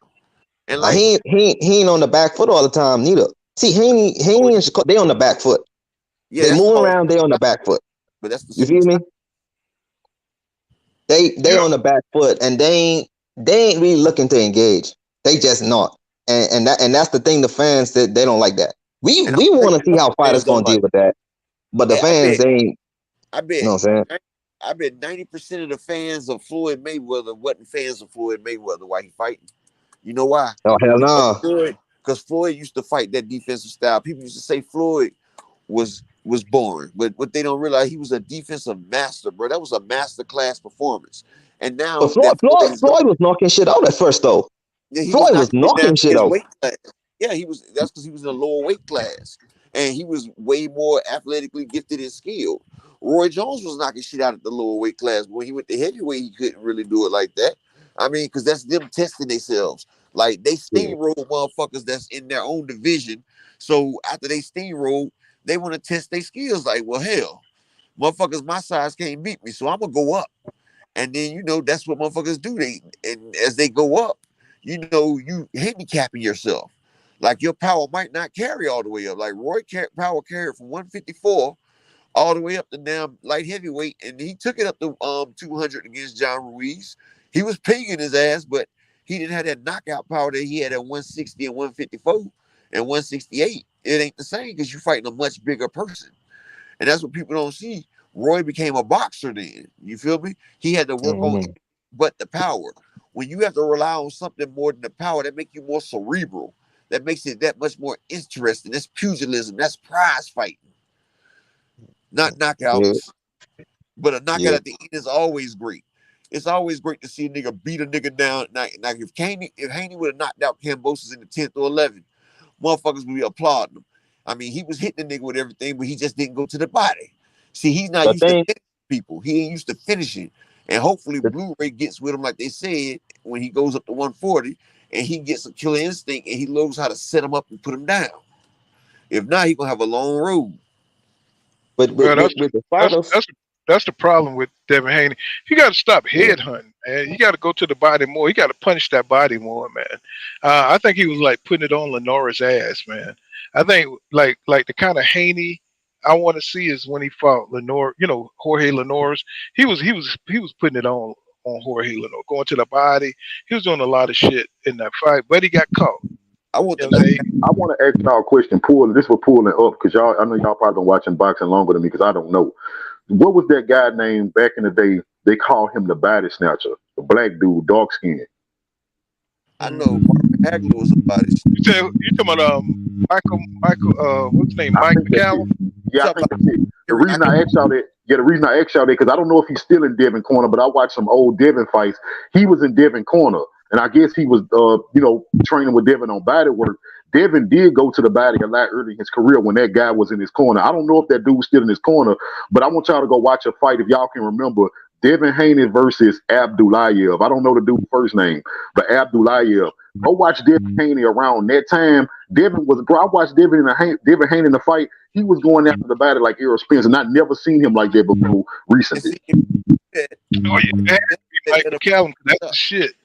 And like he ain't on the back foot all the time neither. See, he ain't in Chicago. They on the back foot. Yeah, They that's move all. around. They on the back foot. But that's the You feel me? suicide. They on the back foot, and they ain't really looking to engage. They just not. And that's the thing. The fans that they don't like that. We And want to see how fighters fans don't gonna deal like. with that, but the fans they ain't. I You know bet. what I'm saying? I bet 90% of the fans of Floyd Mayweather wasn't fans of Floyd Mayweather while he fighting. You know why? Oh hell no! Because Floyd used to fight that defensive style. People used to say Floyd was boring, but what they don't realize, he was a defensive master, bro. That was a master class performance. And But now Floyd, that Floyd is gone, Floyd was knocking shit out at first though. yeah, he was Floyd was knocking it down knocking shit his out. weight class. Yeah, he was. That's because he was in a lower weight class, and he was way more athletically gifted and skilled. Roy Jones was knocking shit out at the lower weight class, but when he went to heavyweight, he couldn't really do it like that. I mean, because that's them testing themselves. Like they steamroll motherfuckers that's in their own division. So after they steamroll, they want to test their skills. Like, well, hell, motherfuckers my size can't beat me, so I'm gonna go up. And then that's what motherfuckers do. And as they go up, you handicapping yourself. Like your power might not carry all the way up. Like Roy power carried from 154 all the way up to now light heavyweight, and he took it up to 200 against John Ruiz. He was pinging his ass, but he didn't have that knockout power that he had at 160 and 154 and 168. It ain't the same because you're fighting a much bigger person. And that's what people don't see. Roy became a boxer then. You feel me? He had to work on it, but the power. When you have to rely on something more than the power, that makes you more cerebral. That makes it that much more interesting. That's pugilism. That's prize fighting, not Yeah, knockouts. But a knockout yeah. at the end is always great. It's always great to see a nigga beat a nigga down. Now if Haney would have knocked out Kambosos in the 10th or 11th, motherfuckers would be applauding him. I mean, he was hitting the nigga with everything, but he just didn't go to the body. See, he's not The used to thing, finishing people. He ain't used to finishing. And hopefully Blu-ray gets with him, like they said, when he goes up to 140, and he gets a killer instinct, and he knows how to set him up and put him down. If not, he gonna have a long road. but Well, with the fighters, that's the problem with Devin Haney. He got to stop headhunting, man. You got to go to the body more. He got to punch that body more, man. I think he was like putting it on Lenore's ass, man. I think like the kind of Haney I want to see is when he fought Lenore. Jorge Lenore's. He was putting it on Jorge Lenore, going to the body. He was doing a lot of shit in that fight, but he got caught. I want You the know what I'm saying? I want to ask y'all a question. This was pulling up because I know y'all probably been watching boxing longer than me because I don't know. What was that guy named back in the day? They called him the body snatcher, the black dude, dark skin. I know Marvin Hagler was a body. You talking about Michael what's his name? Mike McCallum? Yeah, I think that's it. The reason I asked y'all that because I don't know if he's still in Devin corner, but I watched some old Devin fights. He was in Devin corner, and I guess he was training with Devin on body work. Devin did go to the body a lot early in his career when that guy was in his corner. I don't know if that dude's still in his corner, but I want y'all to go watch a fight if y'all can remember. Devin Haney versus Abdullayev. I don't know the dude's first name, but Abdullayev. Go watch Devin Haney around that time. I watched Devin Haney in the fight. He was going after the body like Errol Spence, and I never seen him like that before recently. Oh yeah, Mike McCallum. That's the shit.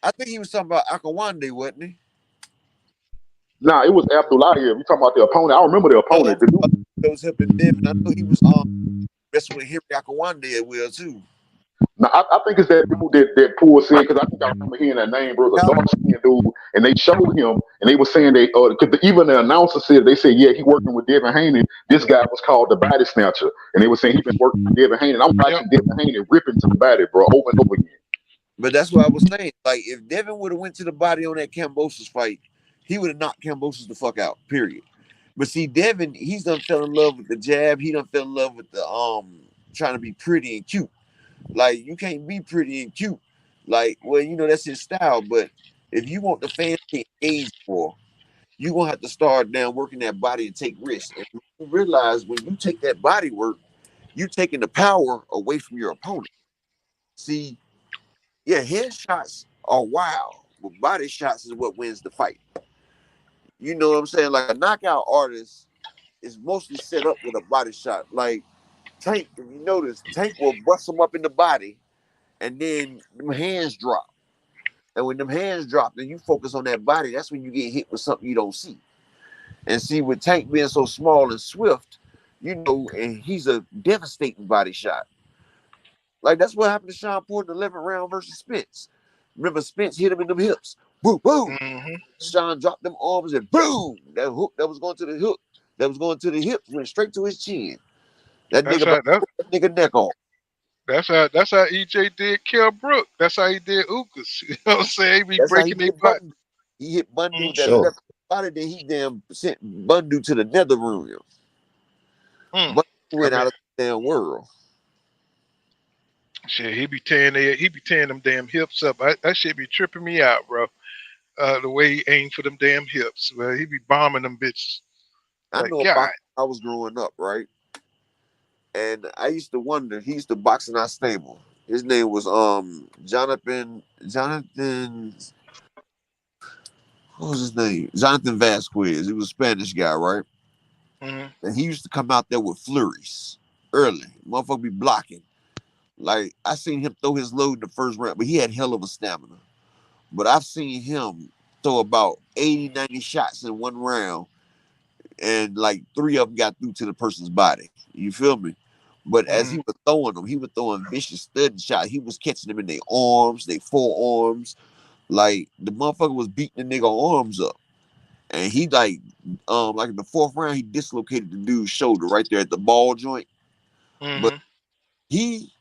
I think he was talking about Akawande, wasn't he? Nah, it was Abdullayev. You talking about the opponent? I remember the opponent. The dude. That was helping Devin. I know he was messing with Henry Akawande as well too. Now, I think it's that dude that Poole said, because I think I remember hearing that name, bro. The dark skinned dude, and they showed him, and they were saying because even the announcer said, they said, yeah, he working with Devin Haney. This guy was called the body snatcher, and they were saying he been working with Devin Haney. And I'm watching Devin Haney ripping to the body, bro, over and over again. But that's what I was saying. Like if Devin would have went to the body on that Kambosos fight, he would have knocked Kambosos the fuck out. Period. But see, Devin, he's done fell in love with the jab. He done fell in love with the trying to be pretty and cute. Like you can't be pretty and cute. Like, well, that's his style. But if you want the fans to engage more, you're gonna have to start down working that body and take risks. And you realize when you take that body work, you're taking the power away from your opponent. See, yeah, headshots are wild, but body shots is what wins the fight. You know what I'm saying? Like a knockout artist is mostly set up with a body shot. Like Tank, if you notice, Tank will bust him up in the body, and then them hands drop. And when them hands drop, then you focus on that body. That's when you get hit with something you don't see. And see, with Tank being so small and swift, you know, and he's a devastating body shot. Like that's what happened to Sean Porter in the 11th round versus Spence. Remember, Spence hit him in them hips. Boom, boom. Mm-hmm. Sean dropped them arms and boom. That hook that was going to the hook, that was going to the hips, went straight to his chin. That That's nigga how about to pull that nigga neck off. that's how EJ did Kell Brook. That's how he did Ukas. You know what I'm saying? He be That's how he breaking their hit butt. Bundu. He hit Bundu with that Sure. left body, then he damn sent Bundu to the nether room. Mm. Bundu I went mean, out of the damn world. shit, he be tearing them damn hips up. That shit be tripping me out, bro. The way he aimed for them damn hips. Well, he be bombing them bitches. I Like, know God. about I was growing up, right? And I used to wonder, he used to box in our stable. His name was Jonathan what was his name? Jonathan Vasquez. He was a Spanish guy, right? Mm-hmm. And he used to come out there with flurries early. Motherfucker be blocking. Like I seen him throw his load in the first round, but he had hell of a stamina. But I've seen him throw about 80, 90 shots in one round, and like 3 of them got through to the person's body. You feel me? But as Mm-hmm. he was throwing them, he was throwing vicious stud shots. He was catching them in their arms, their forearms. Like the motherfucker was beating the nigga arms up. And he like in the 4th round, he dislocated the dude's shoulder right there at the ball joint. But Mm-hmm. he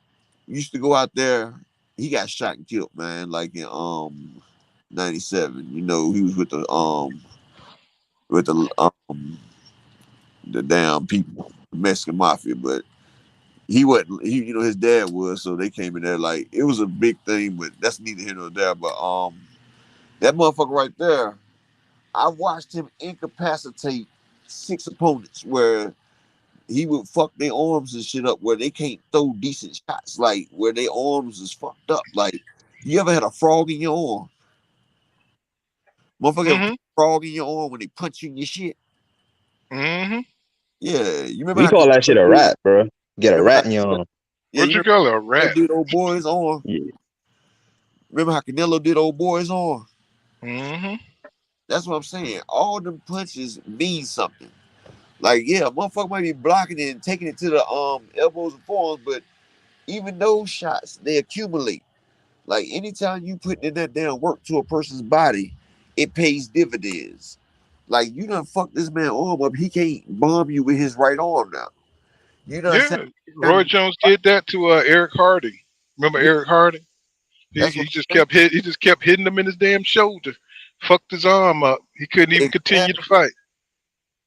used to go out there. He got shot and killed, man. Like in '97. You know, he was with the damn people, the Mexican mafia. But he wasn't. He, you know, his dad was. So they came in there like it was a big thing. But that's neither here nor there. But that motherfucker right there, I watched him incapacitate 6 opponents where he would fuck their arms and shit up where they can't throw decent shots, like where their arms is fucked up. Like, you ever had a frog in your arm? Motherfucker ever put Mm-hmm. a frog in your arm when they punch you in your shit? Mm-hmm. Yeah, you remember We how call that shit a Canelo did? rat, bro. Get a Remember rat how in your arm. yeah, What you you remember call it, a how rat? Canelo did old boy's arm? Yeah. Remember how Canelo did old boy's arm? Mm-hmm. That's what I'm saying. All them punches mean something. Like, yeah, a motherfucker might be blocking it and taking it to the elbows and forearms, but even those shots, they accumulate. Like anytime you put in that damn work to a person's body, it pays dividends. Like you done fuck this man arm up, he can't bomb you with his right arm now. You done Yeah. said Roy Jones did that to Eric Harding. Remember yeah, Eric Harding? that's He what just I'm saying. kept hitting him in his damn shoulder. Fucked his arm up. He couldn't even continue to Exactly. fight.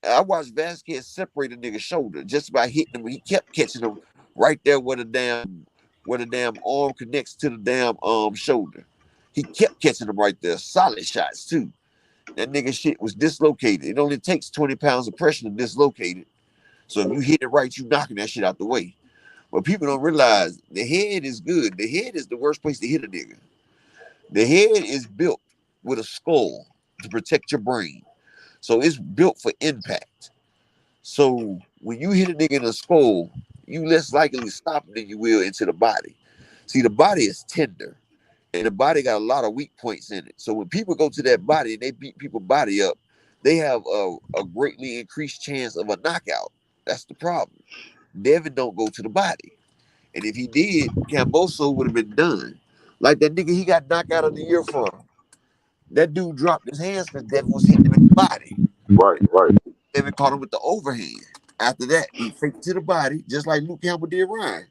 I watched Vasquez separate a nigga's shoulder just by hitting him. He kept catching him right there where the damn arm connects to the damn shoulder. He kept catching him right there. Solid shots too. That nigga shit was dislocated. It only takes 20 pounds of pressure to dislocate it. So if you hit it right, you knocking that shit out the way. But people don't realize the head is good. The head is the worst place to hit a nigga. The head is built with a skull to protect your brain. So it's built for impact. So when you hit a nigga in the skull, you less likely to stop him than you will into the body. See, the body is tender. And the body got a lot of weak points in it. So when people go to that body and they beat people's body up, they have a greatly increased chance of a knockout. That's the problem. Devin don't go to the body. And if he did, Camboso would have been done. Like that nigga he got knocked out of the year from. That dude dropped his hands because Devin was hitting him in the body. Right, right. Devin caught him with the overhand. After that, he faked to the body, just like Luke Campbell did Ryan.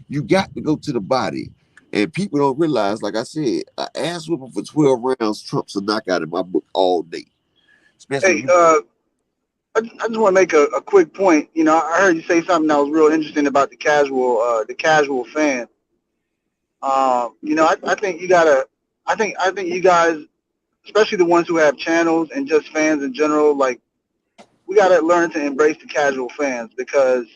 You got to go to the body. And people don't realize, like I said, an ass whooping for 12 rounds trumps a knockout in my book all day. Especially Hey, when you I just want to make a quick point. You know, I heard you say something that was real interesting about the casual fan. You know, I think you gotta, I think you guys, especially the ones who have channels and just fans in general, like we gotta learn to embrace the casual fans because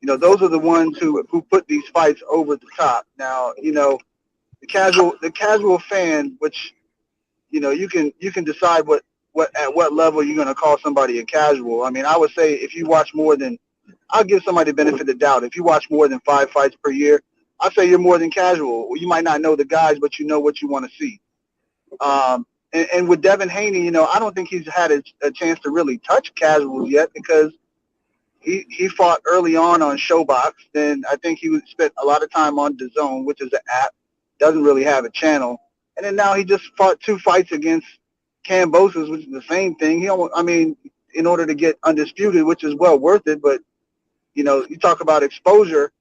you know those are the ones who put these fights over the top. Now, you know, the casual fan, which you know you can decide what at what level you're gonna call somebody a casual. I mean, I would say if you watch more than, I'll give somebody the benefit of the doubt. If you watch more than 5 fights per year, I'd say you're more than casual. You might not know the guys, but you know what you want to see. And with Devin Haney, you know, I don't think he's had a chance to really touch casuals yet because he fought early on Showbox. Then I think he spent a lot of time on DAZN, which is an app, doesn't really have a channel. And then now he just fought 2 fights against Cambosis, which is the same thing. In order to get undisputed, which is well worth it. But you talk about exposure.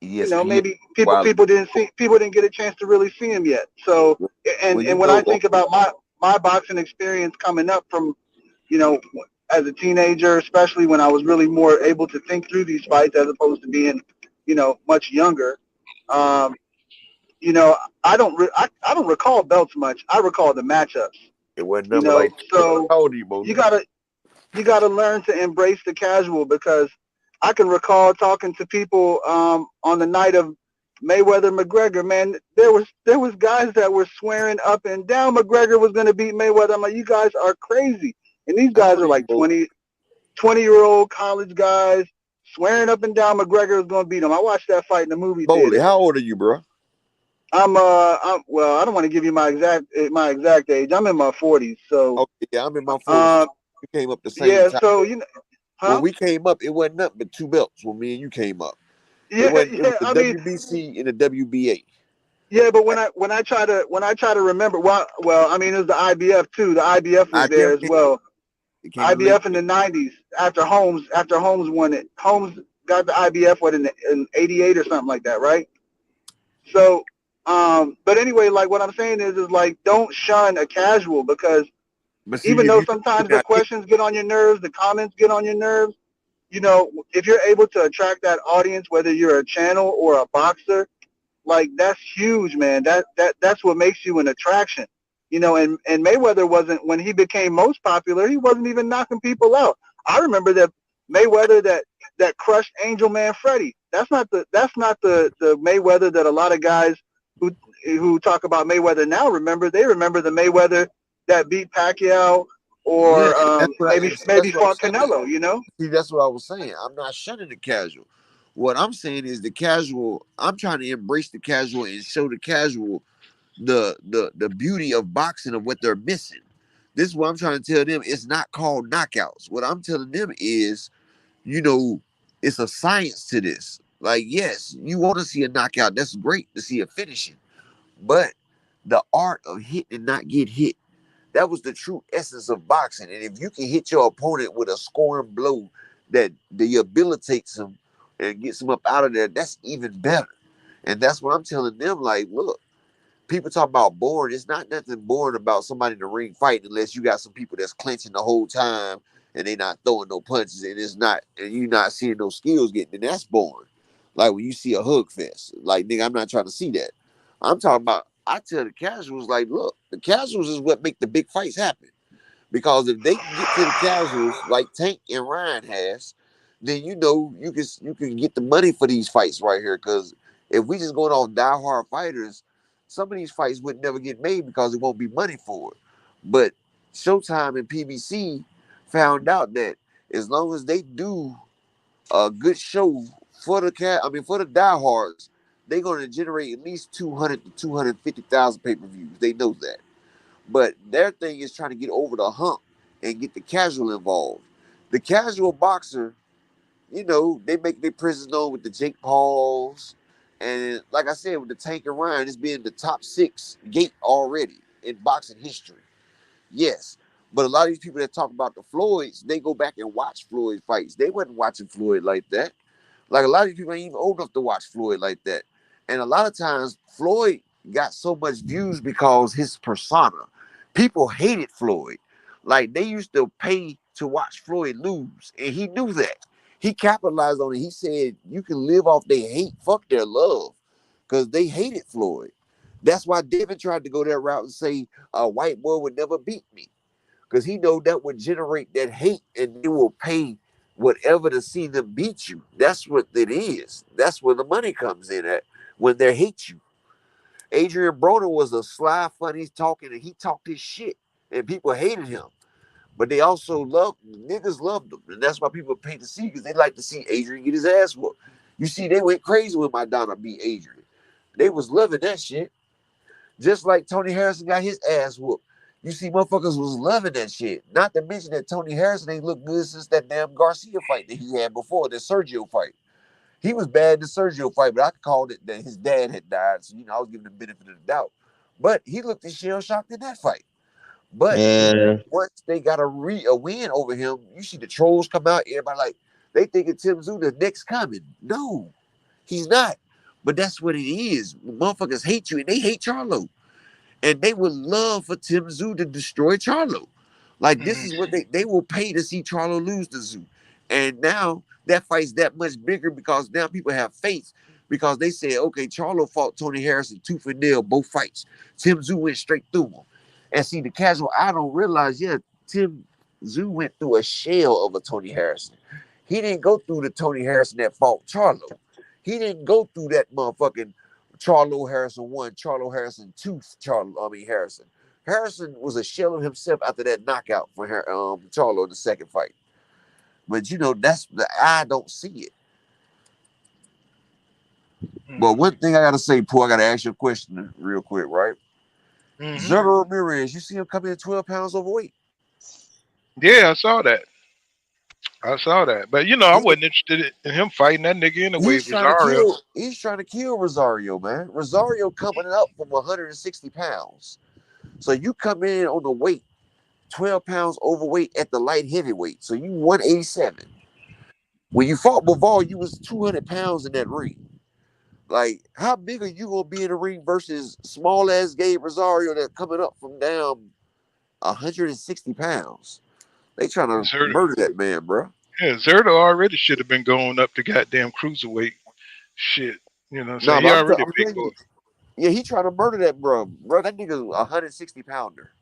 ESPN. Maybe people didn't get a chance to really see him yet. So, and when I think about my boxing experience coming up from, as a teenager, especially when I was really more able to think through these fights as opposed to being, much younger. I don't recall belts much. I recall the matchups. It wasn't nothing like so you gotta learn to embrace the casual, because I can recall talking to people on the night of Mayweather McGregor. Man, there was guys that were swearing up and down McGregor was going to beat Mayweather. I'm like, you guys are crazy. And these guys are like 20-year-old college guys swearing up and down McGregor was going to beat him. I watched that fight in the movie theater. How old are you, bro? Well, I don't want to give you my exact age. I'm in my 40s. So okay, yeah, I'm in my 40s. You came up the same time. So when we came up, it wasn't nothing but 2 belts when me and you came up. It was the WBC and the WBA. Yeah, but when I try to remember, it was the IBF too. The IBF was there as well. IBF in the 90s after Holmes won it. Holmes got the IBF in 88 or something like that, right? So, but anyway, like what I'm saying is like, don't shun a casual, because even though sometimes the questions get on your nerves, the comments get on your nerves, if you're able to attract that audience, whether you're a channel or a boxer, like that's huge, man. That's what makes you an attraction. And Mayweather wasn't, when he became most popular, he wasn't even knocking people out. I remember that Mayweather that crushed Angel Man Freddy. That's not the Mayweather that a lot of guys who talk about Mayweather now remember. They remember the Mayweather that beat Pacquiao or maybe fought Canelo, See, that's what I was saying. I'm not shunning the casual. What I'm saying is the casual, I'm trying to embrace the casual and show the casual the beauty of boxing, of what they're missing. This is what I'm trying to tell them. It's not called knockouts. What I'm telling them is, it's a science to this. Like, yes, you want to see a knockout. That's great to see a finishing. But the art of hit and not get hit, that was the true essence of boxing. And if you can hit your opponent with a scoring blow that debilitates him and gets him up out of there, that's even better. And that's what I'm telling them. Like, look, people talk about boring. It's not nothing boring about somebody in the ring fighting, unless you got some people that's clenching the whole time and they not throwing no punches, and you're not seeing no skills getting, and that's boring. Like when you see a hug fest. Like, nigga, I'm not trying to see that. I'm talking about, I tell the casuals, like, look, the casuals is what make the big fights happen. Because if they can get to the casuals like Tank and Ryan has, then you can get the money for these fights right here. Because if we just going off diehard fighters, some of these fights would never get made because there won't be money for it. But Showtime and PBC found out that as long as they do a good show for the diehards, they're going to generate at least 200 to 250,000 pay-per-views. They know that. But their thing is trying to get over the hump and get the casual involved. The casual boxer, they make their presence known with the Jake Pauls. And like I said, with the Tank and Ryan, it's been the top 6 gate already in boxing history. Yes. But a lot of these people that talk about the Floyds, they go back and watch Floyd fights. They wasn't watching Floyd like that. Like, a lot of these people ain't even old enough to watch Floyd like that. And a lot of times, Floyd got so much views because his persona. People hated Floyd. Like, they used to pay to watch Floyd lose, and he knew that. He capitalized on it. He said, you can live off their hate, fuck their love, because they hated Floyd. That's why David tried to go that route and say, a white boy would never beat me, because he know that would generate that hate, and they will pay whatever to see them beat you. That's what it is. That's where the money comes in at, when they hate you. Adrian Broner was a sly, funny talking, and he talked his shit, and people hated him. But they also niggas loved him, and that's why people pay to see, because they like to see Adrian get his ass whooped. You see, they went crazy when Madonna beat Adrian. They was loving that shit. Just like Tony Harrison got his ass whooped. You see, motherfuckers was loving that shit. Not to mention that Tony Harrison ain't looked good since that damn Garcia fight that he had before, the Sergio fight. He was bad in the Sergio fight, but I called it that his dad had died, so I was giving him the benefit of the doubt. But he looked shell shocked in that fight. But once they got a win over him, you see the trolls come out. Everybody like they thinking Tim Tszyu the next coming. No, he's not. But that's what it is. Motherfuckers hate you, and they hate Charlo, and they would love for Tim Tszyu to destroy Charlo. Like this is what they will pay to see Charlo lose to Tszyu. And now that fight's that much bigger because now people have faith because they said, okay, Charlo fought Tony Harrison tooth and nail both fights. Tim Tszyu went straight through him. And see, the casual I don't realize, Tim Tszyu went through a shell of a Tony Harrison. He didn't go through the Tony Harrison that fought Charlo. He didn't go through that motherfucking Charlo Harrison 1, Charlo Harrison 2, Harrison. Harrison was a shell of himself after that knockout for Charlo in the second fight. But that's the eye don't see it. But one thing I gotta say, Paul, I gotta ask you a question real quick, right? Zerto Ramirez, you see him come in 12 pounds overweight. Yeah, I saw that. But I wasn't interested in him fighting that nigga anyway. He's trying to kill Rosario, man. Rosario coming up from 160 pounds. So you come in on the weight, 12 pounds overweight at the light heavyweight. So you 187. When you fought Bivol, you was 200 pounds in that ring. Like, how big are you gonna be in the ring versus small ass Gabe Rosario that coming up from down 160 pounds? They trying to murder that man, bro. Yeah, Zerto already should have been going up to goddamn cruiserweight shit. So he already big boy. Yeah, he trying to murder that bro. Bro, that nigga's 160 pounder.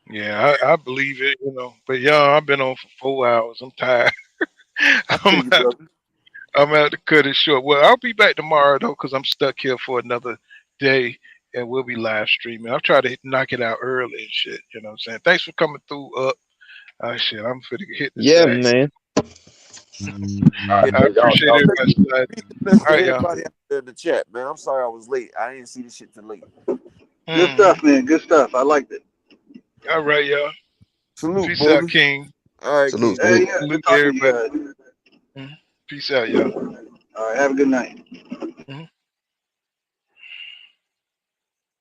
Yeah, I believe it, But I've been on for 4 hours. I'm tired. I'm out to cut it short. Well, I'll be back tomorrow though, because I'm stuck here for another day, and we'll be live streaming. I'll try to knock it out early and shit. You know what I'm saying? Thanks for coming through. Shit, I'm finna hit this. Yeah, man. I appreciate everybody. Everybody out there in the chat, man. I'm sorry I was late. I didn't see this shit till late. Good stuff, man. Good stuff. I liked it. All right, y'all. Salute, peace out, King. All right, salute. Hey, Salute everybody. Peace out, y'all. All right, have a good night.